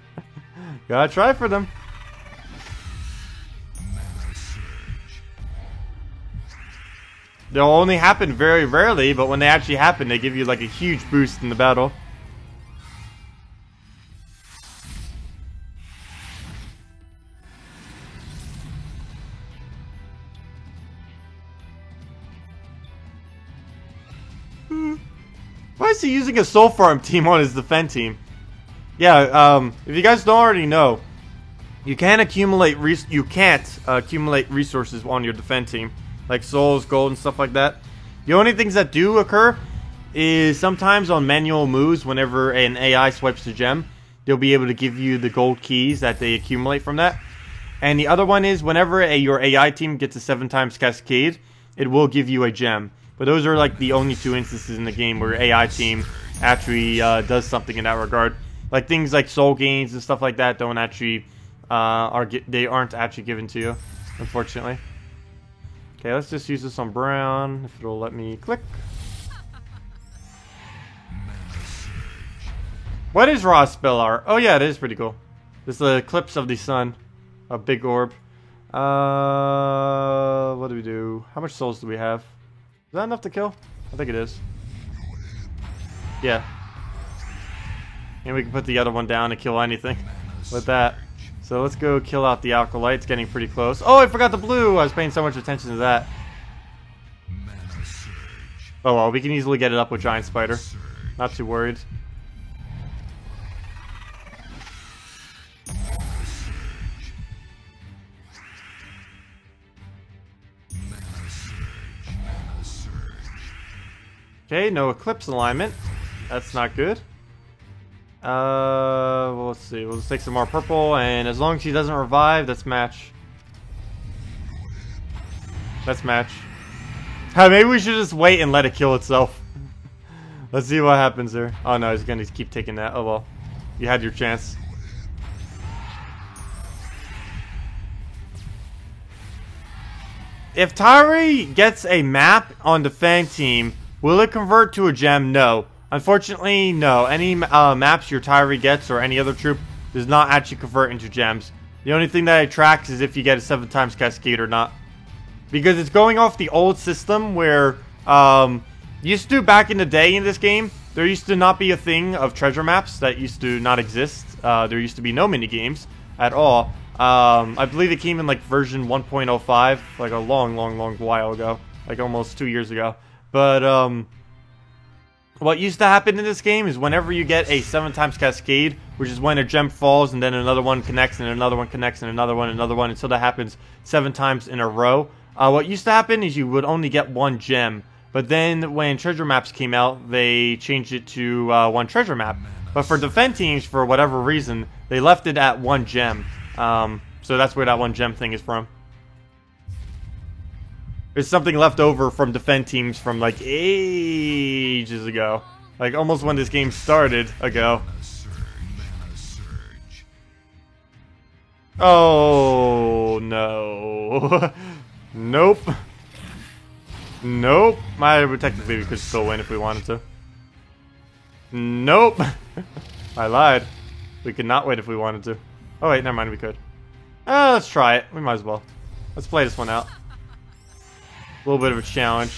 Gotta try for them. Mana surge. They'll only happen very rarely, but when they actually happen, they give you like a huge boost in the battle. Why is he using a soul farm team on his defend team? Yeah, if you guys don't already know, you can't accumulate resources on your defend team, like souls, gold, and stuff like that. The only things that do occur is sometimes on manual moves. Whenever an AI swipes a gem, they'll be able to give you the gold keys that they accumulate from that. And the other one is whenever your AI team gets a 7x cascade, it will give you a gem. But those are like the only two instances in the game where your AI team actually does something in that regard. Like things like soul gains and stuff like that don't actually aren't actually given to you, unfortunately. Okay, let's just use this on Brown if it'll let me click. What is raw spell art? Oh yeah, it is pretty cool. This is the eclipse of the sun, a big orb. What do we do? How much souls do we have? Is that enough to kill? I think it is. Yeah. And we can put the other one down and kill anything with that. So let's go kill out the Acolyte. It's getting pretty close. Oh, I forgot the blue. I was paying so much attention to that. Mana surge. Oh well, we can easily get it up with Giant Spider. Surge. Not too worried. Mana surge. Mana surge. Okay, no Eclipse alignment. That's not good. Well, let's see. We'll just take some more purple, and as long as he doesn't revive, that's match. That's match. Maybe we should just wait and let it kill itself. Let's see what happens there. Oh no, he's gonna keep taking that. Oh well. You had your chance. If Tari gets a map on the Fang team, will it convert to a gem? No. Unfortunately, no. Any maps your Tyree gets or any other troop does not actually convert into gems. The only thing that it tracks is if you get a 7x cascade or not. Because it's going off the old system where, used to back in the day in this game, there used to not be a thing of treasure maps. That used to not exist. There used to be no mini games at all. I believe it came in like version 1.05, like a long while ago. Like almost 2 years ago. But, what used to happen in this game is whenever you get a 7x cascade, which is when a gem falls and then another one connects and another one connects and another one until that happens 7 times in a row. What used to happen is you would only get one gem. But then when treasure maps came out, they changed it to one treasure map. But for defend teams, for whatever reason, they left it at one gem. So that's where that one gem thing is from. There's something left over from defend teams from like ages ago. Like almost when this game started ago. Mana surge. Mana surge. Oh no. Nope. Nope. Technically we could still win if we wanted to. Nope. I lied. We could not win if we wanted to. Oh wait, never mind, we could. Let's try it. We might as well. Let's play this one out. A little bit of a challenge.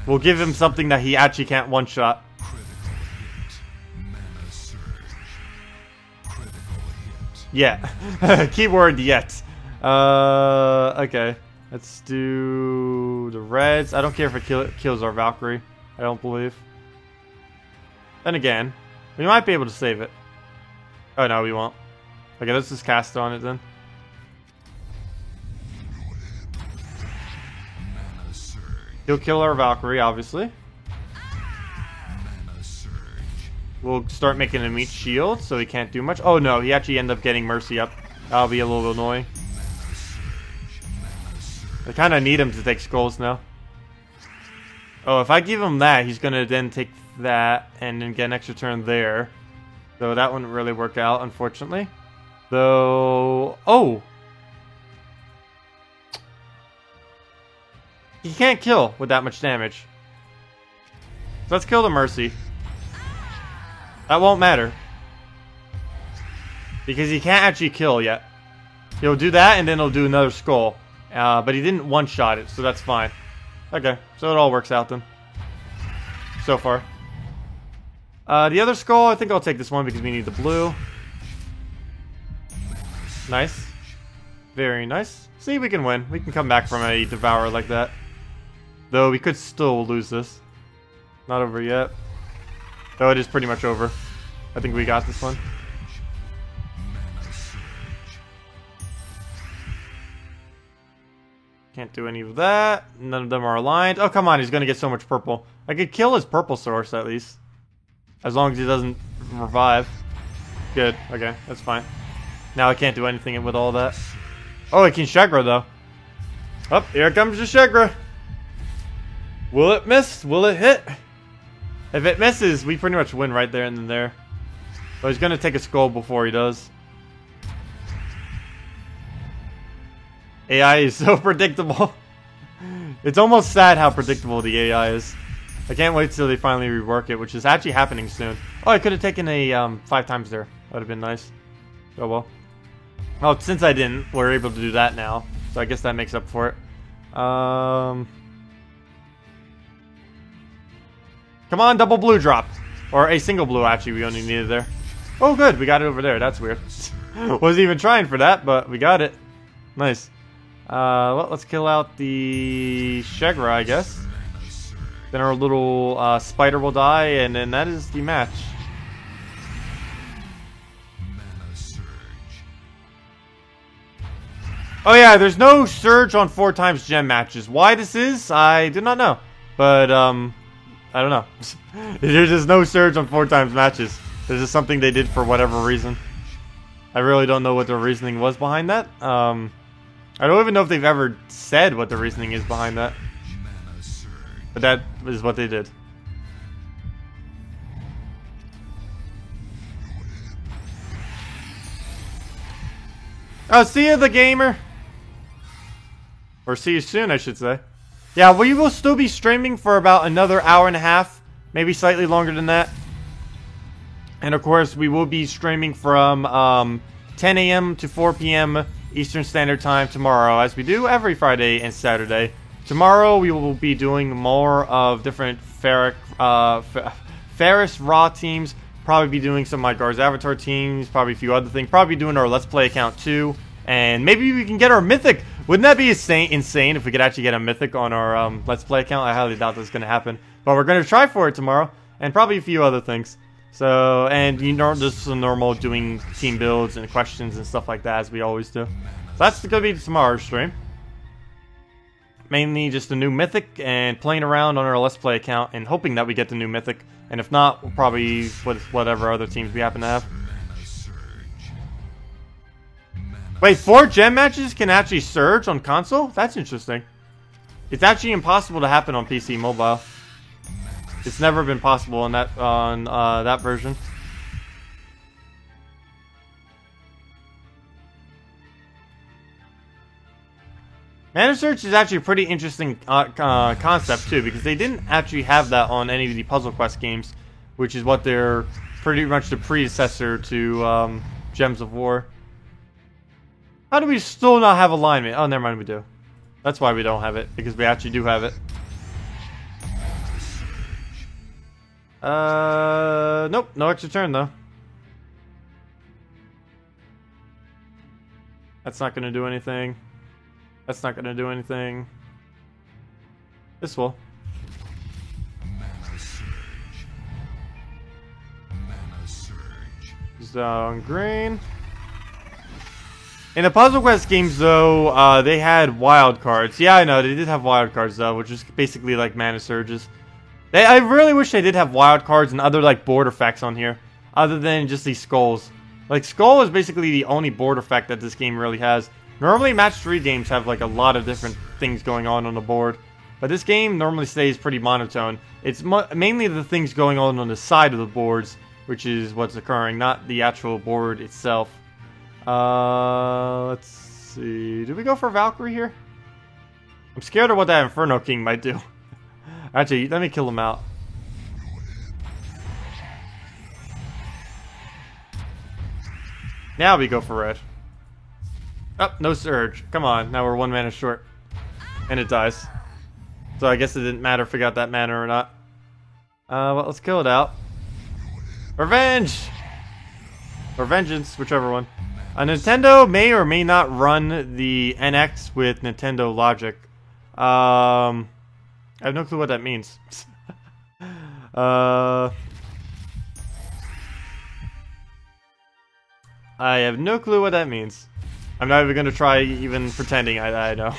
We'll give him something that he actually can't one-shot. Critical hit. Mana Yeah. Keyword yet. Okay. Let's do the reds. I don't care if it kills our Valkyrie. I don't believe. Then again, we might be able to save it. Oh no, we won't. Okay, let's just cast on it then. Mana surge. He'll kill our Valkyrie, obviously. Mana surge. We'll start making him eat shield, so he can't do much. Oh no, he actually ended up getting Mercy up. That'll be a little annoying. I kind of need him to take skulls now. Oh, if I give him that, he's going to then take that and then get an extra turn there. So that wouldn't really work out, unfortunately. Though... Oh! He can't kill with that much damage. So let's kill the Mercy. That won't matter. Because he can't actually kill yet. He'll do that and then he'll do another skull. But he didn't one-shot it, so that's fine. Okay, so it all works out then. So far. The other skull, I think I'll take this one because we need the blue. Nice. Very nice. See, we can win. We can come back from a Devourer like that. Though we could still lose this. Not over yet. Though it is pretty much over. I think we got this one. Mana surge. Can't do any of that. None of them are aligned. Oh, come on. He's going to get so much purple. I could kill his purple source, at least. As long as he doesn't revive. Good. Okay, that's fine. Now I can't do anything with all that. Oh, I can Shagra, though. Oh, here comes the Shagra. Will it miss? Will it hit? If it misses, we pretty much win right there and then there. But he's going to take a skull before he does. AI is so predictable. It's almost sad how predictable the AI is. I can't wait till they finally rework it, which is actually happening soon. Oh, I could have taken a 5 times there. That would have been nice. Oh well. Well, since I didn't, we're able to do that now. So I guess that makes up for it. Come on, double blue drop. Or a single blue, actually, we only needed there. Oh, good. We got it over there. That's weird. Wasn't even trying for that, but we got it. Nice. Well, let's kill out the Shagra, I guess. Then our little spider will die, and then that is the match. Mana surge. Oh yeah, there's no surge on 4 times gem matches. Why this is, I do not know. But, I don't know. There's just no surge on 4 times matches. This is something they did for whatever reason. I really don't know what the reasoning was behind that. I don't even know if they've ever said what the reasoning is behind that. Mana surge. But that is what they did. Oh, see you, the gamer. Or see you soon, I should say. Yeah, we will still be streaming for about another hour and a half. Maybe slightly longer than that. And of course, we will be streaming from 10 a.m. to 4 p.m. Eastern Standard Time tomorrow, as we do every Friday and Saturday. Tomorrow, we will be doing more of different Ferris Raw teams. Probably be doing some like Gar's Avatar teams, probably a few other things. Probably doing our Let's Play account too. And maybe we can get our Mythic. Wouldn't that be insane if we could actually get a Mythic on our Let's Play account? I highly doubt that's going to happen. But we're going to try for it tomorrow. And probably a few other things. So, and you know, just some normal doing team builds and questions and stuff like that, as we always do. So that's going to be tomorrow's stream. Mainly just a new Mythic and playing around on our Let's Play account and hoping that we get the new Mythic. And if not, we'll probably with whatever other teams we happen to have. Mana surge. Mana Wait, 4 gem matches can actually surge on console? That's interesting. It's actually impossible to happen on PC mobile. It's never been possible on that version. Mana Search is actually a pretty interesting concept too, because they didn't actually have that on any of the Puzzle Quest games, which is what they're pretty much the predecessor to Gems of War. How do we still not have alignment? Oh, never mind, we do. That's why we don't have it, because we actually do have it. Nope, no extra turn though. That's not gonna do anything. That's not gonna do anything. This will. Mana surge. Mana surge. Just on green. In the Puzzle Quest games, though, they had wild cards. Yeah, I know, they did have wild cards, though, which is basically like mana surges. I really wish they did have wild cards and other, like, board effects on here, other than just these skulls. Like, Skull is basically the only board effect that this game really has. Normally, Match 3 games have, like, a lot of different things going on the board. But this game normally stays pretty monotone. It's mainly the things going on the side of the boards, which is what's occurring, not the actual board itself. Let's see. Did we go for Valkyrie here? I'm scared of what that Inferno King might do. Actually, let me kill him out. Now we go for red. Oh, no surge. Come on, now we're 1 mana short. And it dies. So I guess it didn't matter if we got that mana or not. Well, let's kill it out. Revenge! Or Vengeance, whichever one. Nintendo may or may not run the NX with Nintendo Logic. I have no clue what that means. I have no clue what that means. I'm not even gonna try even pretending I know.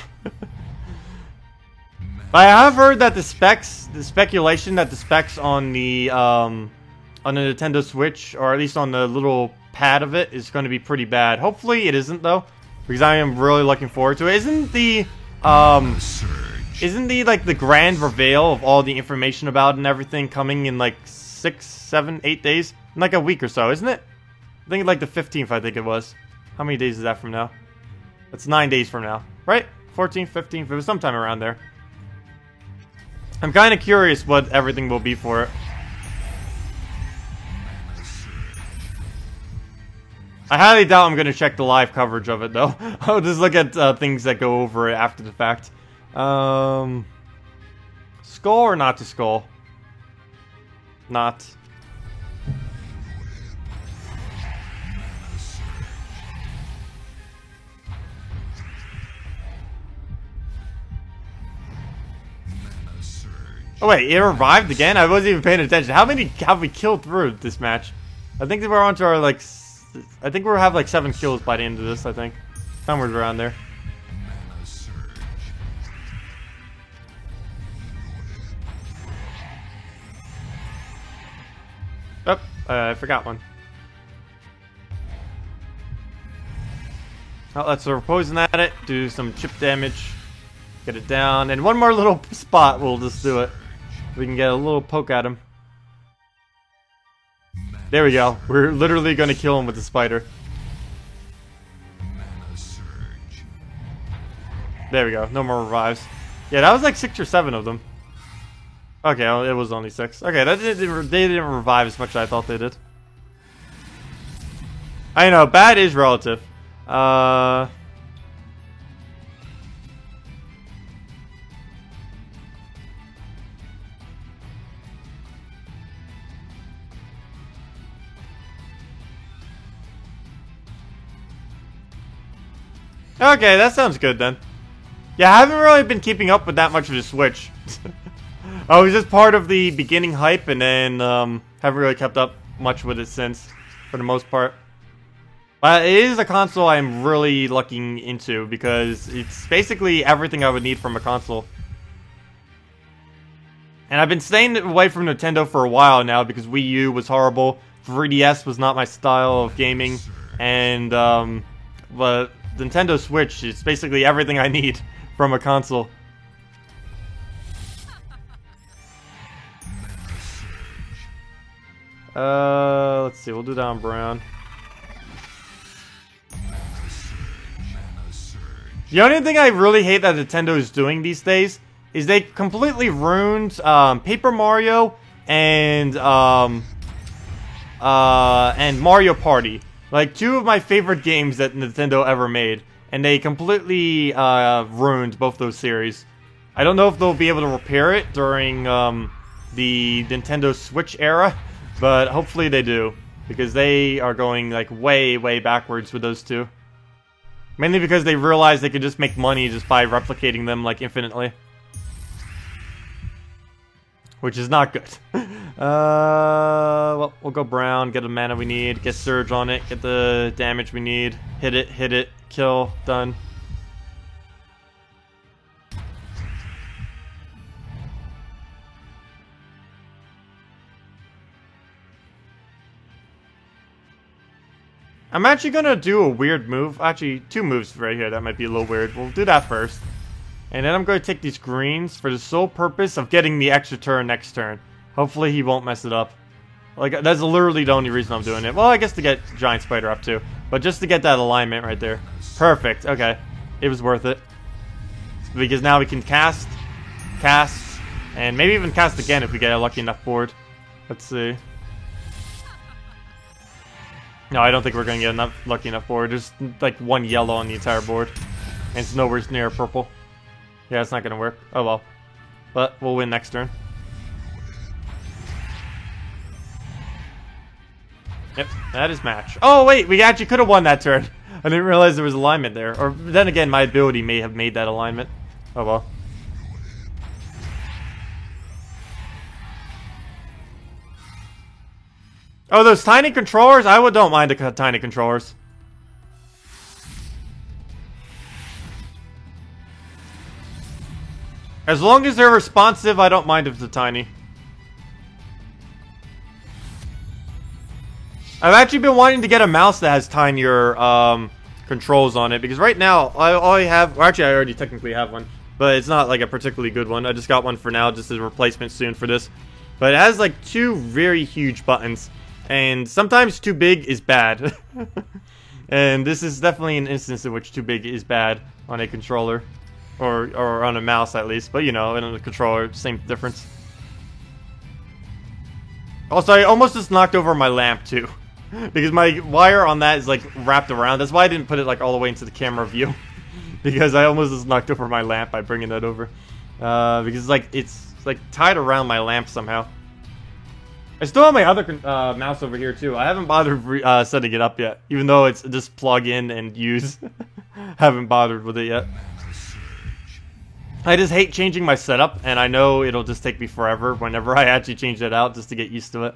But I have heard that the speculation that the specs on the Nintendo Switch, or at least on the little pad of it, is going to be pretty bad. Hopefully it isn't, though, because I am really looking forward to it. Isn't the like the grand reveal of all the information about it and everything coming in like 6, 7, 8 days? In like a week or so, isn't it? I think like the 15th, I think it was. How many days is that from now? That's 9 days from now, right? 14th, 15th, it was sometime around there. I'm kind of curious what everything will be for it. I highly doubt I'm going to check the live coverage of it, though. I'll just look at things that go over it after the fact. Skull or not to skull? Not. Oh wait, it revived again? I wasn't even paying attention. How many have we killed through this match? I think we're on to our, like... I think we'll have, like, 7 kills by the end of this, I think. Somewhere around there. Oh, I forgot one. Oh, let's throw poison at it, do some chip damage, get it down, and one more little spot, we'll just do it. We can get a little poke at him. There we go. We're literally going to kill him with the spider. There we go. No more revives. Yeah, that was like 6 or 7 of them. Okay, well, it was only 6. Okay, they didn't revive as much as I thought they did. I know, bad is relative. Okay, that sounds good then. Yeah, I haven't really been keeping up with that much of the Switch. I was just part of the beginning hype, and then haven't really kept up much with it since, for the most part. But it is a console I'm really looking into, because it's basically everything I would need from a console. And I've been staying away from Nintendo for a while now, because Wii U was horrible, 3DS was not my style of gaming, and but Nintendo Switch is basically everything I need from a console. Let's see, we'll do that on brown. The only thing I really hate that Nintendo is doing these days is they completely ruined Paper Mario and Mario Party. Like, 2 of my favorite games that Nintendo ever made, and they completely ruined both those series. I don't know if they'll be able to repair it during the Nintendo Switch era, but hopefully they do, because they are going like way, way backwards with those 2. Mainly because they realized they could just make money just by replicating them, like, infinitely. Which is not good. Well, we'll go brown, get the mana we need, get surge on it, get the damage we need, hit it, kill, done. I'm actually gonna do a weird move. Actually, 2 moves right here that might be a little weird. We'll do that first. And then I'm going to take these greens for the sole purpose of getting the extra turn next turn. Hopefully he won't mess it up. Like, that's literally the only reason I'm doing it. Well, I guess to get Giant Spider up too. But just to get that alignment right there. Perfect. Okay. It was worth it. Because now we can cast, and maybe even cast again if we get a lucky enough board. Let's see. No, I don't think we're going to get lucky enough board. There's like 1 yellow on the entire board. And it's nowhere near purple. Yeah, it's not going to work. Oh well. But we'll win next turn. Yep, that is match. Oh wait, we actually could have won that turn. I didn't realize there was alignment there. Or then again, my ability may have made that alignment. Oh well. Oh, those tiny controllers? I don't mind the tiny controllers. As long as they're responsive, I don't mind if they're tiny. I've actually been wanting to get a mouse that has tinier controls on it, because right now, all I have... Well, actually, I already technically have one, but it's not like a particularly good one. I just got one for now, just as a replacement soon for this. But it has like 2 very huge buttons. And sometimes too big is bad. And this is definitely an instance in which too big is bad on a controller. Or on a mouse at least. But you know, in a controller, same difference. Also, I almost just knocked over my lamp too. Because my wire on that is like wrapped around. That's why I didn't put it like all the way into the camera view. Because I almost just knocked over my lamp by bringing that over. Because like it's like tied around my lamp somehow. I still have my other mouse over here too. I haven't bothered setting it up yet, even though it's just plug in and use. Haven't bothered with it yet. I just hate changing my setup, and I know it'll just take me forever whenever I actually change it out just to get used to it.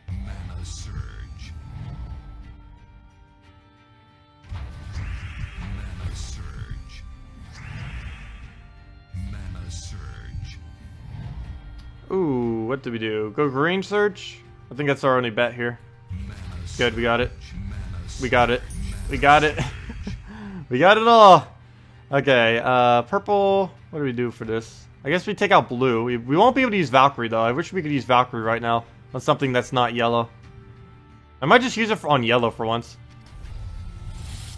Mana surge. Mana surge. Mana surge. Ooh, what did we do? Go green search? I think that's our only bet here. Good, we got it. We got it. We got it. We got it all. Okay, purple. What do we do for this? I guess we take out blue. We won't be able to use Valkyrie, though. I wish we could use Valkyrie right now on something that's not yellow. I might just use it on yellow for once.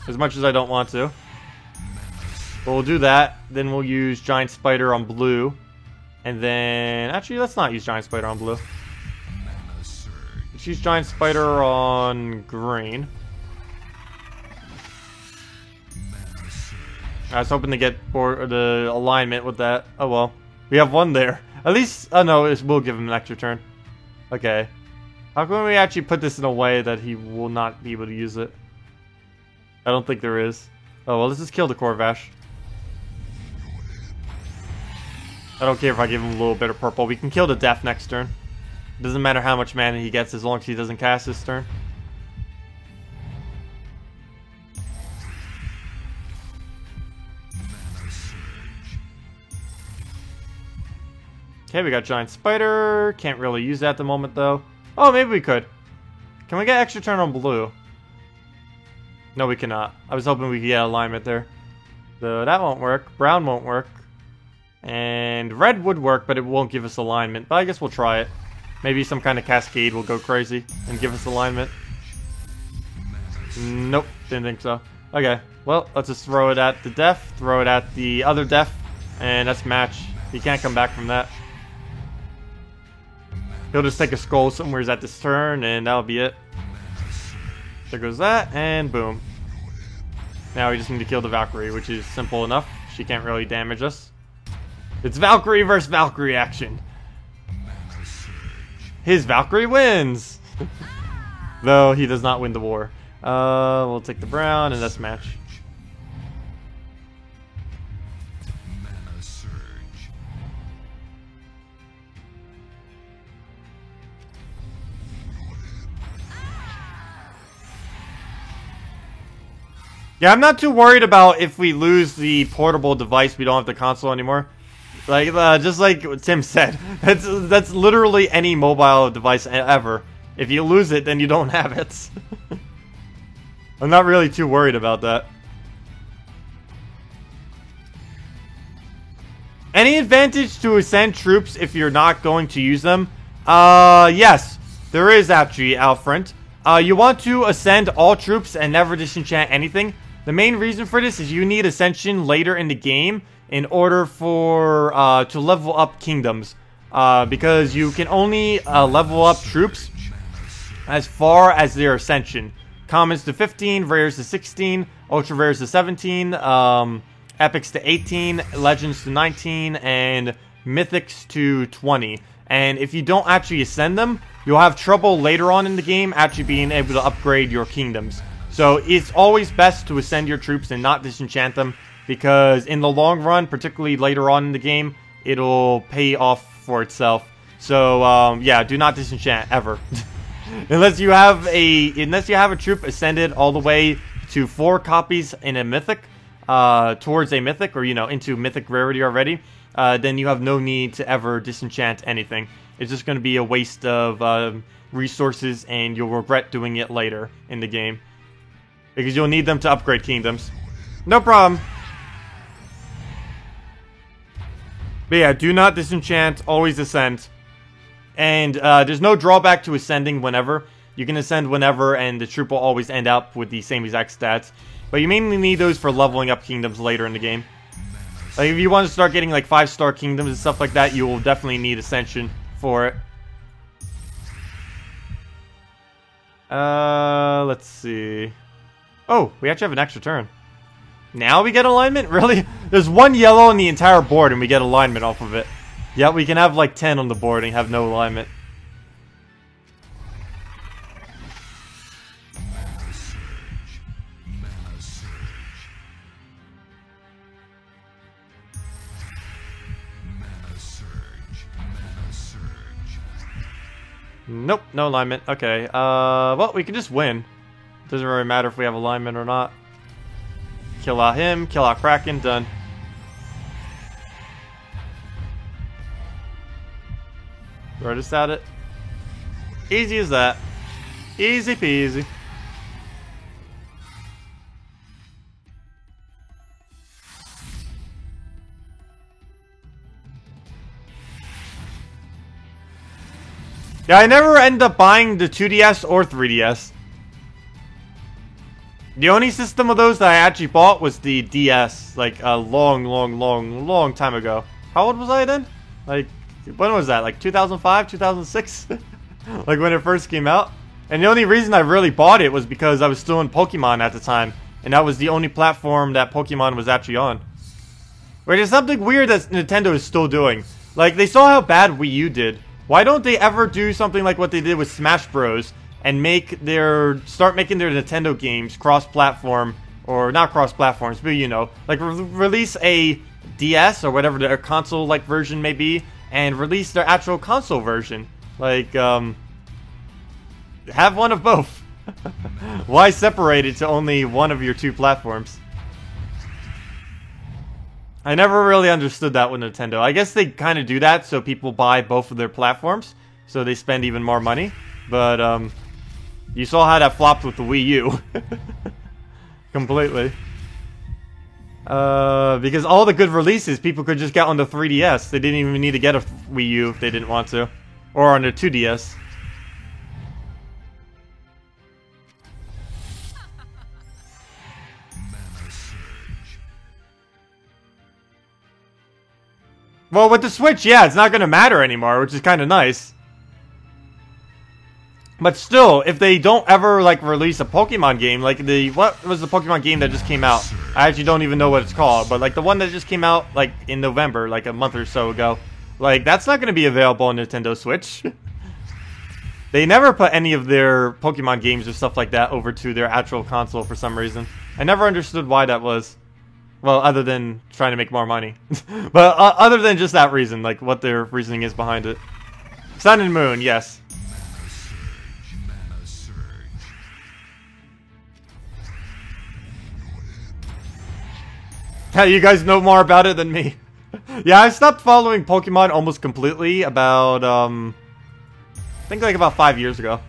As much as I don't want to. But we'll do that. Then we'll use Giant Spider on blue. And then... Actually, let's not use Giant Spider on blue. Let's use Giant Spider on green. I was hoping to get the alignment with that. Oh well. We have one there. At least... Oh no, we'll give him an extra turn. Okay. How can we actually put this in a way that he will not be able to use it? I don't think there is. Oh well, let's just kill the Corvash. I don't care if I give him a little bit of purple. We can kill the Death next turn. It doesn't matter how much mana he gets as long as he doesn't cast this turn. Okay, we got Giant Spider. Can't really use that at the moment, though. Oh, maybe we could. Can we get extra turn on blue? No, we cannot. I was hoping we could get alignment there. So that won't work. Brown won't work. And red would work, but it won't give us alignment. But I guess we'll try it. Maybe some kind of cascade will go crazy and give us alignment. Nope, didn't think so. Okay, well, let's just throw it at the Def, throw it at the other Def, and that's match. He can't come back from that. He'll just take a skull somewhere at this turn, and that'll be it. There goes that, and boom. Now we just need to kill the Valkyrie, which is simple enough. She can't really damage us. It's Valkyrie versus Valkyrie action. His Valkyrie wins! Though he does not win the war. We'll take the brown and that's match. Mana surge. Yeah, I'm not too worried about if we lose the portable device, we don't have the console anymore. Like, just like what Tim said, that's literally any mobile device ever. If you lose it, then you don't have it. I'm not really too worried about that. Any advantage to ascend troops if you're not going to use them? Yes, there is actually, Alfred. You want to ascend all troops and never disenchant anything. The main reason for this is you need ascension later in the game in order for to level up kingdoms, because you can only level up troops as far as their ascension. Commons to 15, rares to 16, ultra rares to 17, epics to 18, legends to 19, and mythics to 20. And if you don't actually ascend them, you'll have trouble later on in the game actually being able to upgrade your kingdoms. So it's always best to ascend your troops and not disenchant them, because in the long run, particularly later on in the game, it'll pay off for itself. So yeah, do not disenchant ever. unless you have a troop ascended all the way to 4 copies in a mythic, towards a mythic, or into mythic rarity already, then you have no need to ever disenchant anything. It's just going to be a waste of resources, and you'll regret doing it later in the game, because you'll need them to upgrade kingdoms. No problem. But yeah, do not disenchant, always ascend. And there's no drawback to ascending whenever. You can ascend whenever, and the troop will always end up with the same exact stats. But you mainly need those for leveling up kingdoms later in the game. Like, if you want to start getting like 5-star kingdoms and stuff like that, you will definitely need ascension for it. Let's see. Oh, we actually have an extra turn. Now we get alignment? Really? There's 1 yellow in the entire board and we get alignment off of it. Yeah, we can have like 10 on the board and have no alignment. Mana surge. Mana surge. Mana surge. Mana surge. Nope, no alignment. Okay, well, we can just win. Doesn't really matter if we have alignment or not. Kill out him, kill out Kraken, done. Throw this at it. Easy as that. Easy peasy. Yeah, I never end up buying the 2DS or 3DS. The only system of those that I actually bought was the DS, like a long time ago. How old was I then? Like, when was that? Like 2005, 2006? Like when it first came out? And the only reason I really bought it was because I was still in Pokemon at the time. And that was the only platform that Pokemon was actually on. Which is something weird that Nintendo is still doing. Like, they saw how bad Wii U did. Why don't they ever do something like what they did with Smash Bros. And start making their Nintendo games cross-platform, or not cross-platforms, but like release a DS or whatever their console-like version may be, and release their actual console version. Like, have one of both. Why separate it to only one of your 2 platforms? I never really understood that with Nintendo. I guess they kind of do that so people buy both of their platforms, so they spend even more money. But, you saw how that flopped with the Wii U. Completely. Because all the good releases, people could just get on the 3DS. They didn't even need to get a Wii U if they didn't want to. Or on the 2DS. Mana surge. Well, with the Switch, yeah, it's not going to matter anymore, which is kind of nice. But still, if they don't ever, like, release a Pokemon game, like what was the Pokemon game that just came out? I actually don't even know what it's called, but, like, the one that just came out, like, in November, like, a month or so ago. Like, that's not going to be available on Nintendo Switch. They never put any of their Pokemon games or stuff like that over to their actual console for some reason. I never understood why that was. Well, other than trying to make more money. But other than just that reason, like what their reasoning is behind it. Sun and Moon, yes. Mana surge. Yeah, you guys know more about it than me. Yeah, I stopped following Pokemon almost completely about, I think like about 5 years ago.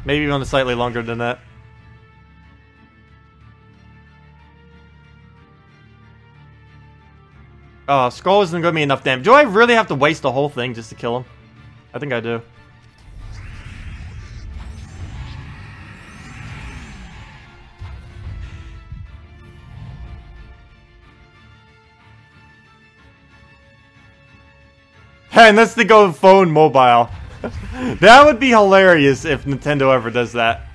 Maybe even slightly longer than that. Oh, Skull isn't gonna be enough damage. Do I really have to waste the whole thing just to kill him? I think I do. And that's to go phone mobile. That would be hilarious if Nintendo ever does that.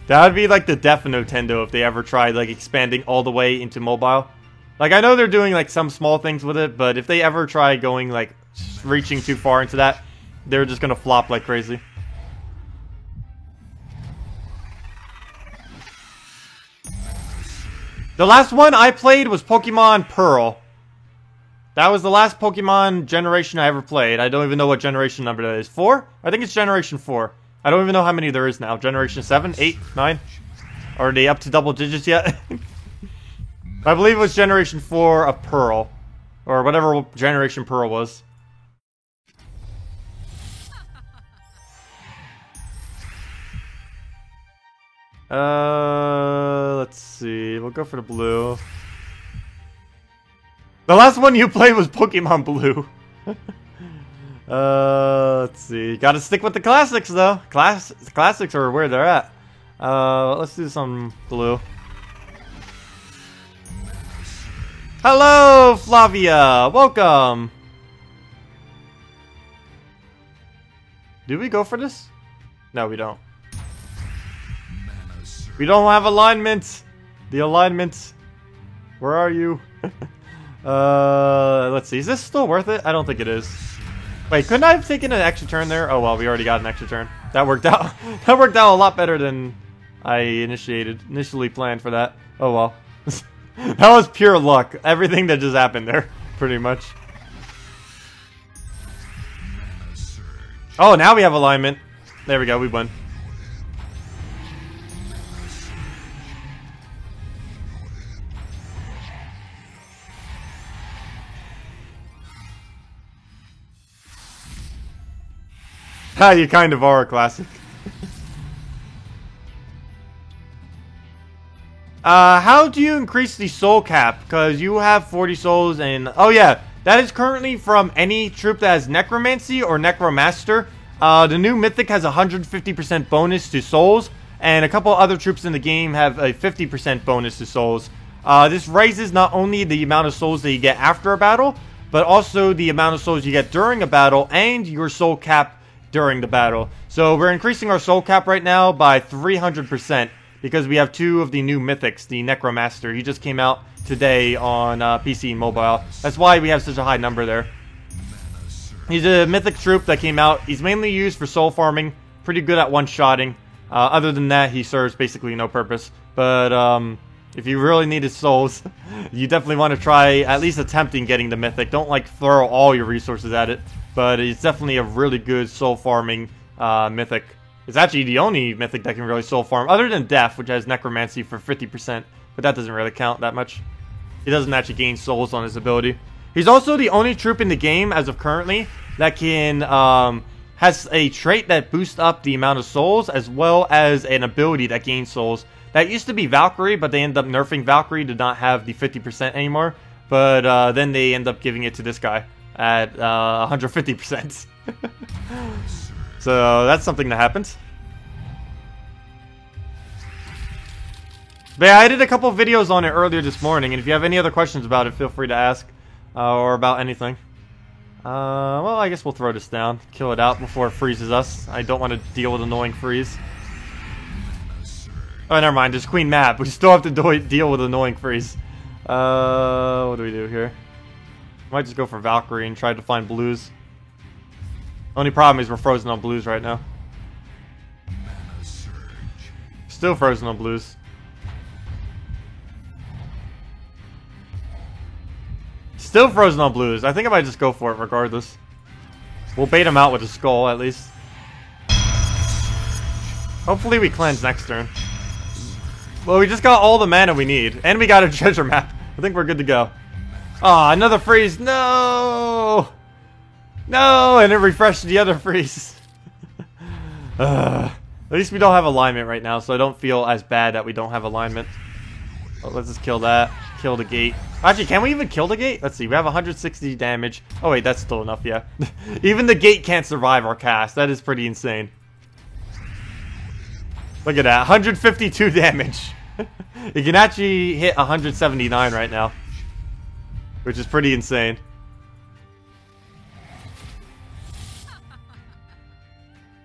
That would be like the death of Nintendo if they ever tried like expanding all the way into mobile. Like I know they're doing like some small things with it, but if they ever try going like reaching too far into that, they're just gonna flop like crazy. The last one I played was Pokemon Pearl. That was the last Pokemon generation I ever played. I don't even know what generation number that is. 4? I think it's generation 4. I don't even know how many there is now. Generation 7? 8? 9? Are they up to double digits yet? I believe it was generation 4 of Pearl. Or whatever generation Pearl was. Let's see. We'll go for the blue. The last one you played was Pokemon Blue. Let's see. Gotta stick with the classics, though. Classics are where they're at. Let's do some blue. Hello, Flavia! Welcome! Do we go for this? No, we don't. Mana surge. We don't have alignment! The alignment. Where are you? Let's see. Is this still worth it? I don't think it is. Wait, couldn't I have taken an extra turn there? Oh well, we already got an extra turn. That worked out. That worked out a lot better than I initially planned for that. Oh well. That was pure luck. Everything that just happened there, pretty much. Mana surge. Oh, now we have alignment. There we go. We won. Ah, you kind of are a classic. How do you increase the soul cap? Because you have 40 souls and... Oh yeah, that is currently from any troop that has Necromancy or Necromaster. The new Mythic has a 150% bonus to souls. And a couple other troops in the game have a 50% bonus to souls. This raises not only the amount of souls that you get after a battle, but also the amount of souls you get during a battle and your soul cap during the battle. So we're increasing our soul cap right now by 300% because we have 2 of the new mythics. The Necromaster, he just came out today on PC and mobile. That's why we have such a high number there. He's a mythic troop that came out. He's mainly used for soul farming, pretty good at one-shotting. Other than that, he serves basically no purpose. But if you really need his souls, you definitely want to try at least attempting getting the mythic. Don't like throw all your resources at it. But it's definitely a really good soul farming mythic. It's actually the only mythic that can really soul farm, other than Death, which has Necromancy for 50%. But that doesn't really count that much. He doesn't actually gain souls on his ability. He's also the only troop in the game, as of currently, that can has a trait that boosts up the amount of souls, as well as an ability that gains souls. That used to be Valkyrie, but they ended up nerfing Valkyrie to not have the 50% anymore. But then they end up giving it to this guy at 150%. So that's something that happens. But yeah, I did a couple videos on it earlier this morning, and if you have any other questions about it, feel free to ask, or about anything. Well, I guess we'll throw this down, kill it out before it freezes us. I don't want to deal with annoying freeze. Oh, never mind, there's Queen Map. We still have to deal with annoying freeze. What do we do here? Might just go for Valkyrie and try to find blues. Only problem is we're frozen on blues right now. Still frozen on blues. Still frozen on blues. I think I might just go for it regardless. We'll bait him out with a skull at least. Hopefully we cleanse next turn. Well, we just got all the mana we need. And we got a treasure map. I think we're good to go. Ah, another freeze. No! No! And it refreshed the other freeze. At least we don't have alignment right now, so I don't feel as bad that we don't have alignment. Oh, let's just kill that. Kill the gate. Actually, can we even kill the gate? Let's see. We have 160 damage. Oh, wait. That's still enough, yeah. Even the gate can't survive our cast. That is pretty insane. Look at that. 152 damage. It can actually hit 179 right now. Which is pretty insane.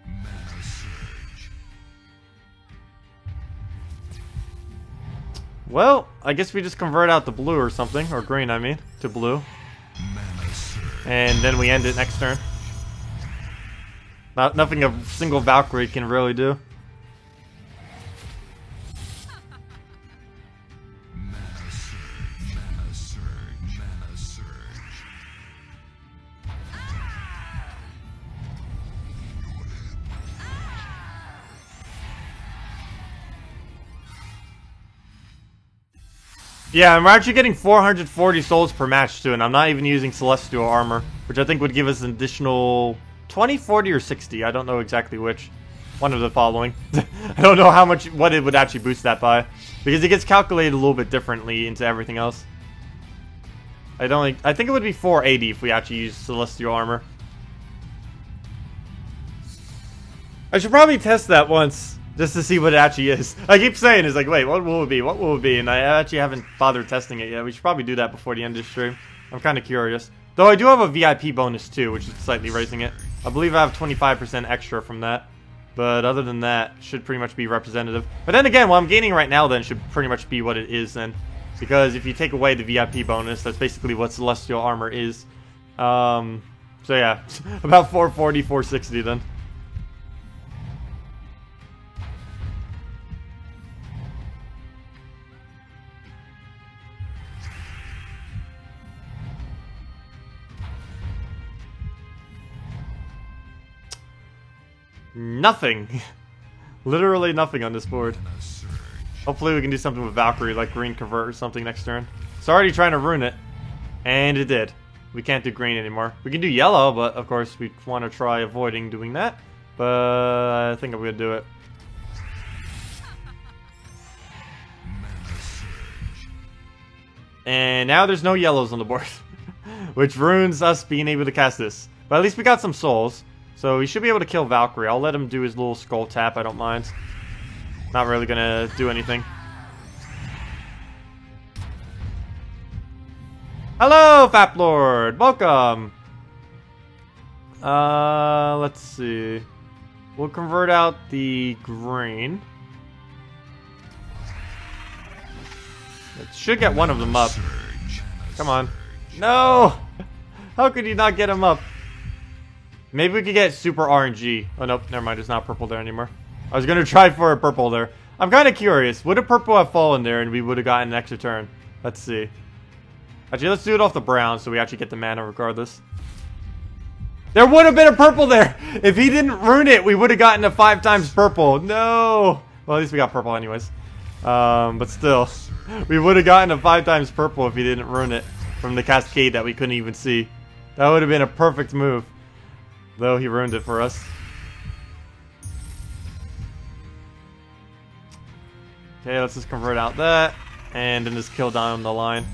Mana surge. Well, I guess we just convert out the blue or something. Or green, I mean. To blue. Mana surge. And then we end it next turn. Nothing a single Valkyrie can really do. Mana surge. Mana surge. Mana surge. Yeah, and we're actually getting 440 souls per match too, and I'm not even using Celestial Armor, which I think would give us an additional 20, 40, or 60. I don't know exactly which. One of the following. I don't know how much, what it would actually boost that by, because it gets calculated a little bit differently into everything else. I think it would be 480 if we actually use Celestial Armor. I should probably test that once. Just to see what it actually is. I keep saying, it's like, wait, what will it be? What will it be? And I actually haven't bothered testing it yet. We should probably do that before the end of the stream. I'm kind of curious. Though I do have a VIP bonus too, which is slightly raising it. I believe I have 25% extra from that. But other than that, should pretty much be representative. But then again, what I'm gaining right now then should pretty much be what it is then. Because if you take away the VIP bonus, that's basically what Celestial Armor is. So yeah, about 440, 460 then. Nothing. Literally nothing on this board. Mana surge. Hopefully we can do something with Valkyrie, like green convert or something next turn. It's already trying to ruin it. And it did. We can't do green anymore. We can do yellow, but of course we want to try avoiding doing that. But I think I'm going to do it. Mana surge. And now there's no yellows on the board. Which ruins us being able to cast this. But at least we got some souls. So we should be able to kill Valkyrie. I'll let him do his little skull tap, I don't mind. Not really gonna do anything. Hello, Fap Lord! Welcome! Let's see. We'll convert out the green. It should get one of them up. Surge. Come on. No! How could you not get him up? Maybe we could get super RNG. Oh, nope. Never mind. It's not purple there anymore. I was going to try for a purple there. I'm kind of curious. Would a purple have fallen there and we would have gotten an extra turn? Let's see. Actually, let's do it off the brown so we actually get the mana regardless. There would have been a purple there! If he didn't ruin it, we would have gotten a 5 times purple. No! Well, at least we got purple anyways. But still. We would have gotten a 5 times purple if he didn't ruin it from the cascade that we couldn't even see. That would have been a perfect move. Though he ruined it for us. Okay, let's just convert out that. And then just kill down the line.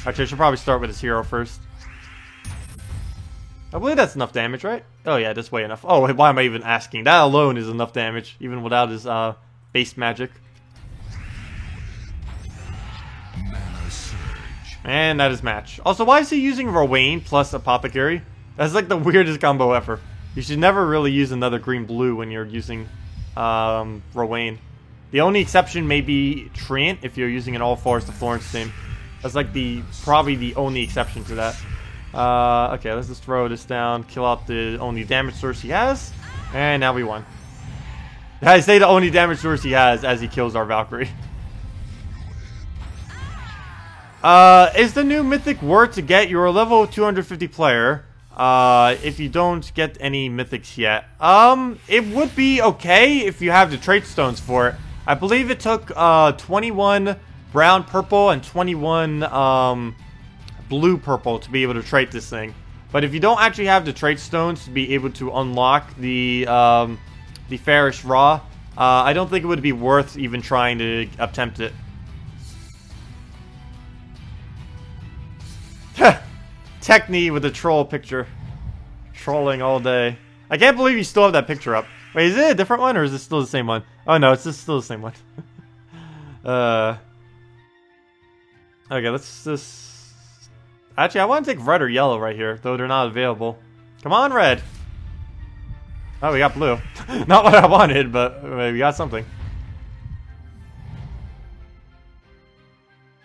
Actually, I should probably start with his hero first. I believe that's enough damage, right? Oh yeah, that's way enough. Oh, why am I even asking? That alone is enough damage, even without his base magic. Mana surge. And that is match. Also, why is he using Rowain plus Apothecary? That's like the weirdest combo ever. You should never really use another green-blue when you're using Rowain. The only exception may be Treant if you're using an All Forest of Florence team. That's like probably the only exception to that. Okay, let's just throw this down, kill out the only damage source he has, and now we won. I say the only damage source he has as he kills our Valkyrie. Is the new mythic worth to get? You're a level 250 player. If you don't get any mythics yet. It would be okay if you have the trait stones for it. I believe it took 21 brown purple and 21 blue purple to be able to trait this thing. But if you don't actually have the trait stones to be able to unlock the Fairish Ra, I don't think it would be worth even trying to attempt it. Techne with the troll picture. Trolling all day. I can't believe you still have that picture up. Wait, is it a different one or is it still the same one? Oh no, it's just still the same one. Okay, let's just... Actually, I want to take red or yellow right here, though they're not available. Come on, red! Oh, we got blue. Not what I wanted, but we got something.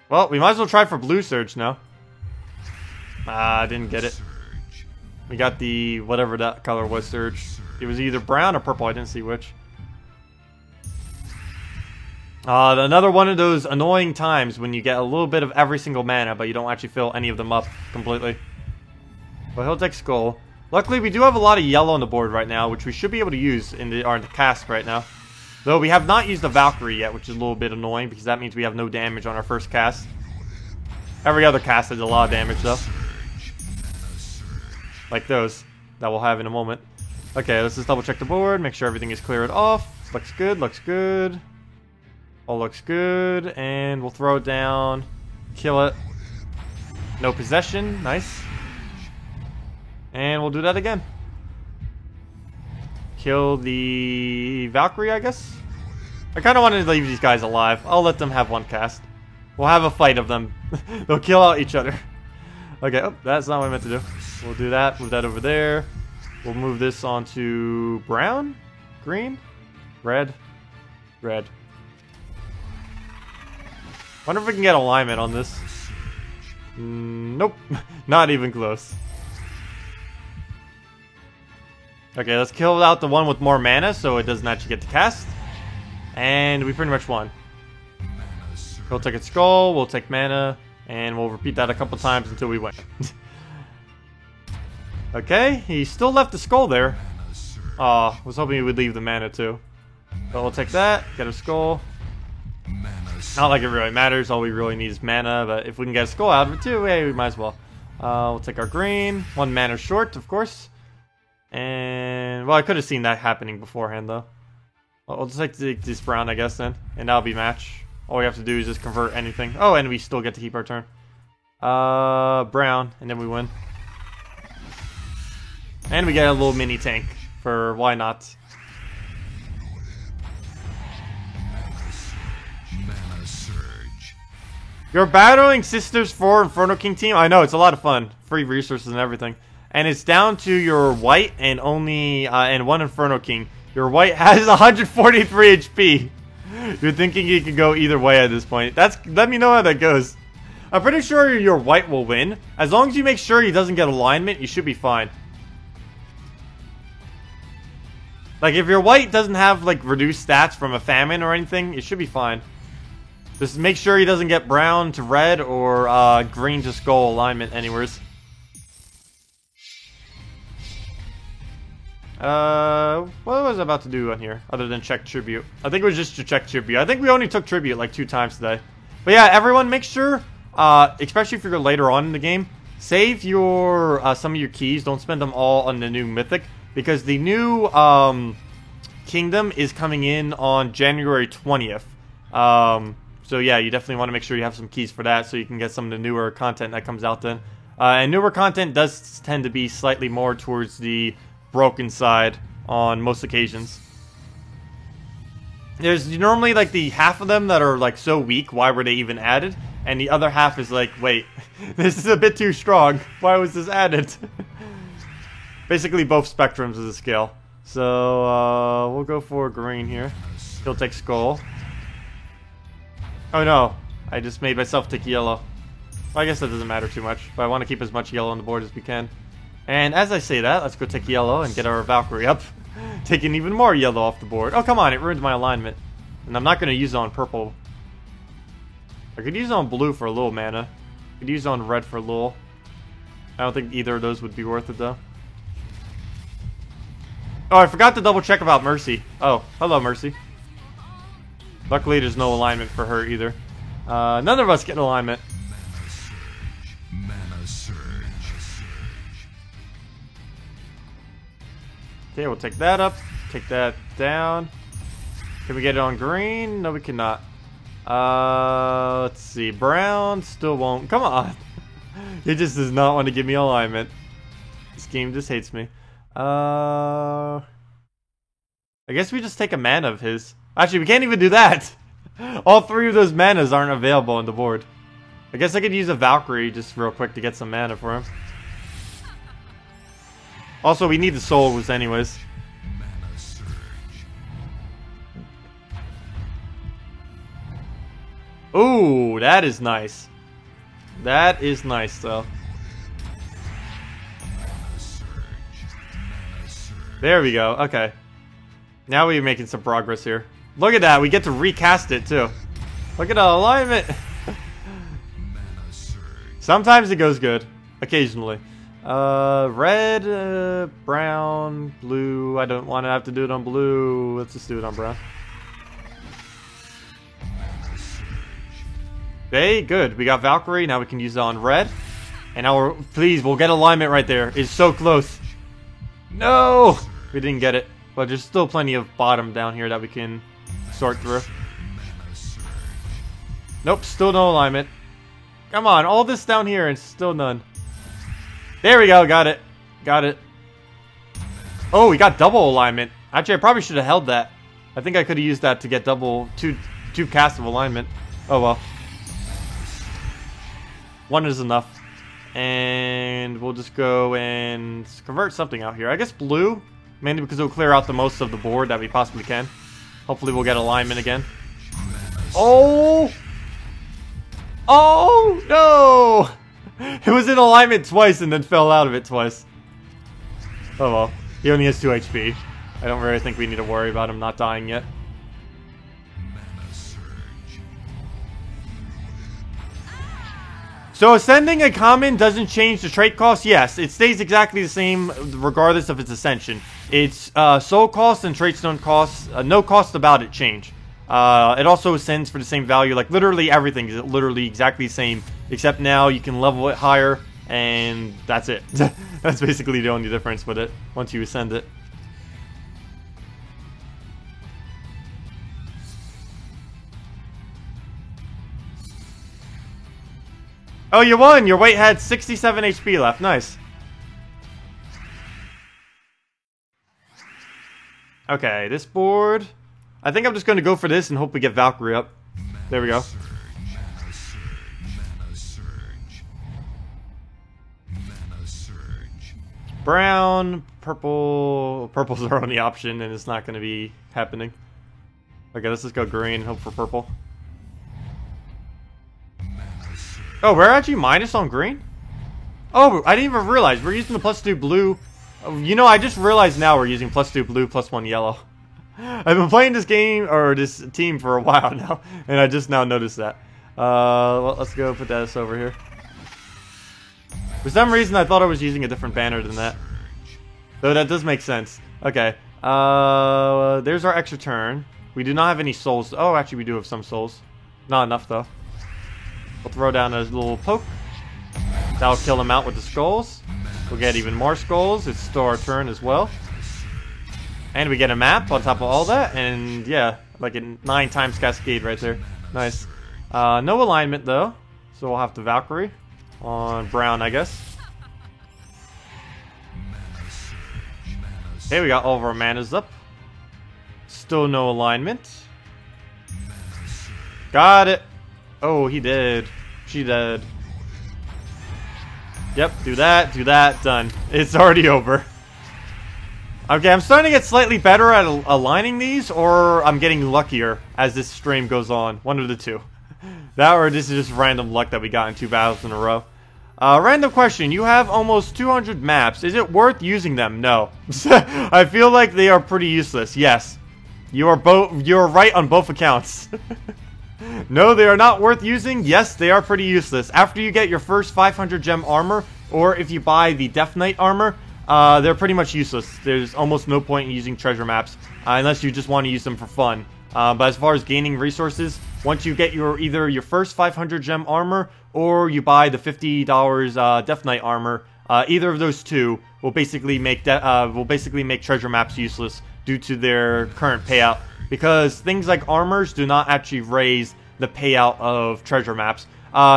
Well, we might as well try for blue surge now. I didn't get it. We got the, whatever that color was, surge. It was either brown or purple, I didn't see which. Another one of those annoying times when you get a little bit of every single mana, but you don't actually fill any of them up completely. But he'll take Skull. Luckily, we do have a lot of yellow on the board right now, which we should be able to use in our cast right now. Though we have not used the Valkyrie yet, which is a little bit annoying, because that means we have no damage on our first cast. Every other cast has a lot of damage, though. Like those, that we'll have in a moment. Okay, let's just double check the board, make sure everything is cleared off. Looks good, looks good. All looks good, and we'll throw it down, kill it. No possession, nice. And we'll do that again. Kill the Valkyrie, I guess? I kind of wanted to leave these guys alive. I'll let them have one cast. We'll have a fight of them. They'll kill out each other. Okay, oh, that's not what I meant to do. We'll do that, move that over there. We'll move this onto brown, green, red, red. Wonder if we can get alignment on this. Nope, not even close. Okay, let's kill out the one with more mana so it doesn't actually get to cast. And we pretty much won. We'll take its skull, we'll take mana, and we'll repeat that a couple times until we win. Okay, he still left the skull there. Aw, was hoping he would leave the mana too. But we'll take that, get a skull. Not like it really matters, all we really need is mana, but if we can get a skull out of it too, hey, we might as well. We'll take our green, 1 mana short, of course. And, well, I could have seen that happening beforehand, though. I'll just take this brown, I guess, then. And that'll be match. All we have to do is just convert anything. Oh, and we still get to keep our turn. Brown, and then we win. And we get a little mini tank, for why not? You're battling Sisters 4 Inferno King team? I know, it's a lot of fun. Free resources and everything. And it's down to your white and only and 1 Inferno King. Your white has 143 HP. You're thinking you could go either way at this point. Let me know how that goes. I'm pretty sure your white will win. As long as you make sure he doesn't get alignment, you should be fine. Like, if your white doesn't have, like, reduced stats from a famine or anything, it should be fine. Just make sure he doesn't get brown to red or green to skull alignment anywheres. What was I about to do on here, other than check tribute? I think it was just to check tribute. I think we only took tribute like 2 times today. But yeah, everyone make sure, especially if you're later on in the game, save your, some of your keys. Don't spend them all on the new mythic, because the new, kingdom is coming in on January 20th. So yeah, you definitely want to make sure you have some keys for that so you can get some of the newer content that comes out then. And newer content does tend to be slightly more towards the broken side on most occasions. There's normally like the half of them that are like so weak, why were they even added? And the other half is like, wait, this is a bit too strong, why was this added? Basically both spectrums of the scale. So we'll go for green here. He'll take skull. Oh no, I just made myself take yellow. Well, I guess that doesn't matter too much, but I want to keep as much yellow on the board as we can. And as I say that, let's go take yellow and get our Valkyrie up. Taking even more yellow off the board. Oh, come on, it ruined my alignment. And I'm not going to use it on purple. I could use it on blue for a little mana. I could use it on red for a little. I don't think either of those would be worth it, though. Oh, I forgot to double check about Mercy. Oh, hello, Mercy. Luckily, there's no alignment for her either. None of us get an alignment. Mana surge. Okay, we'll take that up. Take that down. Can we get it on green? No, we cannot. Let's see. Brown still won't. Come on. It just does not want to give me alignment. This game just hates me. I guess we just take a mana of his. Actually, we can't even do that. All three of those manas aren't available on the board. I guess I could use a Valkyrie just real quick to get some mana for him. Also, we need the souls anyways. Mana surge. Ooh, that is nice. That is nice, though. Mana surge. Mana surge. There we go. Okay. Now we're making some progress here. Look at that. We get to recast it, too. Look at the alignment. Mana surge. Sometimes it goes good. Occasionally. Red, brown, blue. I don't want to have to do it on blue. Let's just do it on brown. Mana surge. Okay, good. We got Valkyrie. Now we can use it on red. And now we're... Please, we'll get alignment right there. It's so close. No! We didn't get it. But there's still plenty of bottom down here that we can sort through. Mana surge. Nope, still no alignment. Come on, all this down here and still none. There we go, got it. Got it. Oh, we got double alignment. Actually, I probably should have held that. I think I could have used that to get double, two casts of alignment. Oh well. One is enough. And we'll just go and convert something out here. I guess blue, mainly because it'll clear out the most of the board that we possibly can. Hopefully we'll get alignment again. Oh! Oh, no! It was in alignment twice and then fell out of it twice. Oh well. He only has 2 HP. I don't really think we need to worry about him not dying yet. Mana surge. So ascending a common doesn't change the trait cost? Yes, it stays exactly the same regardless of its ascension. Its soul cost and trait stone costs, no cost about it change. It also ascends for the same value. Like literally everything is literally exactly the same, except now you can level it higher, and that's it. That's basically the only difference with it once you ascend it. Oh, you won! Your weight had 67 HP left. Nice. Okay, this board... I think I'm just going to go for this and hope we get Valkyrie up. There we go. Mana surge. Mana surge. Brown, purple... Purple's our only option, and it's not going to be happening. Okay, let's just go green and hope for purple. Mana surge. Oh, we're actually minus on green? Oh, I didn't even realize. We're using the +2 blue. Oh, you know, I just realized now we're using +2 blue, +1 yellow. I've been playing this game, or this team for a while now, and I just now noticed that. Well, let's go put this over here. For some reason, I thought I was using a different banner than that. Though that does make sense. Okay. There's our extra turn. We do not have any souls. Oh, actually, we do have some souls. Not enough, though. We'll throw down a little poke. That'll kill him out with the skulls. We'll get even more skulls. It's still our turn as well. And we get a map on top of all that. And yeah, like a 9 times cascade right there. Nice. No alignment, though. So we'll have to Valkyrie on brown, I guess. Okay, we got all of our manas up. Still no alignment. Got it. Oh, he did. She did. Yep, do that, done. It's already over. Okay, I'm starting to get slightly better at aligning these, or I'm getting luckier as this stream goes on. One of the two. That or this is just random luck that we got in 2 battles in a row. Random question. You have almost 200 maps. Is it worth using them? No. I feel like they are pretty useless. Yes. You're right on both accounts. No, they are not worth using. Yes, they are pretty useless. After you get your first 500 gem armor, or if you buy the Death Knight armor, they're pretty much useless. There's almost no point in using treasure maps, unless you just want to use them for fun. But as far as gaining resources, once you get either your first 500 gem armor, or you buy the $50 Death Knight armor, either of those two will basically make treasure maps useless due to their current payout. Because things like armors do not actually raise the payout of treasure maps.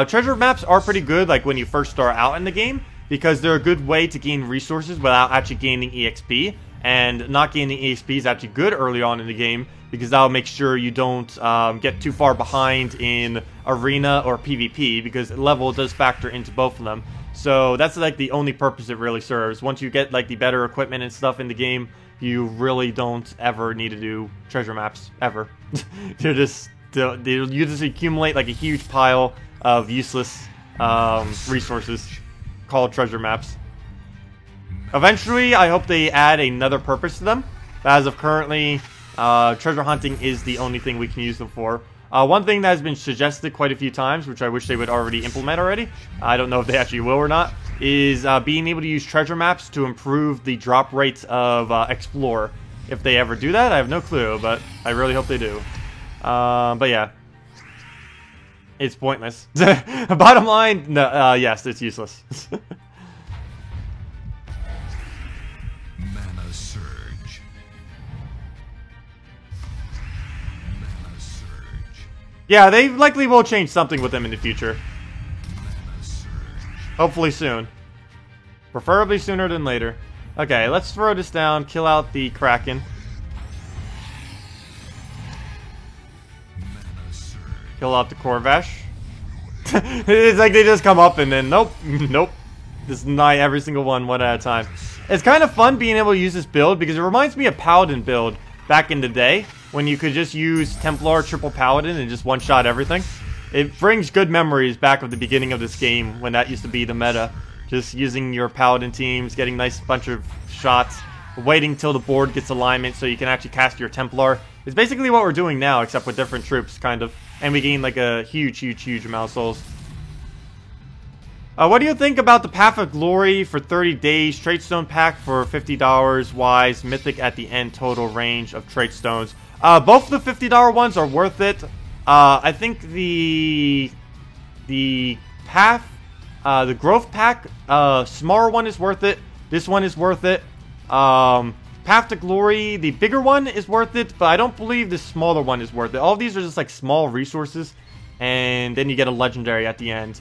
Treasure maps are pretty good, like when you first start out in the game, because they're a good way to gain resources without actually gaining EXP. And not gaining EXP is actually good early on in the game, because that'll make sure you don't get too far behind in arena or PvP, because level does factor into both of them. So that's like the only purpose it really serves. Once you get like the better equipment and stuff in the game, you really don't ever need to do treasure maps, ever. you just accumulate like a huge pile of useless resources called treasure maps. Eventually, I hope they add another purpose to them. But as of currently, treasure hunting is the only thing we can use them for. One thing that has been suggested quite a few times, which I wish they would already implement already, I don't know if they actually will or not, is being able to use treasure maps to improve the drop rates of Explore. If they ever do that, I have no clue, but I really hope they do. But yeah. It's pointless. Bottom line, no, yes, it's useless. Mana surge. Mana surge. Yeah, they likely will change something with them in the future. Mana surge. Hopefully soon. Preferably sooner than later. Okay, let's throw this down, kill out the Kraken. Mana surge. Kill out the Corvash. It's like they just come up and then nope, nope. Just deny every single one at a time. It's kind of fun being able to use this build because it reminds me of Paladin build back in the day when you could just use Templar triple Paladin and just one-shot everything. It brings good memories back of the beginning of this game when that used to be the meta. Just using your Paladin teams, getting nice bunch of shots, waiting till the board gets alignment so you can actually cast your Templar. It's basically what we're doing now, except with different troops, kind of. And we gain like a huge amount of souls. What do you think about the Path of Glory for 30 days, Trait Stone Pack for $50, Wise, Mythic at the end, total range of Trait Stones? Both of the $50 ones are worth it. I think the Path, the Growth Pack, smaller one is worth it. This one is worth it. Path to Glory, the bigger one is worth it, but I don't believe the smaller one is worth it. All of these are just like small resources, and then you get a legendary at the end.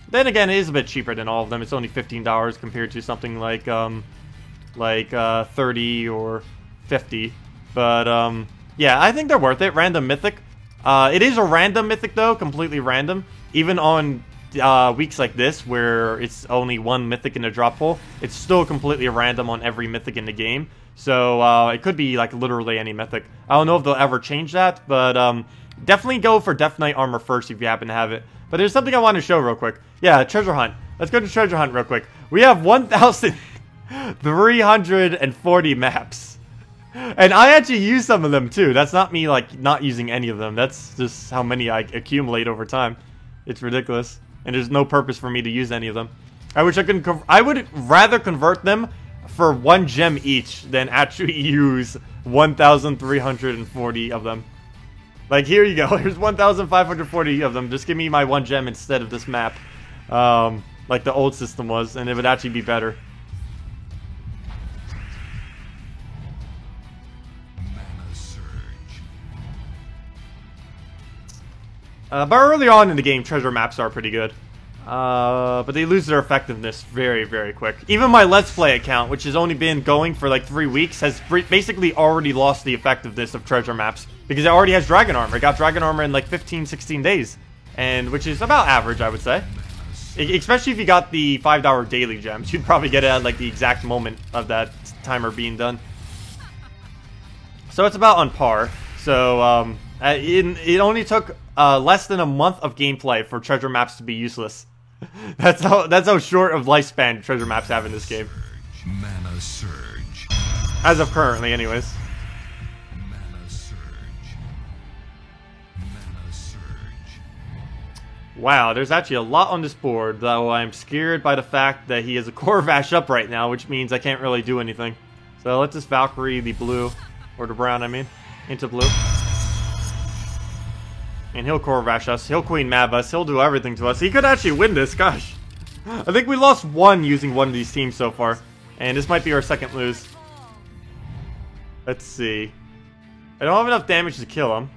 Then again, it is a bit cheaper than all of them. It's only $15 compared to something like 30 or 50. But yeah, I think they're worth it. Random Mythic. It is a random Mythic though, completely random. Even on weeks like this where it's only one Mythic in the drop pool, it's still completely random on every Mythic in the game. So it could be like literally any Mythic. I don't know if they'll ever change that, but definitely go for Death Knight armor first if you happen to have it. But there's something I want to show real quick. Yeah, treasure hunt. Let's go to treasure hunt real quick. We have 1,340 maps. And I actually use some of them too. That's not me like not using any of them. That's just how many I accumulate over time. It's ridiculous. And there's no purpose for me to use any of them. I wish I could. I would rather convert them for 1 gem each than actually use 1,340 of them. Like, here you go. Here's 1,540 of them. Just give me my 1 gem instead of this map. Like the old system was, and it would actually be better. Mana surge. But early on in the game, treasure maps are pretty good. But they lose their effectiveness very, very quick. Even my Let's Play account, which has only been going for like 3 weeks, has basically already lost the effectiveness of treasure maps. Because it already has Dragon Armor. It got Dragon Armor in like 15, 16 days. And which is about average, I would say. Especially if you got the $5 daily gems. You'd probably get it at like the exact moment of that timer being done. So it's about on par. So it only took less than a month of gameplay for treasure maps to be useless. That's how short of lifespan treasure maps have in this game. Mana surge. As of currently, anyways. Mana surge. Mana surge. Wow, there's actually a lot on this board, though I'm scared by the fact that he has a Corvash up right now, which means I can't really do anything. So let's just Valkyrie the blue, or the brown, I mean, into blue. And he'll Corvash us, he'll Queen Mab us, he'll do everything to us. He could actually win this, gosh. I think we lost one using one of these teams so far. And this might be our second lose. Let's see. I don't have enough damage to kill him.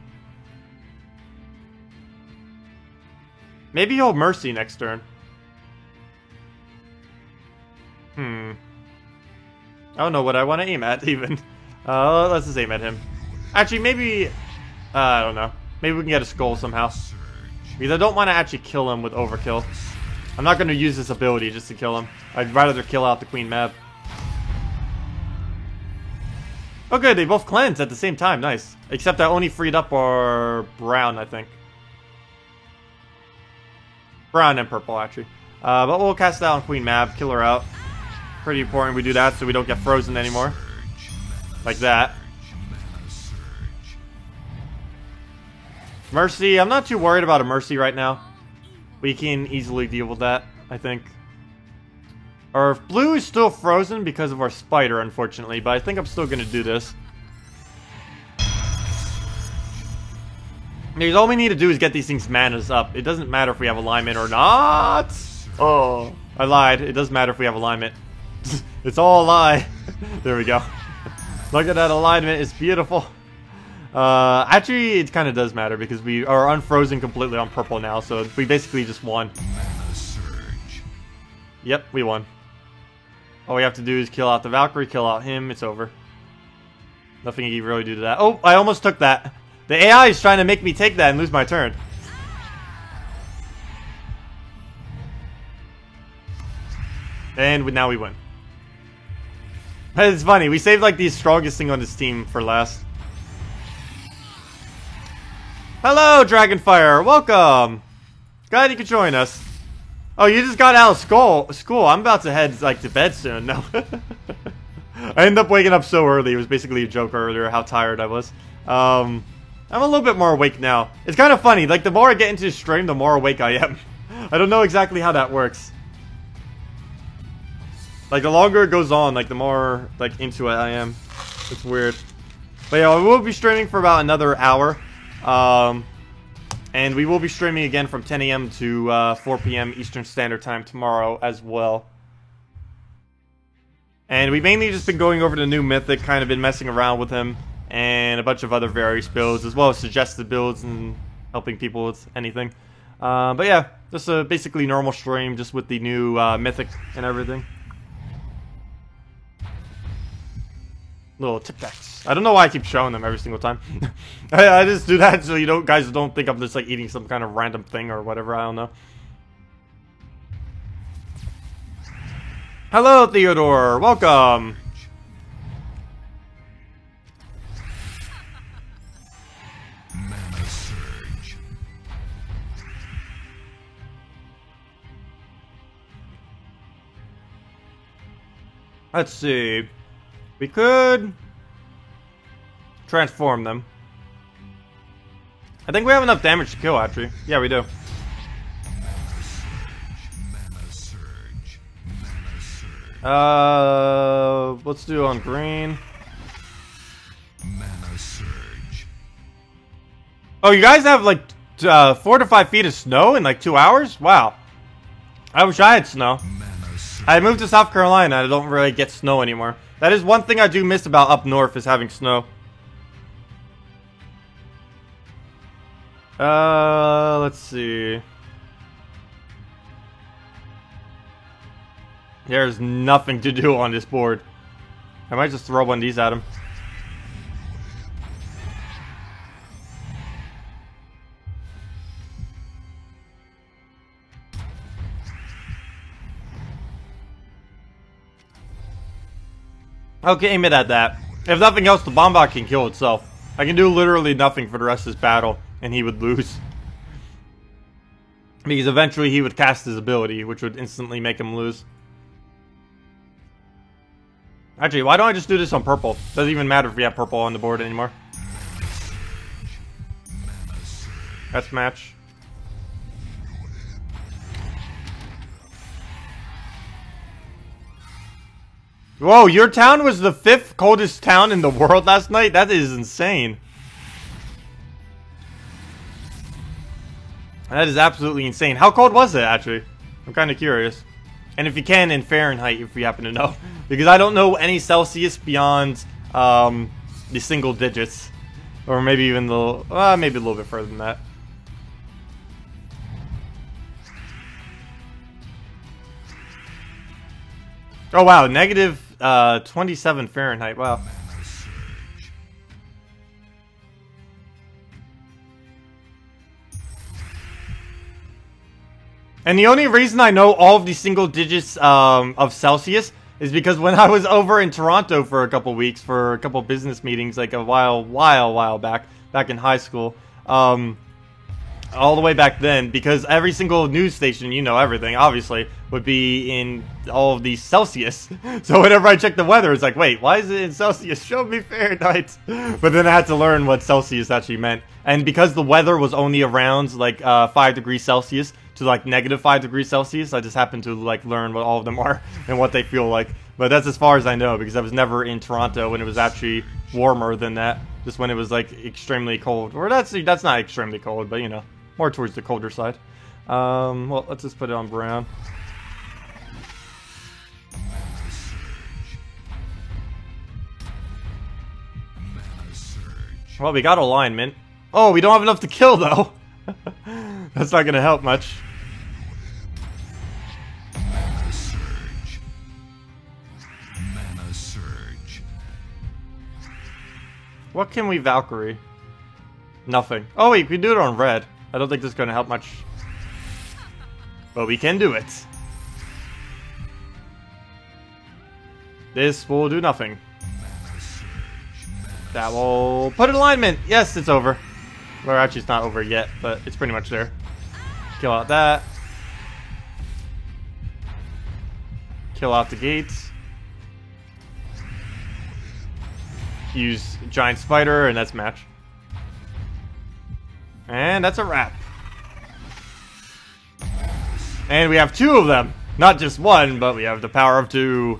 Maybe he'll Mercy next turn. I don't know what I want to aim at, even. Let's just aim at him. Actually, maybe... I don't know. Maybe we can get a skull somehow. Because I don't want to actually kill him with overkill. I'm not going to use this ability just to kill him. I'd rather kill out the Queen Mab. Okay, they both cleanse at the same time. Nice. Except I only freed up our brown, I think. Brown and purple, actually. But we'll cast that on Queen Mab, kill her out. Pretty important we do that so we don't get frozen anymore. Like that. Mercy, I'm not too worried about a Mercy right now. We can easily deal with that, I think. Our blue is still frozen because of our spider, unfortunately, but I think I'm still going to do this. Because all we need to do is get these things manas up. It doesn't matter if we have alignment or not. Oh, I lied. It doesn't matter if we have alignment. It's all a lie. There we go. Look at that alignment. It's beautiful. Actually, it kind of does matter because we are unfrozen completely on purple now, so we basically just won. Mana surge. Yep, we won. All we have to do is kill out the Valkyrie, kill out him, it's over. Nothing you can really do to that. Oh, I almost took that. The AI is trying to make me take that and lose my turn. And now we win. It's funny, we saved like the strongest thing on this team for last. Hello, Dragonfire. Welcome. Glad you could join us. Oh, you just got out of school. I'm about to head like to bed soon. No. I ended up waking up so early. It was basically a joke earlier how tired I was. I'm a little bit more awake now. It's kind of funny. Like the more I get into the stream, the more awake I am. I don't know exactly how that works. Like the longer it goes on, like the more like into it I am. It's weird. But yeah, we will be streaming for about another hour. And we will be streaming again from 10 a.m. to 4 p.m. Eastern Standard Time tomorrow as well. And we've mainly just been going over the new Mythic, kind of been messing around with him, and a bunch of other various builds, as well as suggested builds and helping people with anything. But yeah, just a basically normal stream, just with the new Mythic and everything. Little Tic Tacs. I don't know why I keep showing them every single time. I just do that so you guys don't think I'm just like eating some kind of random thing or whatever. I don't know. Hello, Theodore. Welcome. Mana surge. Let's see. We could transform them. I think we have enough damage to kill, actually. Yeah, we do. Mana surge. Mana surge. Let's do on green. Mana surge. Oh, you guys have like 4 to 5 feet of snow in like 2 hours? Wow. I wish I had snow. Mana surge. I moved to South Carolina. I don't really get snow anymore. That is one thing I do miss about up north is having snow. Let's see. There's nothing to do on this board. I might just throw one of these at him. Okay, aim it at that. If nothing else, the Bombot can kill itself. I can do literally nothing for the rest of this battle, and he would lose. Because eventually he would cast his ability, which would instantly make him lose. Actually, why don't I just do this on purple? Doesn't even matter if we have purple on the board anymore. That's match. Whoa, your town was the 5th coldest town in the world last night? That is insane. That is absolutely insane. How cold was it, actually? I'm kind of curious. And if you can, in Fahrenheit, if you happen to know. Because I don't know any Celsius beyond the single digits. Or maybe even maybe a little bit further than that. Oh, wow. Negative 27 Fahrenheit. Wow. And the only reason I know all of the single digits of Celsius is because when I was over in Toronto for a couple weeks for a couple business meetings, like a while back in high school, all the way back then, because every single news station, you know everything, obviously, would be in all of these Celsius. So whenever I check the weather, it's like, wait, why is it in Celsius? Show me Fahrenheit. But then I had to learn what Celsius actually meant. And because the weather was only around like 5 degrees Celsius to like negative 5 degrees Celsius, I just happened to like learn what all of them are and what they feel like. But that's as far as I know, because I was never in Toronto when it was actually warmer than that. Just when it was like extremely cold. Or that's not extremely cold, but you know, more towards the colder side. Well, let's just put it on brown. Well, we got alignment. Oh, we don't have enough to kill, though. That's not going to help much. Mana surge. Mana surge. What can we Valkyrie? Nothing. Oh, wait, we can do it on red. I don't think this is going to help much. But we can do it. This will do nothing. That will put an alignment. Yes, it's over. Well, actually, it's not over yet, but it's pretty much there. Kill out that. Kill out the gates. Use giant spider, and that's match. And that's a wrap. And we have 2 of them. Not just 1, but we have the power of 2.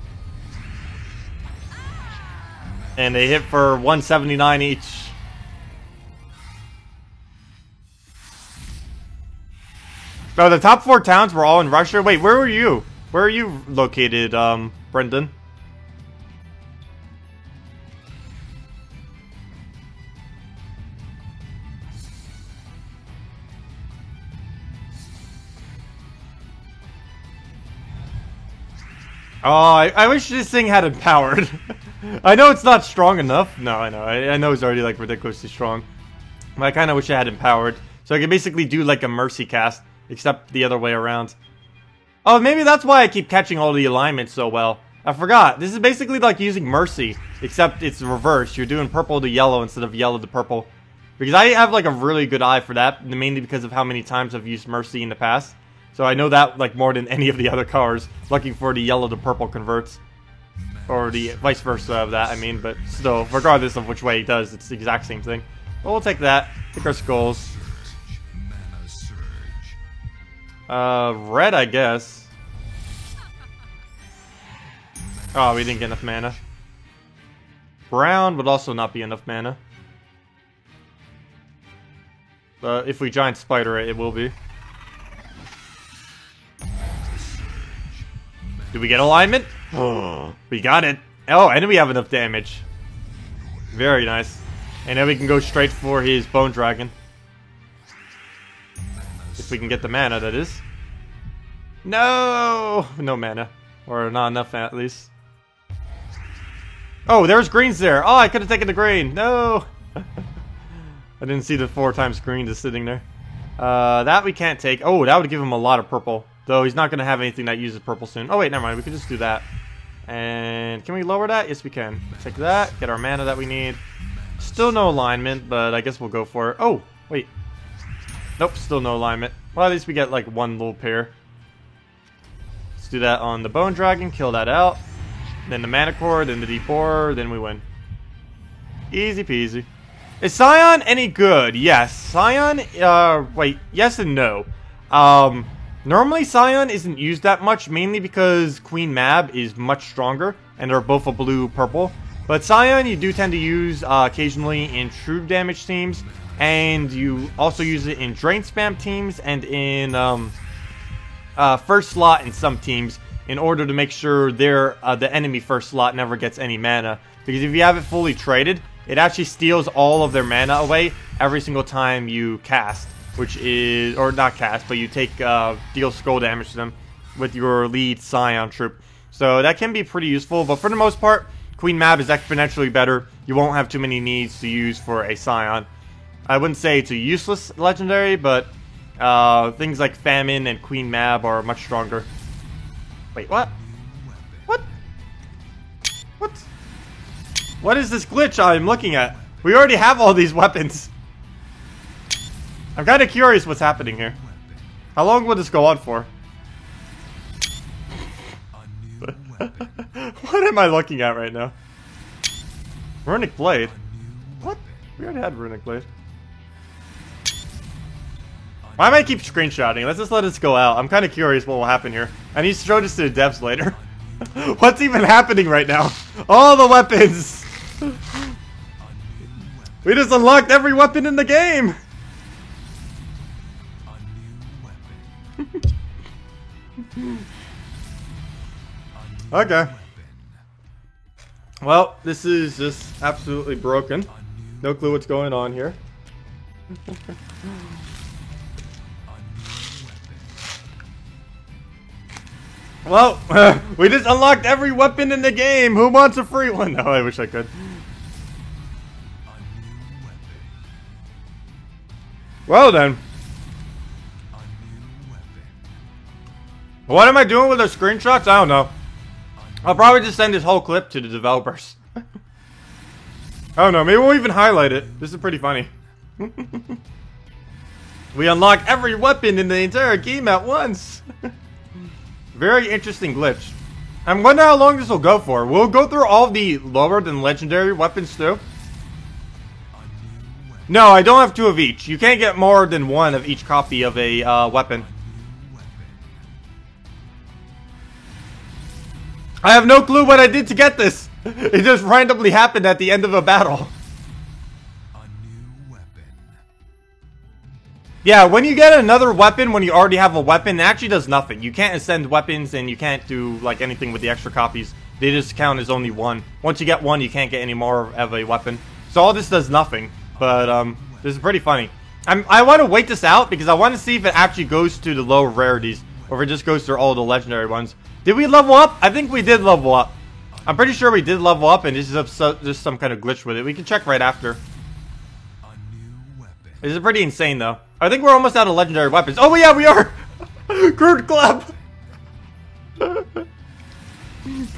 And they hit for 179 each. So the top 4 towns were all in Russia. Wait, where were you? Where are you located, Brendan? Oh, I wish this thing had empowered. I know it's not strong enough. No, I know. I know it's already like ridiculously strong. But I kind of wish it had empowered. So I could basically do like a mercy cast, except the other way around. Oh, maybe that's why I keep catching all the alignments so well. I forgot. This is basically like using mercy, except it's reversed. You're doing purple to yellow instead of yellow to purple. Because I have like a really good eye for that, mainly because of how many times I've used mercy in the past. So I know that like more than any of the other colors, looking for the yellow to purple converts. Or the vice versa of that, I mean, but still, regardless of which way it does, it's the exact same thing. But we'll take that. Take our skulls. Mana surge. Red, I guess. Oh, we didn't get enough mana. Brown would also not be enough mana. But if we giant spider it, it will be. Do we get alignment? Oh, we got it. Oh, and we have enough damage. Very nice. And then we can go straight for his Bone Dragon. If we can get the mana, that is. No! No mana. Or not enough, at least. Oh, there's greens there. Oh, I could have taken the green. No! I didn't see the 4 times green just sitting there. That we can't take. Oh, that would give him a lot of purple. Though he's not going to have anything that uses purple soon. Oh, wait, never mind. We can just do that. And can we lower that? Yes, we can. Take that. Get our mana that we need. Still no alignment, but I guess we'll go for it. Oh, wait. Nope, still no alignment. Well, at least we get like one little pair. Let's do that on the Bone Dragon, kill that out. Then the Manicore, then the Deep Borer, then we win. Easy peasy. Is Scion any good? Yes. Scion, wait, yes and no. Normally Scion isn't used that much, mainly because Queen Mab is much stronger, and they're both a blue-purple. But Scion you do tend to use occasionally in true damage teams, and you also use it in drain spam teams, and in first slot in some teams, in order to make sure the enemy first slot never gets any mana. Because if you have it fully traded, it actually steals all of their mana away every single time you cast, which is, or not cast, but you take deal skull damage to them with your lead Scion troop. So that can be pretty useful, but for the most part, Queen Mab is exponentially better. You won't have too many needs to use for a Scion. I wouldn't say it's a useless legendary, but things like Famine and Queen Mab are much stronger. Wait, what? What? What? What is this glitch I'm looking at? We already have all these weapons. I'm kind of curious what's happening here. How long will this go on for? What am I looking at right now? Runic Blade? What? We already had Runic Blade. Why am I keep screenshotting? Let's just let this go out. I'm kind of curious what will happen here. I need to show this to the devs later. What's even happening right now? All the weapons! We just unlocked every weapon in the game! Okay. Well, this is just absolutely broken. No clue what's going on here. Well, we just unlocked every weapon in the game. Who wants a free one? No, I wish I could. Well then. What am I doing with those screenshots? I don't know. I'll probably just send this whole clip to the developers. I don't know. Maybe we'll even highlight it. This is pretty funny. We unlock every weapon in the entire game at once. Very interesting glitch. I wonder how long this will go for. We'll go through all the lower than legendary weapons too. No, I don't have two of each. You can't get more than one of each copy of a weapon. I have no clue what I did to get this. It just randomly happened at the end of a battle. Yeah, when you get another weapon when you already have a weapon, it actually does nothing. You can't ascend weapons and you can't do like anything with the extra copies. They just count as only one. Once you get one, you can't get any more of a weapon. So all this does nothing. But this is pretty funny. I want to wait this out because I want to see if it actually goes to the low rarities or if it just goes through all the legendary ones. Did we level up? I think we did level up. I'm pretty sure we did level up and this is just some kind of glitch with it. We can check right after. This is pretty insane though. I think we're almost out of legendary weapons. Oh yeah, we are! Crude Club!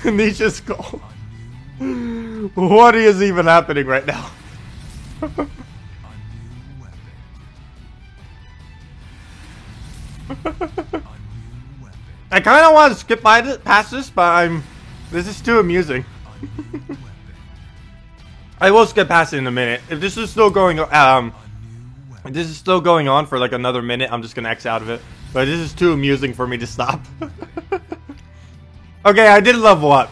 Nisha's skull. What is even happening right now? I kind of want to skip past this, but this is too amusing. I will skip past it in a minute. If this is still going on for like another minute, I'm just gonna X out of it. But this is too amusing for me to stop. Okay, I did level up.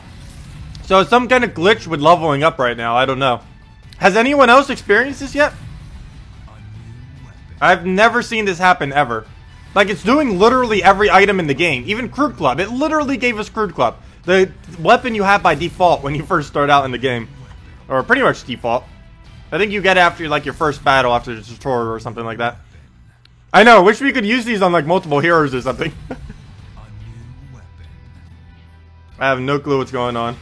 So some kind of glitch with leveling up right now. I don't know. Has anyone else experienced this yet? I've never seen this happen ever. Like, it's doing literally every item in the game. Even Crude Club. It literally gave us Crude Club. The weapon you have by default when you first start out in the game. Or pretty much default. I think you get it after like your first battle after the tutorial or something like that. I know, wish we could use these on like multiple heroes or something. I have no clue what's going on.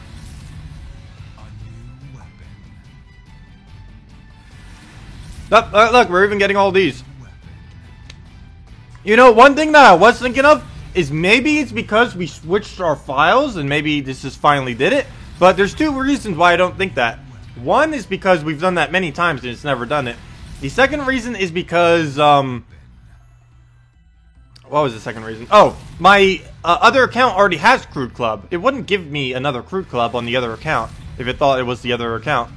Look, we're even getting all these. You know, one thing that I was thinking of is maybe it's because we switched our files and maybe this just finally did it. But there's two reasons why I don't think that. One is because we've done that many times and it's never done it. The second reason is because What was the second reason? Oh, my other account already has Crude Club. It wouldn't give me another Crude Club on the other account if it thought it was the other account.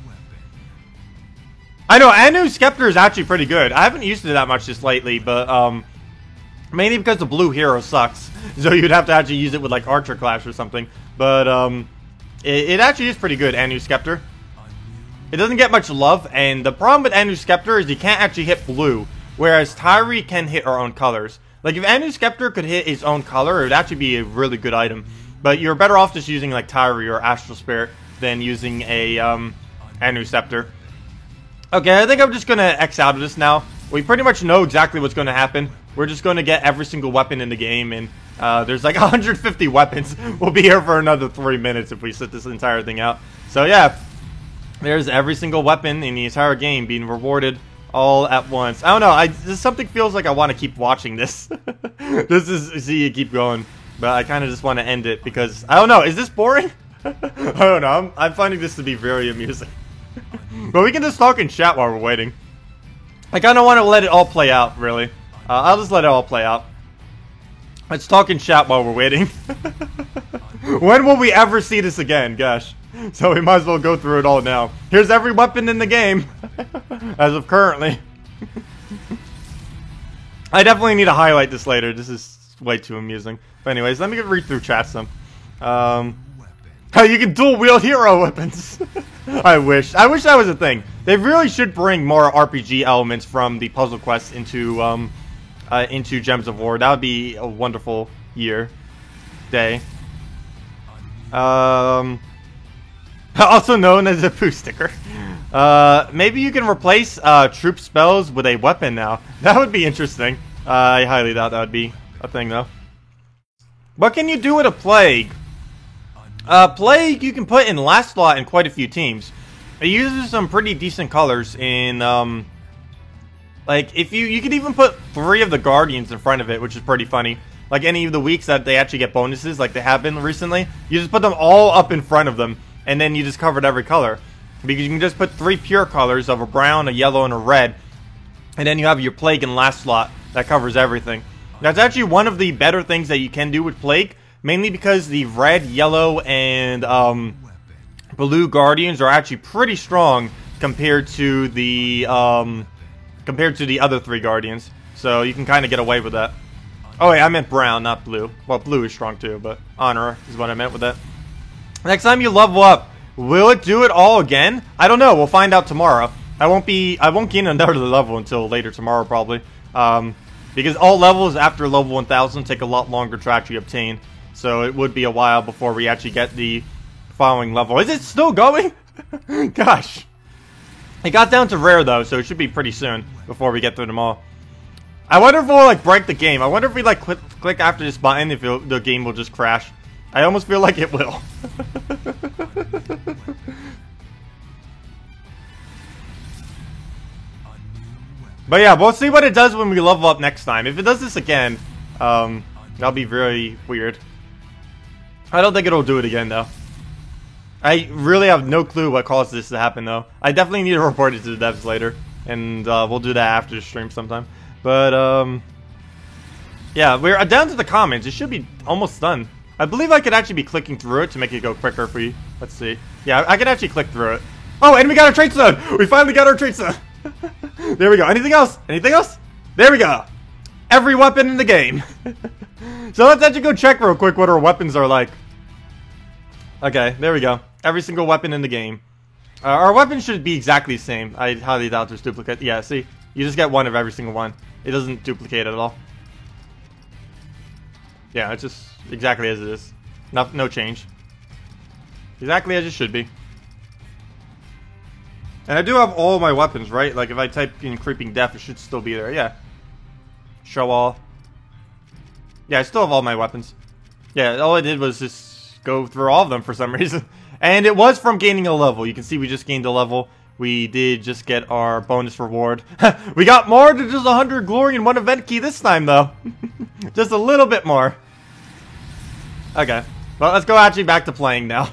I know, Anu Scepter is actually pretty good. I haven't used it that much just lately, but mainly because the blue hero sucks. So you'd have to actually use it with like Archer Clash or something. But it actually is pretty good, Anu Scepter. It doesn't get much love, and the problem with Anu Scepter is you can't actually hit blue, whereas Tyree can hit our own colors. Like, if Anu Scepter could hit his own color, it would actually be a really good item. But you're better off just using, like, Tyree or Astral Spirit than using a, Anu Scepter. Okay, I think I'm just gonna X out of this now. We pretty much know exactly what's gonna happen. We're just gonna get every single weapon in the game, and, there's like 150 weapons. We'll be here for another 3 minutes if we sit this entire thing out. So, yeah. There's every single weapon in the entire game being rewarded all at once. I don't know. Something feels like I want to keep watching this. This is see it keep going, but I kind of just want to end it because I don't know. Is this boring? I don't know. I'm finding this to be very amusing. But we can just talk in chat while we're waiting. I kind of want to let it all play out. Really, I'll just let it all play out. Let's talk in chat while we're waiting. When will we ever see this again? Gosh. So we might as well go through it all now. Here's every weapon in the game. As of currently. I definitely need to highlight this later. This is way too amusing. But anyways, let me read through chat some. How you can dual wield hero weapons. I wish that was a thing. They really should bring more RPG elements from the puzzle quests into Gems of War. That would be a wonderful day. Also known as a poo sticker. Maybe you can replace troop spells with a weapon now. That would be interesting. I highly doubt that would be a thing though. What can you do with a plague? Plague you can put in last slot in quite a few teams. It uses some pretty decent colors in like if you could even put 3 of the Guardians in front of it, which is pretty funny. Like any of the weeks that they actually get bonuses, like they have been recently, you just put them all up in front of them, and then you just covered every color. Because you can just put 3 pure colors of a brown, a yellow, and a red, and then you have your Plague in last slot that covers everything. That's actually one of the better things that you can do with Plague, mainly because the red, yellow, and blue Guardians are actually pretty strong compared to the other 3 Guardians. So you can kind of get away with that. Oh wait, I meant brown, not blue. Well, blue is strong too, but honor is what I meant with that. Next time you level up, will it do it all again? I don't know. We'll find out tomorrow. I won't gain another level until later tomorrow probably. Because all levels after level 1000 take a lot longer to actually obtain. So it would be a while before we actually get the following level. Is it still going? Gosh. It got down to rare though, so it should be pretty soon before we get through them all. I wonder if we'll like break the game. I wonder if we like click after this button if the game will just crash. I almost feel like it will. But yeah, we'll see what it does when we level up next time. If it does this again, that'll be very weird. I don't think it'll do it again though. I really have no clue what caused this to happen though. I definitely need to report it to the devs later. And we'll do that after the stream sometime. But yeah, we're down to the comments. It should be almost done. I believe I could actually be clicking through it to make it go quicker for you. Let's see. Yeah, I could actually click through it. Oh, and we got our trait zone! We finally got our trait zone! There we go. Anything else? Anything else? There we go! Every weapon in the game! So let's actually go check real quick what our weapons are like. Okay, there we go. Every single weapon in the game. Our weapons should be exactly the same. I highly doubt there's duplicate. Yeah, see? You just get one of every single one. It doesn't duplicate at all. Yeah, it's just exactly as it is. No change. Exactly as it should be. And I do have all my weapons, right? Like if I type in Creeping Death, it should still be there. Yeah. Show all. Yeah, I still have all my weapons. Yeah, all I did was just go through all of them for some reason. And it was from gaining a level. You can see we just gained a level. We did just get our bonus reward. We got more than just 100 glory and 1 event key this time, though. Just a little bit more. Okay. Well, let's go actually back to playing now.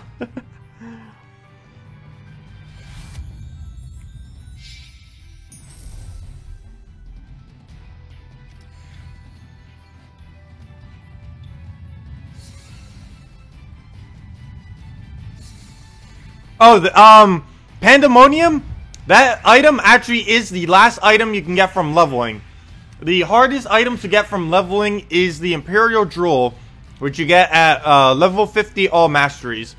Oh, the, Pandemonium? That item actually is the last item you can get from leveling. The hardest item to get from leveling is the Imperial Jewel, which you get at level 50 all masteries.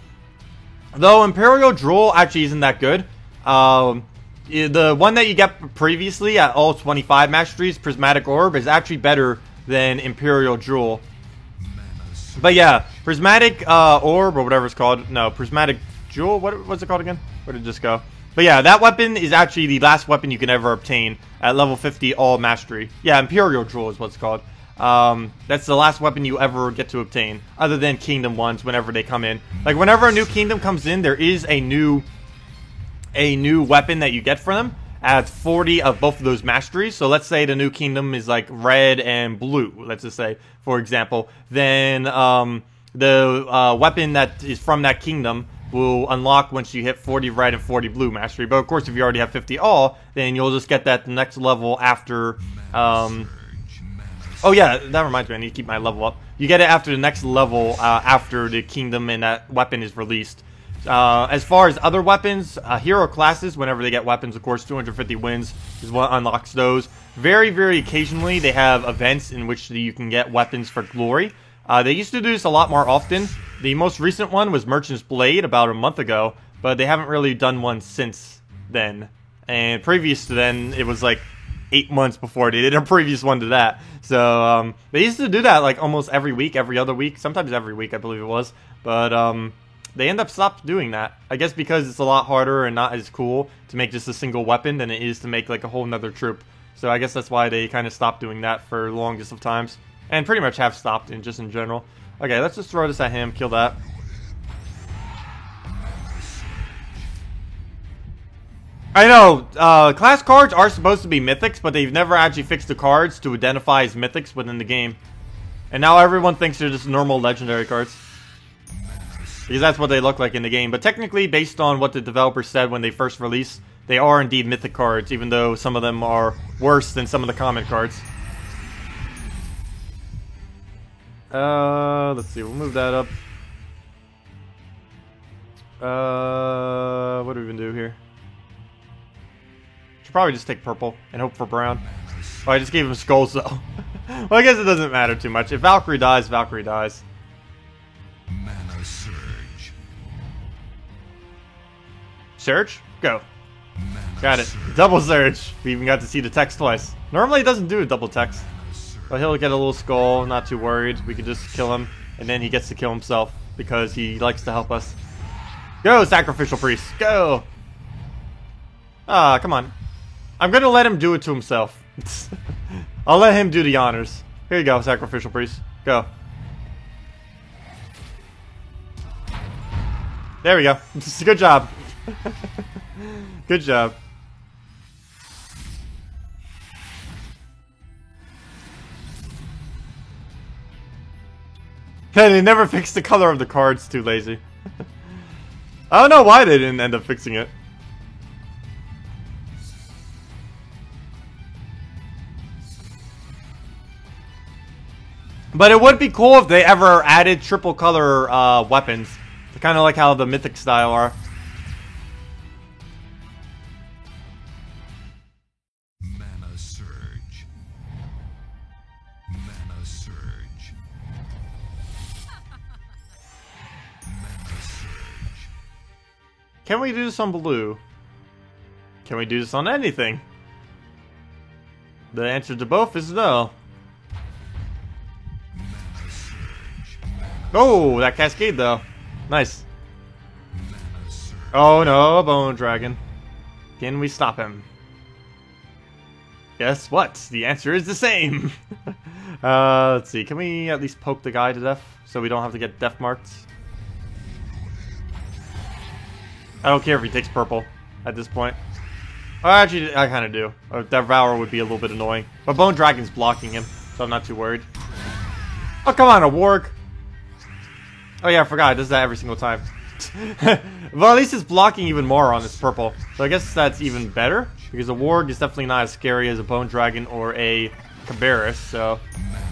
Though Imperial Jewel actually isn't that good. The one that you get previously at all 25 masteries, Prismatic Orb, is actually better than Imperial Jewel. But yeah, Prismatic Orb, or whatever it's called. No, Prismatic Jewel, what's it called again? Where did it just go? But yeah, that weapon is actually the last weapon you can ever obtain at level 50 all mastery. Yeah, Imperial Jewel is what it's called. That's the last weapon you ever get to obtain, other than Kingdom ones whenever they come in. Like, whenever a new Kingdom comes in, there is a new weapon that you get from them at 40 of both of those masteries. So let's say the new Kingdom is like red and blue, let's just say, for example. Then the weapon that is from that Kingdom will unlock once you hit 40 red and 40 blue mastery. But of course, if you already have 50 all, then you'll just get that next level after... Oh yeah, that reminds me, I need to keep my level up. You get it after the next level, after the Kingdom and that weapon is released. As far as other weapons, hero classes, whenever they get weapons, of course, 250 wins is what unlocks those. Very, very occasionally, they have events in which you can get weapons for glory. They used to do this a lot more often. The most recent one was Merchant's Blade about a month ago, but they haven't really done one since then. And previous to then, it was like 8 months before they did a previous one to that. So, they used to do that like almost every week, every other week, sometimes every week, I believe it was. But, they end up stopped doing that. I guess because it's a lot harder and not as cool to make just a single weapon than it is to make like a whole nother troop. So I guess that's why they kind of stopped doing that for the longest of times. And pretty much have stopped in just in general. Okay, let's just throw this at him, kill that. I know, class cards are supposed to be mythics, but they've never actually fixed the cards to identify as mythics within the game. And now everyone thinks they're just normal legendary cards. Because that's what they look like in the game. But technically, based on what the developers said when they first released, they are indeed mythic cards, even though some of them are worse than some of the common cards. Let's see, we'll move that up. What do we even do here? Should probably just take purple and hope for brown. Oh, I just gave him skulls though. Well, I guess it doesn't matter too much. If Valkyrie dies, Valkyrie dies. Mana Surge. Surge? Go. Mana Got it. Surge. Double Surge. We even got to see the text twice. Normally it doesn't do a double text. But he'll get a little skull, not too worried. We could just kill him, and then he gets to kill himself because he likes to help us. Go, Sacrificial Priest, go! Ah, come on. I'm gonna let him do it to himself. I'll let him do the honors. Here you go, Sacrificial Priest. Go. There we go. Good job. Good job. They never fixed the color of the cards, too lazy. I don't know why they didn't end up fixing it. But it would be cool if they ever added triple color weapons. Kind of like how the Mythic style are. Mana Surge. Mana Surge. Mana Surge. Can we do this on blue? Can we do this on anything? The answer to both is no. Mana Surge. Oh, that cascade though. Nice. Mana Surge. Oh no, a bone dragon. Can we stop him? Guess what? The answer is the same. Let's see. Can we at least poke the guy to death so we don't have to get death marked? I don't care if he takes purple at this point. Oh, actually, I kind of do. Devour would be a little bit annoying. But Bone Dragon's blocking him, so I'm not too worried. Oh, come on, a warg. Oh yeah, I forgot. It does that every single time. Well, at least it's blocking even more on this purple. So I guess that's even better. Because a warg is definitely not as scary as a Bone Dragon or a Cabarrus. So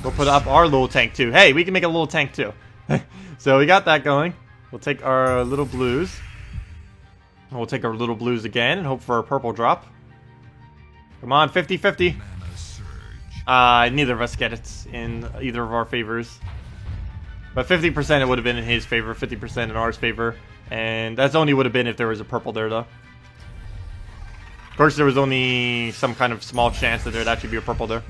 we'll put up our little tank too. Hey, we can make a little tank too. So we got that going. We'll take our little blues. We'll take our little blues again and hope for a purple drop. Come on, 50-50. Mana surge. Neither of us get it in either of our favors. But 50% it would have been in his favor, 50% in ours favor. And that's only would have been if there was a purple there, though. Of course, there was only some kind of small chance that there'd actually be a purple there.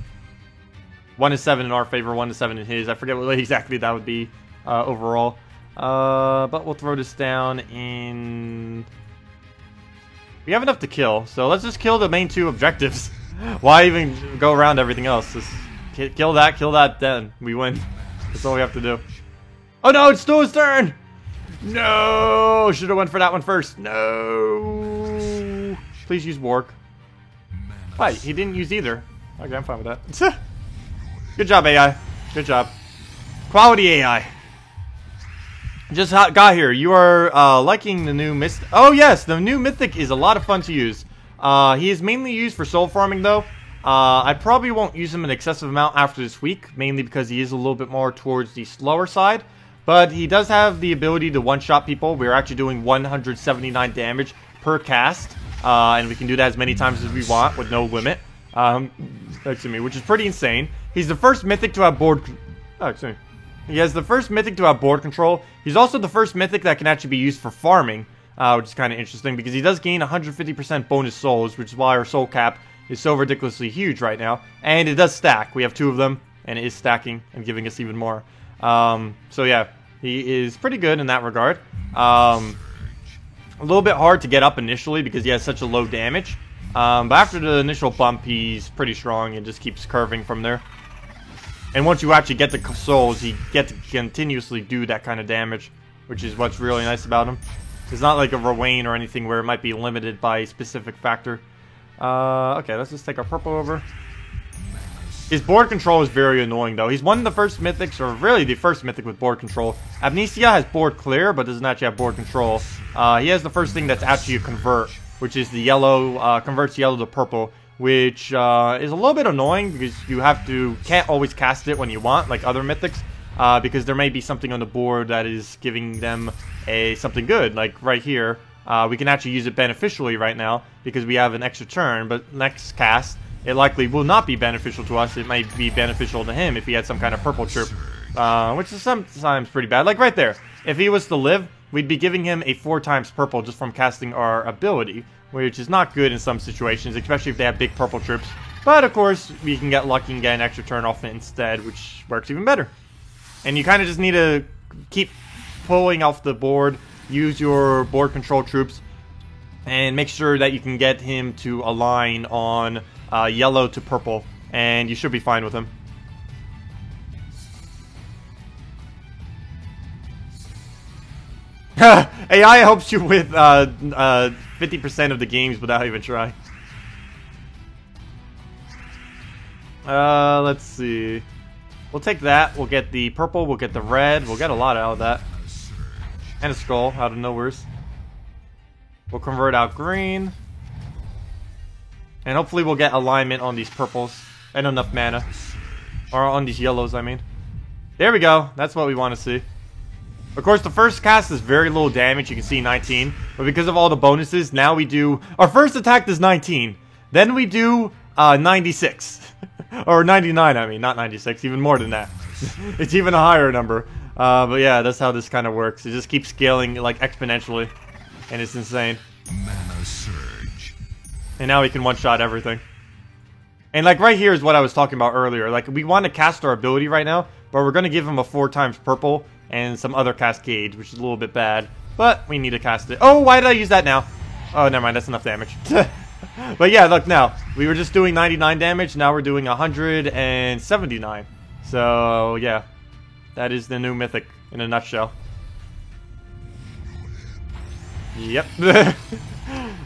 1-7 in our favor, 1-7 in his. I forget what exactly that would be overall. But we'll throw this down in... We have enough to kill, so let's just kill the main two objectives. Why even go around everything else? Just kill that, then we win. That's all we have to do. Oh no, it's Stu's turn! No! Should have went for that one first. No! Please use Bork. Wait, he didn't use either. Okay, I'm fine with that. Good job, AI. Good job. Quality AI. Just got here. You are liking the new Mythic. Oh yes, the new Mythic is a lot of fun to use. He is mainly used for soul farming though. I probably won't use him an excessive amount after this week, mainly because he is a little bit more towards the slower side. But he does have the ability to one-shot people. We're actually doing 179 damage per cast. And we can do that as many times as we want with no limit. Excuse me, which is pretty insane. He's the first Mythic to have board... Oh, excuse me. He has the first Mythic to have board control. He's also the first Mythic that can actually be used for farming, which is kind of interesting because he does gain 150% bonus souls, which is why our soul cap is so ridiculously huge right now. And it does stack. We have 2 of them, and it is stacking and giving us even more. So yeah, he is pretty good in that regard. A little bit hard to get up initially because he has such a low damage. But after the initial bump, he's pretty strong and just keeps curving from there. And once you actually get the souls, you get to continuously do that kind of damage, which is what's really nice about him. It's not like a Rowan or anything where it might be limited by a specific factor. Okay, let's just take our purple over. His board control is very annoying, though. He's one of the first mythics, or really the first mythic with board control. Amnesia has board clear, but doesn't actually have board control. He has the first thing that's actually a convert, which is the yellow, converts yellow to purple, which is a little bit annoying because you can't always cast it when you want, like other mythics, because there may be something on the board that is giving them something good, like right here. We can actually use it beneficially right now because we have an extra turn, but next cast, it likely will not be beneficial to us. It might be beneficial to him if he had some kind of purple chirp, which is sometimes pretty bad. Like right there, if he was to live, we'd be giving him a 4 times purple just from casting our ability, which is not good in some situations, especially if they have big purple trips. But of course, we can get lucky and get an extra turn off instead, which works even better. And you kind of just need to keep pulling off the board, use your board control troops, and make sure that you can get him to align on yellow to purple, and you should be fine with him. AI helps you with 50% of the games without even trying. Let's see. We'll take that. We'll get the purple. We'll get the red. We'll get a lot out of that. And a skull out of nowheres. We'll convert out green. And hopefully we'll get alignment on these purples. And enough mana. Or on these yellows, I mean. There we go. That's what we want to see. Of course, the first cast is very little damage. You can see 19. But because of all the bonuses, now we do... Our first attack does 19. Then we do 96. Or 99, I mean. Not 96. Even more than that. It's even a higher number. But yeah, that's how this kind of works. It just keeps scaling like exponentially. And it's insane. Mana surge. And now we can one-shot everything. And like right here is what I was talking about earlier. Like we want to cast our ability right now, but we're going to give him a 4 times purple and some other cascades, which is a little bit bad. But we need to cast it. Oh, why did I use that now? Oh, never mind. That's enough damage. But yeah, look now. We were just doing 99 damage. Now we're doing 179. So yeah, that is the new mythic in a nutshell. Yep.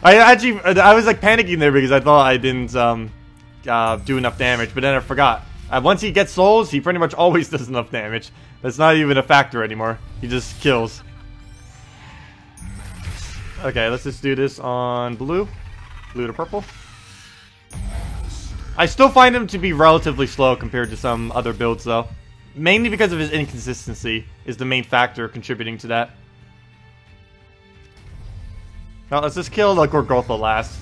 I was like panicking there because I thought I didn't do enough damage, but then I forgot. Once he gets souls, he pretty much always does enough damage. That's not even a factor anymore. He just kills. Okay, let's just do this on blue. Blue to purple. I still find him to be relatively slow compared to some other builds, though. Mainly because of his inconsistency is the main factor contributing to that. Now let's just kill the Gorgotha last.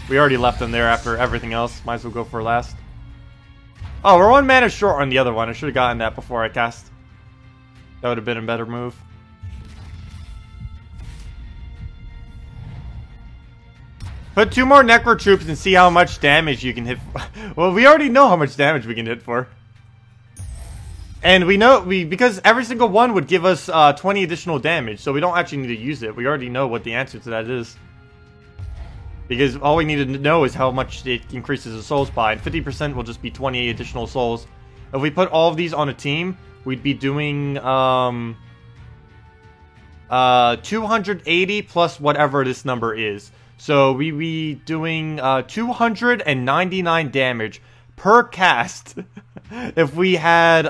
We already left him there after everything else. Might as well go for last. Oh, we're 1 mana short on the other one. I should have gotten that before I cast. That would have been a better move. Put 2 more Necro troops and see how much damage you can hit. Well, we already know how much damage we can hit for. And we know, because every single one would give us 20 additional damage, so we don't actually need to use it. We already know what the answer to that is. Because all we need to know is how much it increases the souls by. And 50% will just be 20 additional souls. If we put all of these on a team, we'd be doing 280 plus whatever this number is. So we'd be doing 299 damage per cast if we had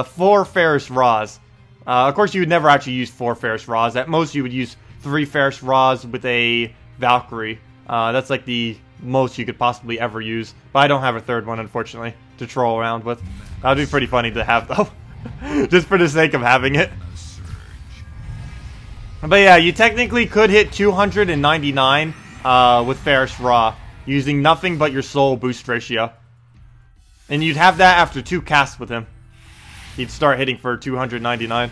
4 Ferris Raws. Of course, you would never actually use 4 Ferris Raws. At most, you would use 3 Ferris Raws with a Valkyrie. That's like the most you could possibly ever use. But I don't have a 3rd one, unfortunately, to troll around with. That would be pretty funny to have, though. Just for the sake of having it. But yeah, you technically could hit 299 with Ferris Raw, using nothing but your soul boost ratio. And you'd have that after 2 casts with him. He'd start hitting for 299.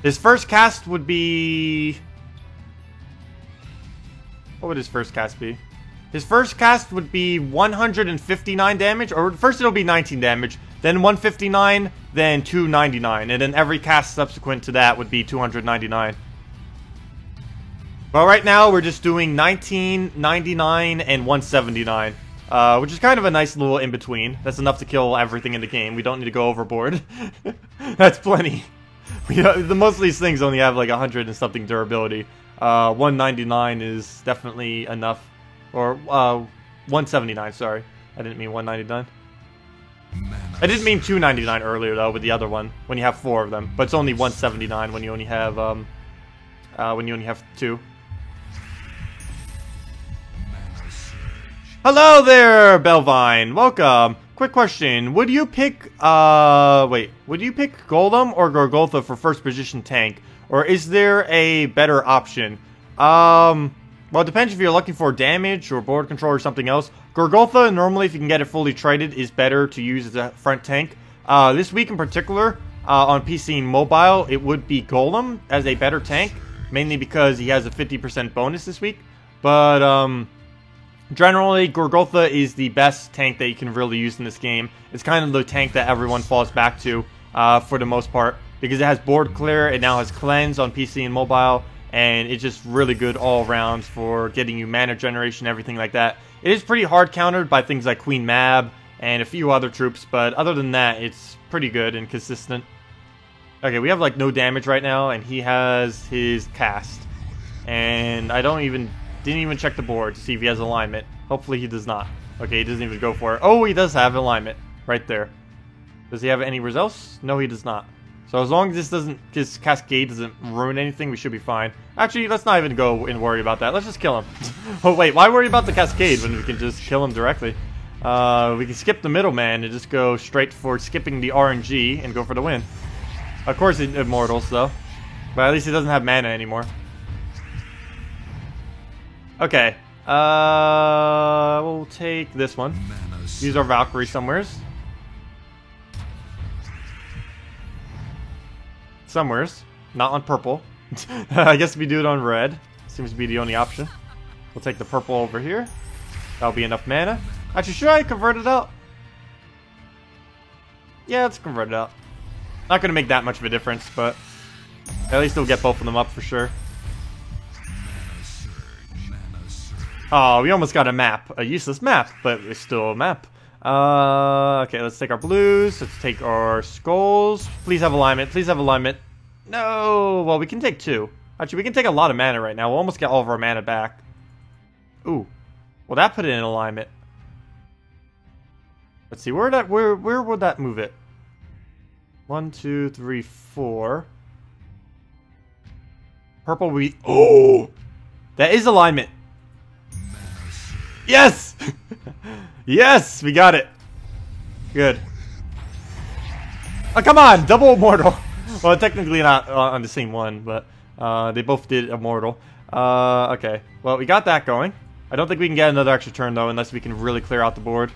His first cast would be... What would his first cast be? His first cast would be 159 damage, or first it'll be 19 damage, then 159, then 299, and then every cast subsequent to that would be 299. But right now we're just doing 19, 99, and 179, which is kind of a nice little in-between. That's enough to kill everything in the game. We don't need to go overboard. That's plenty. Most of these things only have like 100 and something durability. 199 is definitely enough. Or 179, sorry. I didn't mean 199. I didn't mean 299 earlier though with the other one, when you have 4 of them. But it's only 179 when you only have 2. Hello there, Belvine. Welcome. Quick question. Would you pick would you pick Golem or Gorgotha for first position tank? Or is there a better option? Well, it depends if you're looking for damage or board control or something else. Gorgotha, normally, if you can get it fully traded, is better to use as a front tank. This week in particular, on PC and mobile, it would be Golem as a better tank. Mainly because he has a 50% bonus this week. But, generally, Gorgotha is the best tank that you can really use in this game. It's kind of the tank that everyone falls back to, for the most part. Because it has board clear, it now has cleanse on PC and mobile, and it's just really good all around for getting you mana generation, everything like that. It is pretty hard countered by things like Queen Mab and a few other troops, but other than that, it's pretty good and consistent. Okay, we have like no damage right now, and he has his cast. And I didn't even check the board to see if he has alignment. Hopefully he does not. Okay, he doesn't even go for it. Oh, he does have alignment right there. Does he have any results? No, he does not. So as long as his Cascade doesn't ruin anything, we should be fine. Actually, let's not even go and worry about that. Let's just kill him. Oh wait, why worry about the Cascade when we can just kill him directly? We can skip the middleman and just go straight for skipping the RNG and go for the win. Of course, Immortals though, but at least he doesn't have mana anymore. Okay, we'll take this one. Use our Valkyrie somewheres. Somewheres, not on purple. I guess we do it on red. Seems to be the only option. We'll take the purple over here. That'll be enough mana. Actually, should I convert it out? Yeah, let's convert it out. Not gonna make that much of a difference, but at least we'll get both of them up for sure. Oh, we almost got a map. A useless map, but it's still a map. Okay, let's take our blues. Let's take our skulls. Please have alignment. Please have alignment. No! Well, we can take 2. Actually, we can take a lot of mana right now. We'll almost get all of our mana back. Ooh. Well, that put it in alignment. Let's see. Where would that move it? 1, 2, 3, 4. Purple we... Oh! That is alignment. Yes! Yes! We got it. Good. Oh, come on! Double Immortal! Well, technically not on the same one, but they both did Immortal. Okay. Well, we got that going. I don't think we can get another extra turn, though, unless we can really clear out the board.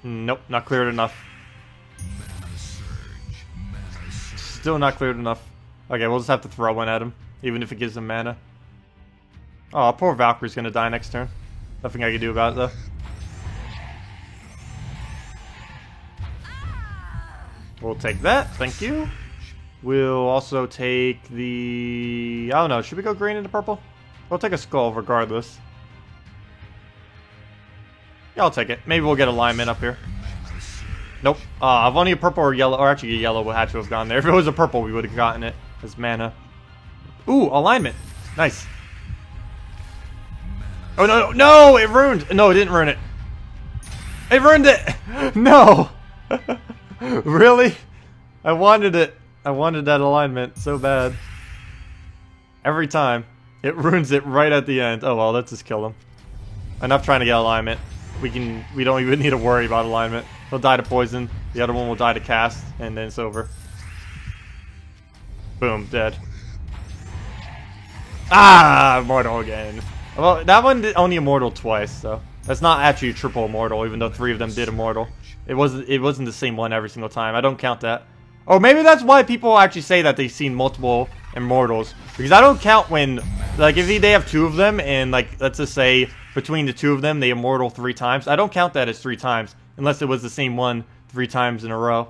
Nope, not cleared enough. Still not cleared enough. Okay, we'll just have to throw one at him, even if it gives him mana. Oh, poor Valkyrie's gonna die next turn. Nothing I can do about it, though. We'll take that, thank you. We'll also take the... I don't know, should we go green into purple? We'll take a skull regardless. Yeah, I'll take it. Maybe we'll get alignment up here. Nope. If only a purple or yellow, or actually a yellow would have to have gone there. If it was a purple, we would have gotten it as mana. Ooh, alignment. Nice. Oh, no, no, it ruined. No, it didn't ruin it. It ruined it. No. Really? I wanted it. I wanted that alignment so bad. Every time. It ruins it right at the end. Oh well, let's just kill him. Enough trying to get alignment. We don't even need to worry about alignment. He'll die to poison. The other one will die to cast, and then it's over. Boom, dead. Ah, immortal again. Well, that one did only immortal twice, so that's not actually a triple immortal, even though 3 of them did immortal. It wasn't the same one every single time. I don't count that. Or maybe that's why people actually say that they've seen multiple immortals, because I don't count when, like, if they have 2 of them and, like, let's just say between the 2 of them they immortal 3 times. I don't count that as 3 times unless it was the same one 3 times in a row.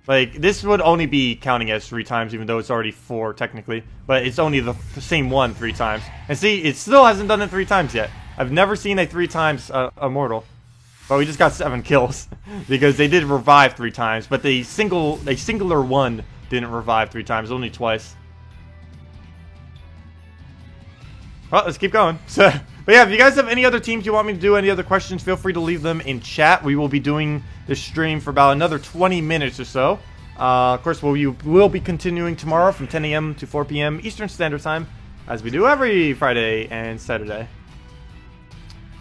Like, this would only be counting as 3 times, even though it's already 4 technically, but it's only the same one 3 times. And see, it still hasn't done it 3 times yet. I've never seen a 3 times immortal. But we just got 7 kills because they did revive 3 times, but a singular one didn't revive 3 times, only twice. Well, let's keep going. But yeah, if you guys have any other teams you want me to do, any other questions, feel free to leave them in chat. We will be doing this stream for about another 20 minutes or so. Of course, we will be continuing tomorrow from 10 a.m. to 4 p.m. Eastern Standard Time, as we do every Friday and Saturday.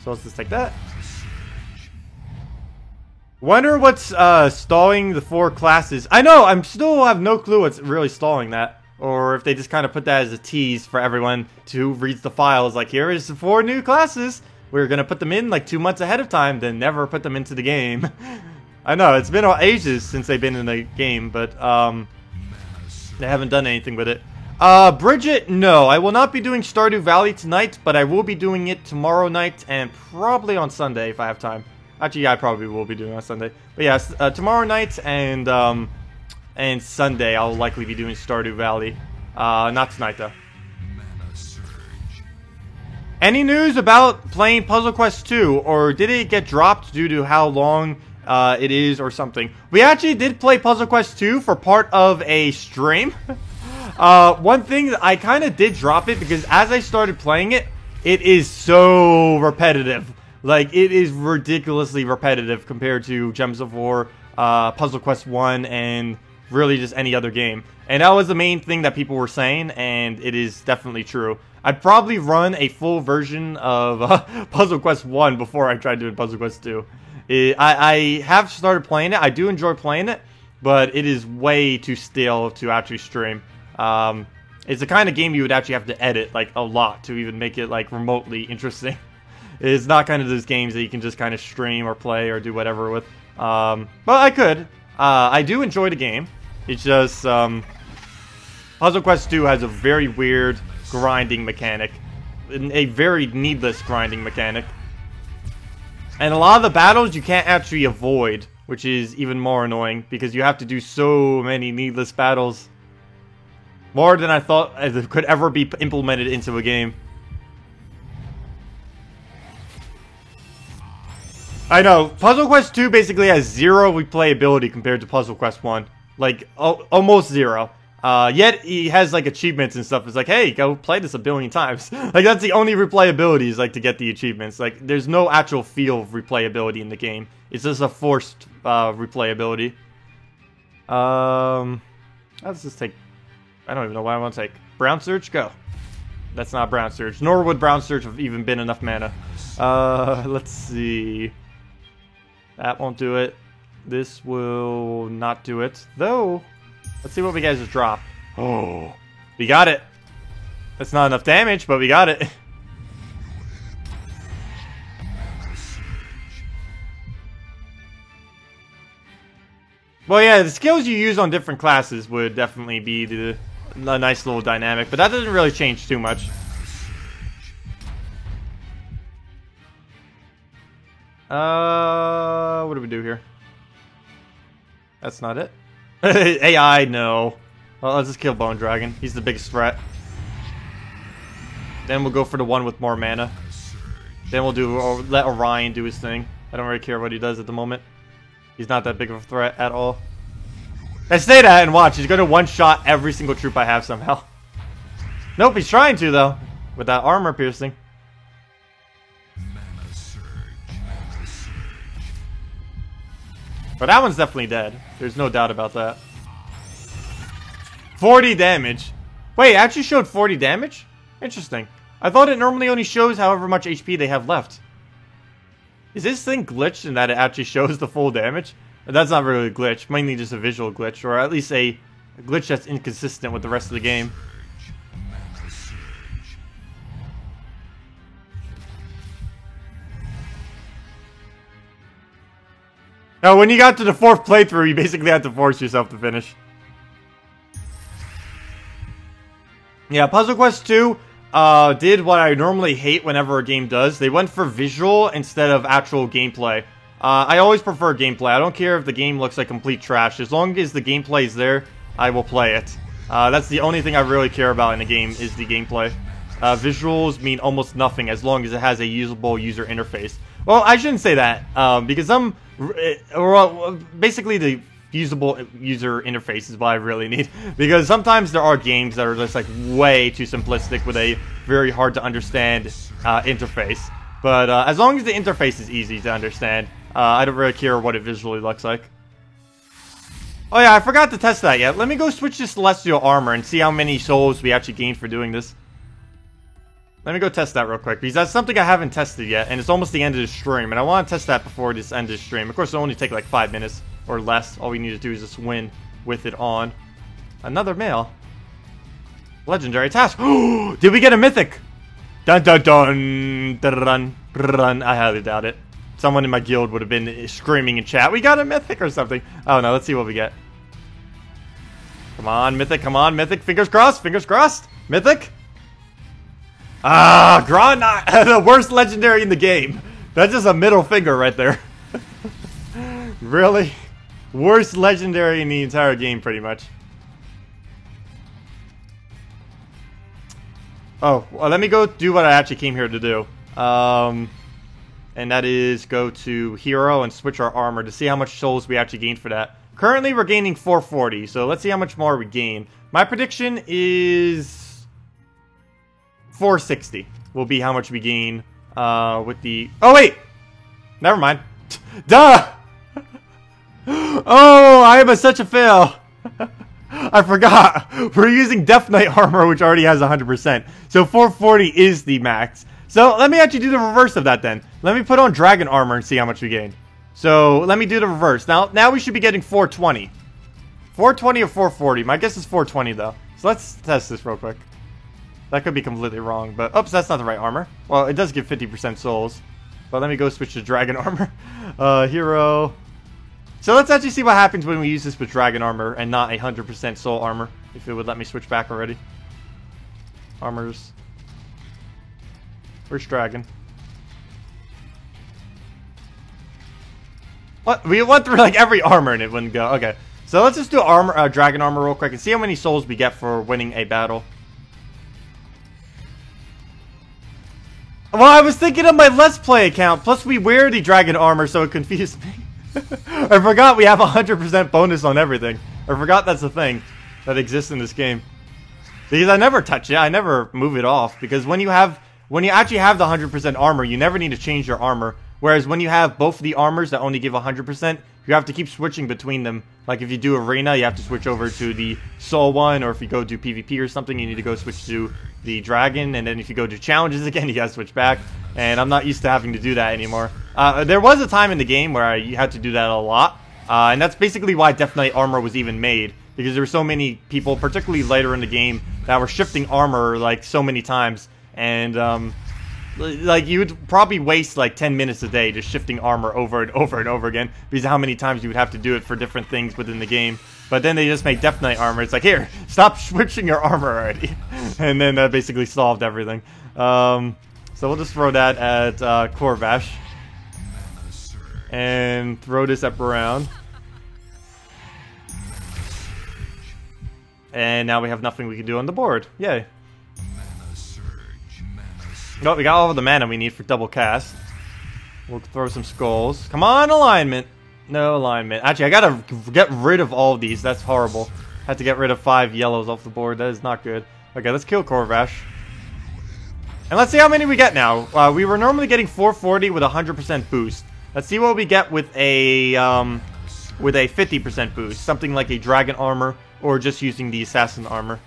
So let's just take that. Wonder what's stalling the 4 classes. I know, I still have no clue what's really stalling that. Or if they just kind of put that as a tease for everyone to read the files. Like, here is the 4 new classes. We're going to put them in like 2 months ahead of time, then never put them into the game. I know, it's been ages since they've been in the game, but they haven't done anything with it. Bridget, no. I will not be doing Stardew Valley tonight, but I will be doing it tomorrow night and probably on Sunday if I have time. Actually, yeah, I probably will be doing it on Sunday. But yes, tomorrow night and Sunday I'll likely be doing Stardew Valley. Not tonight though. Any news about playing Puzzle Quest 2, or did it get dropped due to how long it is or something? We actually did play Puzzle Quest 2 for part of a stream. One thing that I kind of did drop it because as I started playing it, it is so repetitive. Like, it is ridiculously repetitive compared to Gems of War, Puzzle Quest 1, and really just any other game. And that was the main thing that people were saying, and it is definitely true. I'd probably run a full version of Puzzle Quest 1 before I tried doing Puzzle Quest 2. I have started playing it. I do enjoy playing it, but it is way too stale to actually stream. It's the kind of game you would actually have to edit, like, a lot to even make it, like, remotely interesting. It's not kind of those games that you can just kind of stream or play or do whatever with. But I could. I do enjoy the game. It's just, Puzzle Quest 2 has a very weird grinding mechanic. A very needless grinding mechanic. And a lot of the battles you can't actually avoid, which is even more annoying, because you have to do so many needless battles. More than I thought could ever be implemented into a game. I know, Puzzle Quest 2 basically has 0 replayability compared to Puzzle Quest 1. Like, almost 0. Yet, he has, like, achievements and stuff. It's like, hey, go play this a billion times. Like, that's the only replayability is, like, to get the achievements. Like, there's no actual feel of replayability in the game. It's just a forced, replayability. Let's just take... I don't even know what I want to take. Brown Surge, go. That's not Brown Surge. Nor would Brown Surge have even been enough mana. Let's see... That won't do it. This will not do it. Though, let's see what we guys just drop. Oh, we got it. That's not enough damage, but we got it. Well, yeah, the skills you use on different classes would definitely be a nice little dynamic, but that doesn't really change too much. What do we do here? That's not it. AI, no. Well, let's just kill Bone Dragon. He's the biggest threat. Then we'll go for the one with more mana. Then we'll let Orion do his thing. I don't really care what he does at the moment. He's not that big of a threat at all. I say that and watch. He's going to one-shot every single troop I have somehow. Nope, he's trying to, though. With that armor piercing. But that one's definitely dead. There's no doubt about that. 40 damage. Wait, it actually showed 40 damage? Interesting. I thought it normally only shows however much HP they have left. Is this thing glitched in that it actually shows the full damage? That's not really a glitch, mainly just a visual glitch, or at least a glitch that's inconsistent with the rest of the game. Now, when you got to the 4th playthrough, you basically had to force yourself to finish. Yeah, Puzzle Quest 2 did what I normally hate whenever a game does. They went for visual instead of actual gameplay. I always prefer gameplay. I don't care if the game looks like complete trash. As long as the gameplay is there, I will play it. That's the only thing I really care about in a game, is the gameplay. Visuals mean almost nothing as long as it has a usable user interface. Well, I shouldn't say that, because basically the usable user interface is what I really need. Because sometimes there are games that are just like way too simplistic with a very hard to understand interface. But as long as the interface is easy to understand, I don't really care what it visually looks like. Oh yeah, I forgot to test that yet. Let me go switch to Celestial Armor and see how many souls we actually gained for doing this. Let me go test that real quick, because that's something I haven't tested yet, and it's almost the end of the stream, and I want to test that before this end of the stream. Of course, it'll only take like 5 minutes or less. All we need to do is just win with it on. Another mail. Legendary task. Did we get a mythic? Dun dun dun dun dun. I highly doubt it. Someone in my guild would have been screaming in chat, "We got a mythic" or something. Oh no, let's see what we get. Come on, mythic. Come on, mythic. Fingers crossed. Fingers crossed. Mythic. Ah, Granite, the worst legendary in the game. That's just a middle finger right there. Really? Worst legendary in the entire game, pretty much. Oh, well, let me go do what I actually came here to do. And that is go to Hero and switch our armor to see how much souls we actually gained for that. Currently, we're gaining 440, so let's see how much more we gain. My prediction is 460 will be how much we gain with the... Oh, wait! Never mind. Duh! Oh, I am such a fail. I forgot. We're using Death Knight armor, which already has 100%. So 440 is the max. So let me actually do the reverse of that then. Let me put on Dragon armor and see how much we gain. So let me do the reverse. Now we should be getting 420. 420 or 440. My guess is 420 though. So let's test this real quick. That could be completely wrong, but... Oops, that's not the right armor. Well, it does give 50% souls. But let me go switch to Dragon armor. Hero. So let's actually see what happens when we use this with Dragon armor and not 100% soul armor. If it would let me switch back already. Armors. Where's Dragon? What? We went through like every armor and it wouldn't go. Okay. So let's just do Dragon armor real quick and see how many souls we get for winning a battle. Well, I was thinking of my Let's Play account. Plus, we wear the Dragon armor, so it confused me. I forgot we have 100% bonus on everything. I forgot that's a thing that exists in this game. Because I never touch it. I never move it off. Because when you actually have the 100% armor, you never need to change your armor. Whereas when you have both the armors that only give 100%, you have to keep switching between them. Like if you do Arena, you have to switch over to the Soul one, or if you go do PvP or something, you need to go switch to the Dragon, and then if you go do Challenges again, you gotta switch back. And I'm not used to having to do that anymore. There was a time in the game where you had to do that a lot, and that's basically why Death Knight armor was even made. because there were so many people, particularly later in the game, that were shifting armor like so many times, and like you would probably waste like 10 minutes a day just shifting armor over and over and over again because of how many times you would have to do it for different things within the game. But then they just make Death Knight armor. It's like, here, stop switching your armor already. And then that basically solved everything. So we'll just throw that at Corvash. And throw this at Brown. And now we have nothing we can do on the board. Yay. Oh, we got all of the mana we need for double cast. We'll throw some skulls. Come on, alignment. No alignment. Actually, I gotta get rid of all of these. That's horrible. Had to get rid of 5 yellows off the board. That is not good. Okay, let's kill Corvash. And let's see how many we get now. We were normally getting 440 with a 100% boost. Let's see what we get with a 50% boost. Something like a dragon armor or just using the assassin armor.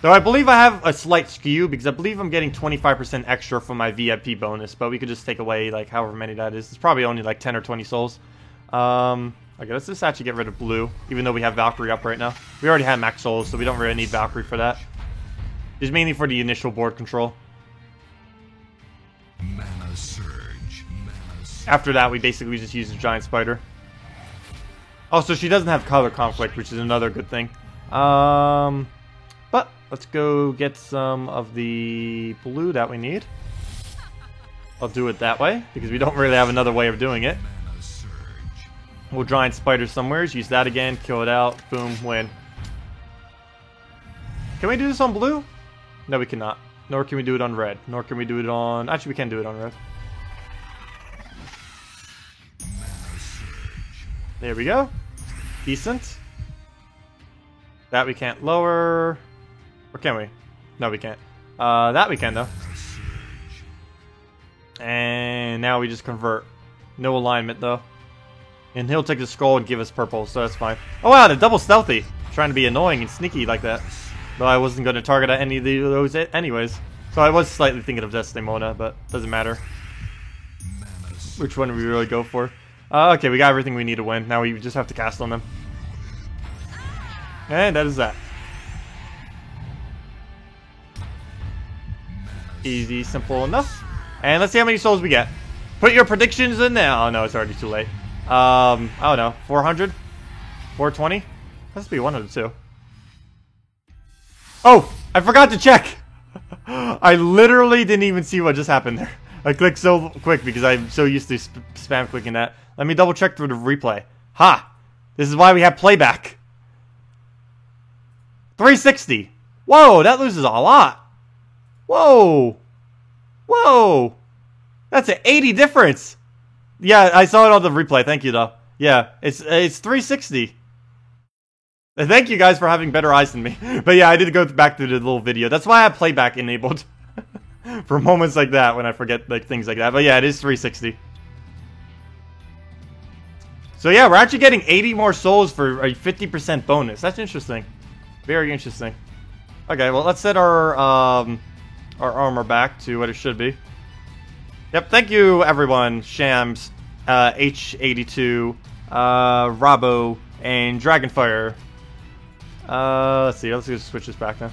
Though I believe I have a slight skew because I believe I'm getting 25% extra from my VIP bonus, but we could just take away like however many that is. It's probably only like 10 or 20 souls. Okay, let's just actually get rid of blue, even though we have Valkyrie up right now. We already have max souls, so we don't really need Valkyrie for that. It's mainly for the initial board control. Mana surge. Mana surge. After that, we basically just use the giant spider. Also, she doesn't have color conflict, which is another good thing. But let's go get some of the blue that we need. I'll do it that way, because we don't really have another way of doing it. Mana surge. We'll giant spider somewhere, use that again, kill it out, boom, win. Can we do this on blue? No, we cannot. Nor can we do it on red. Nor can we do it on... Actually, we can do it on red. There we go. Decent. That we can't lower. Or can we? No, we can't. That we can, though. And now we just convert. No alignment, though. And he'll take the skull and give us purple, so that's fine. Oh, wow, the double stealthy. Trying to be annoying and sneaky like that. Though I wasn't going to target any of those anyways. So I was slightly thinking of Desdemona, but doesn't matter. Which one do we really go for? Okay, we got everything we need to win. Now we just have to cast on them. And that is that. Easy, simple enough. And let's see how many souls we get. Put your predictions in now. Oh no, it's already too late. I don't know, 400? 420? Has to be one of the two. Oh! I forgot to check! I literally didn't even see what just happened there. I clicked so quick because I'm so used to spam clicking that. Let me double check through the replay. Ha! This is why we have playback. 360. Whoa, that loses a lot. Whoa. Whoa. That's an 80 difference. Yeah, I saw it on the replay. Thank you, though. Yeah, it's 360. Thank you guys for having better eyes than me. But yeah, I did go back to the little video. That's why I have playback enabled. For moments like that when I forget like things like that. But yeah, it is 360. So yeah, we're actually getting 80 more souls for a 50% bonus. That's interesting. Very interesting. Okay, well let's set our armor back to what it should be. Yep, thank you everyone. Shams, H82, Robbo, and Dragonfire. Let's see, let's just switch this back now.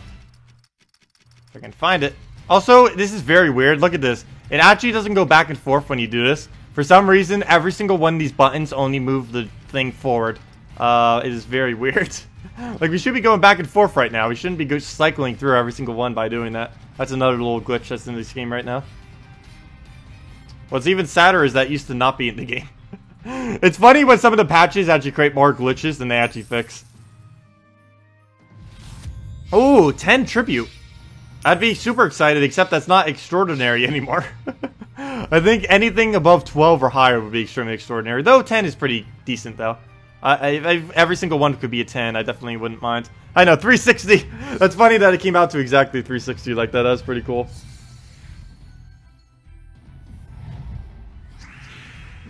If I can find it. Also, this is very weird. Look at this. It actually doesn't go back and forth when you do this. For some reason, every single one of these buttons only move the thing forward. It is very weird. Like, we should be going back and forth right now. We shouldn't be cycling through every single one by doing that. That's another little glitch that's in this game right now. What's even sadder is that used to not be in the game. It's funny when some of the patches actually create more glitches than they actually fix. Ooh, 10 tribute. I'd be super excited, except that's not extraordinary anymore. I think anything above 12 or higher would be extremely extraordinary. Though 10 is pretty decent, though. Every single one could be a 10. I definitely wouldn't mind. I know, 360! That's funny that it came out to exactly 360 like that. That's pretty cool.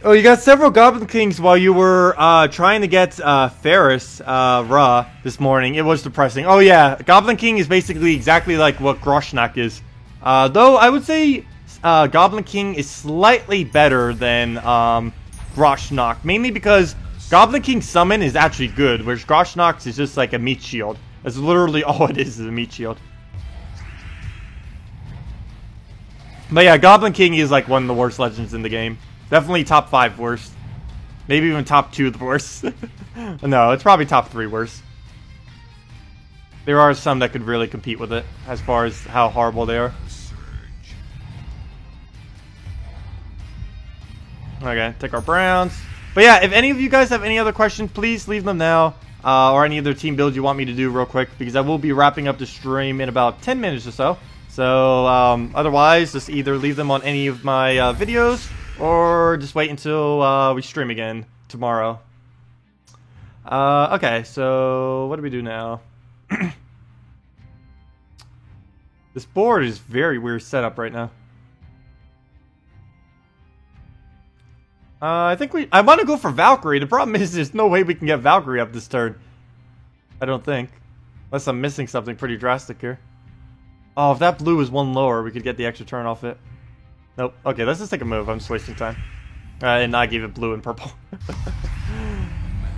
Oh, you got several Goblin Kings while you were trying to get Ferris Ra this morning. It was depressing. Oh yeah, Goblin King is basically exactly like what Groshnak is. Though I would say Goblin King is slightly better than Groshnak, mainly because Goblin King summon is actually good, whereas Groshnox is just like a meat shield. That's literally all it is a meat shield. But yeah, Goblin King is like one of the worst legends in the game. Definitely top 5 worst. Maybe even top 2 the worst. No, it's probably top 3 worst. There are some that could really compete with it, as far as how horrible they are. Okay, take our Browns. But yeah, if any of you guys have any other questions, please leave them now. Or any other team builds you want me to do real quick, because I will be wrapping up the stream in about 10 minutes or so. So, otherwise, just either leave them on any of my videos, or just wait until we stream again tomorrow. Okay, so what do we do now? This board is very weird setup right now. I think I want to go for Valkyrie. The problem is there's no way we can get Valkyrie up this turn. I don't think. Unless I'm missing something pretty drastic here. Oh, if that blue was 1 lower, we could get the extra turn off it. Nope. Okay, let's just take a move. I'm just wasting time. And I gave it blue and purple.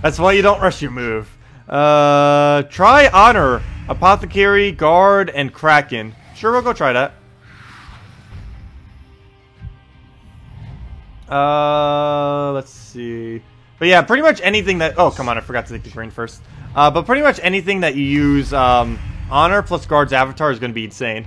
That's why you don't rush your move. Try Honor, Apothecary, Guard, and Kraken. Sure, we'll go try that. Let's see. But yeah, pretty much anything that... Oh, come on, I forgot to take the green first. But pretty much anything that you use Honor plus Guard's Avatar is going to be insane.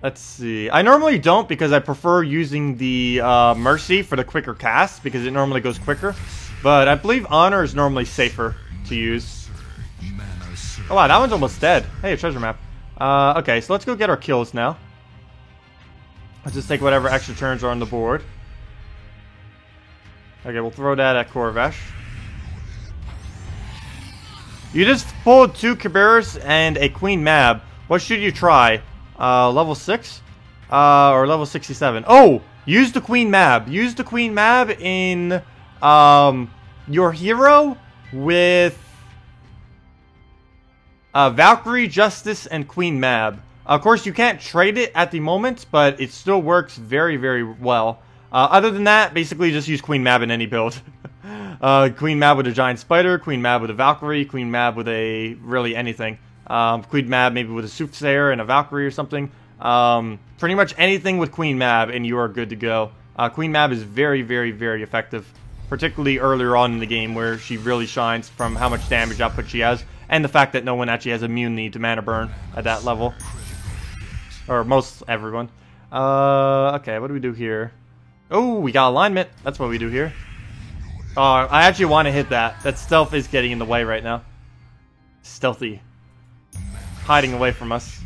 Let's see. I normally don't because I prefer using the Mercy for the quicker cast because it normally goes quicker. But I believe Honor is normally safer to use. Oh wow, that one's almost dead. Hey, a treasure map. Okay, so let's go get our kills now. Let's just take whatever extra turns are on the board. Okay, we'll throw that at Corvash. You just pulled 2 Caberas and a Queen Mab. What should you try? Level 6? Or level 67? Oh! Use the Queen Mab. Use the Queen Mab in your hero with Valkyrie, Justice, and Queen Mab. Of course, you can't trade it at the moment, but it still works very, very well. Other than that, basically just use Queen Mab in any build. Queen Mab with a Giant Spider, Queen Mab with a Valkyrie, Queen Mab with a really anything. Queen Mab maybe with a Soothsayer and a Valkyrie or something. Pretty much anything with Queen Mab and you are good to go. Queen Mab is very, very, very effective. Particularly earlier on in the game where she really shines from how much damage output she has. And the fact that no one actually has immunity to mana burn at that level. Or most everyone. Okay, what do we do here? Oh, we got alignment. That's what we do here. Oh, I actually want to hit that. That stealth is getting in the way right now. Stealthy. Hiding away from us.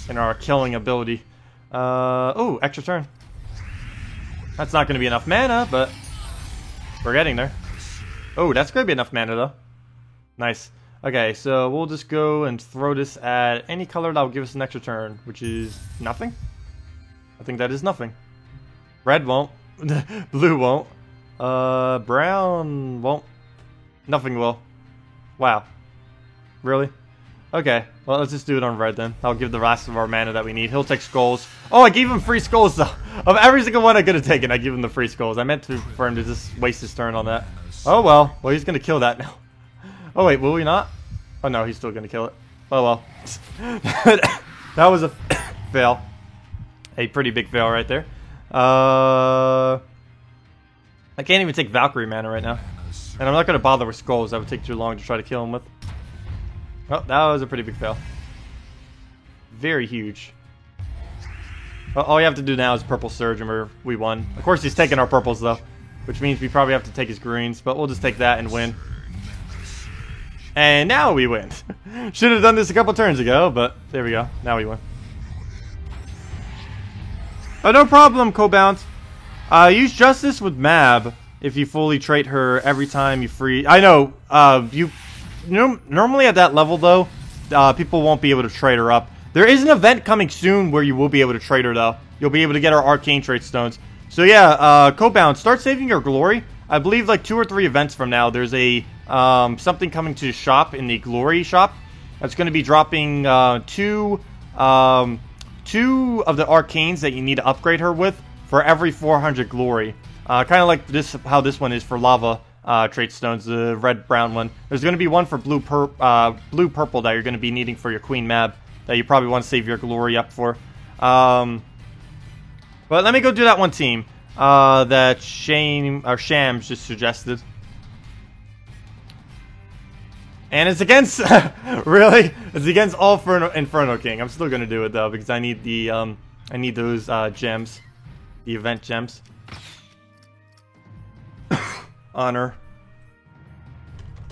And our killing ability. Oh, extra turn. That's not going to be enough mana, but we're getting there. Oh, that's going to be enough mana, though. Nice. Okay, so we'll just go and throw this at any color that will give us an extra turn, which is nothing. I think that is nothing. Red won't. Blue won't. Brown won't. Nothing will. Wow. Really? Okay, well, let's just do it on red then. I'll give the rest of our mana that we need. He'll take skulls. Oh, I gave him free skulls, though. Of every single one I could have taken, I give him the free skulls. I meant for him to just waste his turn on that. Oh, well. Well, he's going to kill that now. Oh, wait, will we not? Oh, no, he's still going to kill it. Oh, well. That was a fail. A pretty big fail right there. I can't even take Valkyrie mana right now. And I'm not going to bother with skulls. That would take too long to try to kill him with. Oh, that was a pretty big fail. Very huge. Well, all you have to do now is Purple Surge and we won. Of course, he's taking our purples, though. Which means we probably have to take his greens. But we'll just take that and win. And now we win. Should have done this a couple turns ago, but there we go. Now we win. Oh, no problem, Cobounce. Use Justice with Mab if you fully trait her every time you free. I know, normally at that level, though, people won't be able to trade her up. There is an event coming soon where you will be able to trade her, though. You'll be able to get her Arcane Trait Stones. So yeah, Cobounce, start saving your glory. I believe like 2 or 3 events from now, there's a something coming to the shop in the glory shop. That's going to be dropping 2 of the arcanes that you need to upgrade her with for every 400 glory. Kind of like this, how this one is for lava trait stones, the red-brown one. There's going to be one for blue-purple that you're going to be needing for your Queen Mab that you probably want to save your glory up for. But let me go do that one team that Shams just suggested. And it's against, really? It's against all Inferno King. I'm still gonna do it though because I need the I need those gems, the event gems. Honor.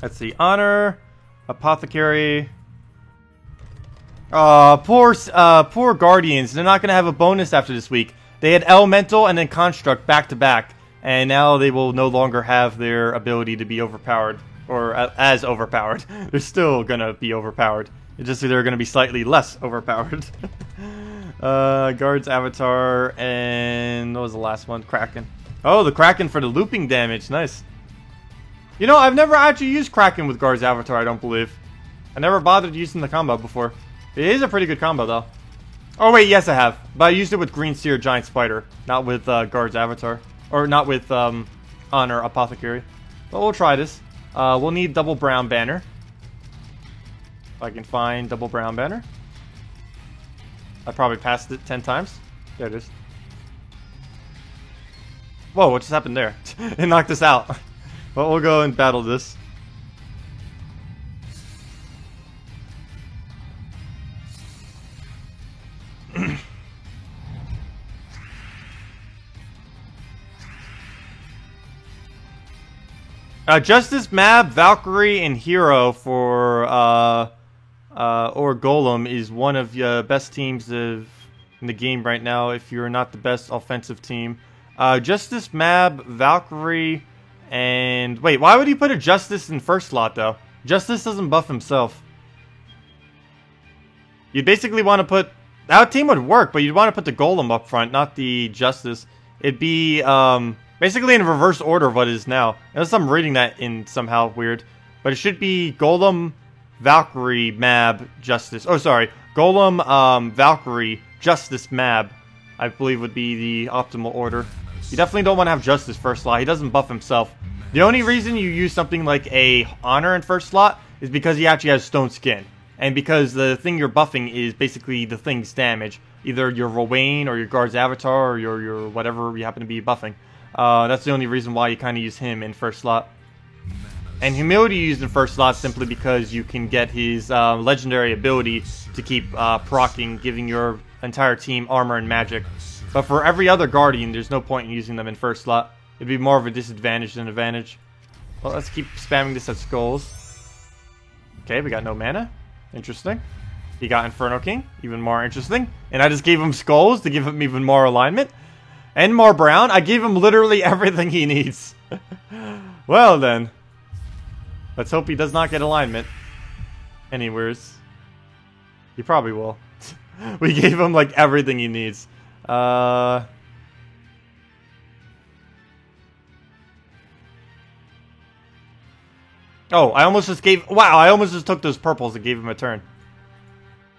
Let's see, honor, apothecary. Poor Guardians. They're not gonna have a bonus after this week. They had Elemental and then Construct back to back, and now they will no longer have their ability to be overpowered. Or as overpowered. They're still gonna be overpowered. It's just they're gonna be slightly less overpowered. Guards, Avatar, and what was the last one? Kraken. Oh, the Kraken for the looping damage. Nice. You know, I've never actually used Kraken with Guards, Avatar, I don't believe. I never bothered using the combo before. It is a pretty good combo, though. Oh, wait, yes, I have. But I used it with Green Seer, Giant Spider. Not with Guards, Avatar. Or not with Honor, Apothecary. But we'll try this. We'll need double brown banner. If I can find double brown banner. I probably passed it 10 times. There it is. Whoa, what just happened there? It knocked us out. Well, we'll go and battle this. Justice, Mab, Valkyrie, and Hero for or Golem is one of the best teams in the game right now. If you're not the best offensive team, Justice, Mab, Valkyrie, and wait, why would he put a Justice in first slot though? Justice doesn't buff himself. You basically want to put that team would work, but you'd want to put the Golem up front, not the Justice. It'd be basically in reverse order of what it is now. Unless I'm reading that in somehow weird. But it should be Golem, Valkyrie, Mab, Justice. Oh, sorry. Golem, Valkyrie, Justice, Mab. I believe would be the optimal order. You definitely don't want to have Justice first slot. He doesn't buff himself. The only reason you use something like a Honor in first slot is because he actually has Stone Skin. And because the thing you're buffing is basically the thing's damage. Either your Rowain or your Guard's Avatar or your whatever you happen to be buffing. That's the only reason why you kind of use him in first slot. And Humility you use in first slot simply because you can get his legendary ability to keep proccing, giving your entire team armor and magic. But for every other Guardian, there's no point in using them in first slot. It'd be more of a disadvantage than advantage. Well, let's keep spamming this at skulls. Okay, we got no mana. Interesting. He got Inferno King. Even more interesting. And I just gave him skulls to give him even more alignment. And more brown. I gave him literally everything he needs. Well then. Let's hope he does not get alignment. Anywheres. He probably will. We gave him like everything he needs. Oh, I almost just gave... Wow, I almost just took those purples and gave him a turn.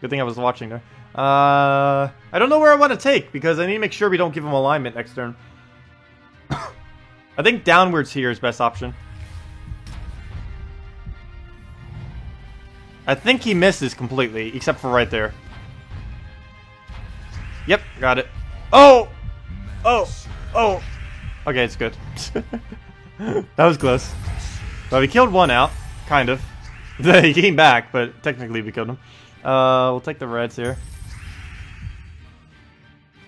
Good thing I was watching there. I don't know where I want to take, because I need to make sure we don't give him alignment next turn. I think downwards here is best option. I think he misses completely, except for right there. Yep, got it. Oh! Oh! Oh! Okay, it's good. That was close. Well, we killed one out, kind of. He came back, but technically we killed him. We'll take the reds here.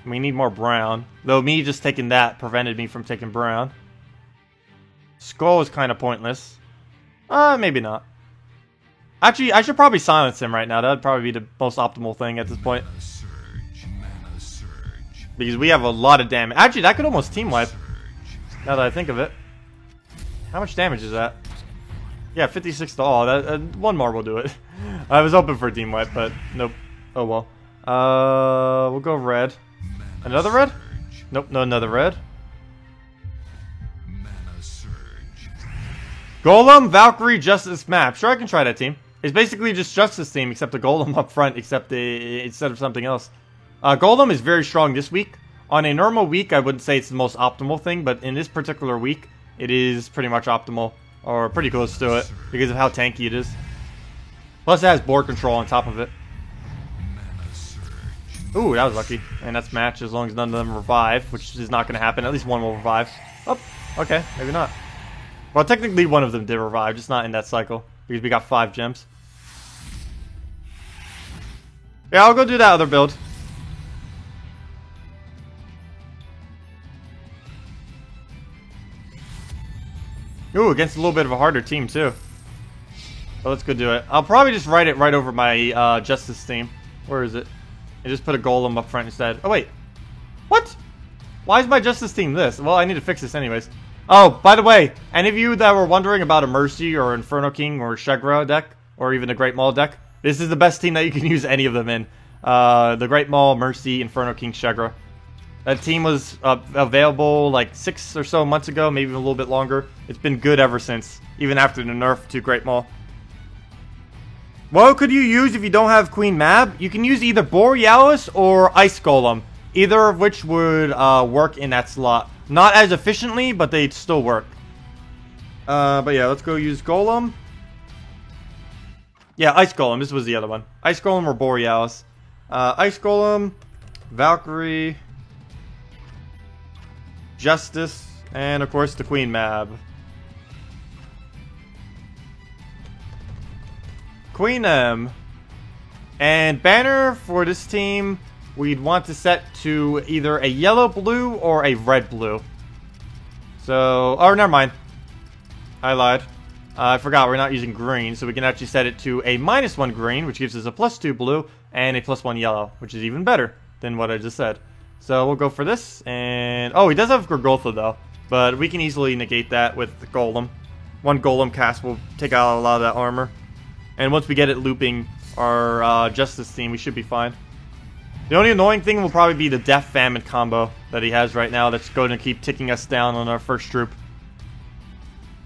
We need more brown. Though me just taking that prevented me from taking brown. Skull is kind of pointless. Maybe not. Actually, I should probably silence him right now. That would probably be the most optimal thing at this point. Mana surge. Because we have a lot of damage. Actually, that could almost team wipe. Now that I think of it. How much damage is that? Yeah, 56 to all. One more will do it. I was hoping for a team wipe, but nope. Oh well. We'll go red. Another red? Nope, no another red. Mana surge. Golem, Valkyrie, Justice, Map. Sure, I can try that team. It's basically just Justice team, except the Golem up front, except instead of something else. Golem is very strong this week. On a normal week, I wouldn't say it's the most optimal thing, but in this particular week, it is pretty much optimal, or pretty close to it, because of how tanky it is. Plus, it has board control on top of it. Ooh, that was lucky. And that's match as long as none of them revive, which is not going to happen. At least one will revive. Oh, okay, maybe not. Well, technically one of them did revive, just not in that cycle, because we got 5 gems. Yeah, I'll go do that other build. Ooh, against a little bit of a harder team, too. So let's go do it. I'll probably just write it right over my Justice theme. Where is it? And just put a golem up front instead. Oh, wait. What? Why is my Justice theme this? Well, I need to fix this anyways. Oh, by the way, any of you that were wondering about a Mercy or Inferno King or Shegra deck, or even a Great Maul deck, this is the best team that you can use any of them in. The Great Maul, Mercy, Inferno King, Shegra. That team was available like 6 or so months ago, maybe a little bit longer. It's been good ever since, even after the nerf to Great Maul. What could you use if you don't have Queen Mab? You can use either Borealis or Ice Golem. Either of which would work in that slot. Not as efficiently, but they'd still work. But yeah, let's go use Golem. Yeah, Ice Golem. This was the other one. Ice Golem or Borealis. Ice Golem, Valkyrie, Justice, and of course the Queen Mab. Queen M. And banner for this team, we'd want to set to either a yellow-blue or a red-blue. So, oh, never mind. I lied. I forgot we're not using green, so we can actually set it to a -1 green, which gives us a +2 blue, and a +1 yellow, which is even better than what I just said. So we'll go for this, and oh, he does have Gorgotha though, but we can easily negate that with the Golem. One Golem cast will take out a lot of that armor. And once we get it looping our Justice theme, we should be fine. The only annoying thing will probably be the Death Famine combo that he has right now that's going to keep ticking us down on our first troop.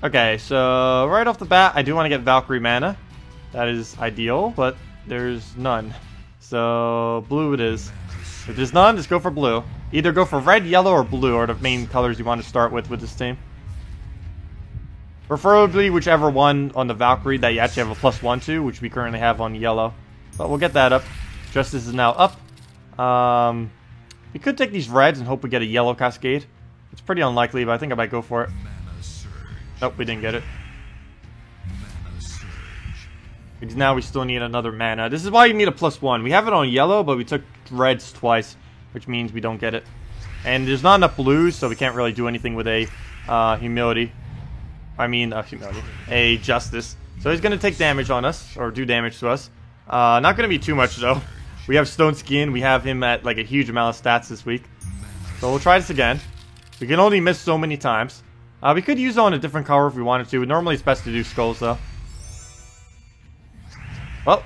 Okay, so right off the bat, I do want to get Valkyrie mana. That is ideal, but there's none. So blue it is. If there's none, just go for blue. Either go for red, yellow, or blue are the main colors you want to start with this team. Preferably whichever one on the Valkyrie that you actually have a +1 to, which we currently have on yellow. But we'll get that up. Justice is now up. We could take these reds and hope we get a yellow Cascade. It's pretty unlikely, but I think I might go for it. Nope, we didn't get it. Because now we still need another mana. This is why you need a +1. We have it on yellow, but we took reds twice, which means we don't get it. And there's not enough blues, so we can't really do anything with a humility. A Justice. So he's going to take damage on us, or do damage to us. Not going to be too much, though. We have Stone Skin. We have him at like a huge amount of stats this week. So we'll try this again. We can only miss so many times. We could use it on a different color if we wanted to. Normally it's best to do skulls, though. Well,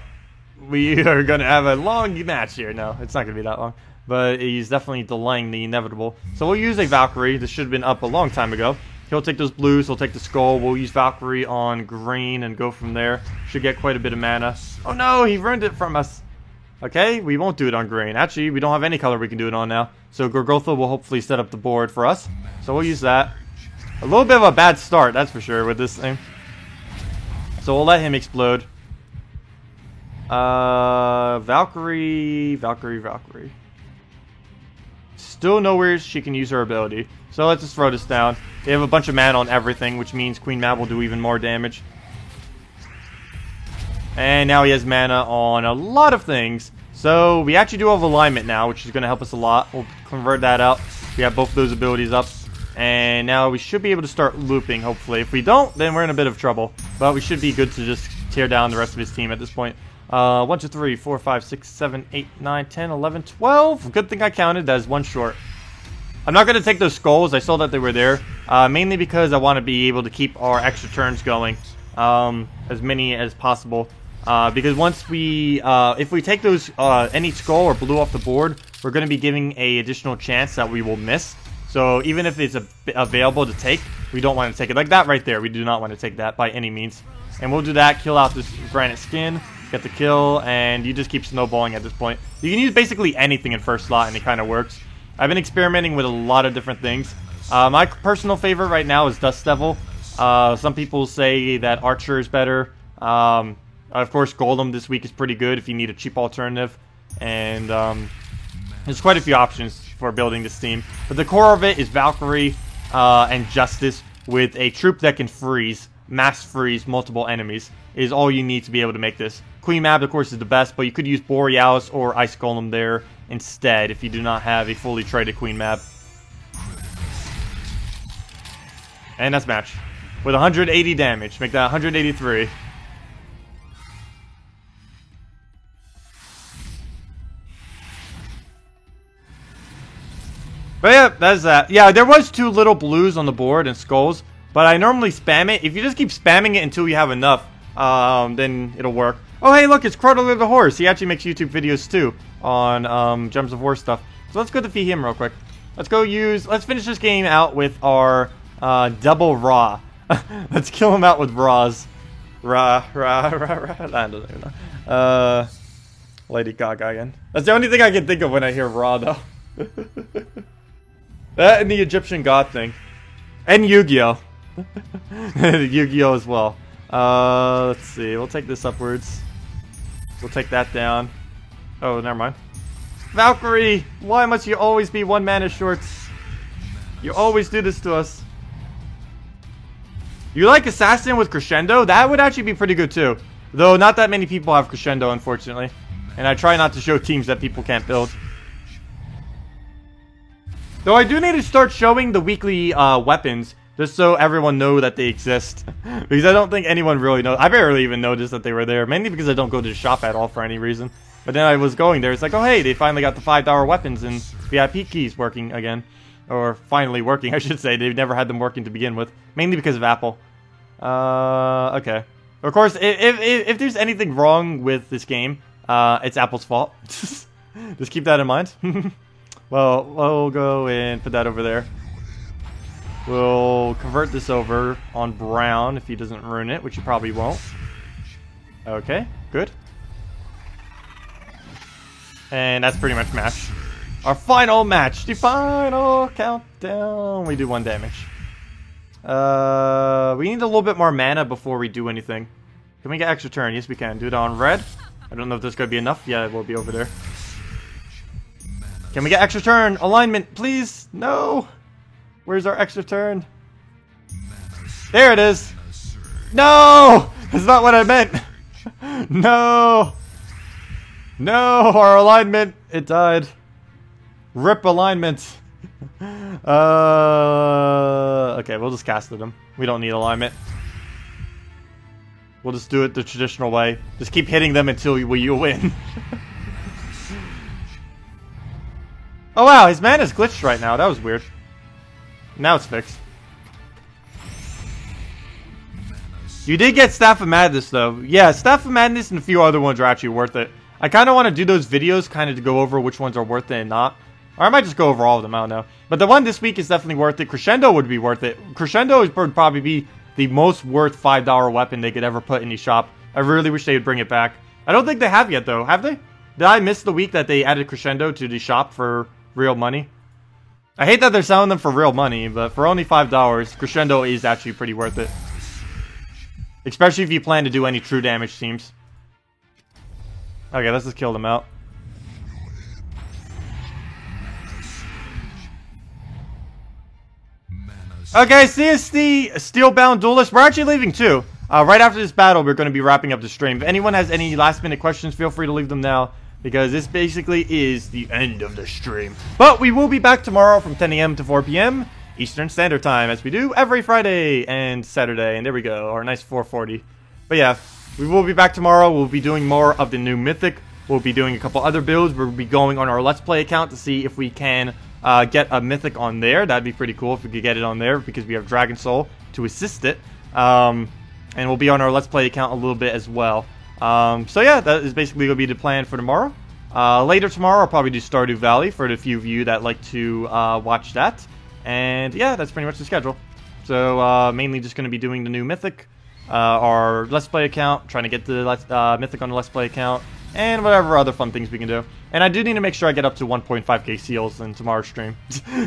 we are going to have a long match here. No, it's not going to be that long. But he's definitely delaying the inevitable. So we'll use a Valkyrie. This should have been up a long time ago. He'll take those blues, he'll take the skull. We'll use Valkyrie on green and go from there. Should get quite a bit of mana. Oh no, he ruined it from us. Okay, we won't do it on green. Actually, we don't have any color we can do it on now. So Gorgotha will hopefully set up the board for us. So we'll use that. A little bit of a bad start, that's for sure, with this thing. So we'll let him explode. Valkyrie. Still nowhere she can use her ability. So let's just throw this down. They have a bunch of mana on everything, which means Queen Mab will do even more damage. And now he has mana on a lot of things. So we actually do have alignment now, which is going to help us a lot. We'll convert that out. We have both of those abilities up. And now we should be able to start looping, hopefully. If we don't, then we're in a bit of trouble. But we should be good to just tear down the rest of his team at this point. 1, 2, 3, 4, 5, 6, 7, 8, 9, 10, 11, 12. Good thing I counted. That is one short. I'm not going to take those skulls. I saw that they were there. Mainly because I want to be able to keep our extra turns going. As many as possible. Because once we, if we take those, any skull or blue off the board, we're going to be giving a additional chance that we will miss. So even if it's available to take, we don't want to take it. Like that right there. We do not want to take that by any means. And we'll do that, kill out this Granite Skin, get the kill, and you just keep snowballing at this point. You can use basically anything in first slot and it kind of works. I've been experimenting with a lot of different things. My personal favorite right now is Dust Devil. Some people say that Archer is better. Of course, Golem this week is pretty good if you need a cheap alternative. And there's quite a few options for building this team. But the core of it is Valkyrie and Justice with a troop that can freeze, mass freeze multiple enemies is all you need to be able to make this. Queen Mab, of course, is the best, but you could use Borealis or Ice Golem there instead if you do not have a fully traded Queen Mab. And that's match. With 180 damage. Make that 183. But yeah, that's that. Yeah, there was 2 little blues on the board and skulls, but I normally spam it. If you just keep spamming it until you have enough, then it'll work. Oh, hey, look, it's Crotalor the Horse. He actually makes YouTube videos too on Gems of War stuff. So let's go defeat him real quick. Let's finish this game out with our double Ra. Let's kill him out with Ra's. Ra. I don't even know. Lady Gaga again. That's the only thing I can think of when I hear Ra, though. That and the Egyptian god thing. And Yu-Gi-Oh! Yu-Gi-Oh! As well. Let's see. We'll take this upwards. We'll take that down. Oh, never mind. Valkyrie! Why must you always be 1 mana short? You always do this to us. You like Assassin with Crescendo? That would actually be pretty good too. Though not that many people have Crescendo, unfortunately. And I try not to show teams that people can't build. Though I do need to start showing the weekly weapons, just so everyone know that they exist. Because I don't think anyone really knows. I barely even noticed that they were there, mainly because I don't go to the shop at all for any reason. But then I was going there, it's like, oh hey, they finally got the $5 weapons and VIP keys working again. Or finally working, I should say. They've never had them working to begin with. Mainly because of Apple. Okay. Of course, if there's anything wrong with this game, it's Apple's fault. Just keep that in mind. Well, we'll go and put that over there. We'll convert this over on brown if he doesn't ruin it, which he probably won't. Okay, good. And that's pretty much match. Our final match, the final countdown. We do 1 damage. We need a little bit more mana before we do anything. Can we get extra turn? Yes, we can. Do it on red. I don't know if there's going to be enough. Yeah, it will be over there. Can we get extra turn? Alignment, please. No. Where's our extra turn? There it is. No! That's not what I meant. No. No, our alignment. It died. Rip alignment. Okay, we'll just cast at him. We don't need alignment. We'll just do it the traditional way. Just keep hitting them until you win. Oh wow, his mana's glitched right now. That was weird. Now it's fixed. You did get Staff of Madness though. Yeah, Staff of Madness and a few other ones are actually worth it. I kind of want to do those videos kind of to go over which ones are worth it and not. Or I might just go over all of them, I don't know. But the one this week is definitely worth it. Crescendo would be worth it. Crescendo would probably be the most worth $5 weapon they could ever put in the shop. I really wish they would bring it back. I don't think they have yet though, have they? Did I miss the week that they added Crescendo to the shop for real money? I hate that they're selling them for real money, but for only $5, Crescendo is actually pretty worth it. Especially if you plan to do any true damage teams. Okay, let's just kill them out. Okay, CSD Steelbound Duelist. We're actually leaving too. Right after this battle, we're going to be wrapping up the stream. If anyone has any last minute questions, feel free to leave them now. Because this basically is the end of the stream. But we will be back tomorrow from 10 AM to 4 PM Eastern Standard Time, as we do every Friday and Saturday. And there we go, our nice 440. But yeah, we will be back tomorrow. We'll be doing more of the new Mythic. We'll be doing a couple other builds. We'll be going on our Let's Play account to see if we can get a Mythic on there. That'd be pretty cool if we could get it on there, because we have Dragon Soul to assist it. And we'll be on our Let's Play account a little bit as well. So yeah, that is basically going to be the plan for tomorrow. Later tomorrow, I'll probably do Stardew Valley for the few of you that like to watch that. And yeah, that's pretty much the schedule. So mainly just going to be doing the new Mythic, our Let's Play account, trying to get the Mythic on the Let's Play account, and whatever other fun things we can do. And I do need to make sure I get up to 1.5k seals in tomorrow's stream.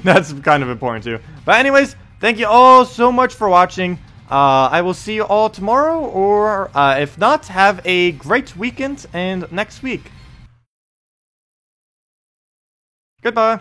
That's kind of important too. But anyways, thank you all so much for watching. I will see you all tomorrow, or if not, have a great weekend and next week. Goodbye.